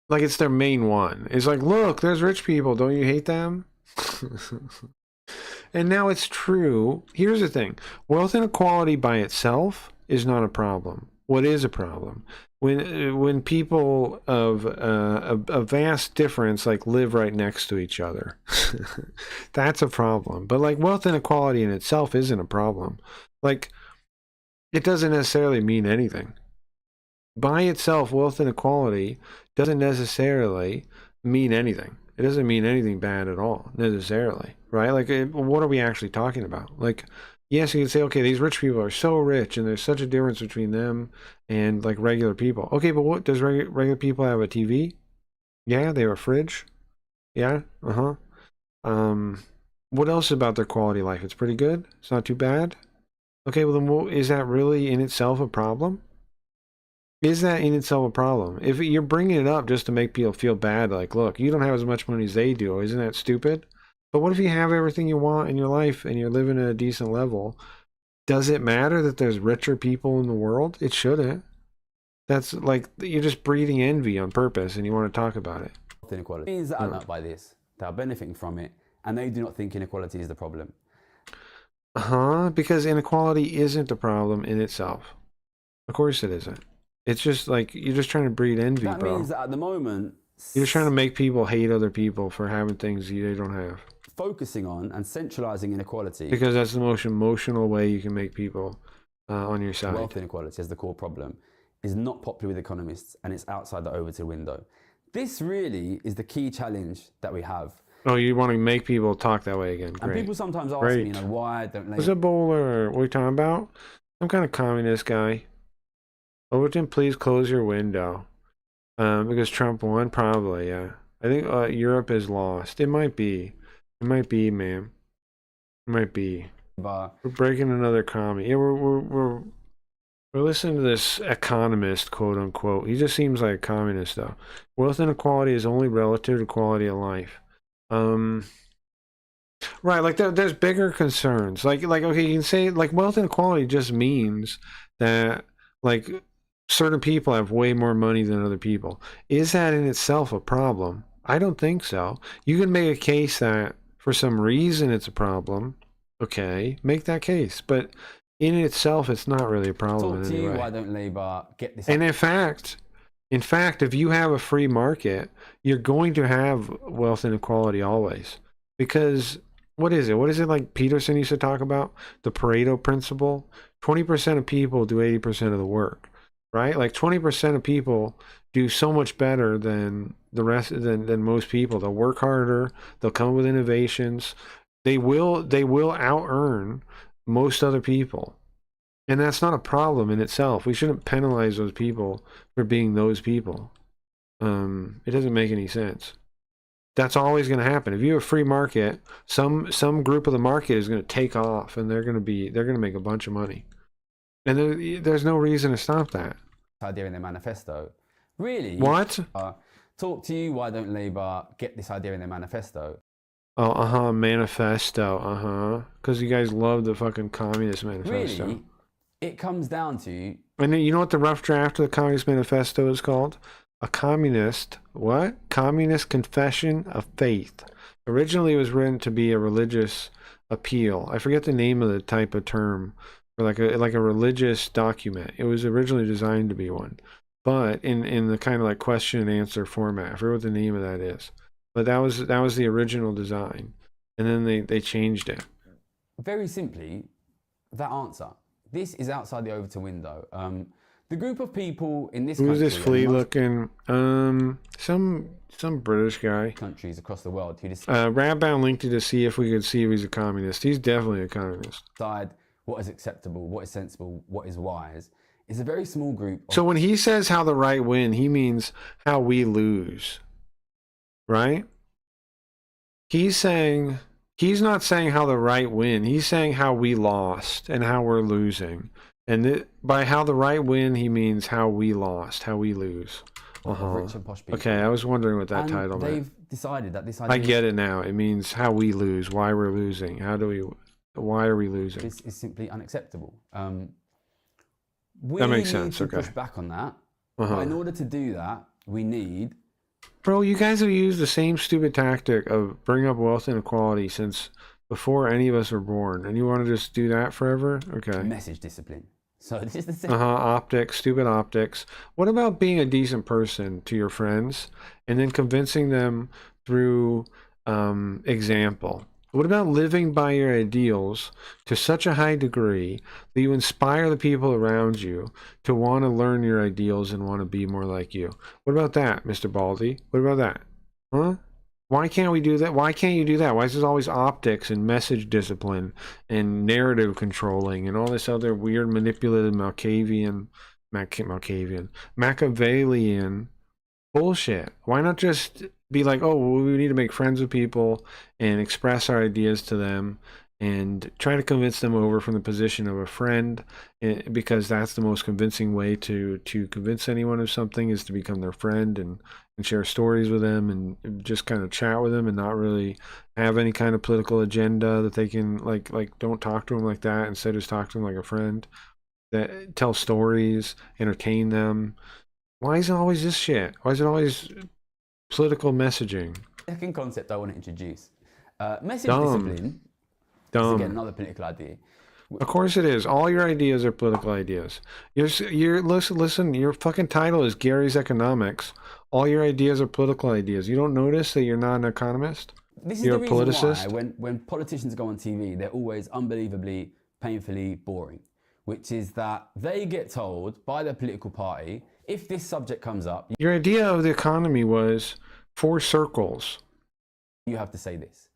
Like, it's their main one. It's like, look, there's rich people. Don't you hate them? And now it's true. Here's the thing. Wealth inequality by itself is not a problem. What is a problem? When people of a vast difference like live right next to each other, that's a problem. But like wealth inequality in itself isn't a problem. Like it doesn't necessarily mean anything. By itself, wealth inequality doesn't necessarily mean anything. It doesn't mean anything bad at all, necessarily, right? Like, what are we actually talking about? Like, yes, you can say, okay, these rich people are so rich, and there's such a difference between them and, like, regular people. Okay, but what, does regular people have a TV? Yeah, they have a fridge? Yeah, what else about their quality of life? It's pretty good? It's not too bad? Okay, well, then is that really in itself a problem? Is that in itself a problem? If you're bringing it up just to make people feel bad, like, look, you don't have as much money as they do, isn't that stupid? But what if you have everything you want in your life and you're living at a decent level? Does it matter that there's richer people in the world? It shouldn't. That's like, you're just breeding envy on purpose and you want to talk about it. Inequality means that are not by this. They are benefiting from it, and they do not think inequality is the problem. Because inequality isn't a problem in itself. Of course it isn't. It's just like, you're just trying to breed envy, That bro. means that at the moment, You're just trying to make people hate other people for having things they don't have. focusing on and centralizing inequality, Because that's the most emotional way you can make people on your side. wealth inequality as the core problem, is not popular with economists, and it's outside the Overton window. This really is the key challenge that we have. Oh, you want to make people talk that way again. And Great. people sometimes ask Great. me, why don't Was they... it Bowler? What are you talking about? Some kind of communist guy. Overton, please close your window. Because Trump won? Probably, yeah. I think Europe is lost. It might be. It might be, man. It might be. We're breaking another commie. Yeah, we're listening to this economist, quote unquote. He just seems like a communist, though. Wealth inequality is only relative to quality of life. Right, like there's bigger concerns. Like okay, you can say like wealth inequality just means that like certain people have way more money than other people. Is that in itself a problem? I don't think so. You can make a case that for some reason it's a problem. Okay, make that case. But in itself, it's not really a problem Talk in to any you, way. why don't Labour get this... And in fact, In fact, if you have a free market, you're going to have wealth inequality always. Because what is it? What is it like Peterson used to talk about? The Pareto principle. 20% of people do 80% of the work, right? Like 20% of people do so much better than the rest than most people. They'll work harder. They'll come with innovations. They will out earn most other people. And that's not a problem in itself. We shouldn't penalize those people for being those people. It doesn't make any sense. That's always going to happen. If you have a free market, some group of the market is going to take off, and they're going to make a bunch of money. And there's no reason to stop that. Idea in their manifesto. Really? What? Talk to you. Why don't Labour get this idea in their manifesto? Oh, manifesto. Because you guys love the fucking Communist Manifesto. Really? It comes down to... And then you know what the rough draft of the Communist Manifesto is called? A communist, what? Communist Confession of Faith. Originally it was written to be a religious appeal. I forget the name of the type of term. Or like a religious document. It was originally designed to be one. But in the kind of like question and answer format. I forget what the name of that is. But that was the original design. And then they changed it. Very simply, that answer. This is outside the Overton window. The group of people in this country... Who's this flea looking? Some British guy. Countries across the world who Radbound linked it to see if we could see if he's a communist. He's definitely a communist. Decide what is acceptable, what is sensible, what is wise. It's a very small group. So when he says how the right win, he means how we lose. Right? He's not saying how the right win. He's saying how we lost and how we're losing. And by how the right win, he means how we lost, how we lose. Rich and posh people. Okay, I was wondering what that title meant. They've decided that this idea... I get it now. It means how we lose, why we're losing. Why are we losing? This is simply unacceptable. That makes sense. We need to push back on that. But in order to do that, we need... Bro, you guys have used the same stupid tactic of bring up wealth inequality since before any of us were born. And you want to just do that forever? Okay. Message discipline. So this is the same. Optics, stupid optics. What about being a decent person to your friends and then convincing them through example? What about living by your ideals to such a high degree that you inspire the people around you to want to learn your ideals and want to be more like you? What about that, Mr. Baldy? What about that? Huh? Why can't we do that? Why can't you do that? Why is there always optics and message discipline and narrative controlling and all this other weird manipulative Machiavellian bullshit? Why not just be like, oh, well, we need to make friends with people and express our ideas to them and try to convince them over from the position of a friend, because that's the most convincing way to convince anyone of something, is to become their friend and share stories with them and just kind of chat with them and not really have any kind of political agenda that they can like don't talk to them like that. Instead, just talk to them like a friend, that tell stories, entertain them. Why is it always this shit? Why is it always political messaging? Second concept I want to introduce. Message discipline. Dumb. Again, another political idea. Of course it is. All your ideas are political ideas. Listen, your fucking title is Gary's Economics. All your ideas are political ideas. You don't notice that you're not an economist? You're a politicist? Why when politicians go on TV, they're always unbelievably, painfully boring. Which is that they get told by their political party, if this subject comes up... Your idea of the economy was 4 circles. You have to say this.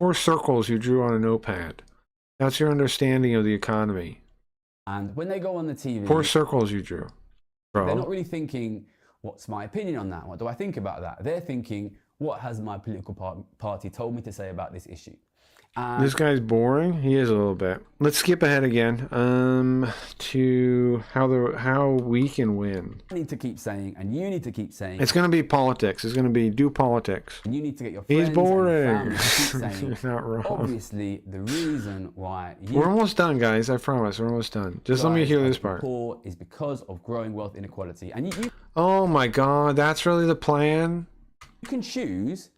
4 circles you drew on a notepad. That's your understanding of the economy. And when they go on the TV... 4 circles you drew, bro. They're not really thinking, what's my opinion on that? What do I think about that? They're thinking, what has my political party told me to say about this issue? This guy's boring. He is a little bit. Let's skip ahead again to how we can win. I need to keep saying, and you need to keep saying. It's going to be politics. It's going to be do politics. And you need to get your friends. He's boring. And keep saying, you're not wrong. Obviously, the reason why we're almost done, guys. I promise. We're almost done. Just let me hear this part. Poor is because of growing wealth inequality, and you. Oh my God, that's really the plan. You can choose.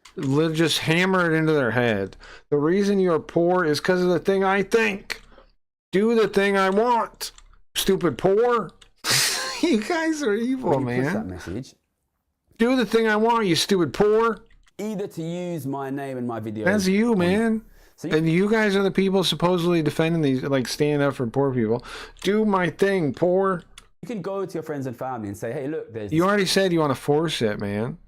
Just hammer it into their head. The reason you're poor is because of the thing I think. Do the thing I want. Stupid poor. You guys are evil, when you push that man. message, Do the thing I want, you stupid poor. either to use my name and my video. That's you, man. So And you guys are the people supposedly defending these, like standing up for poor people. Do my thing, poor. You can go to your friends and family and say, hey, look, there's You already said you want to force it, man.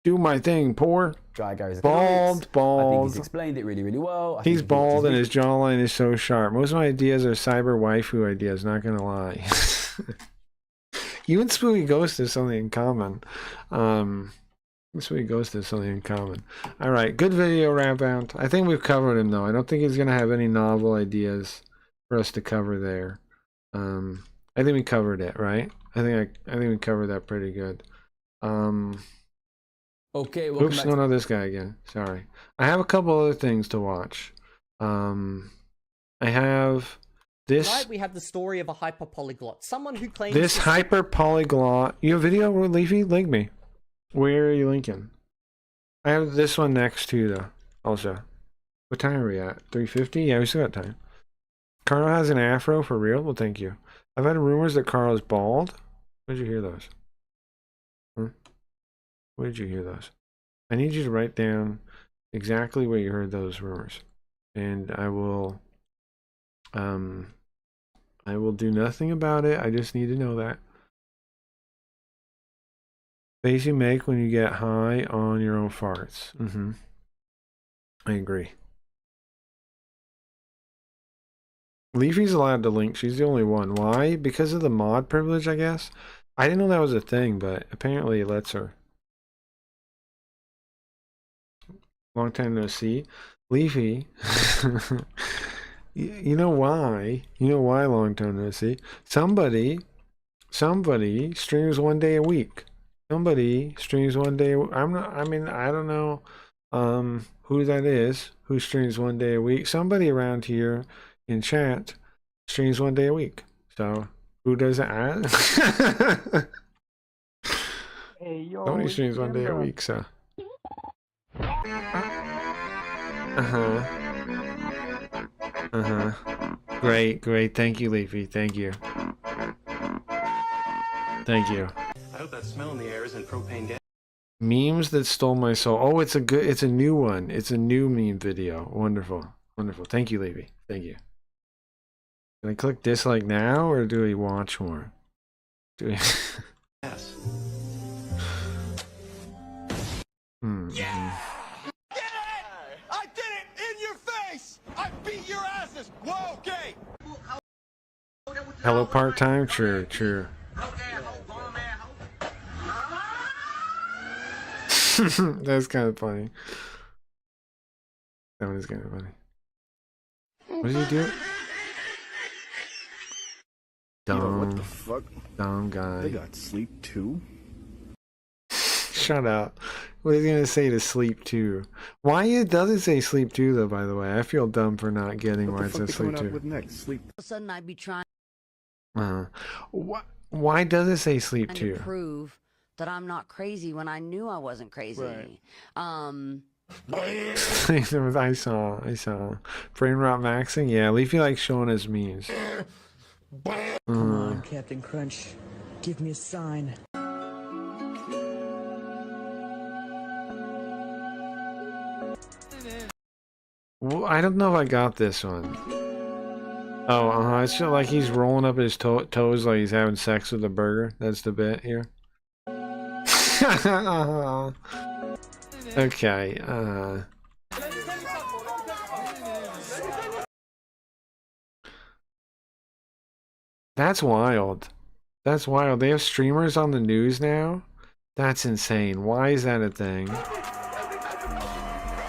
Do my thing, poor. guy Gary's Bald, I think bald. he's explained it really, really well. I He's think bald and his jawline is so sharp. Most of my ideas are cyber waifu ideas, not gonna lie. You and Spooky Ghost have something in common. Spooky Ghost has something in common. Alright, good video wrap out. I think we've covered him though. I don't think he's gonna have any novel ideas for us to cover there. I think we covered it, right? I think we covered that pretty good. Okay, oops, no, this guy again. Sorry. I have a couple other things to watch. I have this. Tonight we have the story of a hyperpolyglot, someone who claims This hyper polyglot. You have video, Leafy? Link me. Where are you linking? I have this one next to though. Also, what time are we at? 3:50. Yeah, we still got time. Carl has an afro for real. Well, thank you. I've had rumors that Carl is bald. Where did you hear those? Where did you hear those? I need you to write down exactly where you heard those rumors, and I will do nothing about it. I just need to know that. Face you make when you get high on your own farts. I agree. Leafy's allowed to link. She's the only one. Why? Because of the mod privilege, I guess. I didn't know that was a thing, but apparently it lets her. Long time no see. Leafy. You know why? You know why long time no see? Somebody streams 1 day a week. Somebody streams 1 day. I don't know who that is who streams 1 day a week. Somebody around here in chat streams 1 day a week. So who does that? Hey, yo, Somebody streams 1 day a week, so. Great. Thank you, Leafy. Thank you. Thank you. I hope that smell in the air isn't propane gas. Memes that stole my soul. Oh, it's a new one. It's a new meme video. Wonderful. Thank you, Leafy. Thank you. Can I click dislike now, or do we watch more? Do we? Yes. Yeah! I did it in your face! I beat your asses! Whoa, okay! Hello, part-time? True. That's kind of funny. That one is kind of funny. What did he do? Dumb. What the fuck? Dumb guy. They got sleep too? Shut up. What is he gonna say to sleep too? Why it doesn't say sleep too though, by the way. I feel dumb for not getting why it says sleep too. With next? Sleep. All of a sudden I'd be trying Why does it say sleep to too? prove that I'm not crazy when I knew I wasn't crazy. Right. I saw. Brain rot maxing? Yeah, Leafy likes showing his memes. Come on, Captain Crunch. Give me a sign. Well, I don't know if I got this one. Oh, it's just like he's rolling up his toes like he's having sex with a burger. That's the bit here. Okay, That's wild. That's wild. They have streamers on the news now? That's insane. Why is that a thing?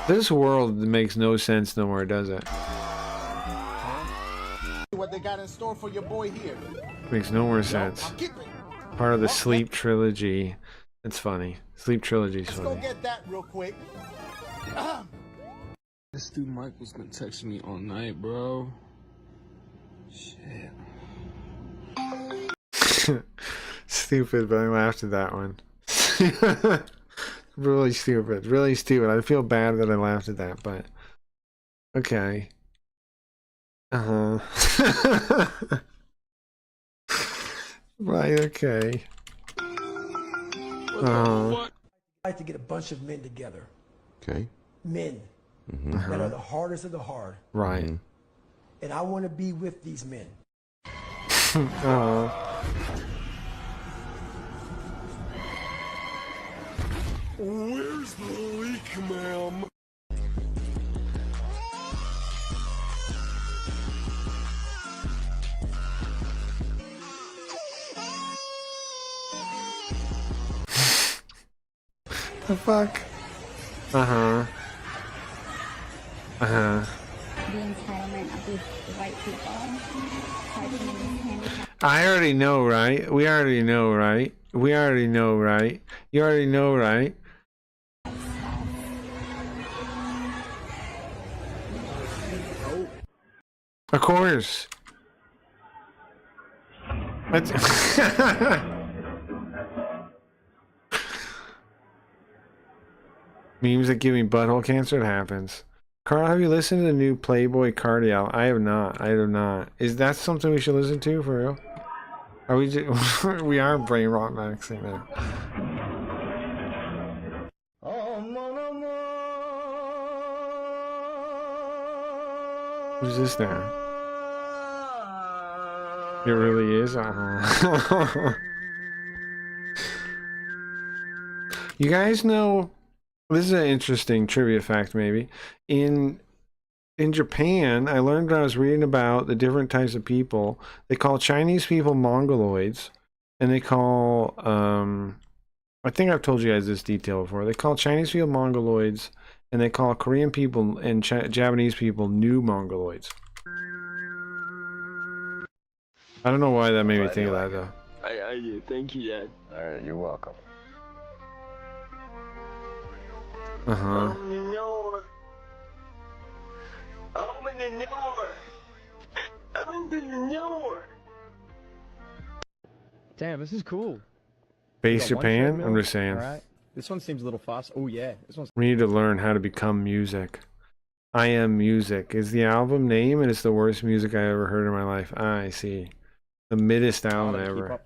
This world makes no sense no more, does it? What they got in store for your boy here. Makes no more sense. Part of the Sleep Trilogy. That's funny. Sleep Trilogy's Let's funny. go get that real quick. This dude Michael's been texting me all night, bro. Shit. Stupid, but I laughed at that one. Really stupid. Really stupid. I feel bad that I laughed at that, but okay. Right, okay. I'd like to get a bunch of men together. Okay. Men that are the hardest of the hard. Right. And I want to be with these men. Where's the leak, ma'am? The fuck? Uh-huh. Uh-huh. The entitlement of these white people. I already know, right? We already know, right? We already know, right? You already know, right? Of course. Memes that give me butthole cancer, it happens. Carl, have you listened to the new Playboy Cardial? I have not. I have not. Is that something we should listen to for real? Are we just, we are brain rot maxing now. Who's this now? It really is? You guys know, this is an interesting trivia fact maybe. In Japan, I learned when I was reading about the different types of people, they call Chinese people Mongoloids, and they call, I think I've told you guys this detail before, they call Chinese people Mongoloids, and they call Korean people and Japanese people New Mongoloids. I don't know why that made me think of that though. Thank you, Dad. Alright, you're welcome. Uh-huh. Damn, this is cool. Base Japan? I'm just saying. Alright. This one seems a little fast. Oh yeah, this one's... We need to learn how to become music. I Am Music is the album name, and it's the worst music I ever heard in my life. I see. The middest album ever.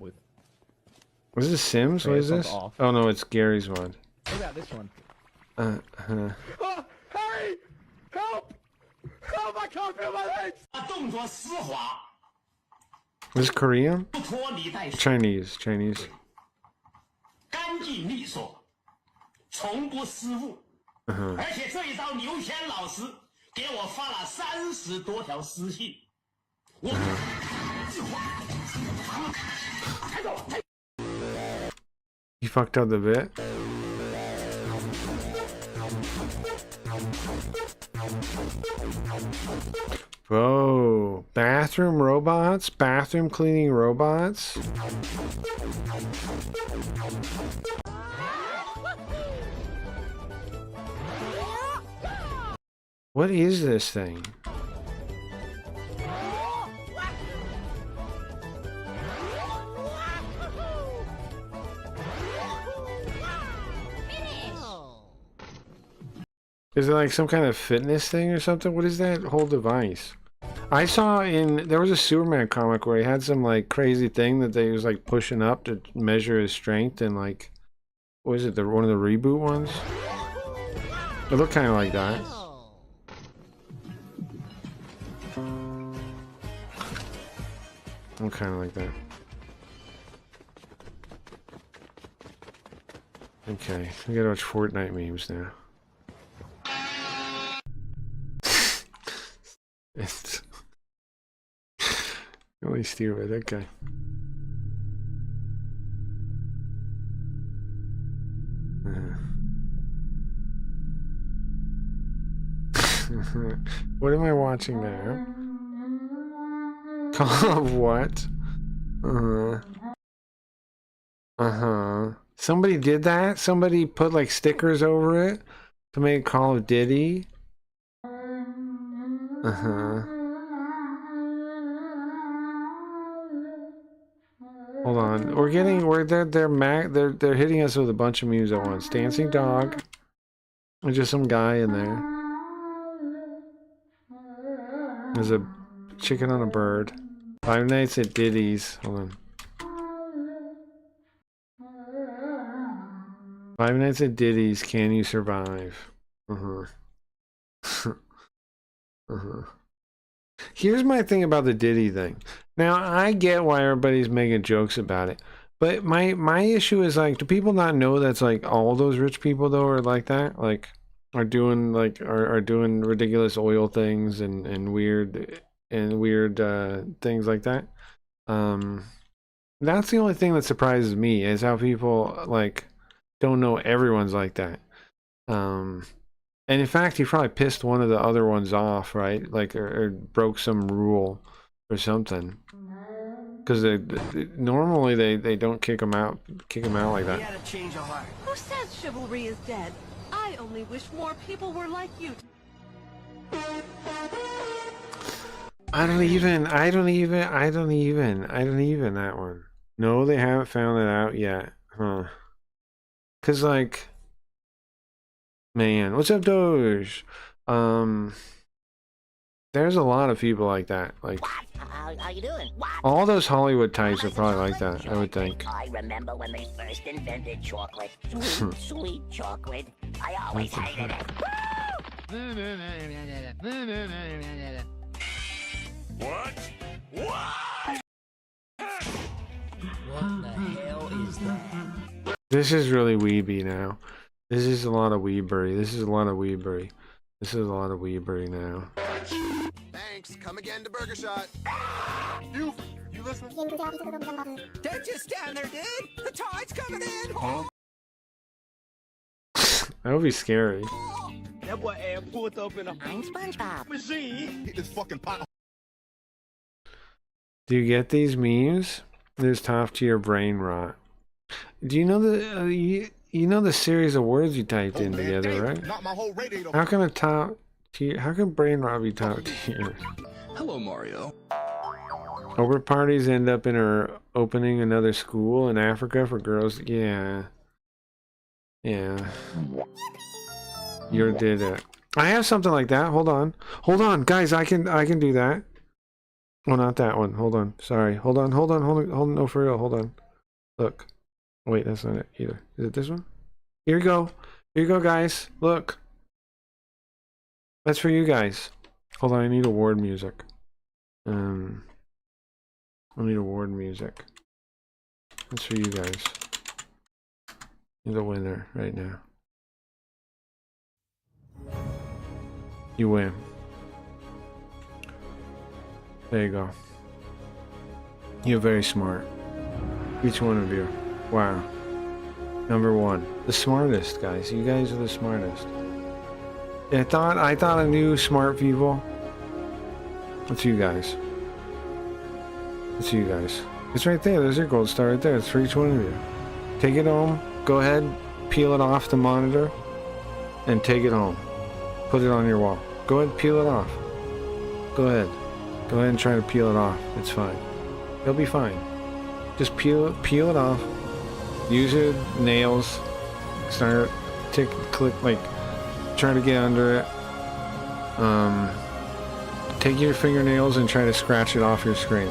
Was this Sims? What is this? Oh no, it's Gary's one. What about this one? Oh, hey! Help! Help! I can't feel my legs! Was this Korean? Chinese. Chinese. 干净利索，从不失误。而且这一招，刘谦老师给我发了30多条私信。我。You fucked up the bit. Whoa, bathroom robots? Bathroom cleaning robots? What is this thing? Is it like some kind of fitness thing or something? What is that whole device? I saw there was a Superman comic where he had some like crazy thing that they was like pushing up to measure his strength, and like, what is it, one of the reboot ones? It looked kind of like that. I'm kind of like that. Okay, we gotta watch Fortnite memes now. It's really stupid. Okay. What am I watching now? Call of what? Somebody did that? Somebody put like stickers over it to make Call of Diddy? Hold on. They're hitting us with a bunch of memes at once. Dancing dog. There's just some guy in there. There's a chicken on a bird. Five Nights at Diddy's. Hold on. Five Nights at Diddy's Can You Survive? Here's my thing about the Diddy thing. Now, I get why everybody's making jokes about it. But my issue is, like, do people not know that's, like, all those rich people, though, are like that? Like, are doing ridiculous oil things and weird things like that. That's the only thing that surprises me, is how people, like, don't know everyone's like that. And in fact, he probably pissed one of the other ones off, right? Like, or broke some rule or something. Because normally they don't kick him out like that. Who says chivalry is dead? I only wish more people were like you. I don't even that one. No, they haven't found it out yet. Huh. Cause, like, man, what's up, Doge? There's a lot of people like that. Like, how you doing? all those Hollywood types are probably like that, I would think. I remember when they first invented chocolate. Sweet, sweet chocolate. I always hated it. What? What? What the hell is that? This is really weeby now. This is a lot of weebery. This is a lot of weebery. This is a lot of weebery now. Thanks. Come again to Burger Shot. You listen? Don't just stand there, dude. The tide's coming in. That would be scary. That boy Ed pulled up in a SpongeBob machine. It's fucking pot. Do you get these memes? There's top tier brain rot. Do you know the you know the series of words you typed in together, right? Not my whole radiator. How can a top tier? How can brain rot be top tier? Hello, Mario. Over parties end up in her opening another school in Africa for girls. Yeah. You did it. I have something like that. Hold on, guys. I can do that. Oh, not that one. Hold on. Sorry. Hold on. No, for real. Hold on. Look. Wait, that's not it either. Is it this one? Here you go. Here you go, guys. Look. That's for you guys. Hold on. I need award music. I need award music. That's for you guys. You're the winner right now. You win. There you go. You're very smart. Each one of you. Wow. Number one. The smartest, guys. You guys are the smartest. I thought I knew smart people. That's you guys. That's you guys. It's right there. There's your gold star right there. It's for each one of you. Take it home. Go ahead. Peel it off the monitor. And take it home. Put it on your wall. Go ahead. Peel it off. Go ahead. Go ahead and try to peel it off. It's fine. It'll be fine. Just peel it off. Use your nails. Start click, like, try to get under it. Take your fingernails and try to scratch it off your screen.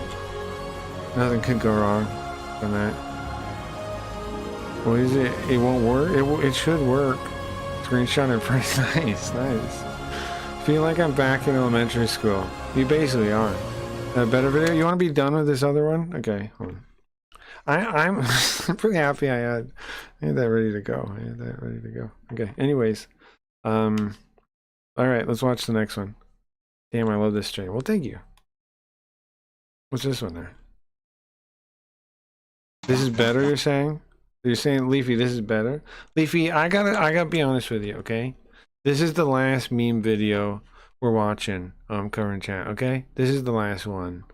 Nothing could go wrong on that. What is it? It won't work? It should work. Screenshot it pretty nice. Nice. Feel like I'm back in elementary school. You basically are. A better video? You want to be done with this other one? Okay, hold on. I'm pretty happy I had that ready to go. Okay, anyways. Alright, let's watch the next one. Damn, I love this stream. Well, thank you. What's this one there? This is better, you're saying? You're saying, Leafy, this is better? Leafy, I gotta be honest with you, okay? This is the last meme video we're watching on Current Chat, okay? This is the last one.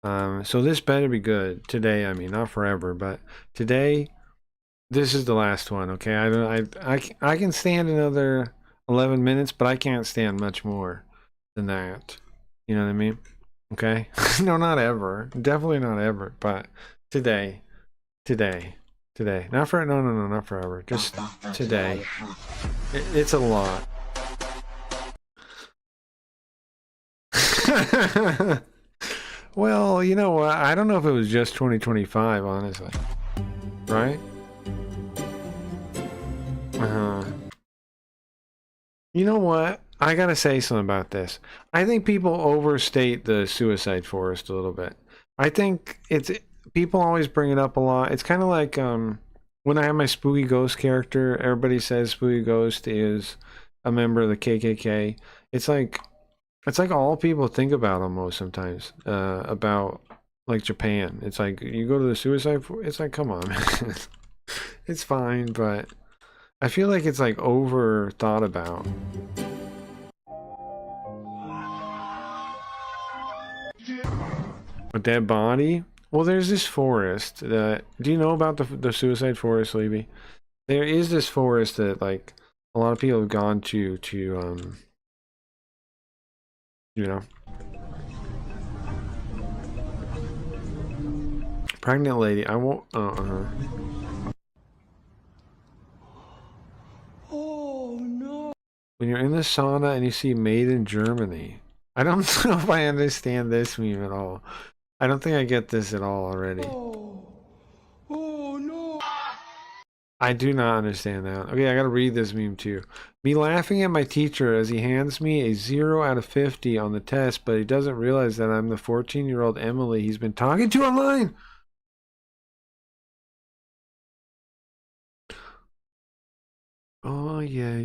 So this better be good today. I mean, not forever, but today, this is the last one, okay? I can stand another 11 minutes, but I can't stand much more than that. You know what I mean? Okay? No, not ever. Definitely not ever, but today. Not for, no, not forever. Just today. It's a lot. Well, you know what? I don't know if it was just 2025, honestly. Right? You know what? I gotta say something about this. I think people overstate the suicide forest a little bit. I think it's people always bring it up a lot. It's kind of like when I have my Spooky Ghost character, everybody says Spooky Ghost is a member of the KKK. It's like all people think about almost sometimes about like Japan. It's like you go to the suicide forest. It's like, come on, man. It's fine, but I feel like it's like over thought about. A dead body? Well, there's this forest that... Do you know about the suicide forest, Levy? There is this forest that, like, a lot of people have gone to, you know... Pregnant lady, I won't... Oh, no. When you're in the sauna and you see Made in Germany... I don't know if I understand this meme at all. I don't think I get this at all already. Oh no. I do not understand that. Okay, I gotta read this meme too. Me laughing at my teacher as he hands me a 0 out of 50 on the test, but he doesn't realize that I'm the 14-year-old Emily he's been talking to online. Oh, yeah.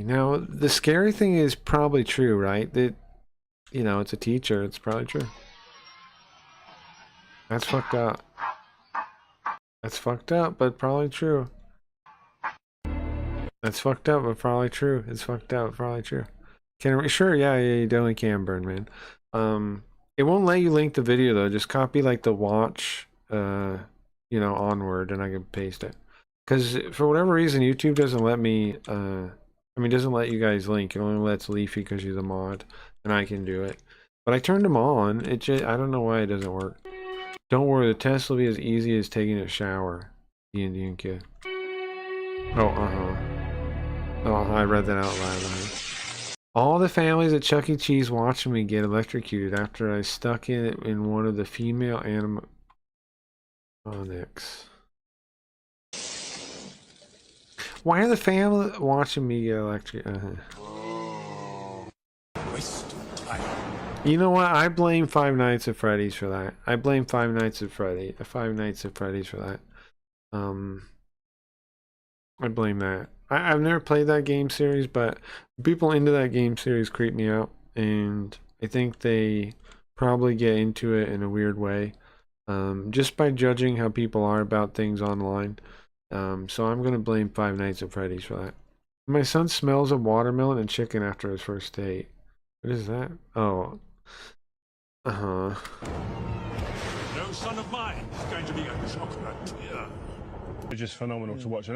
Now, the scary thing is probably true, right? That, you know, it's a teacher. It's probably true. That's fucked up. That's fucked up, but probably true. That's fucked up, but probably true. It's fucked up, probably true. Sure, yeah, you definitely can, Burn Man. It won't let you link the video though. Just copy like the watch, you know, onward, and I can paste it. Because for whatever reason, YouTube doesn't let me. Doesn't let you guys link. It only lets Leafy because she's a mod, and I can do it. But I turned them on. It just, I don't know why it doesn't work. Don't worry, the test will be as easy as taking a shower. The Indian kid. Oh, I read that out loud. All the families at Chuck E. Cheese watching me get electrocuted after I stuck it in one of the female animatronics. Why are the family watching me get electrocuted? You know what? I blame Five Nights at Freddy's for that. I blame Five Nights at Freddy's for that. I blame that. I've never played that game series, but people into that game series creep me out, and I think they probably get into it in a weird way, just by judging how people are about things online. So I'm gonna blame Five Nights at Freddy's for that. My son smells of watermelon and chicken after his first date. What is that? Oh. No son of mine is going to be a chocolatier. It's just phenomenal to watch.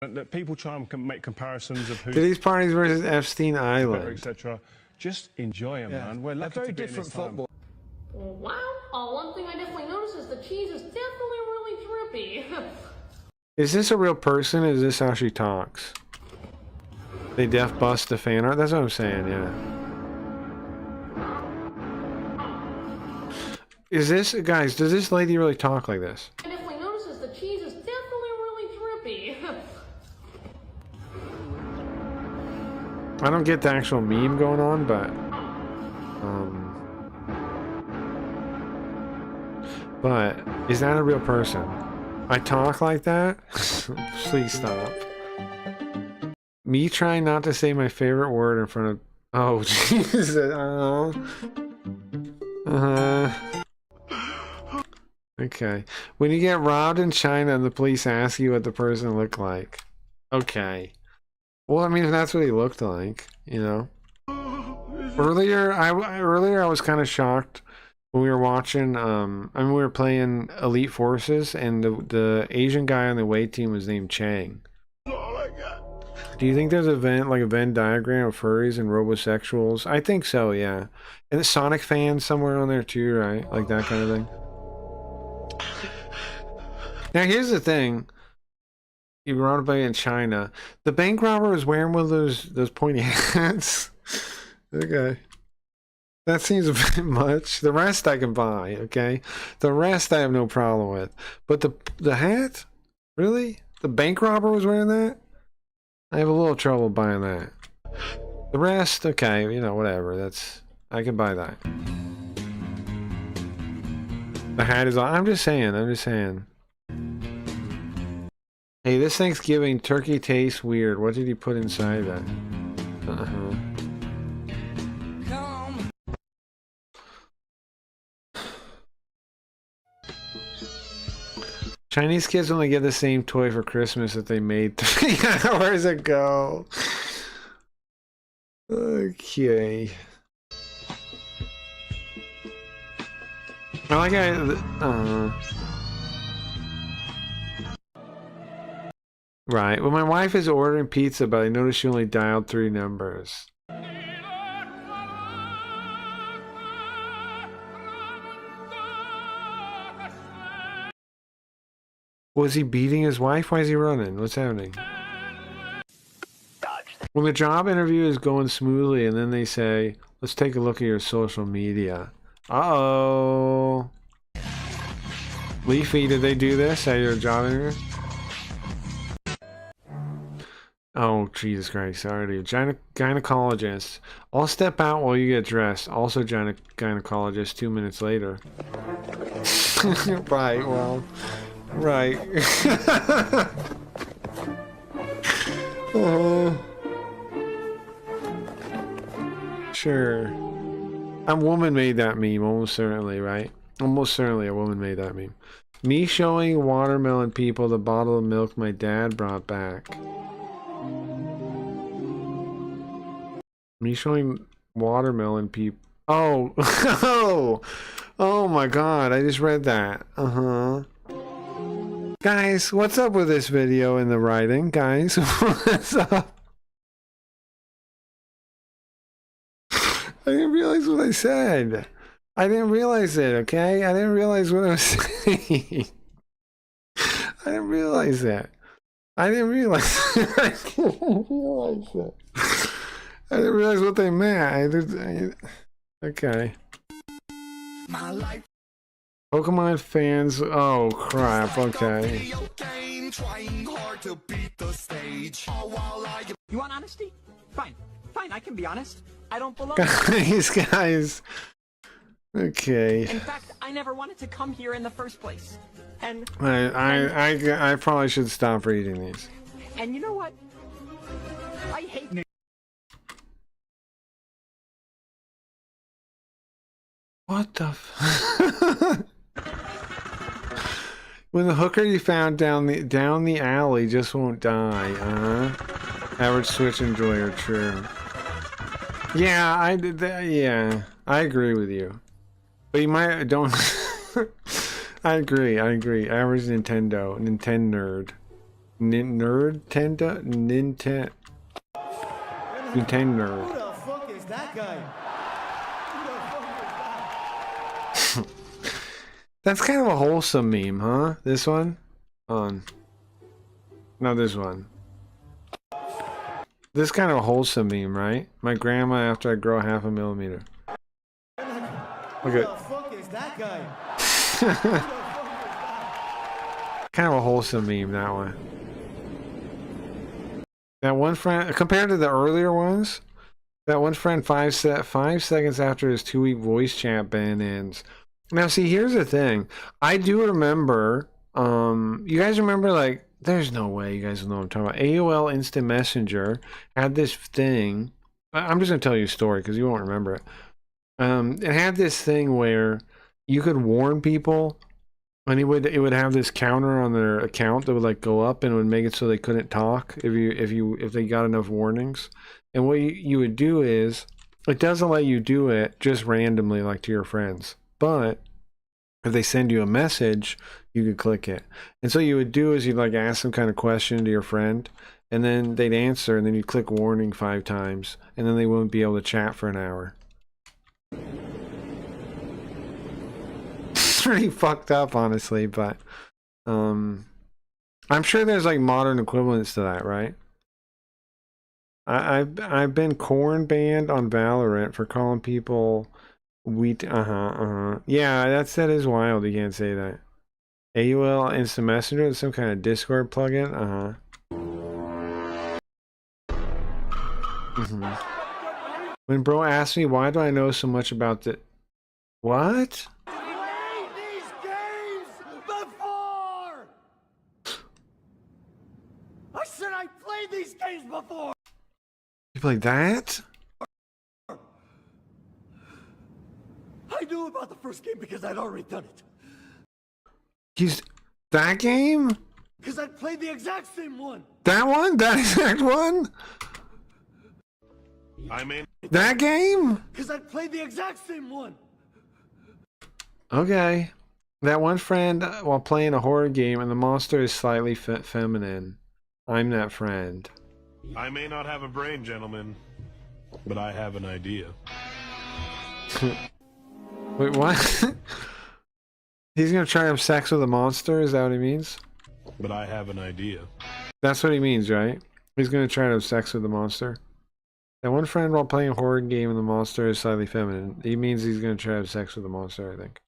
That people try and make comparisons of who's Diddy's Parties versus Epstein Island, etc. Just enjoy them, man. We're lucky to be in this time. Wow. One thing I definitely noticed is the cheese is definitely really drippy. Is this a real person? Is this how she talks? They def bust the fan art? That's what I'm saying, yeah. Is this, guys, does this lady really talk like this? I definitely notices the cheese is definitely really drippy. I don't get the actual meme going on, but is that a real person? I talk like that? Please stop. Me trying not to say my favorite word in front of... Oh, Jesus. Okay. When you get robbed in China and the police ask you what the person looked like. Okay. Well, I mean, if that's what he looked like, you know. Earlier I was kind of shocked when we were watching, we were playing Elite Forces, and the Asian guy on the away team was named Chang. Oh my God. Do you think there's a Venn diagram of furries and robosexuals? I think so, yeah. And the Sonic fans somewhere on there too, right? Like that kind of thing. Now here's the thing. You were robbed in China. The bank robber was wearing one of those pointy hats. Okay. That seems a bit much. The rest I can buy, okay? The rest I have no problem with. But the hat? Really? The bank robber was wearing that? I have a little trouble buying that. The rest, okay, you know, whatever. That's, I can buy that. The hat is on. I'm just saying. Hey, this Thanksgiving turkey tastes weird. What did he put inside that? Chinese kids only get the same toy for Christmas that they made 3 hours ago. Okay. I like right. Well, my wife is ordering pizza, but I noticed she only dialed 3 numbers. Was he beating his wife? Why is he running? What's happening? When the job interview is going smoothly and then they say, let's take a look at your social media. Uh-oh. Leafy, did they do this at your job interview? Oh, Jesus Christ. Sorry. Gynecologist. I'll step out while you get dressed. Also gynecologist 2 minutes later. Right, well... Right. Sure. A woman made that meme, almost certainly, right? Almost certainly a woman made that meme. Me showing watermelon people the bottle of milk my dad brought back. Me showing watermelon people. Oh, oh my God! I just read that. Guys, what's up with this video and the writing? Guys, what's up? I didn't realize what I said. I didn't realize it, okay? I didn't realize what I was saying. I didn't realize that. I didn't realize I didn't realize that. I didn't realize what they meant. Okay. My life. Pokemon fans, oh crap, okay. You want honesty? Fine. Fine, I can be honest. I don't belong. Guys. Okay. In fact, I never wanted to come here in the first place. And I probably should stop reading these. And you know what? I hate What the f When the hooker you found down the alley just won't die, Average Switch enjoyer, true. Yeah, I did that. Yeah, I agree with you. But you might don't. I agree. Average Nintendo nerd. Nintendo. Nerd. Who the fuck is that guy? That's kind of a wholesome meme, huh? This one? No, this one. This is kind of a wholesome meme, right? My grandma after I grow 0.5 millimeter. Who the fuck is that guy? Kind of a wholesome meme, that one. That one friend, compared to the earlier ones, that one friend 5 seconds after his 2-week voice chat ban ends. Now, see, here's the thing. I do remember, you guys remember, like, there's no way you guys know what I'm talking about. AOL Instant Messenger had this thing. I'm just going to tell you a story because you won't remember it. It had this thing where you could warn people, and it would have this counter on their account that would, like, go up and it would make it so they couldn't talk if they got enough warnings. And what you would do is, it doesn't let you do it just randomly, like, to your friends. But if they send you a message, you could click it. And so you would do is you'd like ask some kind of question to your friend, and then they'd answer, and then you'd click warning 5 times, and then they wouldn't be able to chat for an hour. It's pretty fucked up, honestly, but I'm sure there's like modern equivalents to that, right? I've been corn banned on Valorant for calling people. Yeah, that is wild. You can't say that. AOL Instant Messenger is some kind of Discord plugin. When bro asked me why do I know so much about the what? Played these games before! I said I played these games before! You played that? I knew about the first game because I'd already done it. He's that game? Because I'd played the exact same one. That one? That exact one? I mean, that game? Because I'd played the exact same one. Okay. That one friend while playing a horror game and the monster is slightly feminine. I'm that friend. I may not have a brain, gentlemen, but I have an idea. Wait, what? He's gonna try to have sex with a monster? Is that what he means? But I have an idea. That's what he means, right? He's gonna try to have sex with the monster. That one friend while playing a horror game and the monster is slightly feminine. He means he's gonna try to have sex with the monster, I think.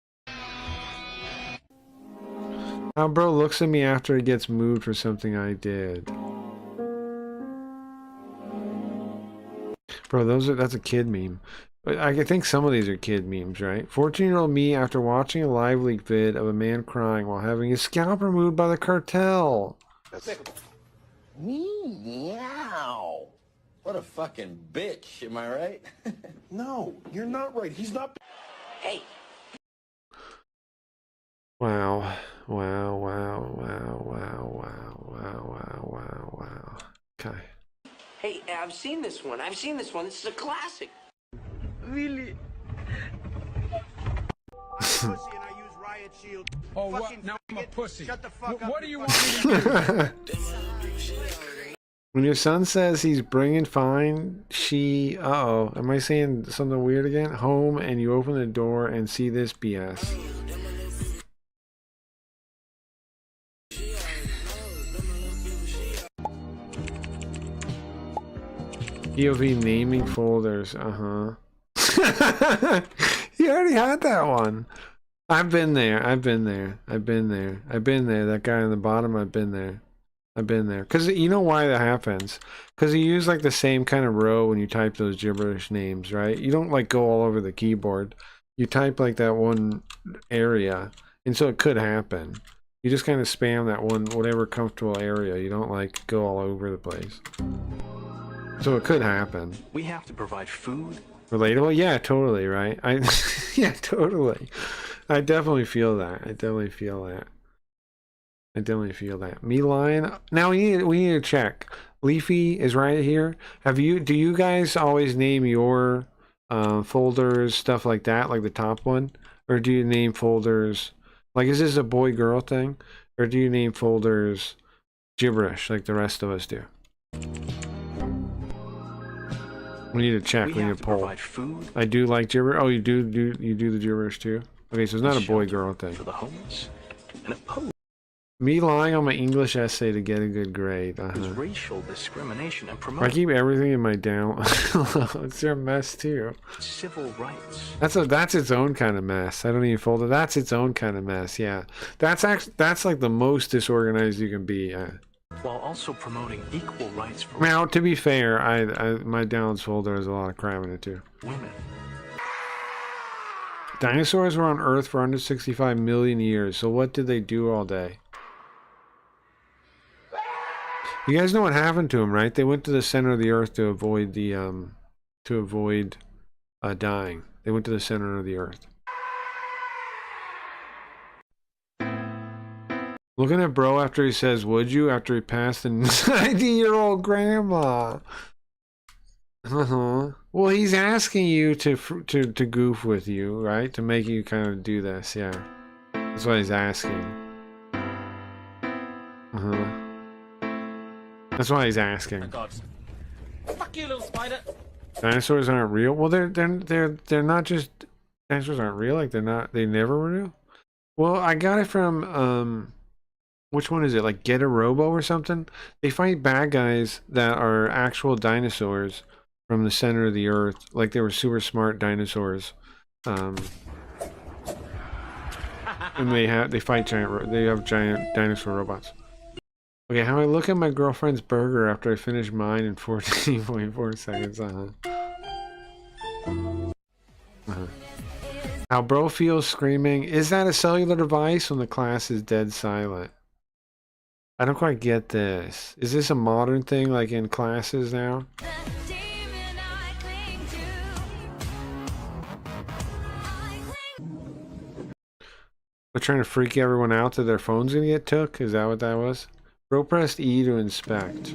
How bro looks at me after he gets moved for something I did. Bro, that's a kid meme. But I think some of these are kid memes, right? 14-year-old me after watching a live leak vid of a man crying while having his scalp removed by the cartel. Meow. What a fucking bitch, am I right? No, you're not right. He's not. Hey. Wow. Wow, wow, wow, wow, wow, wow, wow, wow, wow. Okay. Hey, I've seen this one. I've seen this one. This is a classic. Really? Oh, what? Now I'm a pussy. Shut the fuck up. What do you want me to do? When your son says he's bringing fine, uh-oh, am I saying something weird again? Home, and you open the door and see this BS. POV naming folders, You already had that one. I've been there. That guy on the bottom, I've been there. Because you know why that happens? Because you use like the same kind of row when you type those gibberish names, right? You don't like go all over the keyboard. You type like that one area. And so it could happen. You just kind of spam that one, whatever comfortable area. You don't like go all over the place. So it could happen. We have to provide food. Relatable? Yeah, totally, right? Yeah, totally. I definitely feel that. Me lying. Now we need to check. Leafy is right here. Do you guys always name your folders stuff like that, like the top one? Or do you name folders like, is this a boy girl thing? Or do you name folders gibberish like the rest of us do? We need to check. We need to poll. I do like gibberish. Oh, you do the gibberish too? Okay, so it's not a boy girl thing. For the homeless and me lying on my English essay to get a good grade. Racial discrimination and I keep everything in my down. It's your mess too. Civil rights. That's its own kind of mess. I don't even fold it. That's its own kind of mess. Yeah, that's like the most disorganized you can be. While also promoting equal rights for now, to be fair, my downs folder has a lot of crap in it too. Women. Dinosaurs were on Earth for under 65 million years. So what did they do all day? You guys know what happened to them, right? They went to the center of the Earth to avoid the dying. They went to the center of the Earth. Looking at bro after he says, "Would you?" after he passed the 90-year-old grandma. Well, he's asking you to goof with you, right? To make you kind of do this, yeah. That's what he's asking. That's why he's asking. Fuck you, little spider. Dinosaurs aren't real. Well, they're not just dinosaurs aren't real. Like they never were real. Well, I got it from which one is it? Like Get a Robo or something? They fight bad guys that are actual dinosaurs from the center of the Earth, like they were super smart dinosaurs. And they fight they have giant dinosaur robots. Okay, how I look at my girlfriend's burger after I finish mine in 14.4 seconds. How bro feels screaming, is that a cellular device when the class is dead silent? I don't quite get this. Is this a modern thing like in classes now? We're trying to freak everyone out that their phone's gonna get took? Is that what that was? Bro pressed E to inspect.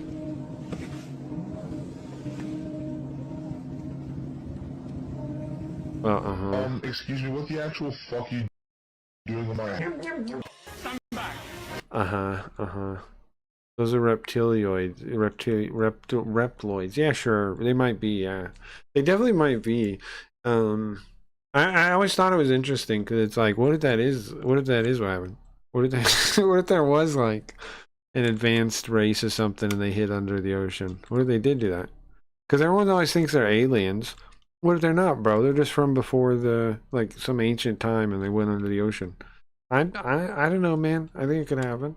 Well, excuse me, what the actual fuck you doing with my... Those are reptilioids. Reptiloids. Yeah, sure. They might be, yeah. They definitely might be. I always thought it was interesting because it's like, what if that is what happened? What if that, what if there was like an advanced race or something and they hid under the ocean? What if they did do that? Because everyone always thinks they're aliens. What if they're not, bro? They're just from before the, like, some ancient time and they went under the ocean. I don't know, man. I think it could happen.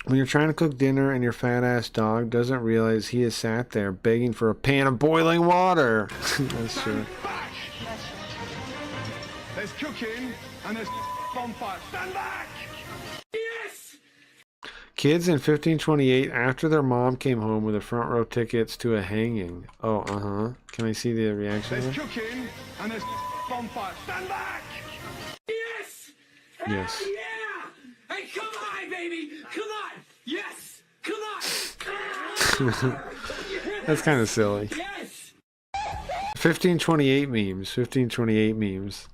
When you're trying to cook dinner and your fat-ass dog doesn't realize he has sat there begging for a pan of boiling water. That's true. There's cooking and there's bonfire. Stand back! Yes! Kids in 1528 after their mom came home with the front row tickets to a hanging. Oh, Can I see the reaction? There's cooking and there's bonfire. Stand back! Yes! Yes. Hell yeah! Hey, come on, baby! Come on! Yes! Come on! That's kind of silly. Yes! 1528 memes. 1528 memes.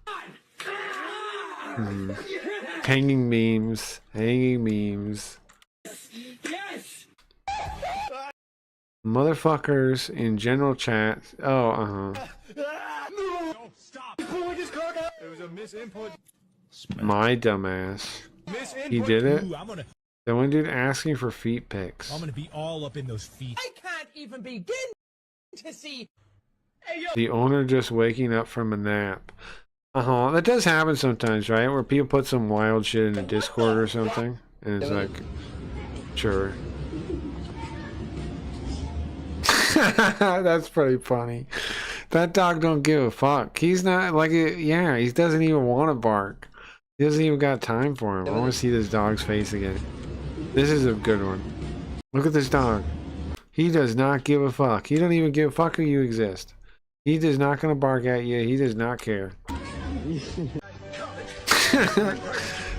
Hanging memes. Hanging memes. Yes! Motherfuckers in general chat. Oh, No, stop! It was a misinput. My dumbass. He did it? The one dude asking for feet pics. I'm gonna be all up in those feet. I can't even begin to see. Hey, yo. The owner just waking up from a nap. That does happen sometimes, right? Where people put some wild shit in a Discord or something. And it's like, sure. That's pretty funny. That dog don't give a fuck. He's not like it. Yeah, he doesn't even want to bark. He doesn't even got time for him. I want to see this dog's face again. This is a good one. Look at this dog. He does not give a fuck. He don't even give a fuck who you exist. He is not gonna bark at you. He does not care.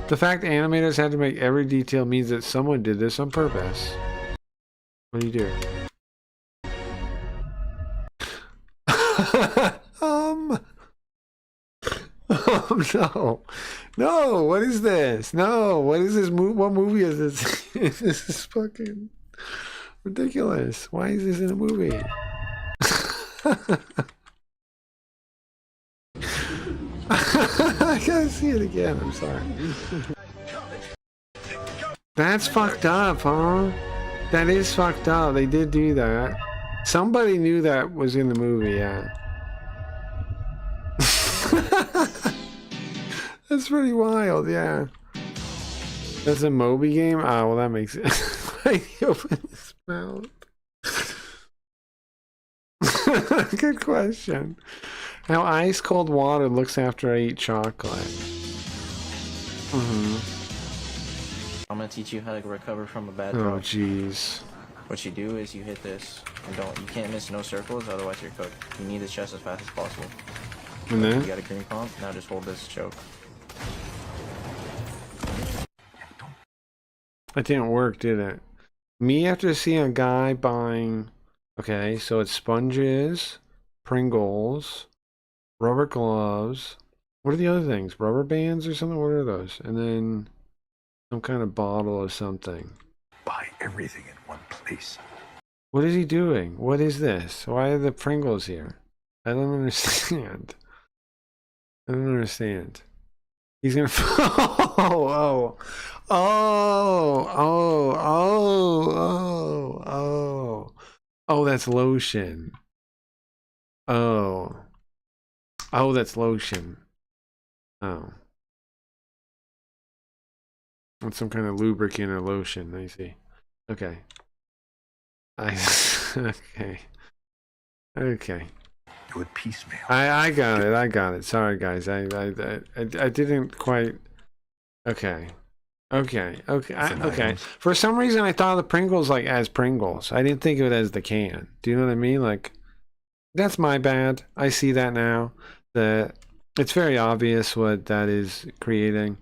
The fact animators had to make every detail means that someone did this on purpose. What do you do? No. No, what is this? No, what is this movie? What movie is this? This is fucking ridiculous. Why is this in a movie? I gotta see it again, I'm sorry. That's fucked up, huh? That is fucked up. They did do that. Somebody knew that was in the movie, yeah. That's pretty wild, yeah. That's a Moby game? Oh, well, that makes it. Why he open his mouth? Good question. How ice cold water looks after I eat chocolate. I'm gonna teach you how to recover from a bad Oh, drop. jeez. What you do is you hit this and you can't miss no circles, otherwise you're cooked. You need this chest as fast as possible. And then? You got a green pump, now just hold this choke. That didn't work, did it? Me after seeing a guy buying... Okay, so it's sponges, Pringles, rubber gloves. What are the other things? Rubber bands or something? What are those? And then some kind of bottle of something. Buy everything in one place. What is he doing? What is this? Why are the Pringles here? I don't understand. I don't understand. He's gonna... Oh, that's lotion. Oh, that's lotion. Oh. It's some kind of lubricant or lotion, I see. Okay. Okay. Okay. Do it piecemeal. I got it. I got it. Sorry, guys. I didn't quite. Okay. Okay. Okay. Okay. For some reason, I thought of the Pringles like as Pringles. I didn't think of it as the can. Do you know what I mean? Like, that's my bad. I see that now. That it's very obvious what that is creating.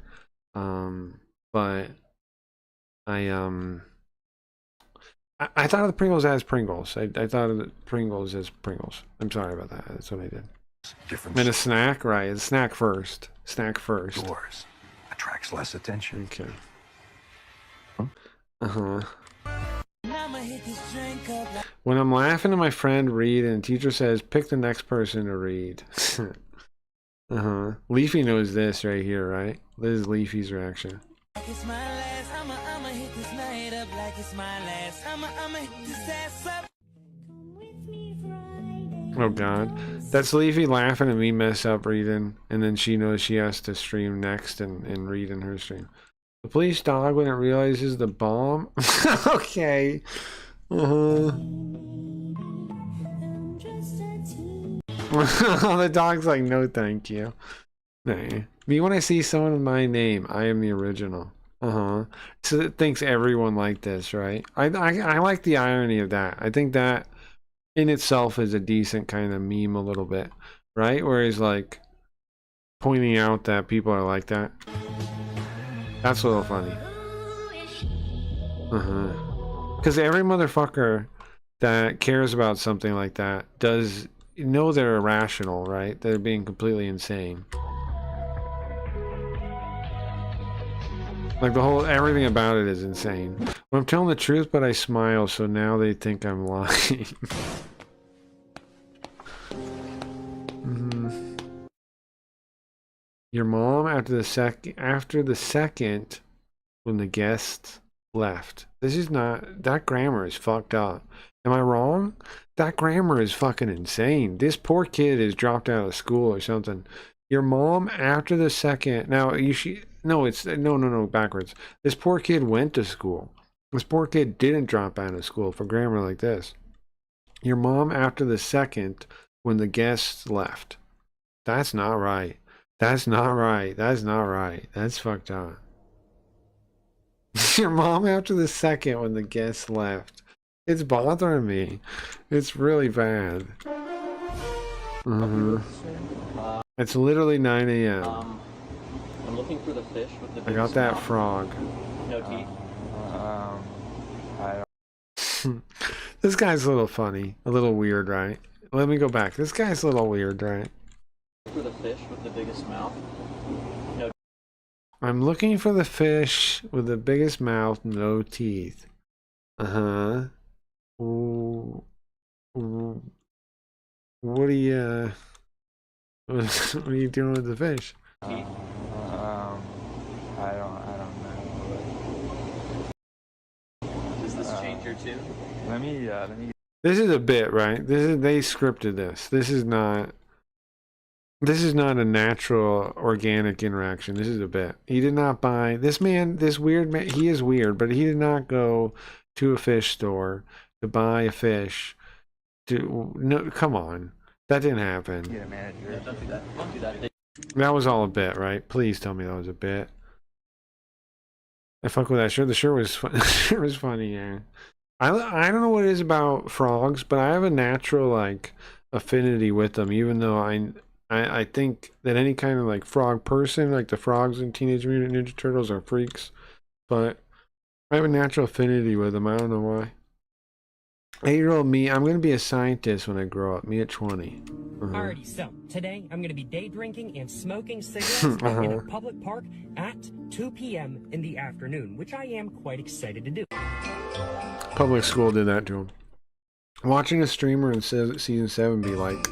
But I thought of the Pringles as Pringles. I thought of the Pringles as Pringles. I'm sorry about that. That's what I did. Different. And a snack, right? It's snack first. Snack first. Doors attracts less attention. Okay. Uh-huh. When I'm laughing at my friend read and the teacher says, pick the next person to read. Uh-huh. Leafy knows this right here, right? This is Leafy's reaction. Oh god. That's Leafy laughing at me mess up reading, and then she knows she has to stream next and read in her stream. The police dog when it realizes the bomb. Okay. Uh-huh. The dog's like, no thank you. Nah. Me when I see someone with my name, I am the original. Uh-huh. So it thinks everyone like this, right? I like the irony of that. I think that in itself is a decent kind of meme a little bit, right? Where he's like pointing out that people are like that. That's a little funny. Uh-huh. Because every motherfucker that cares about something like that does know they're irrational, right? They're being completely insane. Like the whole, everything about it is insane. Well, I'm telling the truth, but I smile, so now they think I'm lying. Your mom after the second when the guest left. This is not, that grammar is fucked up. Am I wrong? That grammar is fucking insane. This poor kid is dropped out of school or something. Your mom after the second, now you should, no, it's, no, backwards. This poor kid went to school. This poor kid didn't drop out of school for grammar like this. Your mom after the second when the guests left. That's not right. That's not right. That's not right. That's fucked up. Your mom after the second when the guests left. It's bothering me. It's really bad. It's literally 9 a.m. I'm looking for the fish with the I got that frog. no teeth. This guy's a little funny. A little weird, right? Let me go back. This guy's a little weird, right? For the fish with the biggest mouth. No. I'm looking for the fish with the biggest mouth, no teeth. Uh-huh. Ooh. Ooh. What are you what are you doing with the fish? Teeth. I don't know. Does this change your tune? Let me This is a bit, right? They scripted this. This is not a natural organic interaction. This is a bit. He did not buy this weird man, he is weird, but he did not go to a fish store to buy a fish. No, come on. That didn't happen. get a manager. Yeah, don't do that. Don't do that. That was all a bit, right? Please tell me that was a bit. I fuck with that shirt. The shirt was fun. The shirt was funny, yeah. I don't know what it is about frogs, but I have a natural like affinity with them, even though I think that any kind of like frog person, like the frogs in Teenage Mutant Ninja Turtles, are freaks. But I have a natural affinity with them. I don't know why. 8-year-old me, I'm going to be a scientist when I grow up. Me at 20. Alrighty, so today I'm going to be day drinking and smoking cigarettes in a public park at 2 p.m. in the afternoon, which I am quite excited to do. Public school did that to him. Watching a streamer in season 7 be like,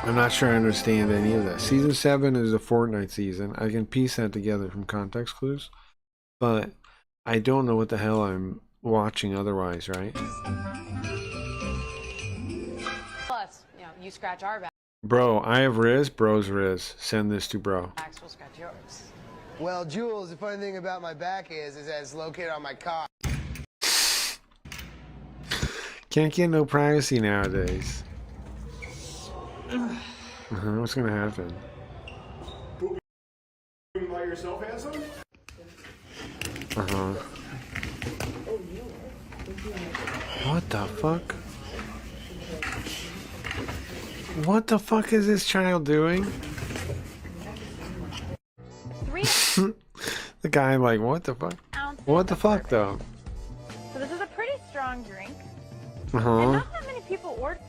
I'm not sure I understand any of that. Season 7 is a Fortnite season. I can piece that together from context clues, but I don't know what the hell I'm watching otherwise, right? Plus, you scratch our back. Bro, I have Riz. Bro's Riz. Send this to bro. Maxwell's got yours. Well, Jules, the funny thing about my back is that it's located on my cock. Can't get no privacy nowadays. What's gonna happen? By yourself, handsome? What the fuck? What the fuck is this child doing? The guy like, what the fuck? What the fuck though? So this is a pretty strong drink. And And not that many people order.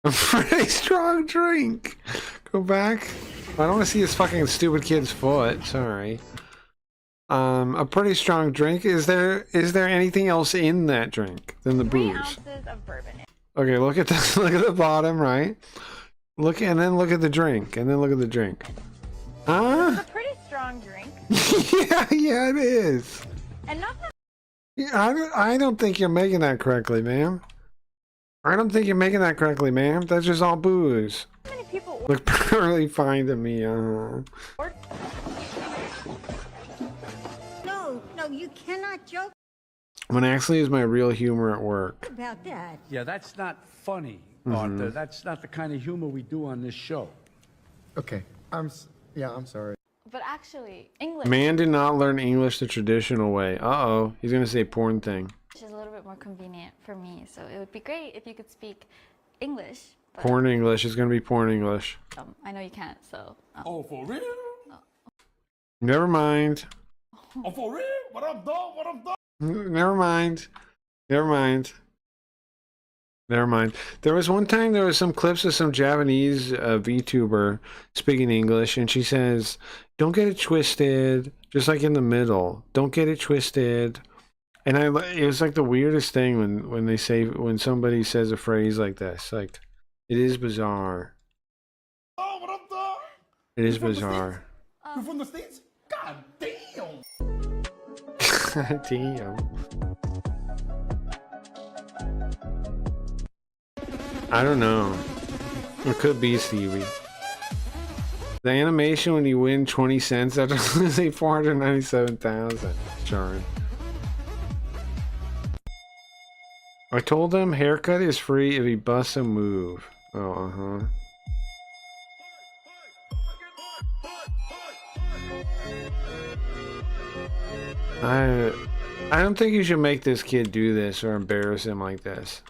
A pretty strong drink. Go back. I don't want to see this fucking stupid kid's foot. Sorry. A pretty strong drink. Is there anything else in that drink than the 3 booze? ounces of bourbon. Okay, look at the look at the bottom, right? Look and then look at the drink, and then look at the drink. Huh? It's a pretty strong drink. yeah, it is. And not that Yeah, I don't think you're making that correctly, ma'am. I don't think you're making that correctly, ma'am. That's just all booze. many people Look perfectly fine to me. order. No, you cannot joke When actually is my real humor at work. about that. Yeah, that's not funny, Mhm. Arthur. That's not the kind of humor we do on this show. Okay, I'm sorry. But actually, English Man did not learn English the traditional way. Uh-oh. He's gonna say porn thing. is a little bit more convenient for me. So it would be great if you could speak English. But, Porn English is gonna be porn English. I know you can't, so. Oh, for real? Never mind. Oh, for real? What up, dog? What up, dog? Never mind. Never mind. Never mind. There was one time there was some clips of some Japanese VTuber speaking English, and she says, "Don't get it twisted." Just like in the middle, "Don't get it twisted." And it was like the weirdest thing when somebody says a phrase like this. Like, it is bizarre. Oh, what up, dog? It is bizarre. You from the States? God damn! Damn. I don't know. It could be Stevie. The animation when you win 20 cents after losing 497,000. Charm. I told him haircut is free if he busts a move. Oh, I don't think you should make this kid do this or embarrass him like this.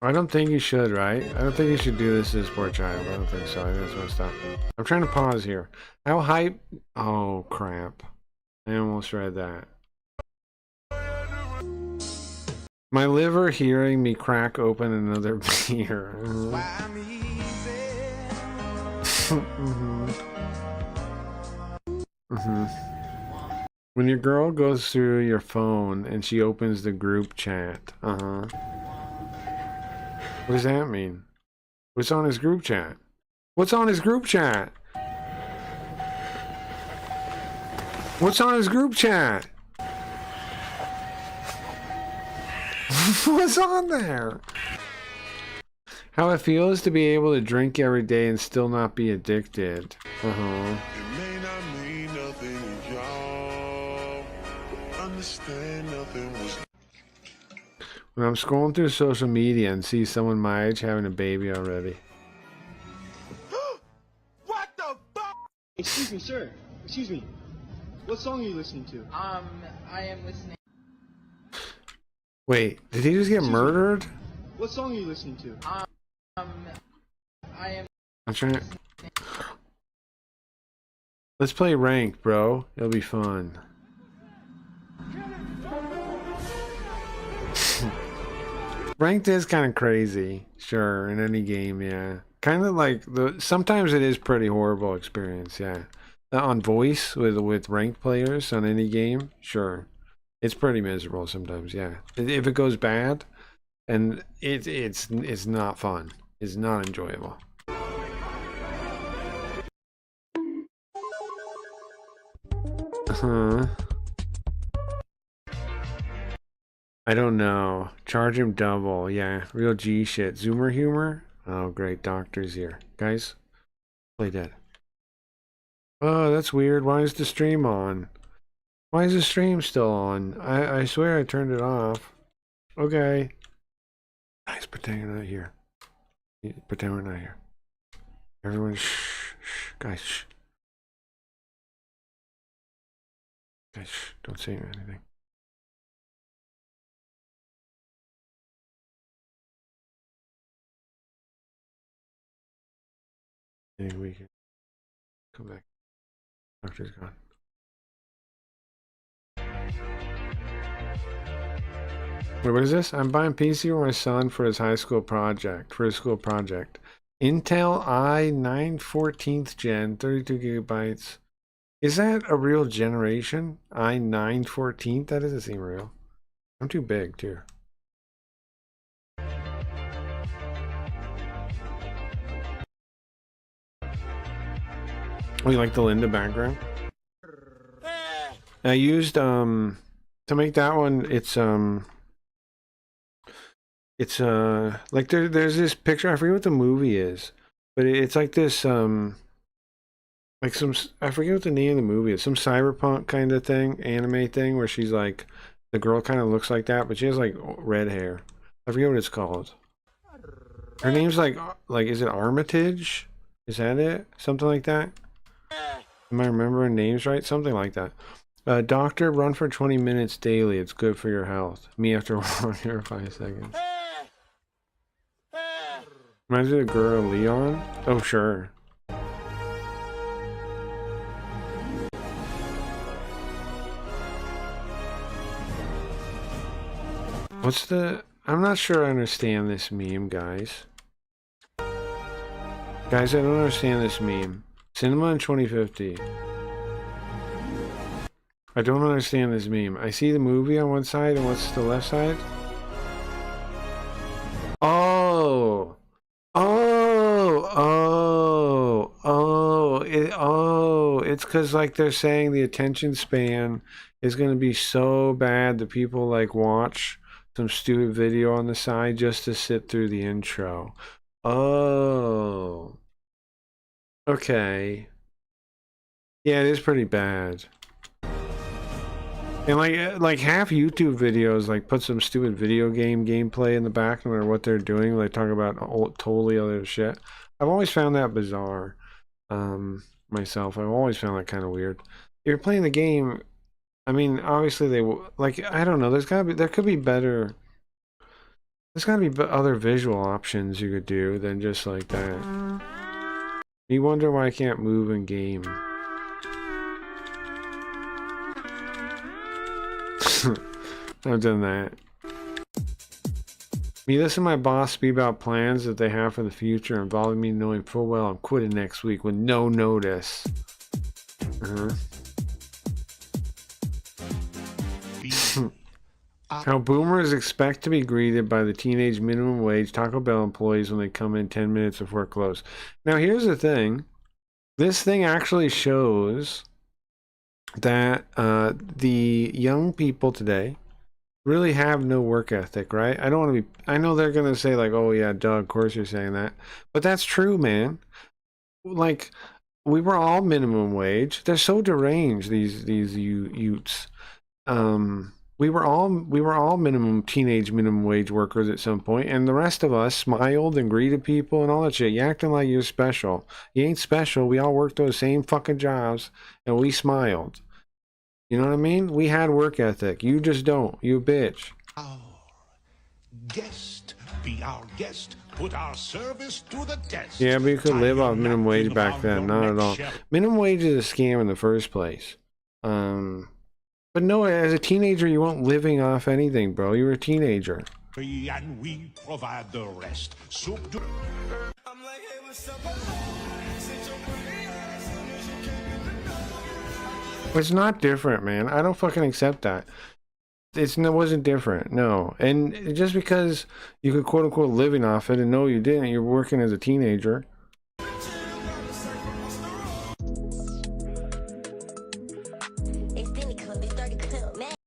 I don't think you should, right? I don't think you should do this to this poor child. I don't think so. I think that's messed up. I'm trying to pause here. How hype? Oh, crap. I almost read that. My liver hearing me crack open another beer. When your girl goes through your phone and she opens the group chat. What does that mean? What's on his group chat? What's on his group chat? What's on his group chat? What's on there? How it feels to be able to drink every day and still not be addicted. When I'm scrolling through social media and see someone my age having a baby already. What the fuck? Excuse me, sir. Excuse me. What song are you listening to? I am listening. Wait, did he just get murdered? What song are you listening to? I am. I'm trying to... Let's play ranked, bro. It'll be fun. Ranked is kind of crazy, sure, in any game, yeah. Kind of like sometimes it is pretty horrible experience, yeah. On voice with ranked players on any game, sure. It's pretty miserable sometimes, yeah. If it goes bad, and it's not fun. It's not enjoyable. I don't know. Charge him double. Yeah, real G shit. Zoomer humor? Oh, great. Doctor's here. Guys, play dead. Oh, that's weird. Why is the stream on? Why is the stream still on? I swear I turned it off. Okay. Guys, pretend you're not here. Pretend we're not here. Everyone, shh. Guys, shh. Guys, shh. Don't say anything. Maybe we can come back. Doctor's gone. Wait, what is this? I'm buying PC for my son for his school project. Intel i9 14th gen, 32 gigabytes. Is that a real generation? i9 14th? That doesn't seem real. I'm too big, too. Oh, you like the Linda background? I used, to make that one, like there's this picture, I forget what the movie is, but it's like this, like some, I forget what the name of the movie is, some cyberpunk kind of thing, anime thing, where she's like, the girl kind of looks like that, but she has like red hair. I forget what it's called. Her name's like, is it Armitage? Is that it? Something like that? Am I remembering names right? Something like that. Doctor, run for 20 minutes daily. It's good for your health. Me after 1 year, 5 seconds. Reminds me of the girl Leon? Oh, sure. What's the... I'm not sure I understand this meme, guys. Guys, I don't understand this meme. Cinema in 2050. I don't understand this meme. I see the movie on one side, and what's the left side? Oh! It's because, like, they're saying the attention span is going to be so bad that people, like, watch some stupid video on the side just to sit through the intro. Oh. Okay. Yeah, it is pretty bad. And like half YouTube videos like put some stupid video game gameplay in the back, no matter what they're doing. They talk about totally other shit. I've always found that bizarre. Myself, I've always found that kind of weird. If you're playing the game, I mean, obviously they like, I don't know. There could be better. There's gotta be other visual options you could do than just like that. You wonder why I can't move in game. I've done that. Me listen to my boss speak about plans that they have for the future, involving me knowing full well I'm quitting next week with no notice. How boomers expect to be greeted by the teenage minimum wage Taco Bell employees when they come in 10 minutes before close. Now here's the thing. This thing actually shows that the young people today really have no work ethic, right? I don't want to be... I know they're going to say like, oh yeah, Doug, of course you're saying that. But that's true, man. Like, we were all minimum wage. They're so deranged, these youths. We were all teenage minimum wage workers at some point, and the rest of us smiled and greeted people and all that shit. You acting like you're special. You ain't special. We all worked those same fucking jobs, and we smiled. You know what I mean? We had work ethic. You just don't. You bitch. Our guest, be our guest. Put our service to the test. Yeah, but you could live off minimum wage back then. Not at all. Minimum wage is a scam in the first place. But no, as a teenager, you weren't living off anything, bro. You were a teenager. And we provide the rest. It's not different, man. I don't fucking accept that. It wasn't different, no. And just because you could quote unquote living off it, and no, you didn't. You're working as a teenager.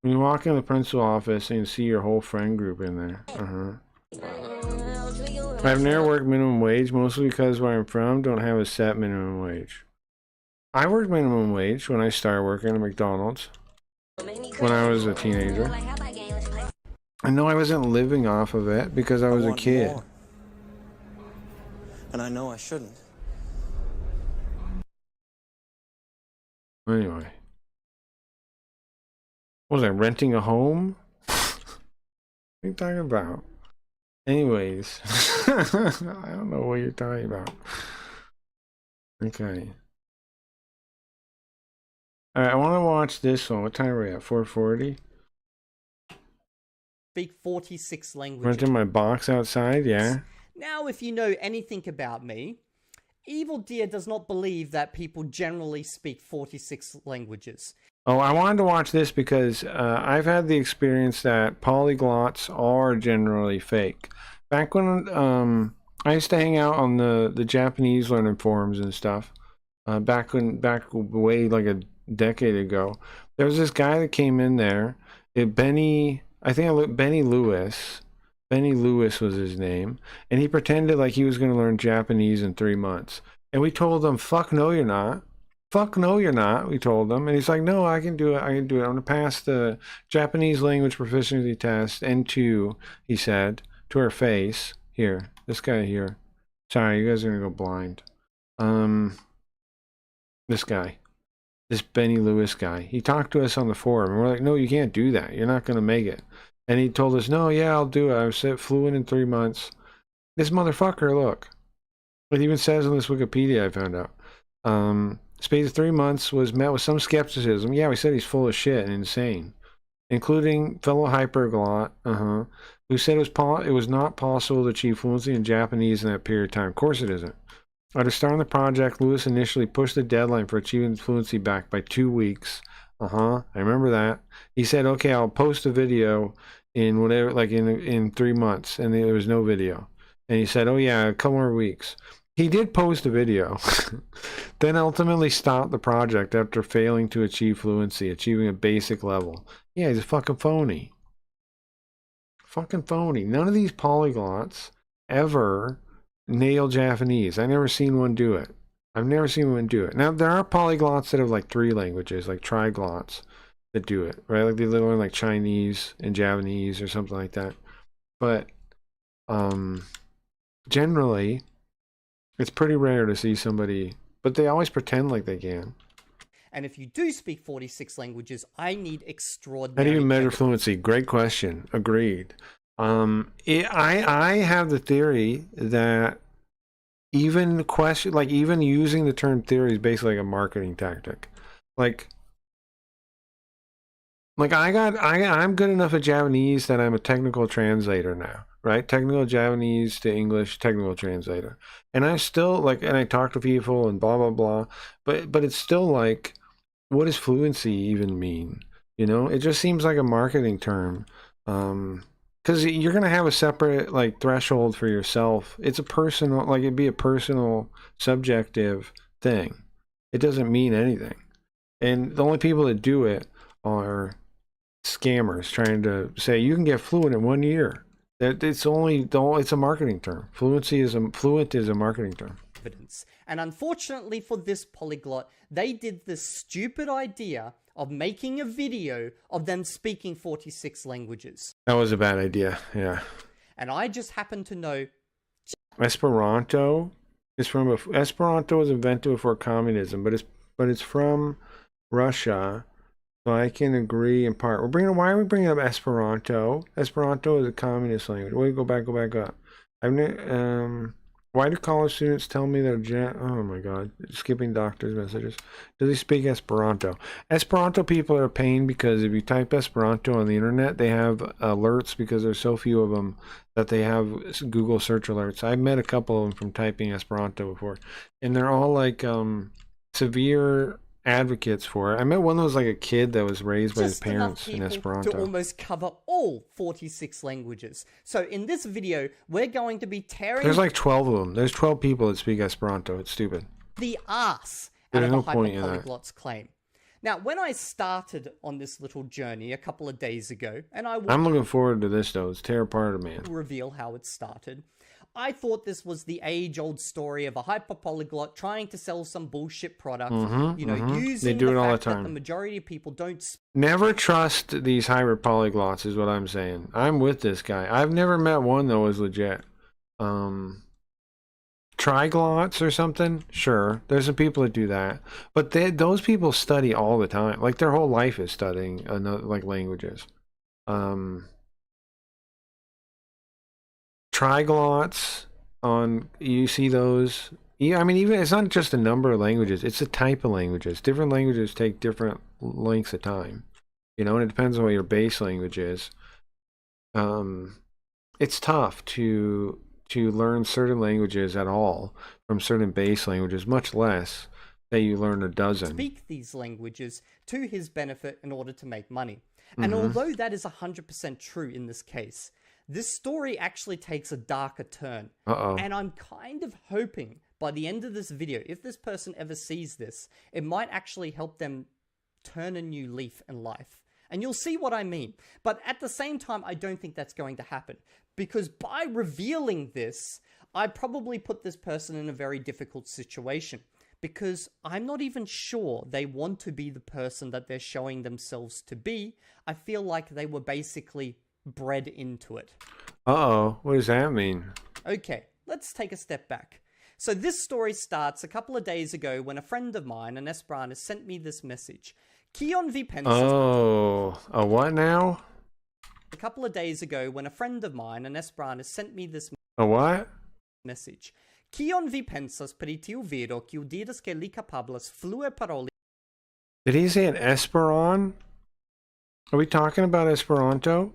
When you walk in the principal office and you see your whole friend group in there. I've never worked minimum wage, mostly because where I'm from don't have a set minimum wage. I worked minimum wage when I started working at McDonald's when I was a teenager. I know I wasn't living off of it because I was a kid. More. And I know I shouldn't. Anyway. What was I, renting a home? What are you talking about? Anyways. I don't know what you're talking about. Okay. Alright, I want to watch this one. What time are we at? 4:40? Speak 46 languages. Renting my box outside, yeah. Now, if you know anything about me, Evil Deer does not believe that people generally speak 46 languages. Oh, I wanted to watch this because I've had the experience that polyglots are generally fake. Back when I used to hang out on the Japanese learning forums and stuff, back way like a decade ago, there was this guy that came in there, Benny Lewis. Benny Lewis was his name, and he pretended like he was going to learn Japanese in 3 months. And we told him, "Fuck no, you're not. Fuck no, you're not." We told him, and he's like, "No, I can do it. I can do it. I'm going to pass the Japanese language proficiency test N2." He said to her face. Here, this guy here. Sorry, you guys are going to go blind. This guy. This Benny Lewis guy. He talked to us on the forum, and we're like, "No, you can't do that. You're not going to make it." And he told us, "No, yeah, I'll do it. I was fluent in 3 months." This motherfucker, look. It even says on this Wikipedia I found out. Space of 3 months was met with some skepticism. Yeah, we said he's full of shit and insane. Including fellow hyperglot, who said it was not possible to achieve fluency in Japanese in that period of time. Of course it isn't. After starting the project, Lewis initially pushed the deadline for achieving fluency back by 2 weeks. I remember that. He said, "Okay, I'll post a video in whatever, like in 3 months," and there was no video. And he said, "Oh yeah, a couple more weeks." He did post a video, then ultimately stopped the project after failing to achieve fluency, achieving a basic level. Yeah, he's a fucking phony. Fucking phony. None of these polyglots ever nail Japanese. I've never seen one do it. I've never seen one do it. Now, there are polyglots that have like 3 languages, like triglots that do it, right? Like they learn like Chinese and Japanese or something like that. But generally, it's pretty rare to see somebody, but they always pretend like they can. And if you do speak 46 languages, I need How extraordinary... do you measure fluency? Great question. Agreed. I have the theory that even using the term theory is basically like a marketing tactic. I'm good enough at Japanese that I'm a technical translator now, right? Technical Japanese to English, technical translator. And I still and I talk to people and blah, blah, blah. But it's still like, what does fluency even mean? You know, it just seems like a marketing term. Because you're going to have a separate threshold for yourself. It's a personal, it'd be a personal, subjective thing. It doesn't mean anything. And the only people that do it are scammers trying to say you can get fluent in 1 year. It's a marketing term. Fluent is a marketing term. Evidence. And unfortunately for this polyglot, they did this stupid idea of making a video of them speaking 46 languages. That was a bad idea, yeah. And I just happen to know Esperanto is from Esperanto was invented before communism, but it's from Russia. So I can agree in part. Why are we bringing up Esperanto? Esperanto is a communist language. Wait, go back up. Why do college students tell me they're oh my god, skipping doctor's messages. Do they speak Esperanto? Esperanto people are a pain because if you type Esperanto on the internet, they have alerts because there's so few of them that they have Google search alerts. I've met a couple of them from typing Esperanto before, and they're all severe advocates for it. I met one that was a kid that was raised by his parents in Esperanto. To almost cover all 46 languages. So in this video, we're going to be tearing... There's 12 of them. There's 12 people that speak Esperanto. It's stupid. The ass out of the hyperpolyglots claim. Now, when I started on this little journey a couple of days ago, and I'm looking forward to this though. It's tear apart, man. Reveal how it started. I thought this was the age-old story of a hyper-polyglot trying to sell some bullshit product, you know, using They do it all the fact that time. the majority of people don't Never trust these hyper polyglots is what I'm saying. I'm with this guy. I've never met one that was legit. Triglots or something? Sure. There's some people that do that. But those people study all the time. Like their whole life is studying like languages. Triglots you see those. Yeah, I mean, even it's not just a number of languages, it's a type of languages. Different languages take different lengths of time. You know, and it depends on what your base language is. It's tough to learn certain languages at all from certain base languages, much less that you learn a dozen. speak these languages to his benefit in order to make money. And although that is 100% true in this case, this story actually takes a darker turn. And I'm kind of hoping by the end of this video, if this person ever sees this, it might actually help them turn a new leaf in life. And you'll see what I mean. But at the same time, I don't think that's going to happen. Because by revealing this, I probably put this person in a very difficult situation. Because I'm not even sure they want to be the person that they're showing themselves to be. I feel like they were basically bred into it. What does that mean? Okay, let's take a step back. So this story starts a couple of days ago when a friend of mine, an Esperantist, sent me this message. Kion vi pensas... a what now? A couple of days ago when a friend of mine, an Esperantist, sent me this A what? message. Kion vi pensas pri tiu viro kiu diras ke li kapablas flue paroli... Did he say an Esperon? Are we talking about Esperanto?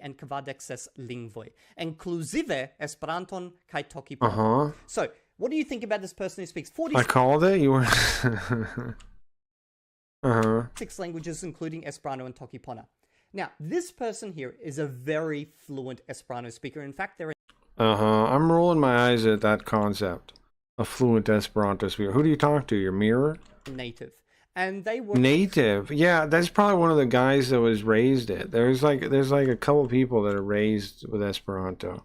and kvadexes lingvoj, inclusive Esperanton kaj Tokipona. So, what do you think about this person who speaks 46 I called it? You were... 6 languages, including Esperanto and Tokipona. Now, this person here is a very fluent Esperanto speaker. In fact, they're I'm rolling my eyes at that concept. A fluent Esperanto speaker. Who do you talk to? Your mirror? native. And they were native. Yeah, that's probably one of the guys that was raised it. There's like a couple people that are raised with Esperanto.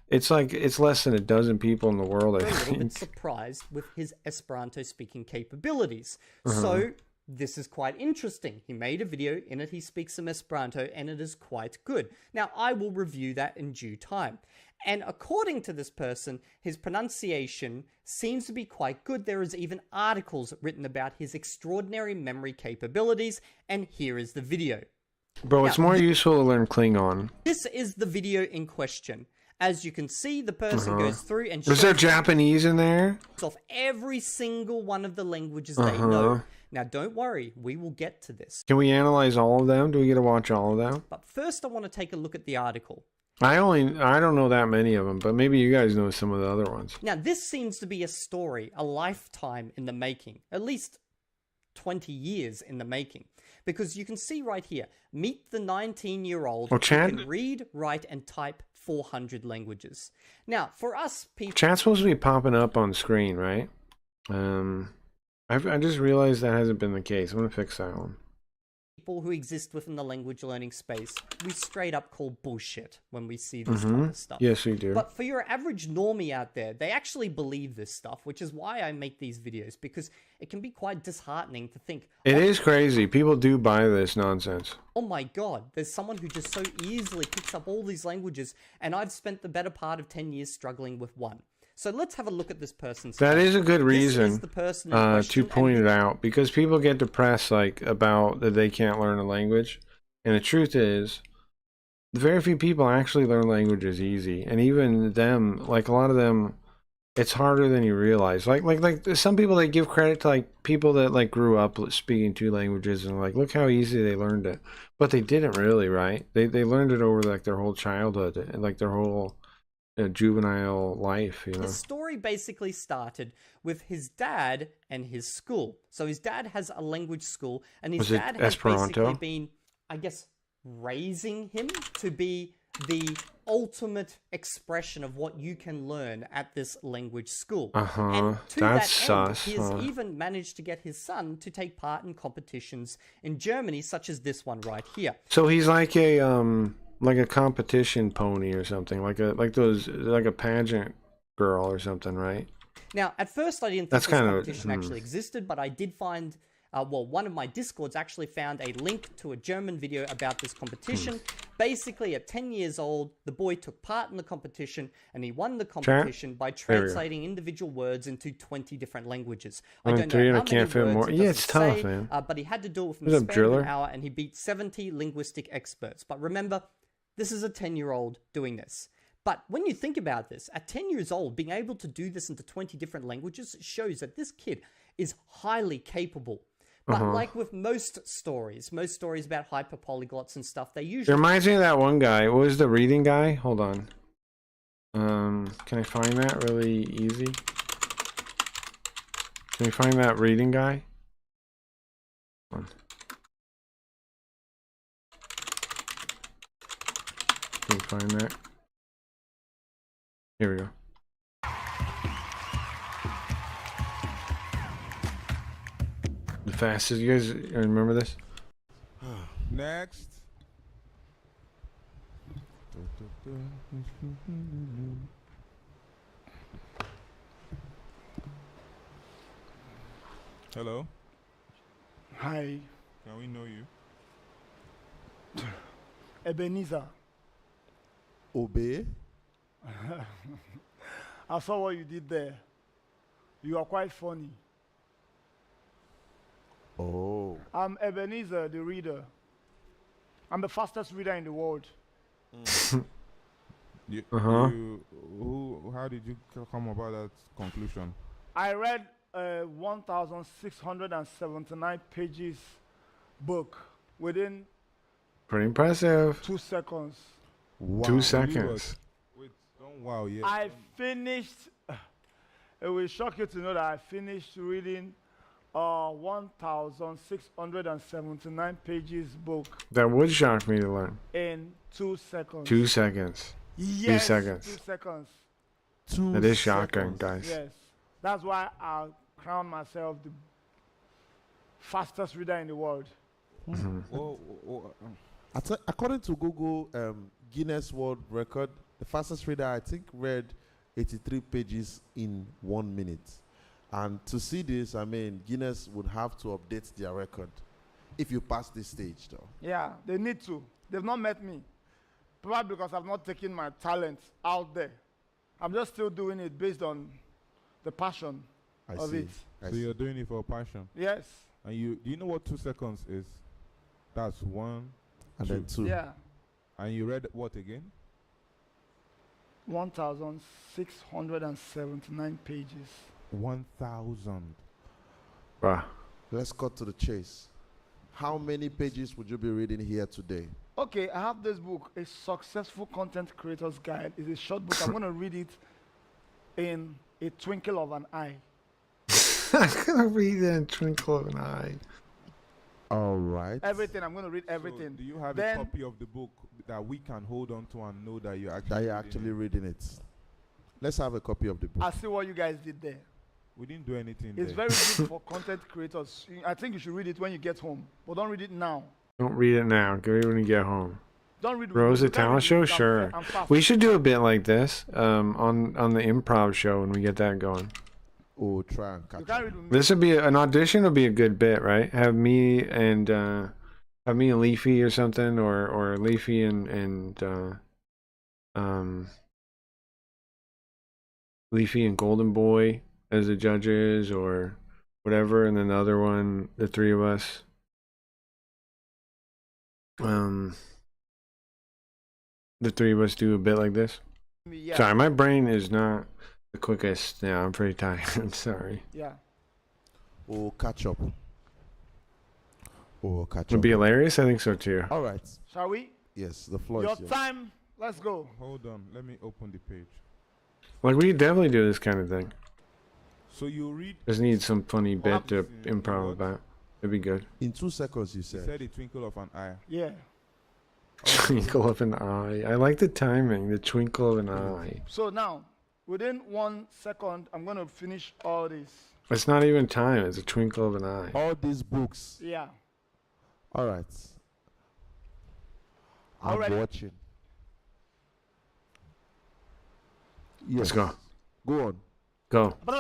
It's less than a dozen people in the world, I a little bit think. surprised with his Esperanto speaking capabilities. So this is quite interesting. He made a video, in it he speaks some Esperanto, and it is quite good. Now, I will review that in due time. And according to this person, his pronunciation seems to be quite good. There is even articles written about his extraordinary memory capabilities, and here is the video. Bro, it's more useful to learn Klingon. This is the video in question. As you can see, the person goes through and Is there Japanese in there? off every single one of the languages they know. Now, don't worry, we will get to this. Can we analyze all of them? Do we get to watch all of them? But first, I want to take a look at the article. I don't know that many of them, but maybe you guys know some of the other ones. Now, this seems to be a story, a lifetime in the making, at least 20 years in the making. Because you can see right here, meet the 19-year-old who can read, write, and type 400 languages. Now, for us people... Chat's supposed to be popping up on screen, right? I just realized that hasn't been the case. I'm going to fix that one. People who exist within the language learning space, we straight up call bullshit when we see this type of stuff. Yes, we do. But for your average normie out there, they actually believe this stuff, which is why I make these videos, because it can be quite disheartening to think, It is crazy. People do buy this nonsense. oh my god, there's someone who just so easily picks up all these languages, and I've spent the better part of 10 years struggling with one. So let's have a look at this person's That is a good reason This is the person in question, to point it out, because people get depressed about that they can't learn a language, and the truth is, very few people actually learn languages easy, and even them, like a lot of them, it's harder than you realize. Like some people, they give credit to like people that like grew up speaking 2 languages and like look how easy they learned it, but they didn't really, right? They learned it over like their whole childhood and like their whole juvenile life, you know. The story basically started with his dad and his school. So his dad has a language school, and his dad has basically been, I guess, raising him to be the ultimate expression of what you can learn at this language school. Uh-huh. And to That's that end, sus, he has huh? even managed to get his son to take part in competitions in Germany, such as this one right here. So he's like a competition pony or something, like a pageant girl or something, right? Now, at first, I didn't think That's this kind of- competition actually existed, but I did find, well, one of my Discords actually found a link to a German video about this competition. Basically, at 10 years old, the boy took part in the competition, and he won the competition by There we go. translating individual words into 20 different languages. I Only don't three, know and how I can't many fit words more. it Yeah, it's doesn't tough, say, man. but he had to do it within What's the up, span of an driller? hour, and he beat 70 linguistic experts. But remember, this is a 10-year-old doing this. But when you think about this, at 10 years old, being able to do this into 20 different languages shows that this kid is highly capable. But like with most stories about hyperpolyglots and stuff, they It usually... reminds me of that one guy. What was the reading guy? Hold on. Can I find that really easy? Can you find that reading guy? Hold on. Can you find that? Here we go. The fastest. You guys remember this? Next. Hello. Hi. Can we know you? Ebenezer. Obey. I saw what you did there. You are quite funny. Oh. I'm Ebenezer, the reader. I'm the fastest reader in the world. How did you come about that conclusion? I read a 1,679 pages book within Pretty impressive. 2 seconds. Wow. 2 seconds. Wait, don't wow, yeah. I finished, it will shock you to know that I finished reading 1,679 pages book That would shock me to learn. in 2 seconds. 2 seconds. Yes, 2 seconds. 2 seconds. That is shocking, guys. Yes. That's why I crown myself the fastest reader in the world. According to Google Guinness World Record, the fastest reader, I think, read 83 pages in 1 minute. And to see this, I mean, Guinness would have to update their record if you pass this stage, though. Yeah, they need to. They've not met me. Probably because I've not taken my talent out there. I'm just still doing it based on the passion of it. So you're doing it for passion? Yes. And do you know what 2 seconds is? That's 1 and then 2. Yeah. And you read what again? 1,679 pages. 1,000. Wow. Let's cut to the chase. How many pages would you be reading here today? Okay, I have this book, A Successful Content Creator's Guide. It's a short book. I'm going to read it in a twinkle of an eye. I'm gonna read it in a twinkle of an eye. All right. Everything. I'm going to read everything. So do you have Then- a copy of the book that we can hold on to and know that you're actually reading it? Let's have a copy of the book. I see what you guys did there. We didn't do anything It's there. very good for content creators. I think you should read it when you get home, but don't read it now. Don't read it now. Get it when you get home. Don't read it. Rose the you can't Talent read Show? it. I'm Sure. fast. We should do a bit like this on the improv show when we get that going. Oh, try and catch You can't read with me. This would be an audition. Would be a good bit, right? Have me and Leafy or something, or Leafy and Leafy and Golden Boy as the judges, or whatever, and then the other one, the three of us. The three of us do a bit like this. Yeah. Sorry, my brain is not the quickest. Yeah, I'm pretty tired. Sorry. Yeah. Oh, catch up. Oh, catch up. Would be hilarious. I think so too. All right. Shall we? Yes, the floor Your is yours. time. Let's go. Hold on. Let me open the page. Like, we could definitely do this kind of thing. So you read. Just need some funny bit to improv about. It'd be good. In 2 seconds, you said. You said a twinkle of an eye. Yeah. Twinkle of an eye. I like the timing. The twinkle of an eye. So now, within 1 second, I'm going to finish all this. It's not even time. It's a twinkle of an eye. All these books. Yeah. All right. I'm Already. watching. Yes. Let's go. Go on. Go. What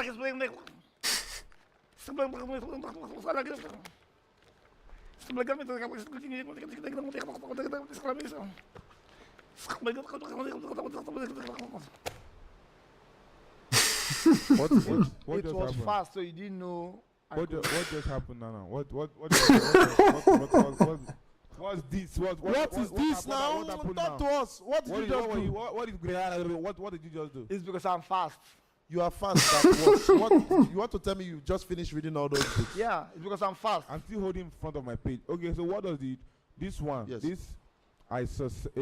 It just was happened? fast, so you didn't know. What just happened now? What's this? What is this now? Talk to us. What did you just do? What did you just do? It's because I'm fast. You are fast. What you want to tell me? You just finished reading all those books? Yeah, it's because I'm fast. I'm still holding in front of my page. Okay, so what does this one? Yes. This a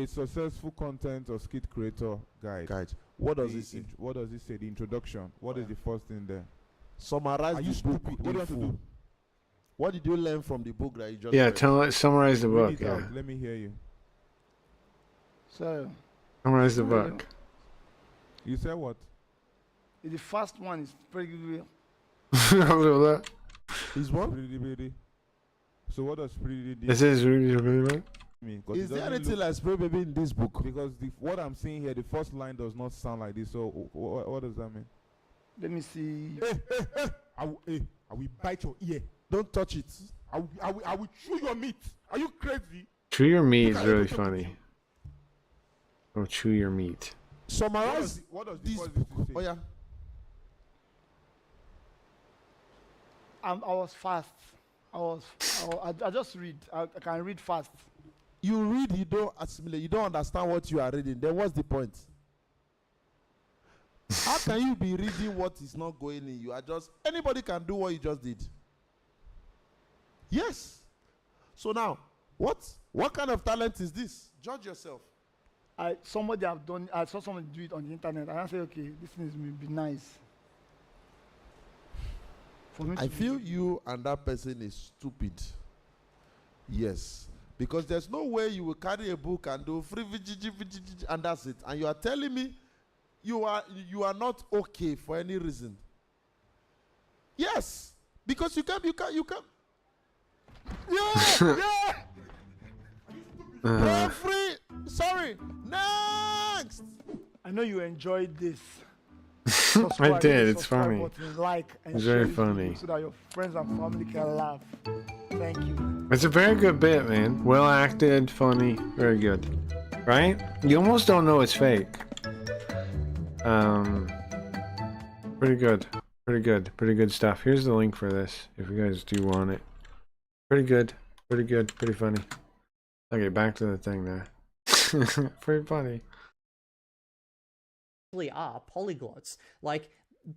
successful content or skit creator guide. What does it say? What does it say? The introduction. What is the first thing there? Summarize Are the you book. stupid? What do you in want to full. do? What did you learn from the book that you just Yeah, read? summarize the Read book. it out. Yeah. Let me hear you. So, Summarize the book. You said what? the first one is pretty real. Is what? Pretty. So what does pretty do? This is really mean? 'Cause Is it there doesn't anything look- like Spray Baby in this book? Because what I'm seeing here, the first line does not sound like this. So what does that mean? Let me see. I will bite your ear. Don't touch it. I will chew your meat. Are you crazy? Chew your meat is really funny. Oh, chew your meat. Summarize What does this this book. say? Oh yeah. I was fast. I just read. I can read fast. You read, you don't assimilate, you don't understand what you are reading. Then what's the point? How can you be reading what is not going in? You are just anybody can do what you just did. Yes. So now, what kind of talent is this? Judge yourself. I saw somebody do it on the internet, and I say, okay, this thing is will be nice. For me I to feel you and that person is stupid. Yes. Because there's no way you will carry a book and do free and that's it. And you are telling me you are not okay for any reason. Yes. Because you can. Yeah. Yeah. Free. Sorry. Next. I know you enjoyed this. I did. It's Subscribe funny. button, like, and It's share very this video funny. so that your friends and family can laugh. Thank you. It's a very good bit, man. Well acted, funny, very good. Right? You almost don't know it's fake. Pretty good. Pretty good stuff. Here's the link for this, if you guys do want it. Pretty good, pretty funny. Okay, back to the thing there. Pretty funny. Are polyglots. Like,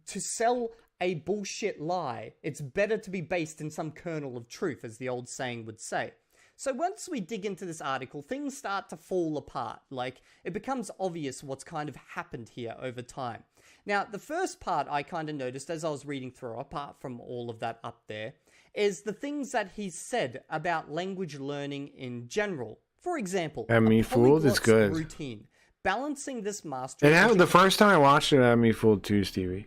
to sell a bullshit lie, it's better to be based in some kernel of truth, as the old saying would say. So once we dig into this article, things start to fall apart. Like, it becomes obvious what's kind of happened here over time. Now, the first part I kind of noticed as I was reading through, apart from all of that up there, is the things that he said about language learning in general. For example, Had me a fooled, it's polyglot's good. routine. Balancing this mastery The first time I watched it, it had me fooled too, Stevie.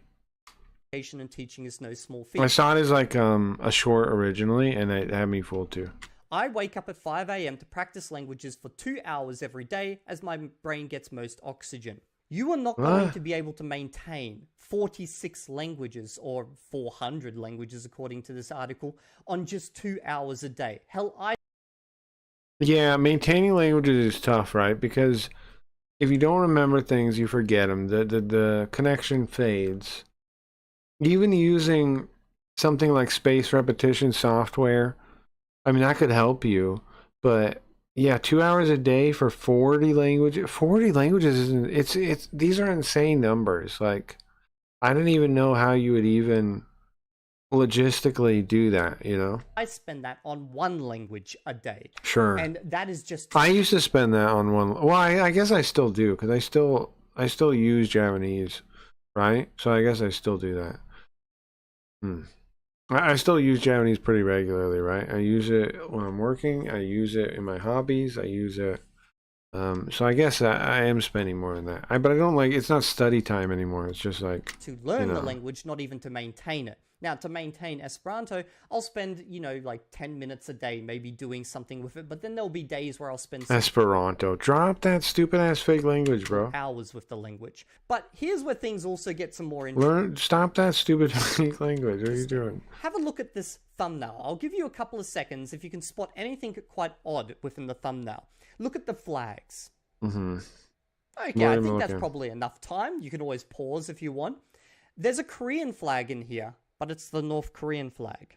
education and teaching is no small feat. I saw it as like a short originally, and it had me fooled too. I wake up at 5 a.m. to practice languages for 2 hours every day as my brain gets most oxygen. You are not going to be able to maintain 46 languages, or 400 languages according to this article, on just 2 hours a day. Hell, Yeah, maintaining languages is tough, right? Because if you don't remember things, you forget them. The connection fades. Even using something like spaced repetition software, I mean, that could help you. But yeah, 2 hours a day for 40 languages. 40 languages isn't. These are insane numbers. Like, I didn't even know how you would even logistically do that, you know? I spend that on one language a day. Sure. And that is just... I used to spend that on one. Well, I guess I still do, because I still use Japanese, right? So I guess I still do that. I still use Japanese pretty regularly, right? I use it when I'm working. I use it in my hobbies. I use it So I guess I am spending more on that. But I don't like, it's not study time anymore. It's just like, to learn the language, not even to maintain it. Now, to maintain Esperanto, I'll spend, you know, like 10 minutes a day maybe doing something with it, but then there'll be days where I'll spend Esperanto. Drop that stupid ass fake language, bro. hours with the language. But here's where things also get some more interesting. Stop that stupid fake language. What are you doing? Have a look at this thumbnail. I'll give you a couple of seconds if you can spot anything quite odd within the thumbnail. Look at the flags. Mm-hmm. Okay, I think that's probably enough time. You can always pause if you want. There's a Korean flag in here, but it's the North Korean flag.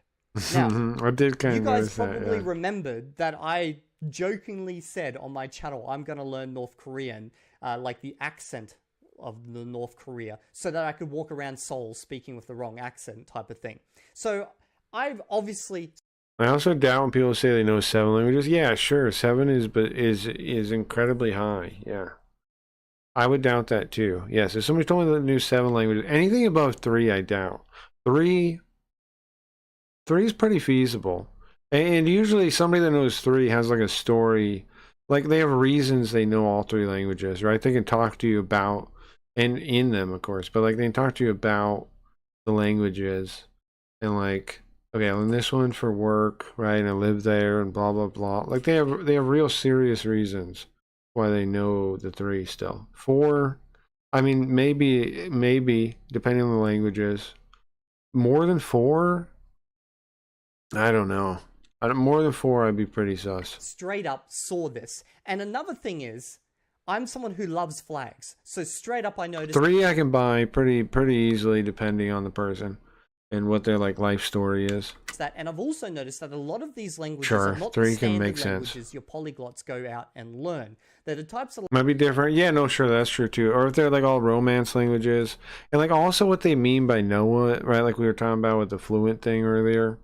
Now, I did kind you of guys notice that, probably yeah. remembered that I jokingly said on my channel, I'm going to learn North Korean, like the accent of the North Korea, so that I could walk around Seoul speaking with the wrong accent type of thing. So I've obviously... I also doubt when people say they know 7 languages. Yeah, sure, 7 is incredibly high. Yeah, I would doubt that too. Yes, if somebody told me that knew 7 languages, anything above 3, I doubt. 3 is pretty feasible, and usually somebody that knows 3 has like a story, like they have reasons they know all 3 languages, right? They can talk to you about, and in them, of course, but like they can talk to you about the languages, and like, okay, I learned this one for work, right? And I live there, and blah blah blah. Like they have real serious reasons why they know the 3 still. 4, I mean, maybe depending on the languages. More than 4, I don't know. More than 4, I'd be pretty sus. Straight up saw this. And another thing is, I'm someone who loves flags. So straight up I noticed... 3 I can buy pretty easily depending on the person and what their like life story is. That, and I've also noticed that a lot of these languages Sure, are not 3 the can standard make sense. languages your polyglots go out and learn. They're the types of... Might be different. Yeah, no, sure, that's true too. Or if they're like all romance languages. And like also what they mean by know it, right? Like we were talking about with the fluent thing earlier.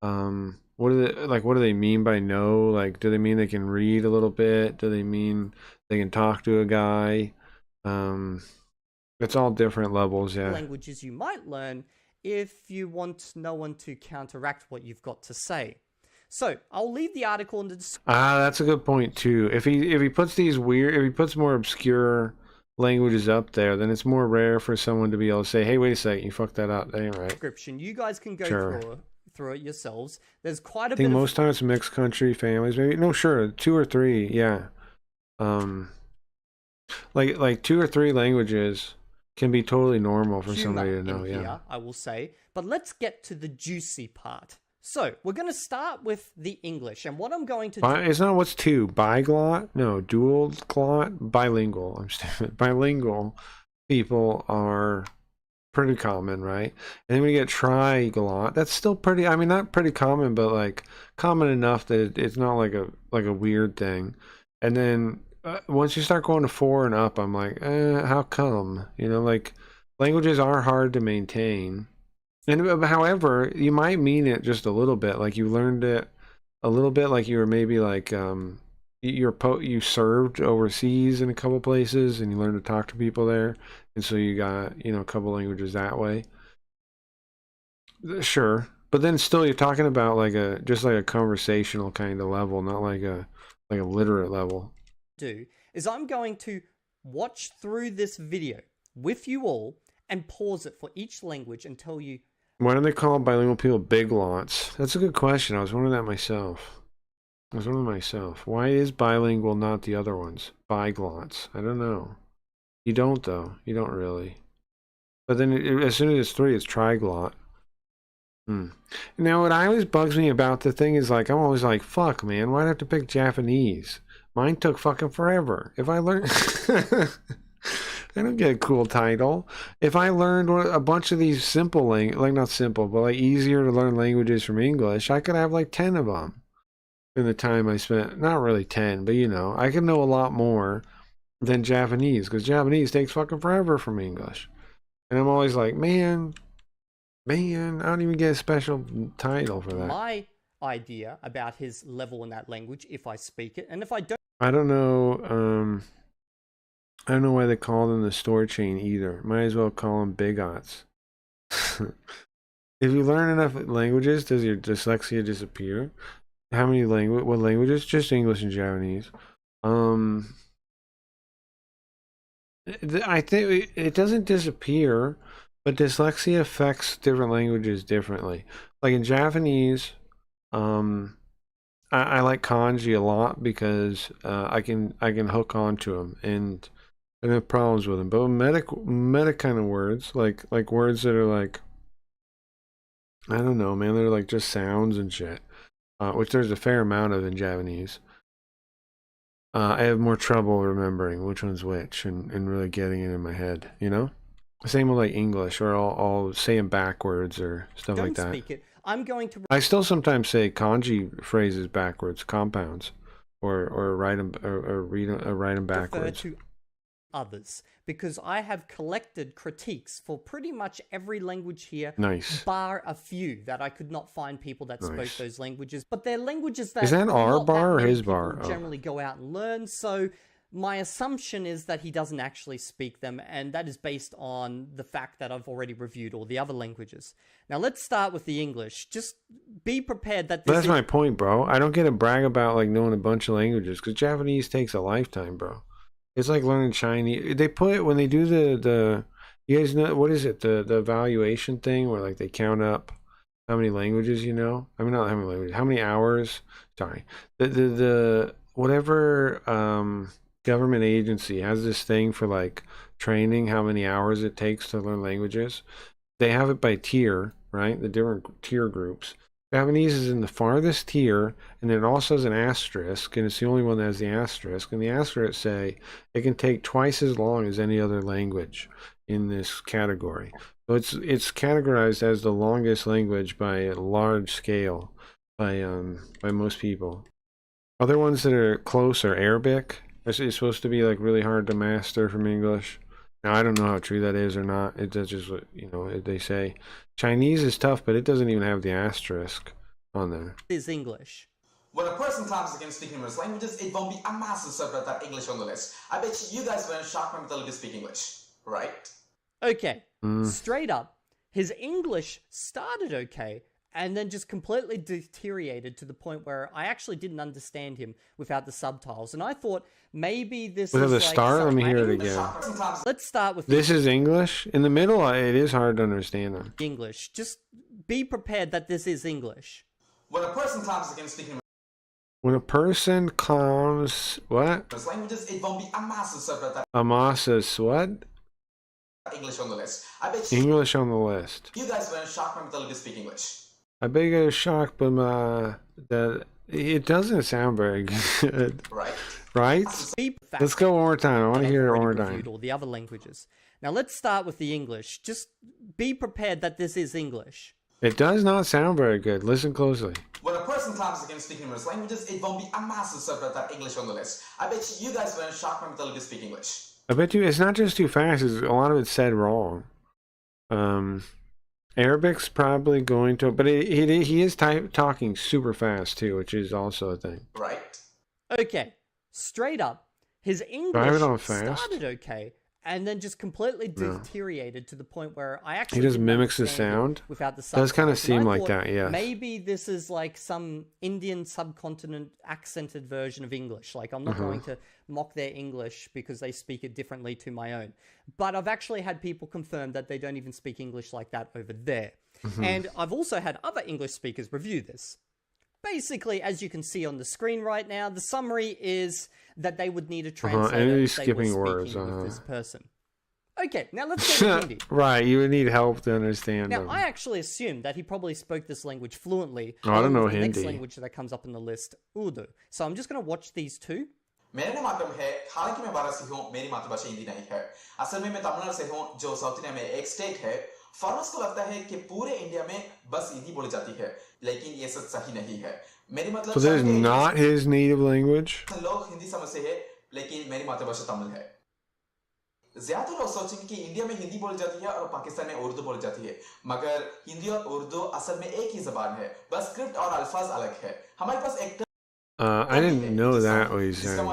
What do they mean by know? Like, do they mean they can read a little bit? Do they mean they can talk to a guy? It's all different levels, yeah. languages you might learn if you want no one to counteract what you've got to say. So I'll leave the article in the description. That's a good point too. If he puts more obscure languages up there, then it's more rare for someone to be able to say, "Hey, wait a second, you fucked that up." That ain't right. Description. You guys can go through it yourselves. There's quite a I think bit. Most times mixed country families, maybe. No, sure, 2 or 3, yeah. Like 2 or 3 languages can be totally normal for somebody to know. Yeah, I will say. But let's get to the juicy part. So we're going to start with the English, and what I'm going to do... It's not what's 2, biglot? No, dual glot, bilingual. I'm stupid. Bilingual people are pretty common, right? And then we get triglot. That's still pretty, I mean, not pretty common, but like common enough that it's not like a weird thing. And then once you start going to 4 and up, I'm like, how come? You know, like languages are hard to maintain. And however, you might mean it just a little bit, like you learned it a little bit, like you were maybe like you served overseas in a couple places and you learned to talk to people there, and so you got, you know, a couple languages that way. Sure, but then still you're talking about like just like a conversational kind of level, not like a literate level. Is I'm going to watch through this video with you all and pause it for each language and tell you. Why do they call bilingual people biglots? That's a good question. I was wondering that myself. Why is bilingual not the other ones? Biglots. I don't know. You don't, though. You don't really. But then as soon as it's 3, it's triglot. Now, what always bugs me about the thing is, like, I'm always like, fuck, man, why'd I have to pick Japanese? Mine took fucking forever. If I learned... I don't get a cool title. If I learned a bunch of these simple, like not simple, but like easier to learn languages from English, I could have like 10 of them in the time I spent. Not really 10, but you know, I could know a lot more than Japanese, because Japanese takes fucking forever from English. And I'm always like, man, I don't even get a special title for that. My idea about his level in that language, if I speak it, and if I don't... I don't know, I don't know why they call them the store chain either. Might as well call them bigots. If you learn enough languages, does your dyslexia disappear? What languages? Just English and Japanese. I think it doesn't disappear, but dyslexia affects different languages differently. Like in Japanese, I like kanji a lot because I can hook onto them and I don't have problems with them. But with meta kind of words, like words that are like, I don't know, man, they're like just sounds and shit, which there's a fair amount of in Japanese. I have more trouble remembering which one's which and really getting it in my head, you know? Same with like English, or I'll say them backwards or stuff like that. Speak it. I'm going to. I still sometimes say kanji phrases backwards, compounds, or write them or write them backwards. To others, because I have collected critiques for pretty much every language here, nice, bar a few that I could not find people that spoke those languages. But they're languages that is that our bar or his bar? Oh. Generally go out and learn. So my assumption is that he doesn't actually speak them, and that is based on the fact that I've already reviewed all the other languages. Now let's start with the English. Just be prepared that this that's my point, bro. I don't get to brag about like knowing a bunch of languages, because Japanese takes a lifetime, bro. It's like learning Chinese. They put, when they do the you guys know, what is it, the evaluation thing where like they count up how many languages you know? I mean, not how many languages, how many hours. Sorry, the whatever government agency has this thing for like training how many hours it takes to learn languages. They have it by tier, right? The different tier groups. Japanese is in the farthest tier, and then it also has an asterisk, and it's the only one that has the asterisk. And the asterisk say it can take twice as long as any other language in this category. So it's categorized as the longest language by a large scale by most people. Other ones that are close are Arabic. It's supposed to be like really hard to master from English. Now I don't know how true that is or not. That's just what, you know, they say. Chinese is tough, but it doesn't even have the asterisk on there. Is English. When a person clams against speaking numerous languages, it won't be a massive surprise that English on the list. I bet you guys were shocked when Telugu speak English, right? Okay, straight up, his English started okay, and then just completely deteriorated to the point where I actually didn't understand him without the subtitles. And I thought maybe this is the like start? Let me hear it again. Let's start with this is English. In the middle, it is hard to understand them. English. Just be prepared that this is English. When a person clams against speaking When a person clams what? languages, it won't be a massive surprise that Amasis what? English on the list. I bet English on the list. you guys were shocked when Telugu speak English. I bet you get shocked, but that it doesn't sound very good. Right. Right? Let's go one more time. I want to hear it one more time. All the other languages. Now let's start with the English. Just be prepared that this is English. It does not sound very good. Listen closely. When a person clams against speaking numerous languages, it won't be a massive surprise that English on the list. I bet you guys were shocked when Telugu speak English. I bet you it's not just too fast. It's, a lot of it's said wrong. Arabic's probably going to, but he is talking super fast too, which is also a thing. Right. Okay, straight up, his English started okay, and then just completely deteriorated to the point where I actually he just mimics the sound. Without the does kind of seem like thought that, yeah. Maybe this is like some Indian subcontinent accented version of English. Like I'm not going to mock their English because they speak it differently to my own. But I've actually had people confirm that they don't even speak English like that over there. And I've also had other English speakers review this. Basically, as you can see on the screen right now, the summary is that they would need a translator if they were speaking with this person. Okay, now let's go to Hindi. Right, you would need help to understand Now, them. I actually assumed that he probably spoke this language fluently. I don't know the Hindi. next language that comes up on the list, Urdu. So I'm just going to watch these two. मेरा नाम आतम है हालांकि मैं वाराणसी हूँ मेरी मातृभाषा हिंदी नहीं है असल में मैं तमिलनाडु से हूँ जो साउथ इंडिया में एक स्टेट है फॉरेनर्स को लगता है कि पूरे इंडिया में बस हिंदी बोली जाती है लेकिन ये सही नहीं है मेरी मतलब So there's not his native language? लोग हिंदी समझते हैं लेकिन मेरी मातृभाषा तमिल है ज्यादा लोग सोचेंगे कि इंडिया में हिंदी बोली जाती है और पाकिस्तान में उर्दू बोली जाती है मगर हिंदी और उर्दू असल में एक ही जबान है बस स्क्रिप्ट और अल्फाज अलग है हमारे पास एक I didn't know that what he's saying.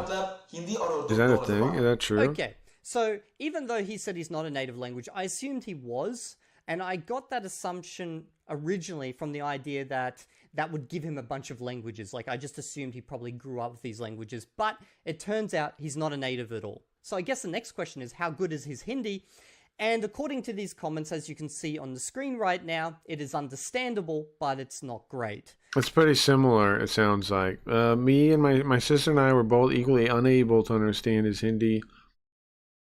Is that a thing? Is that true? Okay, so even though he said he's not a native language, I assumed he was, and I got that assumption originally from the idea that that would give him a bunch of languages. Like, I just assumed he probably grew up with these languages, but it turns out he's not a native at all. So I guess the next question is, how good is his Hindi? And according to these comments, as you can see on the screen right now, it is understandable, but it's not great. It's pretty similar, it sounds like. Me and my sister and I were both equally unable to understand his Hindi.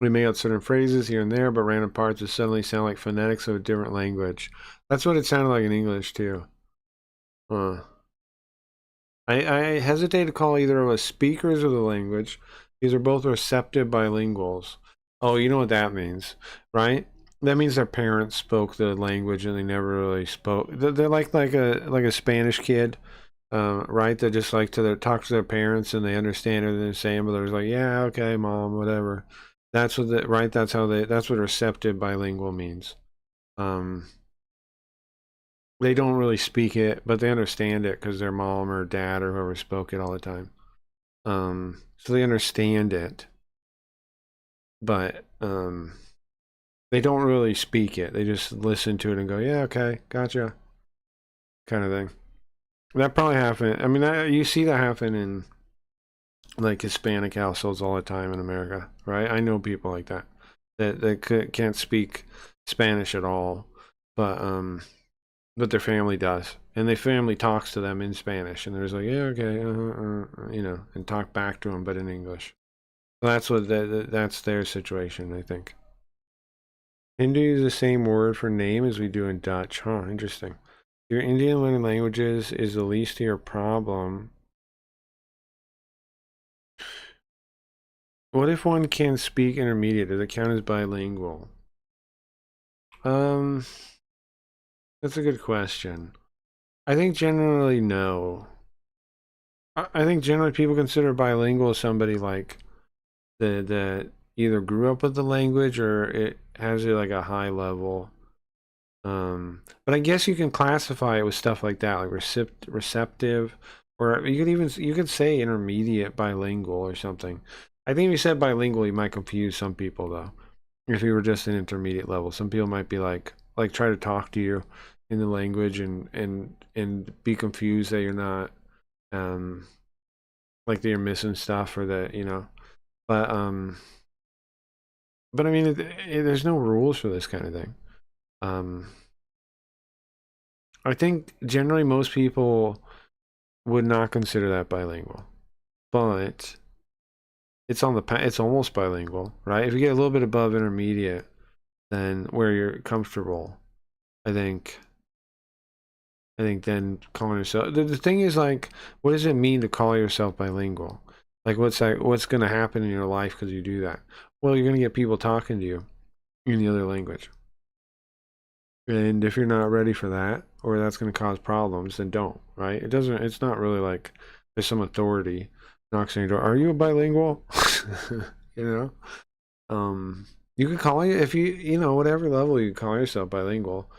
We may out certain phrases here and there, but random parts would suddenly sound like phonetics of a different language. That's what it sounded like in English, too. I hesitate to call either of us speakers of the language. These are both receptive bilinguals. Oh, you know what that means, right? That means their parents spoke the language and they never really spoke. They're like a Spanish kid, right? They just like to talk to their parents and they understand everything they're saying, but they're like, yeah, okay, mom, whatever. That's what right? That's what receptive bilingual means. They don't really speak it, but they understand it because their mom or dad or whoever spoke it all the time. So they understand it, but they don't really speak it. They just listen to it and go, yeah, okay, gotcha, kind of thing. That probably happened. I mean, you see that happen in like Hispanic households all the time in America, right? I know people like that can't speak Spanish at all, but their family does, and their family talks to them in Spanish, and they're just like, yeah, okay, you know, and talk back to them, but in English. That's that's their situation, I think. Hindu is the same word for name as we do in Dutch. Huh, interesting. Your Indian learning languages is the least of your problem. What if one can speak intermediate? Does it count as bilingual? That's a good question. I think generally no. I think generally people consider bilingual somebody like that either grew up with the language or it has like a high level. But I guess you can classify it with stuff like that, like receptive, or you could say intermediate bilingual or something. I think if you said bilingual, you might confuse some people though. If you were just an intermediate level, some people might be like try to talk to you in the language and be confused that you're not like that you're missing stuff or that, you know. But I mean, there's no rules for this kind of thing. I think generally most people would not consider that bilingual, but it's almost bilingual, right? If you get a little bit above intermediate, then where you're comfortable, I think then calling yourself, the thing is, like, what does it mean to call yourself bilingual? Like, what's going to happen in your life because you do that? Well, you're going to get people talking to you in the other language. And if you're not ready for that, or that's going to cause problems, then don't, right? It's not really like there's some authority knocks on your door. Are you a bilingual? You know? You could call it, if you know, whatever level you call yourself bilingual,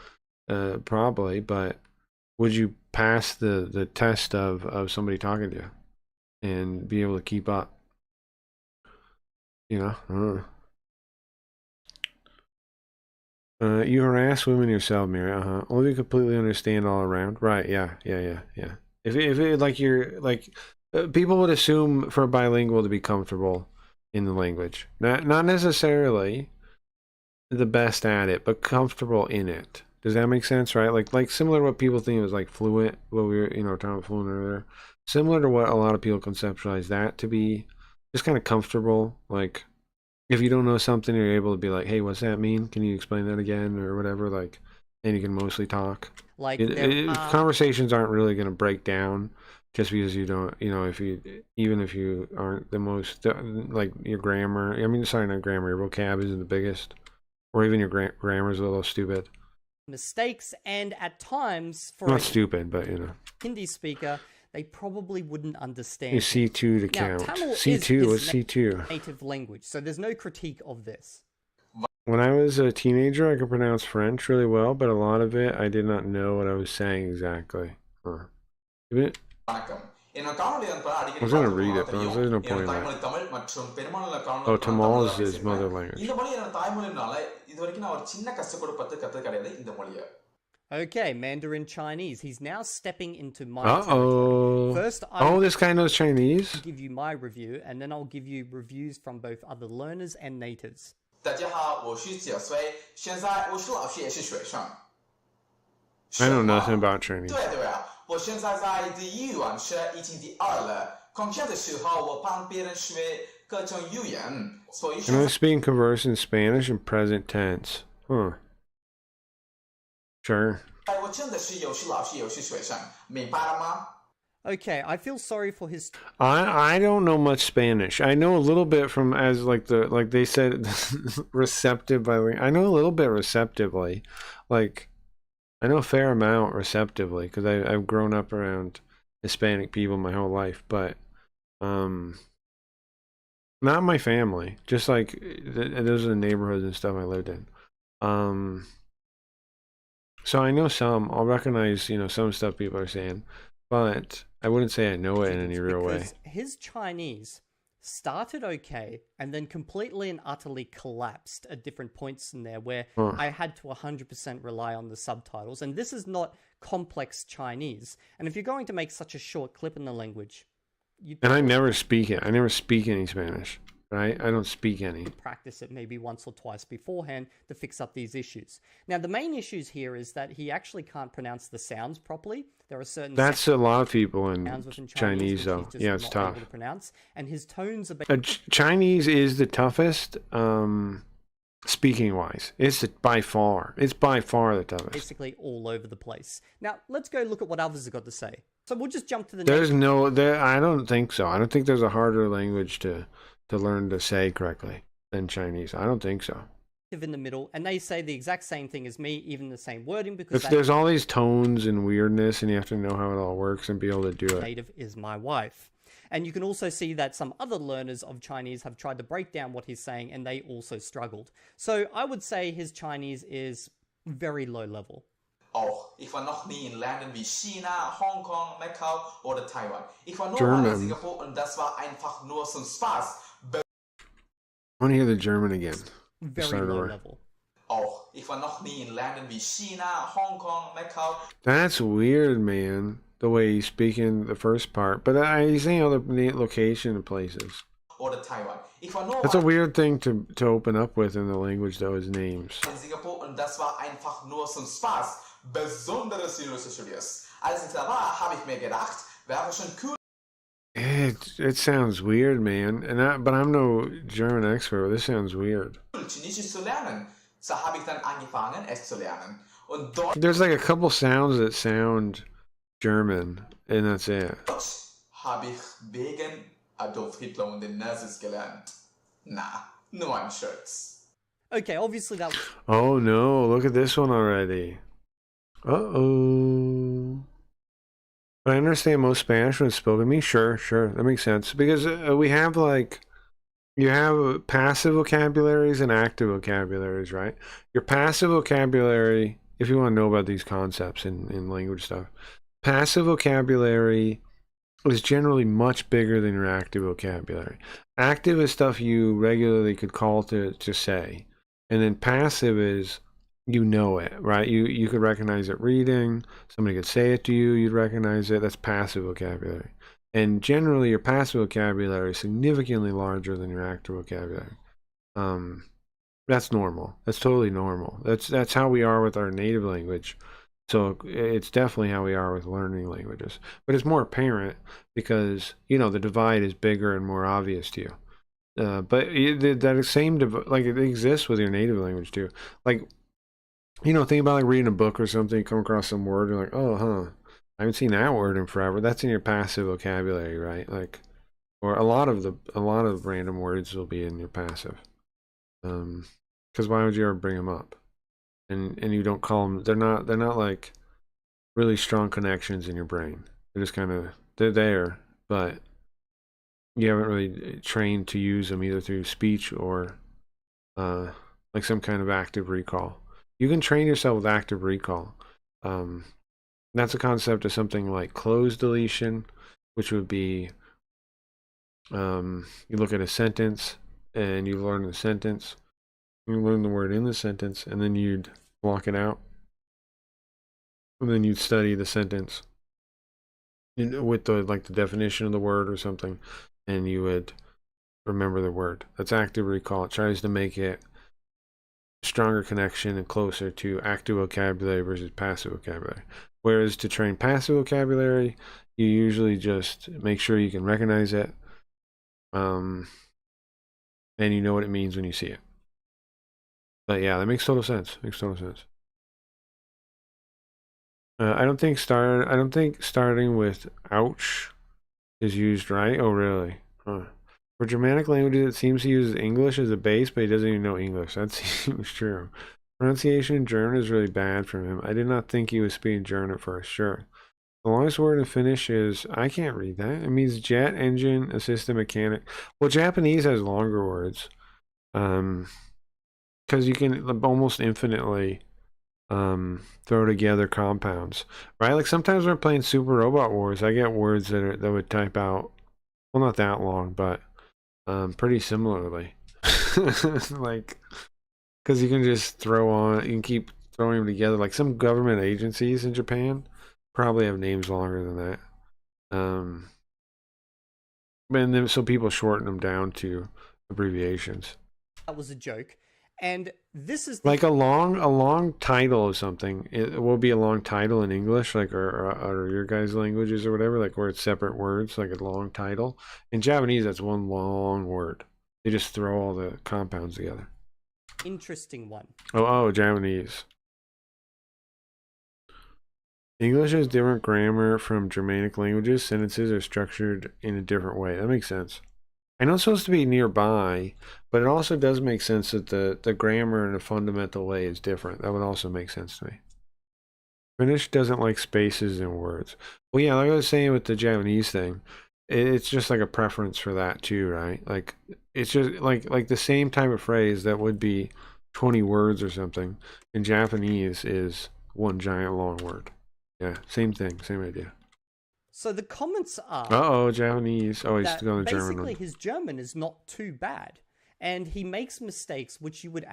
probably, but would you pass the test of somebody talking to you and be able to keep up? You know? I don't know. You harass women yourself, Mary. Only completely understand all around. Right, yeah. If it, like, you're, like, people would assume for a bilingual to be comfortable in the language. Not necessarily the best at it, but comfortable in it. Does that make sense, right? Like similar to what people think was like fluent, what we were, talking about fluent earlier. Similar to what a lot of people conceptualize that to be, just kind of comfortable. Like, if you don't know something, you're able to be like, hey, what's that mean? Can you explain that again? Or whatever, like, and you can mostly talk. Like, conversations aren't really going to break down just because you don't, even if you aren't the most, like, your grammar, not grammar, your vocab isn't the biggest. Or even your grammar's a little stupid. Mistakes, and at times, for not stupid, but Hindi speaker, they probably wouldn't understand. You C2 to count. C2 was C2. Native language, so there's no critique of this. When I was a teenager, I could pronounce French really well, but a lot of it, I did not know what I was saying exactly. I was going to read it, but there's no point in that. Oh, Tamil is his mother language. Okay, Mandarin Chinese. He's now stepping into my Uh-oh. First, this guy knows Chinese? I'll give you my review, and then I'll give you reviews from both other learners and natives. 大家好，我是9岁，现在我是老师也是学生。 I know nothing about Chinese. 对啊，我现在在第1语文是已经第2了。空闲的时候，我帮别人学各种语言，所以 I know speak and converse in Spanish in present tense. Huh. Sure. 我真的是有时老师有时学生，明白了吗？ Okay, I feel sorry for his. I don't know much Spanish. I know a little bit from as like they said receptive by. I know a little bit receptively, like I know a fair amount receptively because I've grown up around Hispanic people my whole life, but not my family. Just like those are the neighborhoods and stuff I lived in. So I know some. I'll recognize some stuff people are saying. But I wouldn't say I know it in any real way. His Chinese started okay and then completely and utterly collapsed at different points in there where I had to 100% rely on the subtitles. And this is not complex Chinese. And if you're going to make such a short clip in the language... And I never speak it. I never speak any Spanish. Right? I don't speak any. Practice it maybe once or twice beforehand to fix up these issues. Now, the main issues here is that he actually can't pronounce the sounds properly. There are certain... That's a lot of people in Chinese though. Yeah, it's tough. To pronounce, and his tones are... Chinese is the toughest, speaking-wise. It's by far the toughest. Basically all over the place. Now, let's go look at what others have got to say. So we'll just jump to the next... I don't think so. I don't think there's a harder language to learn to say correctly than Chinese. I don't think so. In the middle, and they say the exact same thing as me, even the same wording, because there's all these tones and weirdness, and you have to know how it all works and be able to do it. Native is my wife. And you can also see that some other learners of Chinese have tried to break down what he's saying, and they also struggled. So I would say his Chinese is very low level. Auch, ich war noch nie in Ländern wie China, Hongkong, Macau oder Taiwan. Ich war nur German. mal in Singapur und das war einfach nur zum Spaß. I want to hear the German again. Very low level. Auch, ich war noch nie in Ländern wie China, Hongkong, Macau. That's weird, man. The way he's speaking the first part, but he's saying other location and places. Oder Taiwan. Ich war nur That's a weird thing to open up with in the language, though, is names. In Singapur und das war einfach nur zum Spaß. Besonderes University Studios. Als ich da war, habe ich mir gedacht, wäre schon cool. It sounds weird, man, but I'm no German expert. This sounds weird. Chinesisch zu lernen. So habe ich dann angefangen, es zu lernen. Und dort There's like a couple sounds that sound German, and that's it. habe ich wegen Adolf Hitler und den Nazis gelernt. Na, nur ein Scherz. Okay, obviously that... Oh no, look at this one already. Uh-oh. But I understand most Spanish when it's spoken to me. Sure, that makes sense. Because we have you have passive vocabularies and active vocabularies, right? Your passive vocabulary, if you want to know about these concepts in language stuff, passive vocabulary is generally much bigger than your active vocabulary. Active is stuff you regularly could call to say. And then passive is... you know it, right? You could recognize it reading. Somebody could say it to you, you'd recognize it. That's passive vocabulary. And generally your passive vocabulary is significantly larger than your active vocabulary. That's normal. That's totally normal. That's how we are with our native language. So it's definitely how we are with learning languages. But it's more apparent because, the divide is bigger and more obvious to you. But that same it exists with your native language too. Like, think about like reading a book or something, you come across some word, you're like, oh, I haven't seen that word in forever. That's in your passive vocabulary, right? Like, or a lot of random words will be in your passive. Because why would you ever bring them up? And you don't call them. They're not like really strong connections in your brain. They're just they're there, but you haven't really trained to use them either through speech or like some kind of active recall. You can train yourself with active recall. That's a concept of something like closed deletion, which would be you look at a sentence and you learn the sentence, you learn the word in the sentence, and then you'd block it out. And then you'd study the sentence with the definition of the word or something, and you would remember the word. That's active recall. It tries to make it a stronger connection and closer to active vocabulary versus passive vocabulary. Whereas to train passive vocabulary, you usually just make sure you can recognize it, and you know what it means when you see it. But yeah, that makes total sense. Makes total sense. I don't think starting with ouch is used right. Oh, really? Huh. For Germanic languages, it seems he uses English as a base, but he doesn't even know English. That seems true. Pronunciation in German is really bad from him. I did not think he was speaking German at first. Sure. The longest word in Finnish is, I can't read that. It means jet, engine, assistant, mechanic. Well, Japanese has longer words. Because you can almost infinitely throw together compounds, right? Like sometimes when we're playing Super Robot Wars, I get words that would type out, well, not that long, but pretty similarly. Like, because you can just you can keep throwing them together. Like some government agencies in Japan probably have names longer than that. And then so people shorten them down to abbreviations. That was a joke. And this is like a long title of something. It will be a long title in English, like or your guys' languages or whatever, like where it's separate words, like a long title. In Japanese, that's one long word. They just throw all the compounds together. Interesting one. Oh, Japanese. English has different grammar from Germanic languages. Sentences are structured in a different way. That makes sense. I know it's supposed to be nearby, but it also does make sense that the grammar in a fundamental way is different. That would also make sense to me. Finnish doesn't like spaces in words. Well, yeah, like I was saying with the Japanese thing, it's just like a preference for that too, right? Like it's just like the same type of phrase that would be 20 words or something in Japanese is one giant long word. Yeah, same thing, same idea. So the comments are... Japanese. Oh, he's going to German. Basically, his German is not too bad. And he makes mistakes, which you would...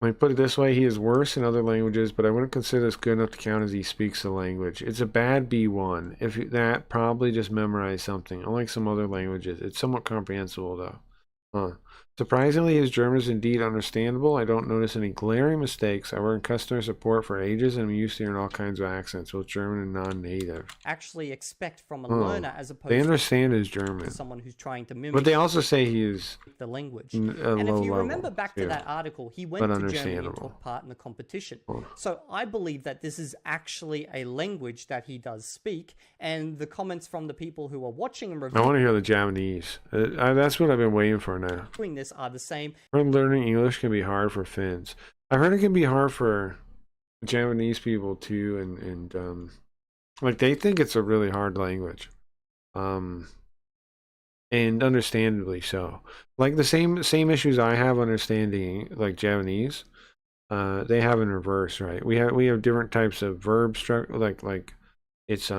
Let me put it this way. He is worse in other languages, but I wouldn't consider this good enough to count as he speaks the language. It's a bad B1. If that, probably just memorize something. Unlike some other languages. It's somewhat comprehensible, though. Surprisingly, his German is indeed understandable. I don't notice any glaring mistakes. I work in customer support for ages, and I'm used to hearing all kinds of accents, both German and non-native. Actually expect from a learner as opposed they understand his German. To someone who's trying to mimic. But they also say he is the language. And if you remember back to that article, he went to Germany and took part in the competition. So I believe that this is actually a language that he does speak, and the comments from the people who are watching him I want to hear the Japanese. That's what I've been waiting for now. Doing this are the same. Learning English can be hard for Finns. I've heard it can be hard for Japanese people too, and like they think it's a really hard language, and understandably so. Like the same issues I have understanding like Japanese, they have in reverse, right? We have different types of verb structure, like it's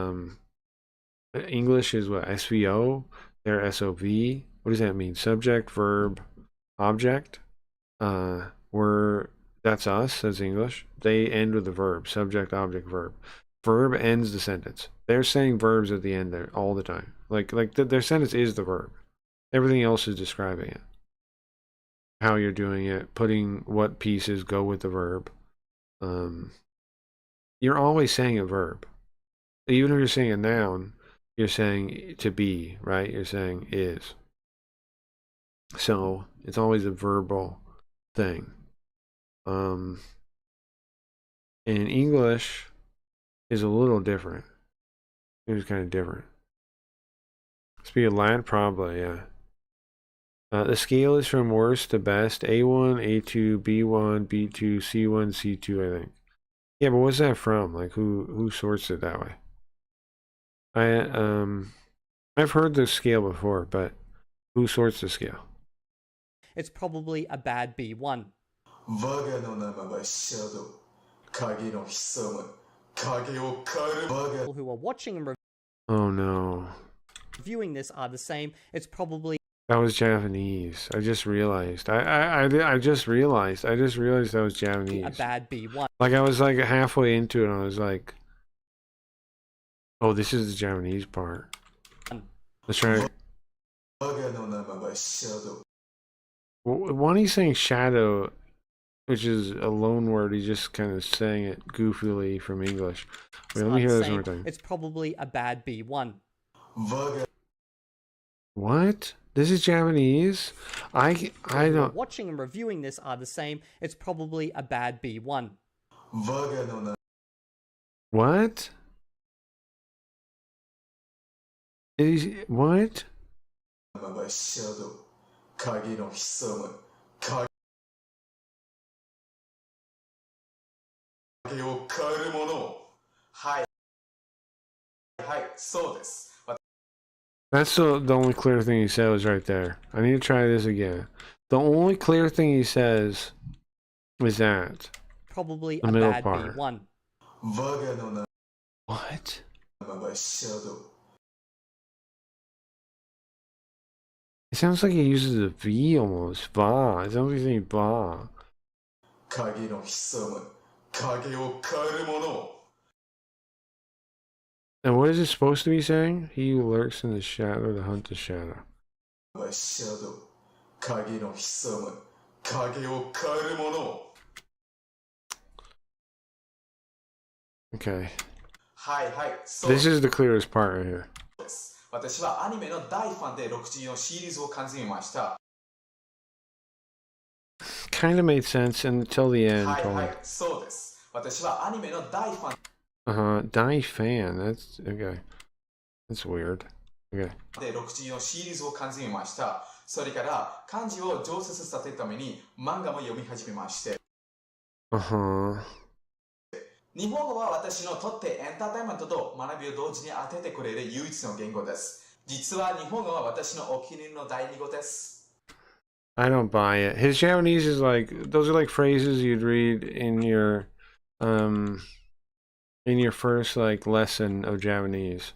English is what SVO, they're SOV. What does that mean? Subject, verb, object. That's us, that's English. They end with the verb, subject, object, verb. Verb ends the sentence. They're saying verbs at the end there all the time. Like their sentence is the verb. Everything else is describing it. How you're doing it, putting what pieces go with the verb. You're always saying a verb. Even if you're saying a noun, you're saying to be, right? You're saying is. So it's always a verbal thing. And English is a little different. It was kind of different. Speak of Latin, probably, yeah. The scale is from worst to best. A1, A2, B1, B2, C1, C2, I think. Yeah, but what's that from? Like who sorts it that way? I've heard the scale before, but who sorts the scale? It's probably a bad B1. People who are watching and oh no. reviewing this are the same. It's probably that was Japanese. I just realized. I just realized that was Japanese. A bad B1. Like I was like halfway into it and I was like, Oh, this is the Japanese part. Let's try it. When he's saying shadow, which is a loan word, he's just kind of saying it goofily from English. Wait, let me hear this one more time. It's probably a bad B1. What? This is Japanese? I don't... Watching and reviewing this are the same. It's probably a bad B1. What? What? That's the only clear thing he said was right there. I need to try this again. The only clear thing he says is that. Probably the a middle bad part. B1. What? It sounds like he uses a V almost. Va. It sounds like he's saying va. And what is it supposed to be saying? He who lurks in the shadow to hunt the shadow. Okay. This is the clearest part right here. 私はアニメの大ファンで64シリーズを完全見ました。 Kind of made sense until the end. はいはい、そうです。私はアニメの大ファン。Die fan. That's okay. That's weird. Okay. で64シリーズを完全見ました。それから漢字を上達させるために漫画も読み始めまして。日本語は私のとってエンターテインメントと学びを同時に当ててくれる唯一の言語です。実は日本語は私のお気に入りの第二語です。I don't buy it. His Japanese is like, those are like phrases you'd read in your first like lesson of Japanese.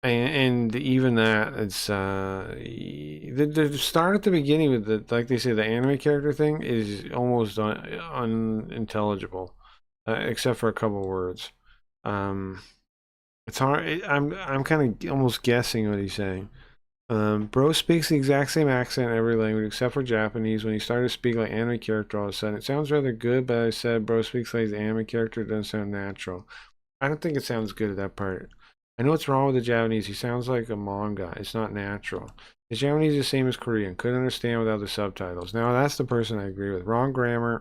And even that, it's the start at the beginning with the, like they say, the anime character thing is almost unintelligible, except for a couple words. It's hard. I'm kind of almost guessing what he's saying. Bro speaks the exact same accent in every language except for Japanese. When he started to speak like anime character, all of a sudden it sounds rather good, but I said bro speaks like his anime character, it doesn't sound natural. I don't think it sounds good at that part. I know what's wrong with the Japanese. He sounds like a manga. It's not natural. His Japanese is the same as Korean. Couldn't understand without the subtitles. Now that's the person I agree with. Wrong grammar.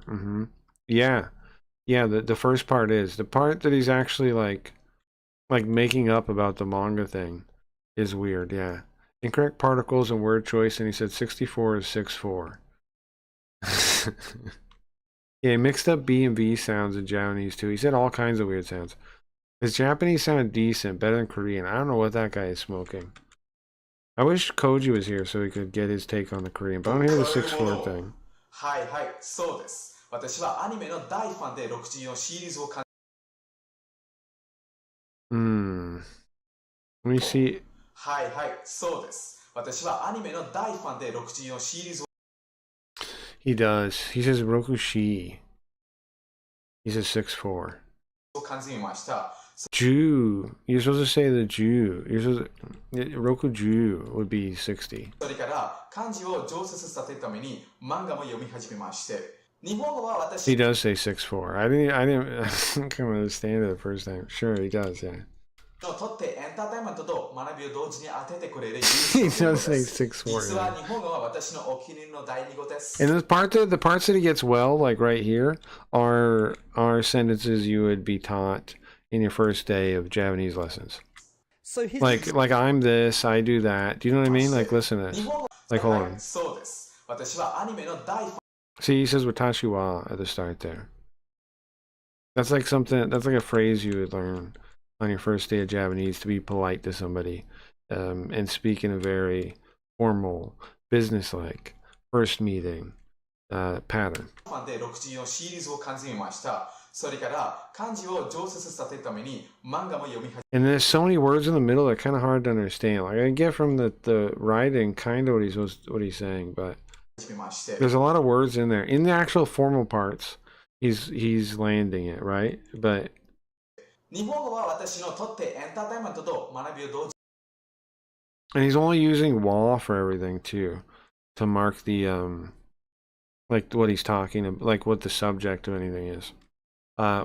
Yeah. Yeah, the first part is. The part that he's actually like making up about the manga thing is weird, yeah. Incorrect particles and word choice, and he said 64 is 64. Yeah, he mixed up B and V sounds in Japanese too. He said all kinds of weird sounds. His Japanese sounded decent, better than Korean. I don't know what that guy is smoking. I wish Koji was here so he could get his take on the Korean, but I don't hear the 6-4 thing. はいはい、そうです。私はアニメの大ファンで64シリーズを完。Let me see. はいはい、そうです。私はアニメの大ファンで64シリーズを。He does. He says Rokushi. He says 6-4. 完全見ました。 Jew. You're supposed to say the Jew. You're supposed to, Roku Jew would be 60. それから漢字を上達させるために漫画も読み始めまして。日本語は私。 He does say 6-4. I didn't come understand it the first time. Sure, he does, yeah. のとってエンターテインメントと学びを同時に当ててくれる。 He does say 6-4. 実は日本語は私のお気に入りの第二語です。 And the parts that he gets well, like right here, are sentences you would be taught in your first day of Japanese lessons. So his like I'm this, I do that. Do you know what I mean? Like listen to this. Like hold on. See, he says watashi wa at the start there. That's like something. That's like a phrase you would learn on your first day of Japanese to be polite to somebody, and speak in a very formal, business-like first meeting pattern. And there's so many words in the middle that are kind of hard to understand. Like I get from the writing kind of what he's saying, but there's a lot of words in there. In the actual formal parts, he's landing it, right? But 日本語は私のとってエンターテインメントと学びを同時 and he's only using wa for everything too, to mark the like what he's talking about, like what the subject of anything is,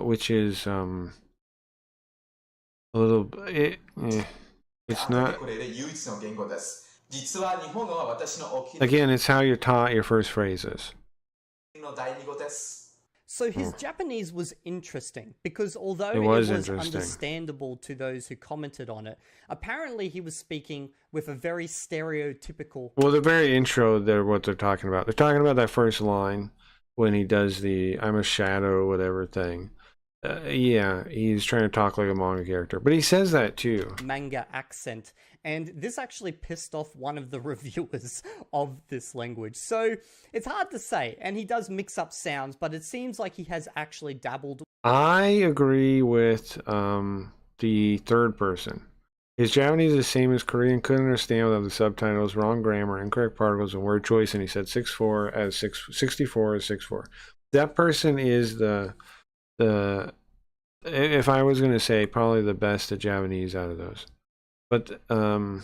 which is a little it's not. これで唯一の言語です。実は日本語は私の大きな Again, it's how you're taught your first phrases. の第二語です。 So his Japanese was interesting because although It it was was interesting. understandable to those who commented on it, apparently he was speaking with a very stereotypical. Well, the very intro, they're what they're talking about. They're talking about that first line when he does the "I'm a shadow" whatever thing. Yeah, he's trying to talk like a manga character, but he says that too. Manga accent, and this actually pissed off one of the reviewers of this language. So it's hard to say, and he does mix up sounds, but it seems like he has actually dabbled. I agree with the third person. His Japanese is the same as Korean. Couldn't understand without the subtitles, wrong grammar, incorrect particles, and word choice. And he said 64 as 64 as 64. That person is the if I was going to say, probably the best at Japanese out of those. But the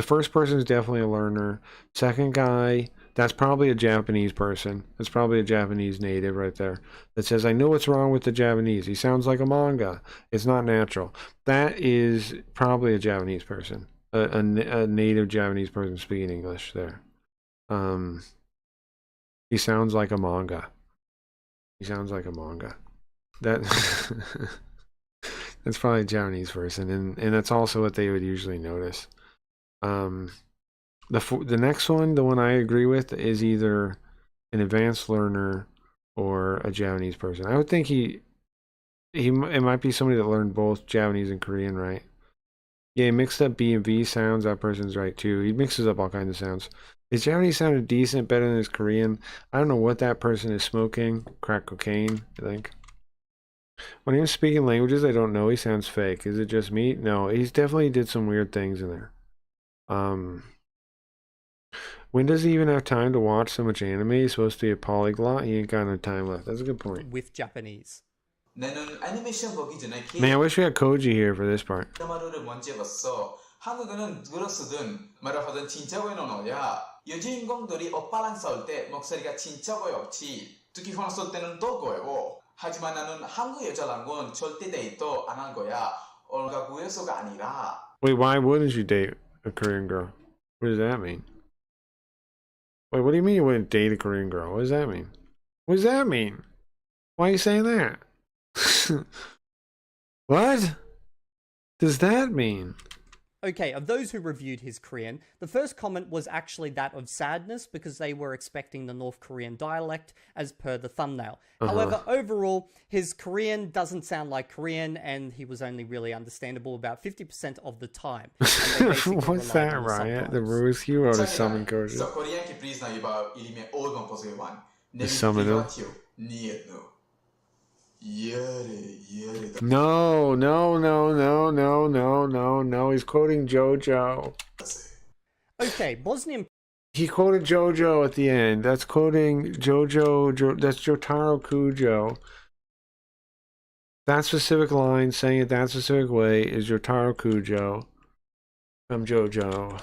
first person is definitely a learner. Second guy, that's probably a Japanese person. That's probably a Japanese native right there that says, I know what's wrong with the Japanese. He sounds like a manga. It's not natural. That is probably a Japanese person, a native Japanese person speaking English there. He sounds like a manga. He sounds like a manga. That that's probably a Japanese person, and that's also what they would usually notice. The next one, the one I agree with, is either an advanced learner or a Japanese person. I would think it might be somebody that learned both Japanese and Korean, right? Yeah, he mixed up B and V sounds. That person's right too. He mixes up all kinds of sounds. His Japanese sounded decent, better than his Korean. I don't know what that person is smoking. Crack cocaine, I think. When he was speaking languages I don't know, he sounds fake. Is it just me? No, he's definitely did some weird things in there. When does he even have time to watch so much anime? He's supposed to be a polyglot. He ain't got no time left. That's a good point. With Japanese. 나는 애니메이션 보기 전에 Man, I wish we had Koji here for this part. 드라마를 먼저 봤어. 한국어는 들었으든 말하든 진짜 외노노야. 여주인공들이 오빠랑 싸울 때 목소리가 진짜 고엽지. 특히 혼자 쏠 때는 더 고요. 하지만 나는 한국 여자랑은 절대 데이트 안 할 거야. 얼가 구해서가 아니라. Wait, why wouldn't you date a Korean girl? What does that mean? Wait, what do you mean you wouldn't date a Korean girl? What does that mean? What does that mean? Why are you saying that? What does that mean? Okay, of those who reviewed his Korean, the first comment was actually that of sadness because they were expecting the North Korean dialect as per the thumbnail. However, overall, his Korean doesn't sound like Korean and he was only really understandable about 50% of the time. What's that, Riot? The Rose Hero to summon Koji. To summon him? No, he's quoting JoJo. Okay, Bosnian. He quoted JoJo at the end. That's quoting JoJo. That's Jotaro Kujo. That specific line, saying it that specific way, is Jotaro Kujo from JoJo.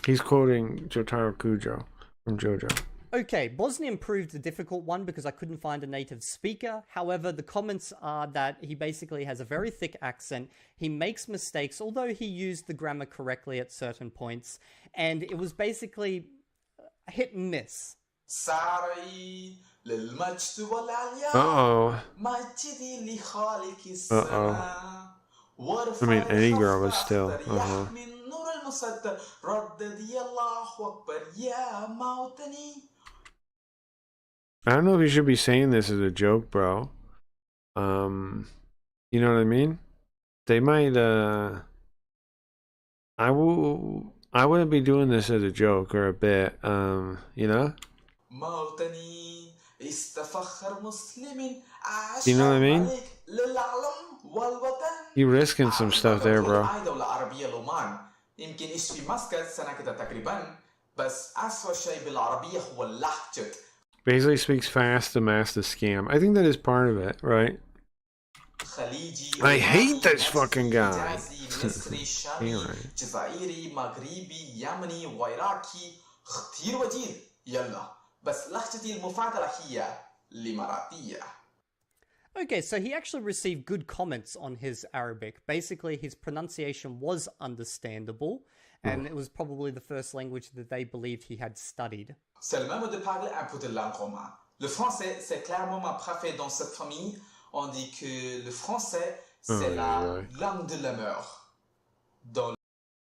He's quoting Jotaro Kujo from JoJo. Okay, Bosnian proved a difficult one because I couldn't find a native speaker. However, the comments are that he basically has a very thick accent. He makes mistakes, although he used the grammar correctly at certain points. And it was basically hit and miss. Uh-oh. I mean, any girl was still. I don't know if you should be saying this as a joke, bro. You know what I mean? They might, I wouldn't be doing this as a joke or a bit, you know? You know what I mean? You risking some stuff there, bro. بس أسوأ شيء بالعربية هو اللهجة. Basically speaks fast to mask the scam. I think that is part of it, right? I hate this fucking guy. مصري شامي جزائري مغربي يمني وعراقي كثير وجيد يلا بس لهجتي المفضلة هي الإماراتية. Okay, so he actually received good comments on his Arabic. Basically, his pronunciation was understandable, and it was probably the first language that they believed he had studied. C'est le même de parler un peu de langue romaine. Le français, c'est clairement ma préférée dans cette famille. On dit que le français, c'est la langue de la mort.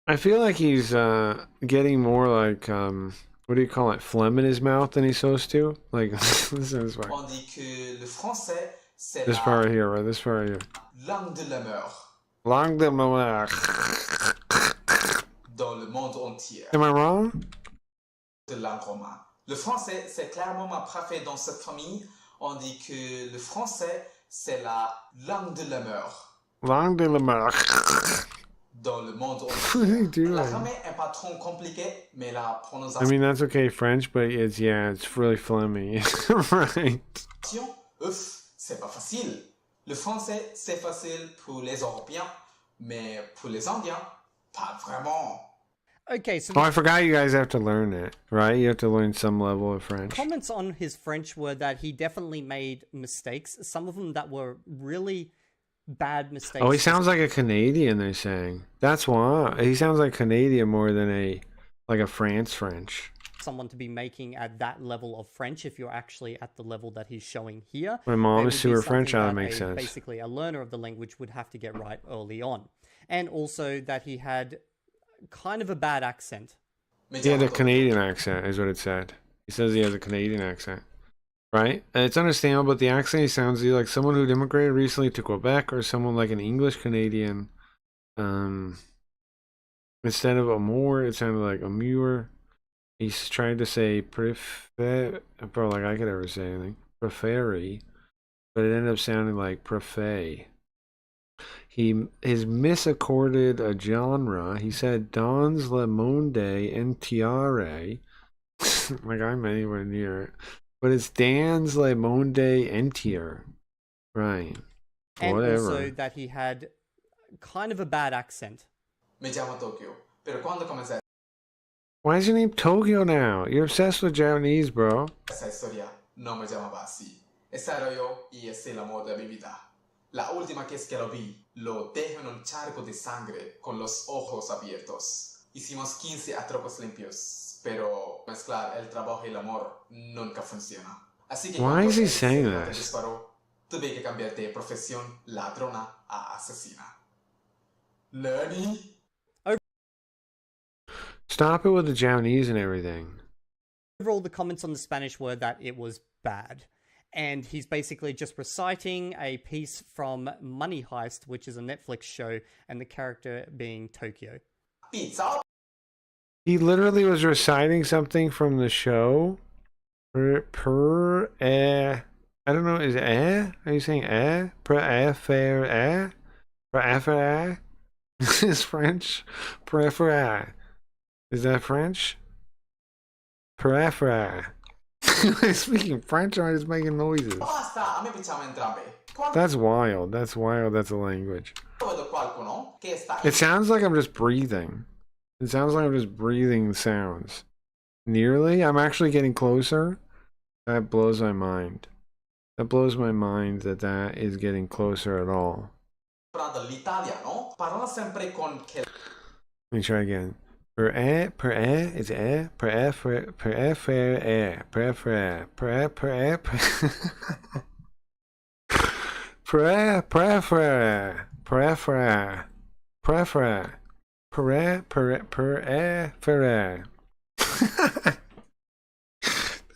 I feel like he's getting more like what do you call it, phlegm in his mouth than he's supposed to. Like this is why. On dit que le français, c'est This part right here, right? This part right here. Langue de la mort. Langue de la mort. Dans le monde entier. Am I wrong? De langue romaine. Le français, c'est clairement ma préférée dans cette famille. On dit que le français, c'est la langue de la mort. Langue de la mort. Dans le monde entier. La grammaire est pas trop compliquée, mais la prononciation. I mean, that's okay, French, but it's really phlegmy, right? C'est pas facile. Le français, c'est facile pour les Européens, mais pour les Indiens, pas vraiment. Okay, so I forgot you guys have to learn it, right? You have to learn some level of French. Comments on his French were that he definitely made mistakes, some of them that were really bad mistakes. Oh, he sounds like a Canadian, they're saying. That's why. He sounds like Canadian more than a France French. Someone to be making at that level of French if you're actually at the level that he's showing here. My mom is super French, that makes sense. Basically, a learner of the language would have to get right early on. And also that he had kind of a bad accent. He had a Canadian accent, is what it said. He says he has a Canadian accent. Right? And it's understandable, but the accent, he sounds either like someone who immigrated recently to Quebec or someone like an English Canadian. Instead of Amour, it sounded like Amur. He's trying to say prefer, bro, like I could ever say anything. Preferi, but it ended up sounding like prefe. His misaccorded a genre. He said Dans le monde entiere. Like I'm anywhere near it. But it's Dans le monde entier. Right. And whatever. Also that he had kind of a bad accent. Me llamo Tokyo, pero cuando comencé Why is your name Tokyo now? You're obsessed with Japanese, bro. esa historia, no me llamaba así. Esa era yo y ese es el amor de mi vida. La última vez que lo vi, lo dejo en un charco de sangre con los ojos abiertos. Hicimos 15 atracos limpios, pero mezclar el trabajo y el amor nunca funciona. Así que Why is he saying this? Disparó, tuve que cambiar de profesión ladrona a asesina. Nani? Stop it with the Japanese and everything. Overall, the comments on the Spanish were that it was bad. And he's basically just reciting a piece from Money Heist, which is a Netflix show, and the character being Tokyo. Pizza. He literally was reciting something from the show. I don't know, is it Are you saying Prefer Is French? Prefer. Is that French? Prefer. Speaking French or just making noises? That's wild. That's wild. That's a language. It sounds like I'm just breathing. It sounds like I'm just breathing sounds. Nearly? I'm actually getting closer? That blows my mind. That blows my mind that is getting closer at all. Let me try again. Is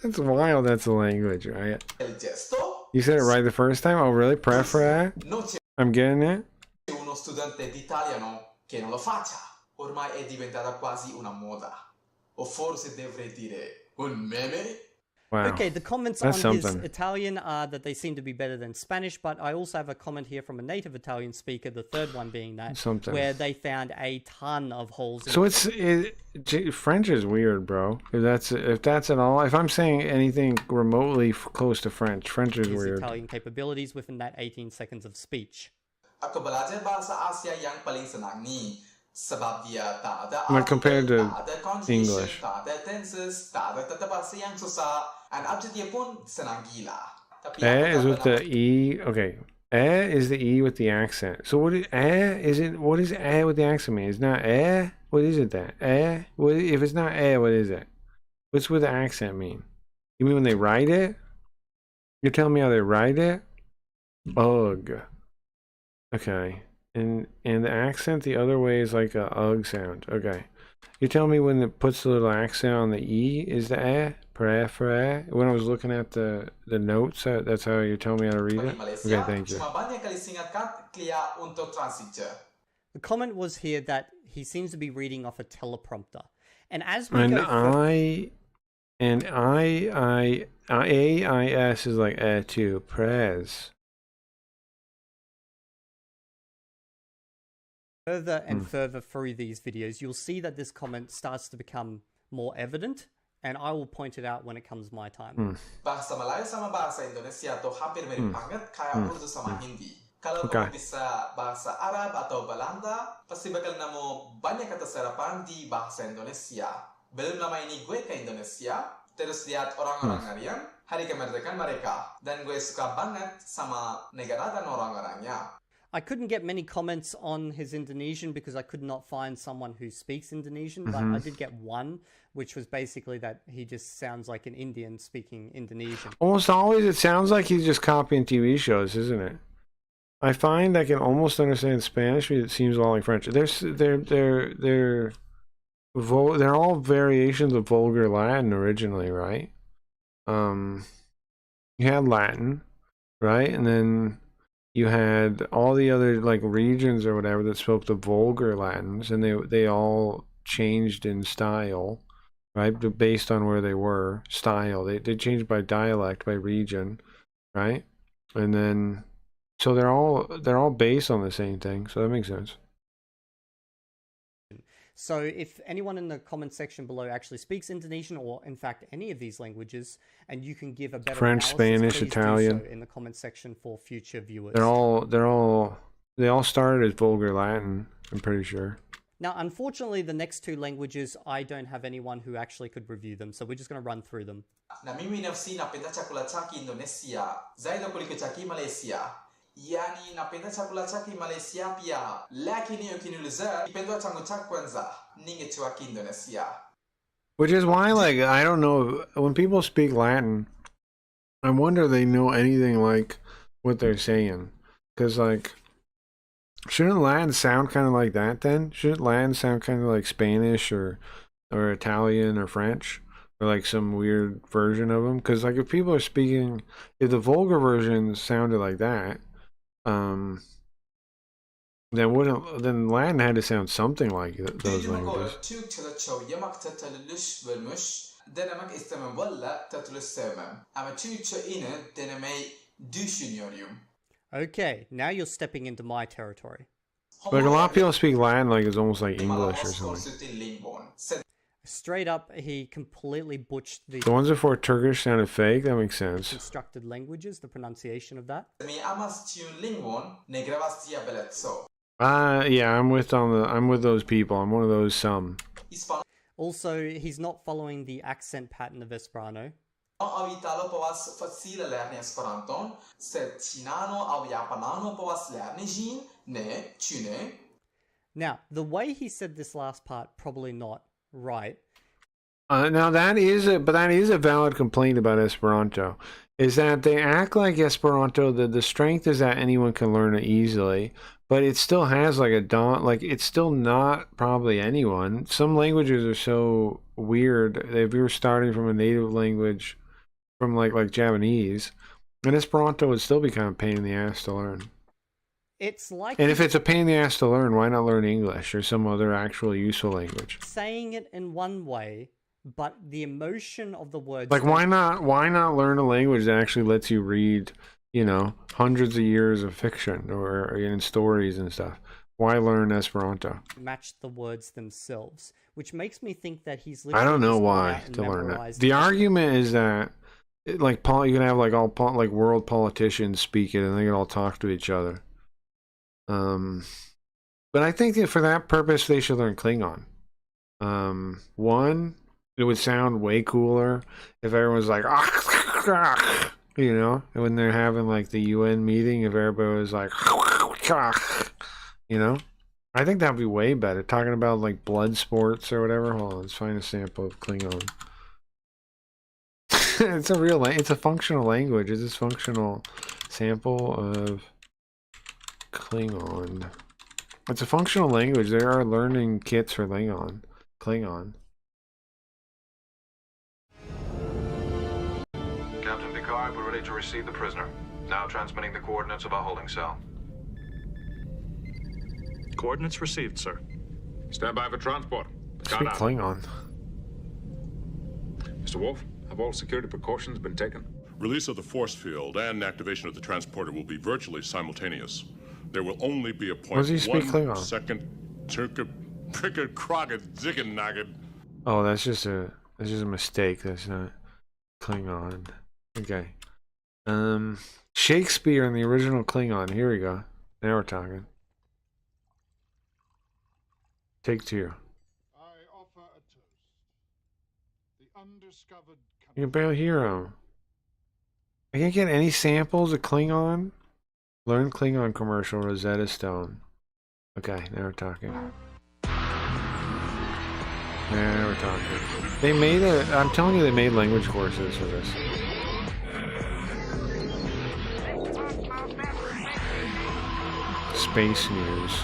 That's wild, that's a language, right? You said it right the first time? Oh really? Prefer? I'm getting it? Uno studente di italiano che non lo faccia. Ormai è diventata quasi una moda. O forse dovrei dire un meme? Wow. Okay, the comments That's on his something. Italian are that they seem to be better than Spanish, but I also have a comment here from a native Italian speaker, the third one being that, Something. where they found a ton of holes in So French is weird, bro. If that's at all, if I'm saying anything remotely close to French is his weird. Italian capabilities within that 18 seconds of speech. Aku belajar bahasa Asia yang paling senang ni. Sebab dia tak ada When compared to tak ada conjugation, English. tak ada tenses, tak ada tata bahasa yang susah, and object dia pun senang gila. Tapi Eh is with the E. Okay. Eh is the E with the accent. So what is what is eh with the accent mean? It's not eh? What is it then? Eh? If it's not eh, what is it? What's with the accent mean? You mean when they write it? You're telling me how they write it? Ugh. Okay. And the accent the other way is like a ugh sound. Okay. You tell me when it puts the little accent on the E is the eh? When I was looking at the notes, that's how you tell me how to read it? Okay, thank you. Cuma banyak kali singkat clear untuk transition. The comment was here that he seems to be reading off a teleprompter. And as we And AIS is like eh too. Prez. further and further through these videos, you'll see that this comment starts to become more evident, and I will point it out when it comes my time. Bahasa Melayu sama bahasa Indonesia tuh hampir mirip banget kayak Urdu sama Hindi. Kalau kamu bisa bahasa Arab atau Belanda, pasti bakal nemu banyak kata serapan di bahasa Indonesia. Belum lama ini gue ke Indonesia, terus lihat orang-orang harian, hari kemerdekaan mereka, dan gue suka banget sama negara dan orang-orangnya. I couldn't get many comments on his Indonesian because I could not find someone who speaks Indonesian, but I did get one, which was basically that he just sounds like an Indian speaking Indonesian. Almost always it sounds like he's just copying TV shows, isn't it? I find I can almost understand Spanish, but it seems a lot like French. They're all variations of vulgar Latin originally, right? You had Latin, right? And then you had all the other like regions or whatever that spoke the vulgar Latins, and they all changed in style, right? Based on where they were, style. They changed by dialect, by region, right? And then so they're all based on the same thing. So that makes sense. So if anyone in the comment section below actually speaks Indonesian, or in fact any of these languages, and you can give a better French, Spanish, please Italian, do so in the comment section for future viewers. They all started as vulgar Latin, I'm pretty sure. Now, unfortunately, the next two languages, I don't have anyone who actually could review them, so we're just going to run through them. Na mimi nafsi napenda chakula cha Indonesia zaidi kuliko cha Malaysia. Yani napenda chakula cha Malaysia pia, lakini ukiniuliza kipendo changu cha kwanza ningechukua Indonesia. Which is why, like, I don't know, when people speak Latin, I wonder if they know anything like what they're saying. Because, like, shouldn't Latin sound kind of like that then? Shouldn't Latin sound kind of like Spanish or Italian or French? Or like some weird version of them? Because, like, if people are speaking, if the vulgar version sounded like that, then Latin had to sound something like those languages. Okay, now you're stepping into my territory. Like, a lot of people speak Latin like it's almost like English or something. Straight up, he completely butchered the ones before Turkish sounded fake. That makes sense. constructed languages, the pronunciation of that. Yeah, I'm with those people. I'm one of those some. Also, he's not following the accent pattern of Esperanto. Now, the way he said this last part, probably not right. Now that is a valid complaint about Esperanto, is that they act like Esperanto. The strength is that anyone can learn it easily, but it still has like it's still not probably anyone. Some languages are so weird. If you're starting from a native language, from like Japanese, and Esperanto would still be kind of a pain in the ass to learn. It's like, and if it's a pain in the ass to learn, why not learn English or some other actual useful language? Saying it in one way, but the emotion of the words. Like, why not learn a language that actually lets you read, you know, hundreds of years of fiction or in stories and stuff? Why learn Esperanto? Match the words themselves, which makes me think that he's. I don't know just gone why out and to learn it. memorized The argument is that, like, you can have like like world politicians speak it, and they can all talk to each other. But I think that for that purpose, they should learn Klingon. One, it would sound way cooler if everyone's like, you know, when they're having like the UN meeting, if everybody was like, you know, I think that'd be way better. Talking about like blood sports or whatever. Hold on, let's find a sample of Klingon. It's a real, it's a functional language. It's a functional sample of Klingon. It's a functional language. There are learning kits for Klingon. Captain Picard, we're ready to receive the prisoner. Now transmitting the coordinates of our holding cell. Coordinates received, sir. Stand by for transport. Speak Klingon. Mr. Wolf, have all security precautions been taken? Release of the force field and activation of the transporter will be virtually simultaneous. There will only be a point. Does he speak Klingon? Second, Turka, Prickard, Krogged, Zickennagged. Oh, that's just a mistake. That's not Klingon. Okay. Shakespeare in the original Klingon. Here we go. Now we're talking. Take two. I offer a toast. The undiscovered. You can barely hear him. I can't get any samples of Klingon. Learn Klingon commercial, Rosetta Stone. Okay, now we're talking. Now we're talking. They made I'm telling you, they made language courses for this. Space news.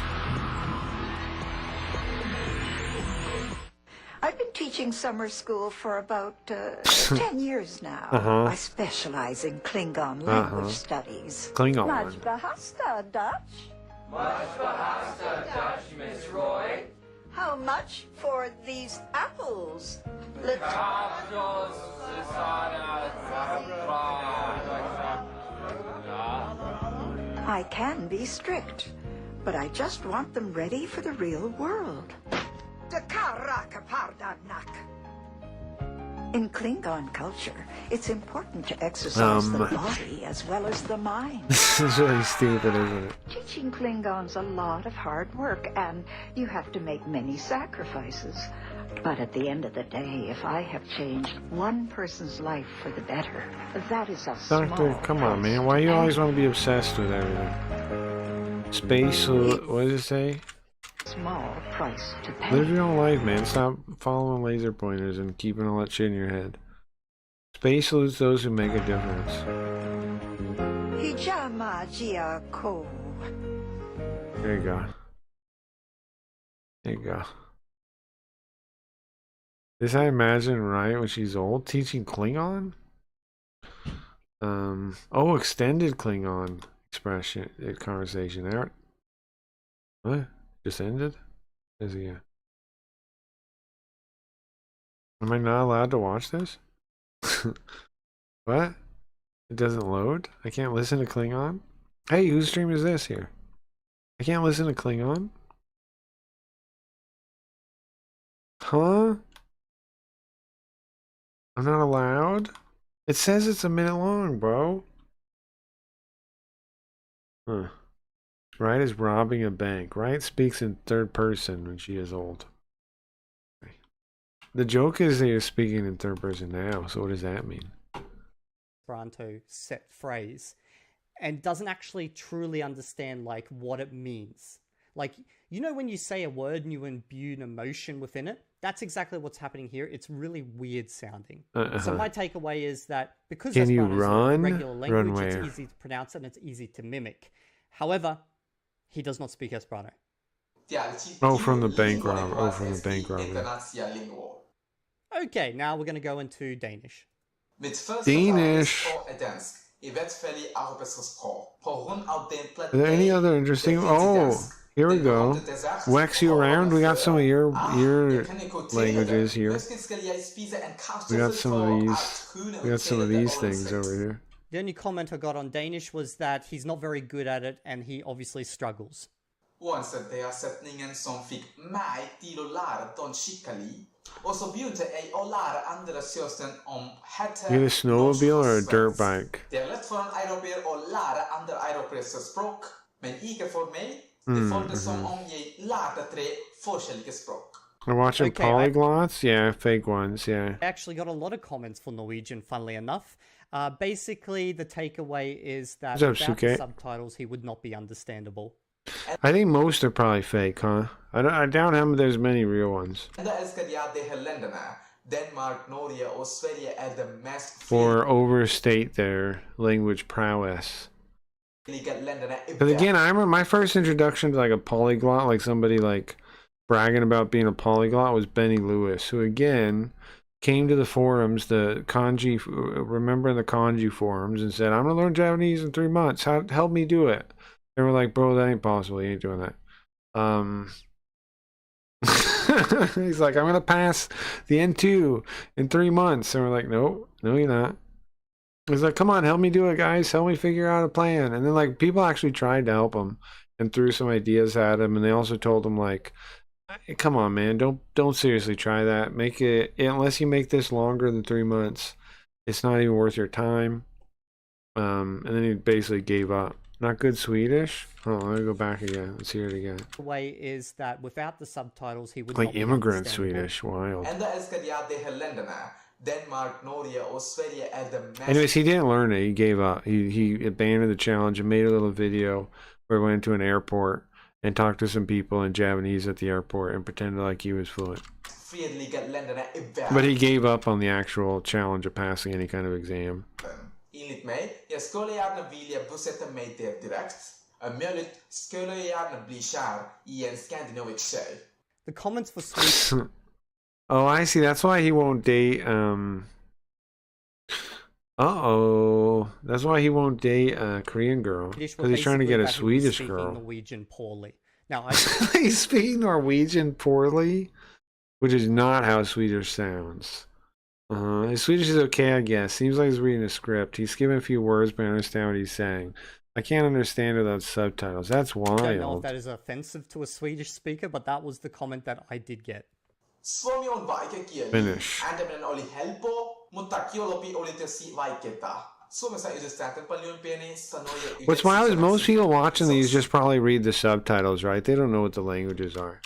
I've been teaching summer school for about 10 years now. I specialize in Klingon language studies. Klingon. Much behasta, Dutch. Much behasta, Dutch, Miss Roy. How much for these apples? I can be strict, but I just want them ready for the real world. In Klingon culture, it's important to exercise the body as well as the mind. This is really stupid, isn't it? Teaching Klingons a lot of hard work, and you have to make many sacrifices. But at the end of the day, if I have changed one person's life for the better, that is a Doctor, come on, man. Why do you always want to be obsessed with everything? Space, what does it say? Small price to pay. Live your own life, man. Stop following laser pointers and keeping all that shit in your head. Space salutes those who make a difference. Hijama Jiako. There you go. There you go. This I imagine, right, when she's old, teaching Klingon? Oh, extended Klingon expression, conversation there. What? Just ended? Is he? Am I not allowed to watch this? What? It doesn't load? I can't listen to Klingon? Hey, whose stream is this here? I can't listen to Klingon? Huh? I'm not allowed? It says it's a minute long, bro. Huh. Right is robbing a bank. Right speaks in third person when she is old. The joke is that you're speaking in third person now, so what does that mean? Esperanto set phrase and doesn't actually truly understand like what it means. Like, you know when you say a word and you imbue an emotion within it? That's exactly what's happening here. It's really weird sounding. So my takeaway is that because Esperanto is a regular language, it's easy to pronounce and it's easy to mimic. However, he does not speak Esperanto. Oh, from the bank robber. Oh, from the bank robber. Okay, now we're going to go into Danish. Danish. Are there any other interesting? Oh, Here we go. Wax you around. We got some of your languages here. We got some of these. We got some of these things over here. The only comment I got on Danish was that he's not very good at it and he obviously struggles. Oavsett det sättningen som fick mig till att lära dem skickligt. Och så bjuder jag att lära andra systen om You get a snowmobile or a dirt bike? Det är lätt för en europeer att lära andra europeers språk, men inte för mig. Det får det som om jag lärde tre olika språk. I'm watching polyglots? Yeah, fake ones, yeah. I actually got a lot of comments for Norwegian, funnily enough. Basically, the takeaway is that without the subtitles, he would not be understandable. I think most are probably fake, huh? I doubt there's many real ones. Or overstate their language prowess. Because again, I remember my first introduction to like a polyglot, like somebody like bragging about being a polyglot, was Benny Lewis, who again came to the forums, the kanji, remember the kanji forums, and said, "I'm gonna learn Japanese in 3 months. Help me do it." They were like, "Bro, that ain't possible. You ain't doing that." He's like, "I'm gonna pass the N2 in 3 months," and we're like, "No, you're not." He's like, "Come on, help me do it, guys. Help me figure out a plan." And then like people actually tried to help him and threw some ideas at him, and they also told him like, "Come on, man, don't seriously try that. Make it, unless you make this longer than 3 months, it's not even worth your time." And then he basically gave up. Not good Swedish? Oh, let me go back again. Let's hear it again. The way is that without the subtitles, he would like not immigrant Swedish. Wild. Anyways, he didn't learn it. He gave up. He abandoned the challenge and made a little video where he went to an airport and talked to some people in Japanese at the airport and pretended like he was fluent. But he gave up on the actual challenge of passing any kind of exam. Enligt mig, jag skulle gärna vilja bosätta mig där direkt. Möjligt skulle jag gärna bli kär i en skandinavisk tjej. The comments for Sweden. Oh, I see. That's why he won't date. That's why he won't date a Korean girl, because he's trying to get a Swedish girl. Norwegian poorly. Now he's speaking Norwegian poorly, which is not how Swedish sounds. His Swedish is okay, I guess. Seems like he's reading a script. He's skipping a few words, but I understand what he's saying. I can't understand without subtitles. That's wild. I don't know if that is offensive to a Swedish speaker, but that was the comment that I did get. Finish. What's wild is most people watching these just probably read the subtitles, right? They don't know what the languages are.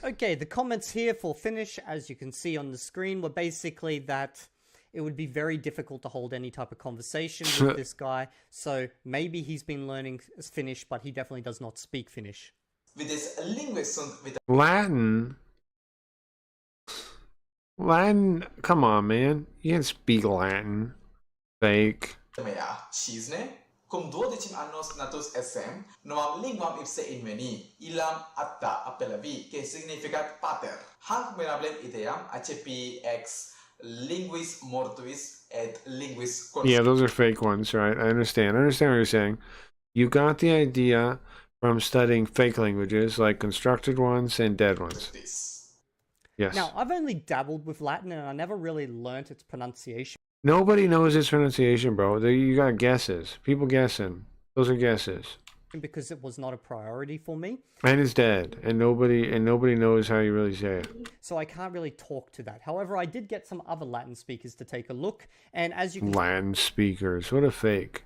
Okay, the comments here for Finnish, as you can see on the screen, were basically that it would be very difficult to hold any type of conversation with this guy. So maybe he's been learning Finnish, but he definitely does not speak Finnish. Latin? Latin? Come on, man. You can't speak Latin. Fake. Cum 12 annos natus esem, noam lingvam ipse inveni, ilam atta appellavi, que significat pater. Hanc mirablem ideam, acp ex linguis mortuis et linguis constructus. Yeah, those are fake ones, right? I understand. I understand what you're saying. You got the idea from studying fake languages, like constructed ones and dead ones. Yes. Now, I've only dabbled with Latin, and I never really learnt its pronunciation. Nobody knows its pronunciation, bro. You got guesses. People guessing. Those are guesses. Because it was not a priority for me. And it's dead, and nobody knows how you really say it. So I can't really talk to that. However, I did get some other Latin speakers to take a look, and as you can Latin speakers, what a fake.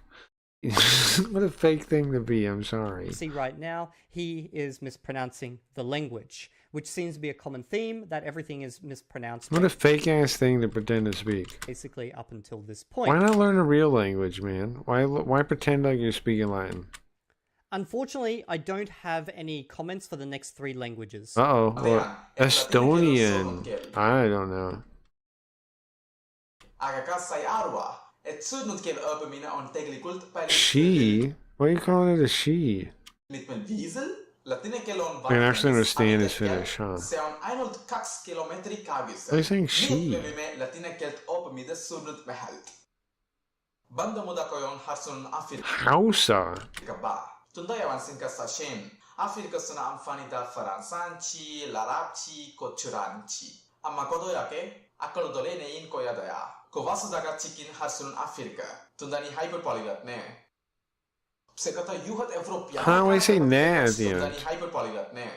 What a fake thing to be, I'm sorry. See right now, he is mispronouncing the language, which seems to be a common theme, that everything is mispronounced. What a fake-ass thing to pretend to speak. Basically, up until this point. Why not learn a real language, man? Why pretend like you're speaking Latin? Unfortunately, I don't have any comments for the next 3 languages. Uh-oh. Well, Estonian. I don't know. She? Why are you calling it a she? I can actually understand his Finnish, huh? Why are you saying she? Banda muda koyon harsun Afrika Hausa. ba. Tunda yawan singkat sashen. Afrika suna amfani da Faransanci, Larabci, ko Turanci. Amma kodo yake, akal dole ne in koya daya. Ko wasu daga cikin harsun Afrika. Tunda ni hyperpolyglot ne. Sekata yuhat Evropia. How do I say nah at the Tunda end? ni hyperpolyglot ne.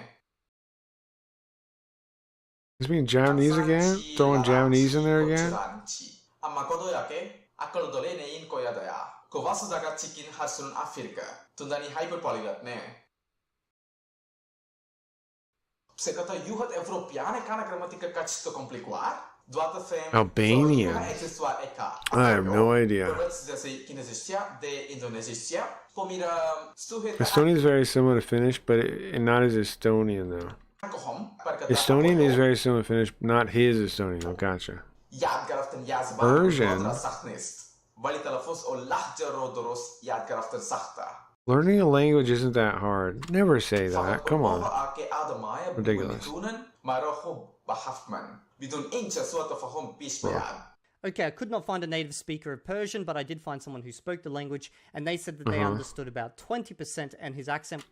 He's being Japanese again? Throwing Japanese in there again? Amma kodo yake, akal dole ne in koya daya. Ko wasu daga cikin harsun Afrika. Tunda ni hyperpolyglot ne. Sekata yuhat Evropiane kana gramatica kaçto komplikuar. Albanian. I have no idea. Estonian is very similar to Finnish, but not as Estonian though. Estonian is very similar to Finnish, not his Estonian. Oh, gotcha. Persian. Learning a language isn't that hard. Never say that. Come on. Ridiculous. Okay, I could not find a native speaker of Persian, but I did find someone who spoke the language, and they said that they understood about 20%, and his accent...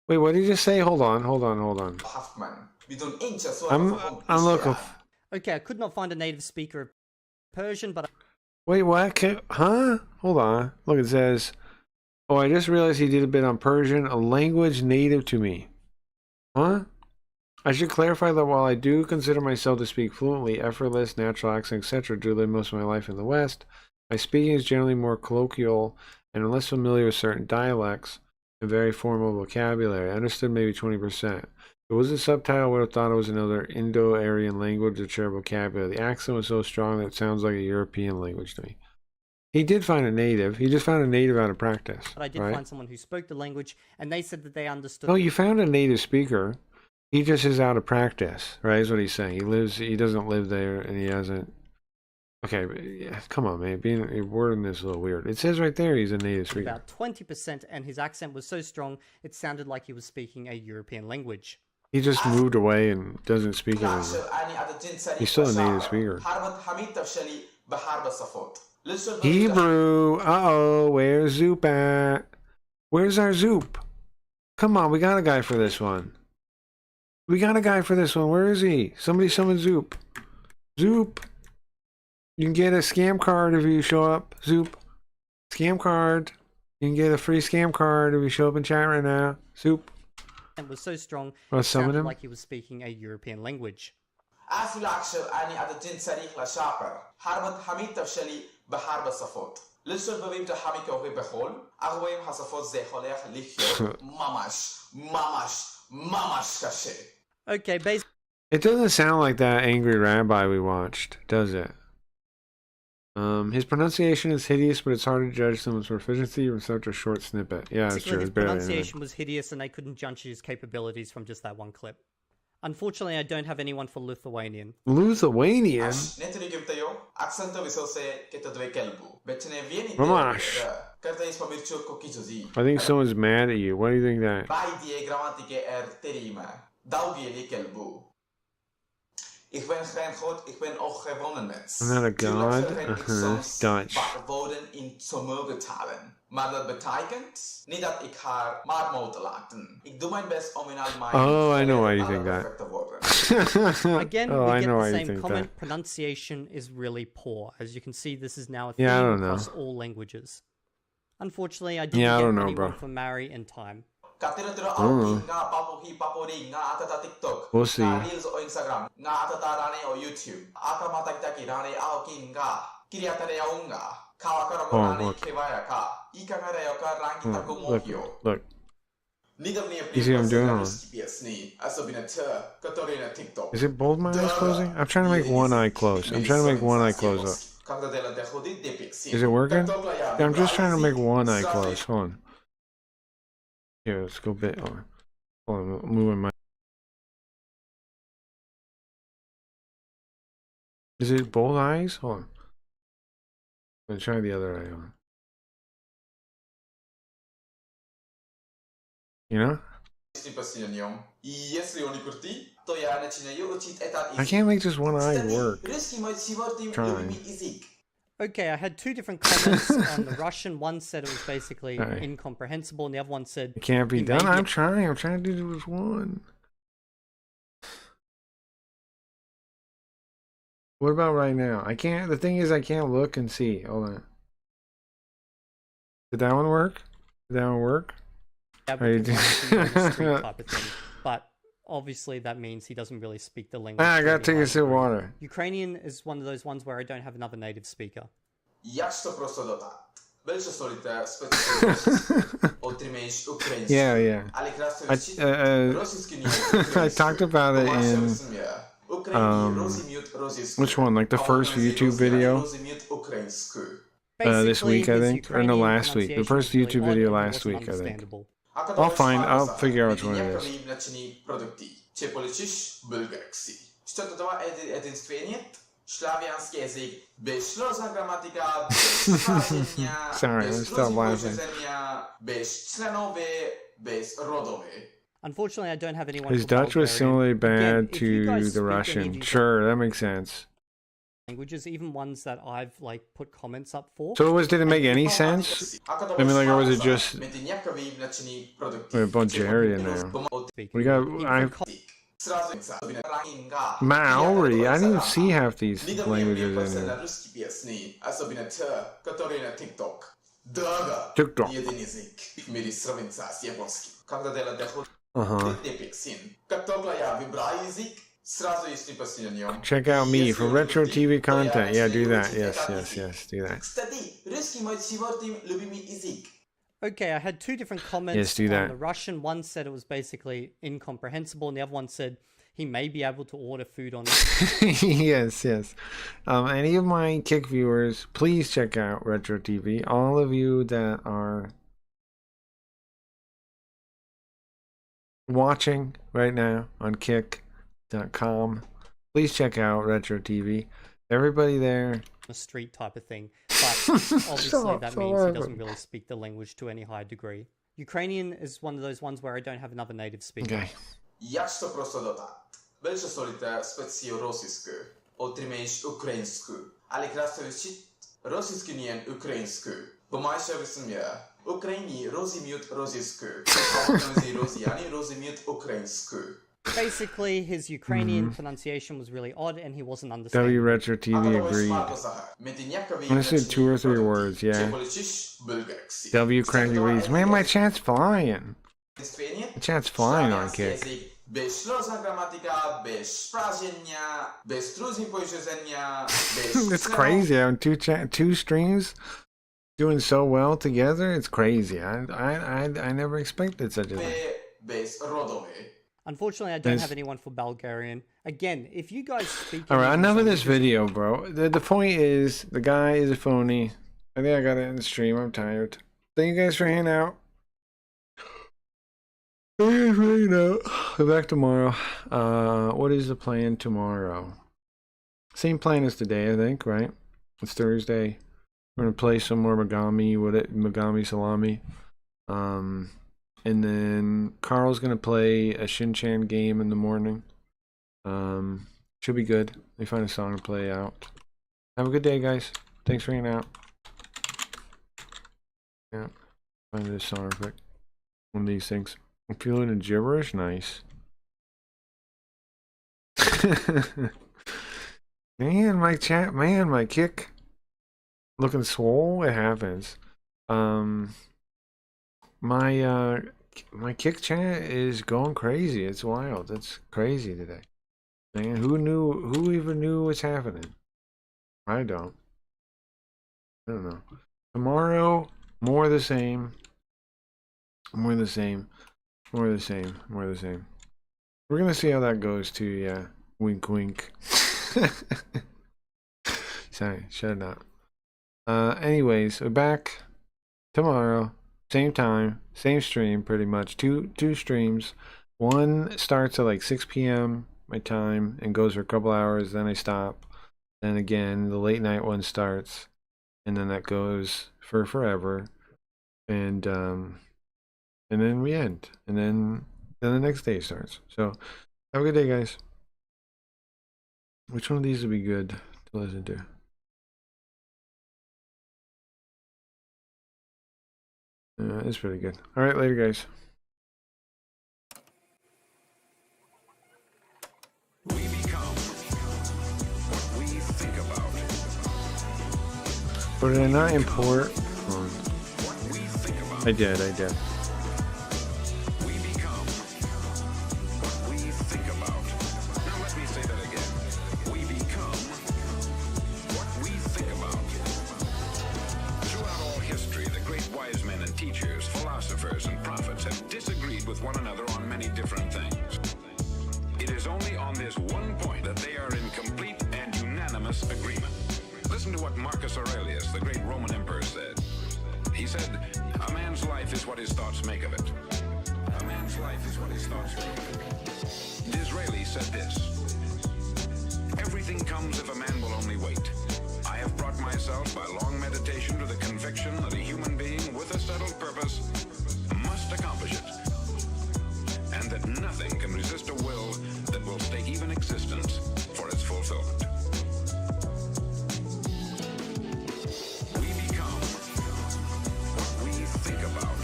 Wait, what did you just say? Hold on. I'm looking... Okay, I could not find a native speaker of Persian, but... Wait, what? Huh? Hold on. Look, it says... Oh, I just realized he did a bit on Persian, a language native to me. Huh? I should clarify that while I do consider myself to speak fluently, effortless, natural accent, etc., due to live most of my life in the West, my speaking is generally more colloquial and I'm less familiar with certain dialects and very formal vocabulary. I understood maybe 20%. If it was a subtitle, I would have thought it was another Indo-Aryan language with shared vocabulary. The accent was so strong that it sounds like a European language to me. He did find a native. He just found a native out of practice. But I did find someone who spoke the language, and they said that they understood... Oh, you found a native speaker. He just is out of practice, right? Is what he's saying. He doesn't live there, and he hasn't... Okay, yeah, come on, man. Your wording is a little weird. It says right there he's a native speaker. About 20%, and his accent was so strong, it sounded like he was speaking a European language. He just moved away and doesn't speak it anymore. He's still a native speaker. Hebrew. Uh-oh, where's Zoop at? Where's our Zoop? Come on, we got a guy for this one. Where is he? Somebody summon Zoop. Zoop. You can get a scam card if you show up. Zoop. Scam card. You can get a free scam card if you show up in chat right now. Zoop. And was so strong, it sounded like he was speaking a European language. Okay, basically... It doesn't sound like that angry rabbi we watched, does it? His pronunciation is hideous, but it's hard to judge someone's proficiency from such a short snippet. Yeah, that's true. His pronunciation was hideous, and they couldn't judge his capabilities from just that one clip. Unfortunately, I don't have anyone for Lithuanian. Lithuanian? Mamash. I think someone's mad at you. Why do you think that? I'm not a god? Dutch. Oh, I know why you think that. Again, we get the same comment. Pronunciation is really poor. As you can see, this is now a theme across all languages. Unfortunately, I didn't get anyone for Mari in time. We'll see. Look. You see what I'm doing? Is it both my eyes closing? I'm trying to make one eye close. Up. Is it working? Yeah, I'm just trying to make one eye close. Hold on. Here, let's go bit. Hold on, I'm moving my... Is it both eyes? Hold on. I'm gonna try the other eye on. You know? I can't make just one eye work. Trying. Okay, I had two different comments on the Russian. One said it was basically Sorry. incomprehensible, and the other one said It can't be he done. made I'm trying to do this one. What about right now? I can't. The thing is, I can't look and see. Hold on. Did that one work? Did that one work? Yeah, Are you because he wanted to do street type of thing. But obviously that means he doesn't really speak the language. I to gotta any take high a sip of degree. water. Ukrainian is one of those ones where I don't have another native speaker. Jak to prosto dotát? Velice solité specifické otrimejš ukrajinský. Yeah. Ale krásně I, vyčít, uh, rosijský I talked about it in which one? Like the first YouTube video this week, I think, or no, last week. The first YouTube video last week, I think. I'll figure out which one it is. Če poličiš bulgarski. Što to dva edinstvenjet? Šlavijanski jezik bez šloza gramatika, bez praženja, Sorry, I'm bez still laughing. rozimpožezenia, bez členové, bez rodové. Unfortunately, I don't have anyone. His for Dutch was Bulgarian. similarly Again, bad if you to guys the speak any of Russian. these Sure, that makes sense. languages, even ones that I've like put comments up for. So did it make any sense? I mean, like, or was it just we're Bulgarian now? We got Maori. I didn't even see half these languages in here. TikTok. Check out me for retro TV content. Yeah, do that. Yes, do that. Okay, I had two different comments Yes, do on that. the Russian. One said it was basically incomprehensible, and the other one said he may be able to order food on yes. Any of my Kick viewers, please check out Retro TV. All of you that are watching right now on Kick.com, please check out Retro TV. Everybody there. a street type of thing. But obviously that means he doesn't really speak the language to any high degree. Ukrainian is one of those ones where I don't have another native speaker. Okay. Jak to prosto dotát? Velice solité specio rosijsku, otrimejš ukrajinsku. Ale krásně vyčít, rosijsky nejen ukrajinsku. Pomájše vysmě, Ukrajini rozumíют rosijsku, a rozijani rozumíют ukrajinsku. Basically, his Ukrainian pronunciation was really odd and he wasn't understanding. W Retro TV agreed. I said 2 or 3 words, yeah. W Cranky reads, man, my chat's flying. The chat's flying on Kick. It's crazy. I'm two streams doing so well together. It's crazy. I never expected such a thing. Unfortunately, I don't have anyone for Bulgarian. Again, if you guys speak... Alright, enough of this video, bro. The point is, the guy is a phony. I think I got it in the stream. I'm tired. Thank you guys for hanging out. Go back tomorrow. What is the plan tomorrow? Same plan as today, I think, right? It's Thursday. We're gonna play some more Megami Salami. And then Carl's gonna play a Shin-Chan game in the morning. Should be good. They find a song to play out. Have a good day, guys. Thanks for hanging out. Yeah, find this song real quick. One of these things. I'm feeling a gibberish. Nice. Man, my chat. Man, my Kick. Looking swole. It happens. My Kick chat is going crazy. It's wild. It's crazy today. Man, who even knew what's happening? I don't know. Tomorrow, more the same. More the same. We're gonna see how that goes too, yeah. Wink wink. Sorry, shut it up. Anyways, we're back tomorrow. Same time, same stream, pretty much. Two streams. One starts at like 6 p.m. my time and goes for a couple hours. Then I stop. Then again, the late night one starts, and then that goes for forever. And then we end. And then the next day starts. So have a good day, guys. Which one of these would be good to listen to? It's pretty good. All right, later, guys. We become what we think about. But did I not import? I did. We become what we think about. Now let me say that again. We become what we think about. Throughout all history, the great wise men and teachers, philosophers and prophets have disagreed with one another on many different things. It is only on this one point that they are in complete and unanimous agreement. Listen to what Marcus Aurelius, the great Roman emperor, said. He said, "A man's life is what his thoughts make of it." A man's life is what his thoughts make of it. Disraeli said this: "Everything comes if a man will only wait. I have brought myself by long meditation to the conviction that a human being with a settled purpose must accomplish it, and that nothing can resist a will that will stake even existence for its fulfillment." We become what we think about.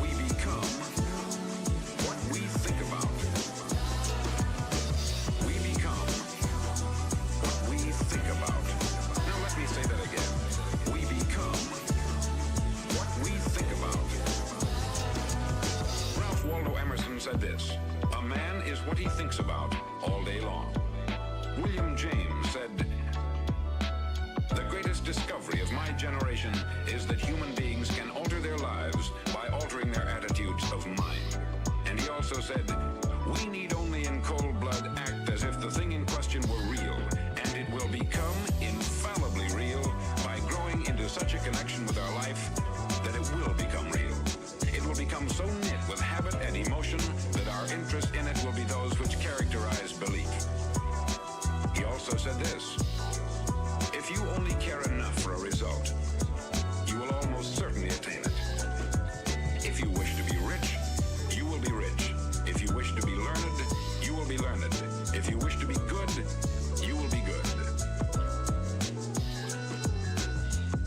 We become what we think about. We become what we think about. Now let me say that again. We become what we think about. Ralph Waldo Emerson said this: "A man is what he thinks about all day long." William James said, "The greatest discovery of my generation is that human beings can alter their lives by altering their attitudes of mind." And he also said, "We need only in cold blood act as if the thing in question were real, and it will become infallibly real by growing into such a connection with our life that it will become real. It will become so knit with habit and emotion that our interest in it will be those which characterize belief." He also said this: "If you only care enough for a result, you will almost certainly attain it. If you wish to be rich, you will be rich. If you wish to be learned, you will be learned. If you wish to be good, you will be good.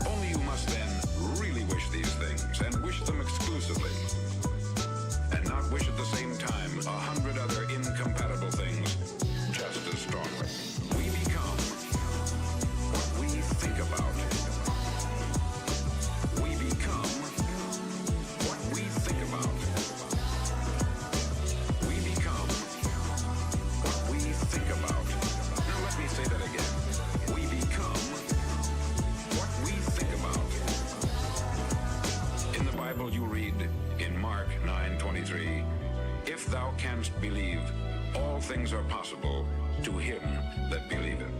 Only you must then really wish these things, and wish them exclusively, and not wish at the same time 100 other incompatible things just as strongly." We become what we think about. We become what we think about. We become what we think about. Now let me say that again. We become what we think about. In the Bible you read in Mark 9:23, "If thou canst believe, all things are possible to him that believeth."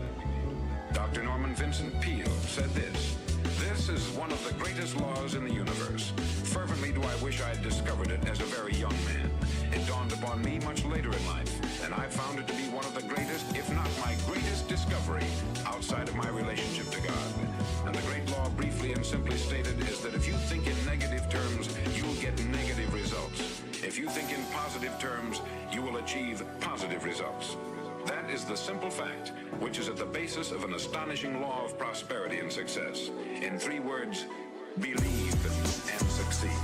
Dr. Norman Vincent Peale said this: "This is one of the greatest laws in the universe. Fervently do I wish I had discovered it as a very young man. It dawned upon me much later in life, and I found it to be one of the greatest, if not my greatest discovery outside of my relationship to God. And the great law, briefly and simply stated, is that if you think in negative terms, you will get negative results. If you think in positive terms, you will achieve positive results. That is the simple fact, which is at the basis of an astonishing law of prosperity and success. In 3 words, believe and succeed."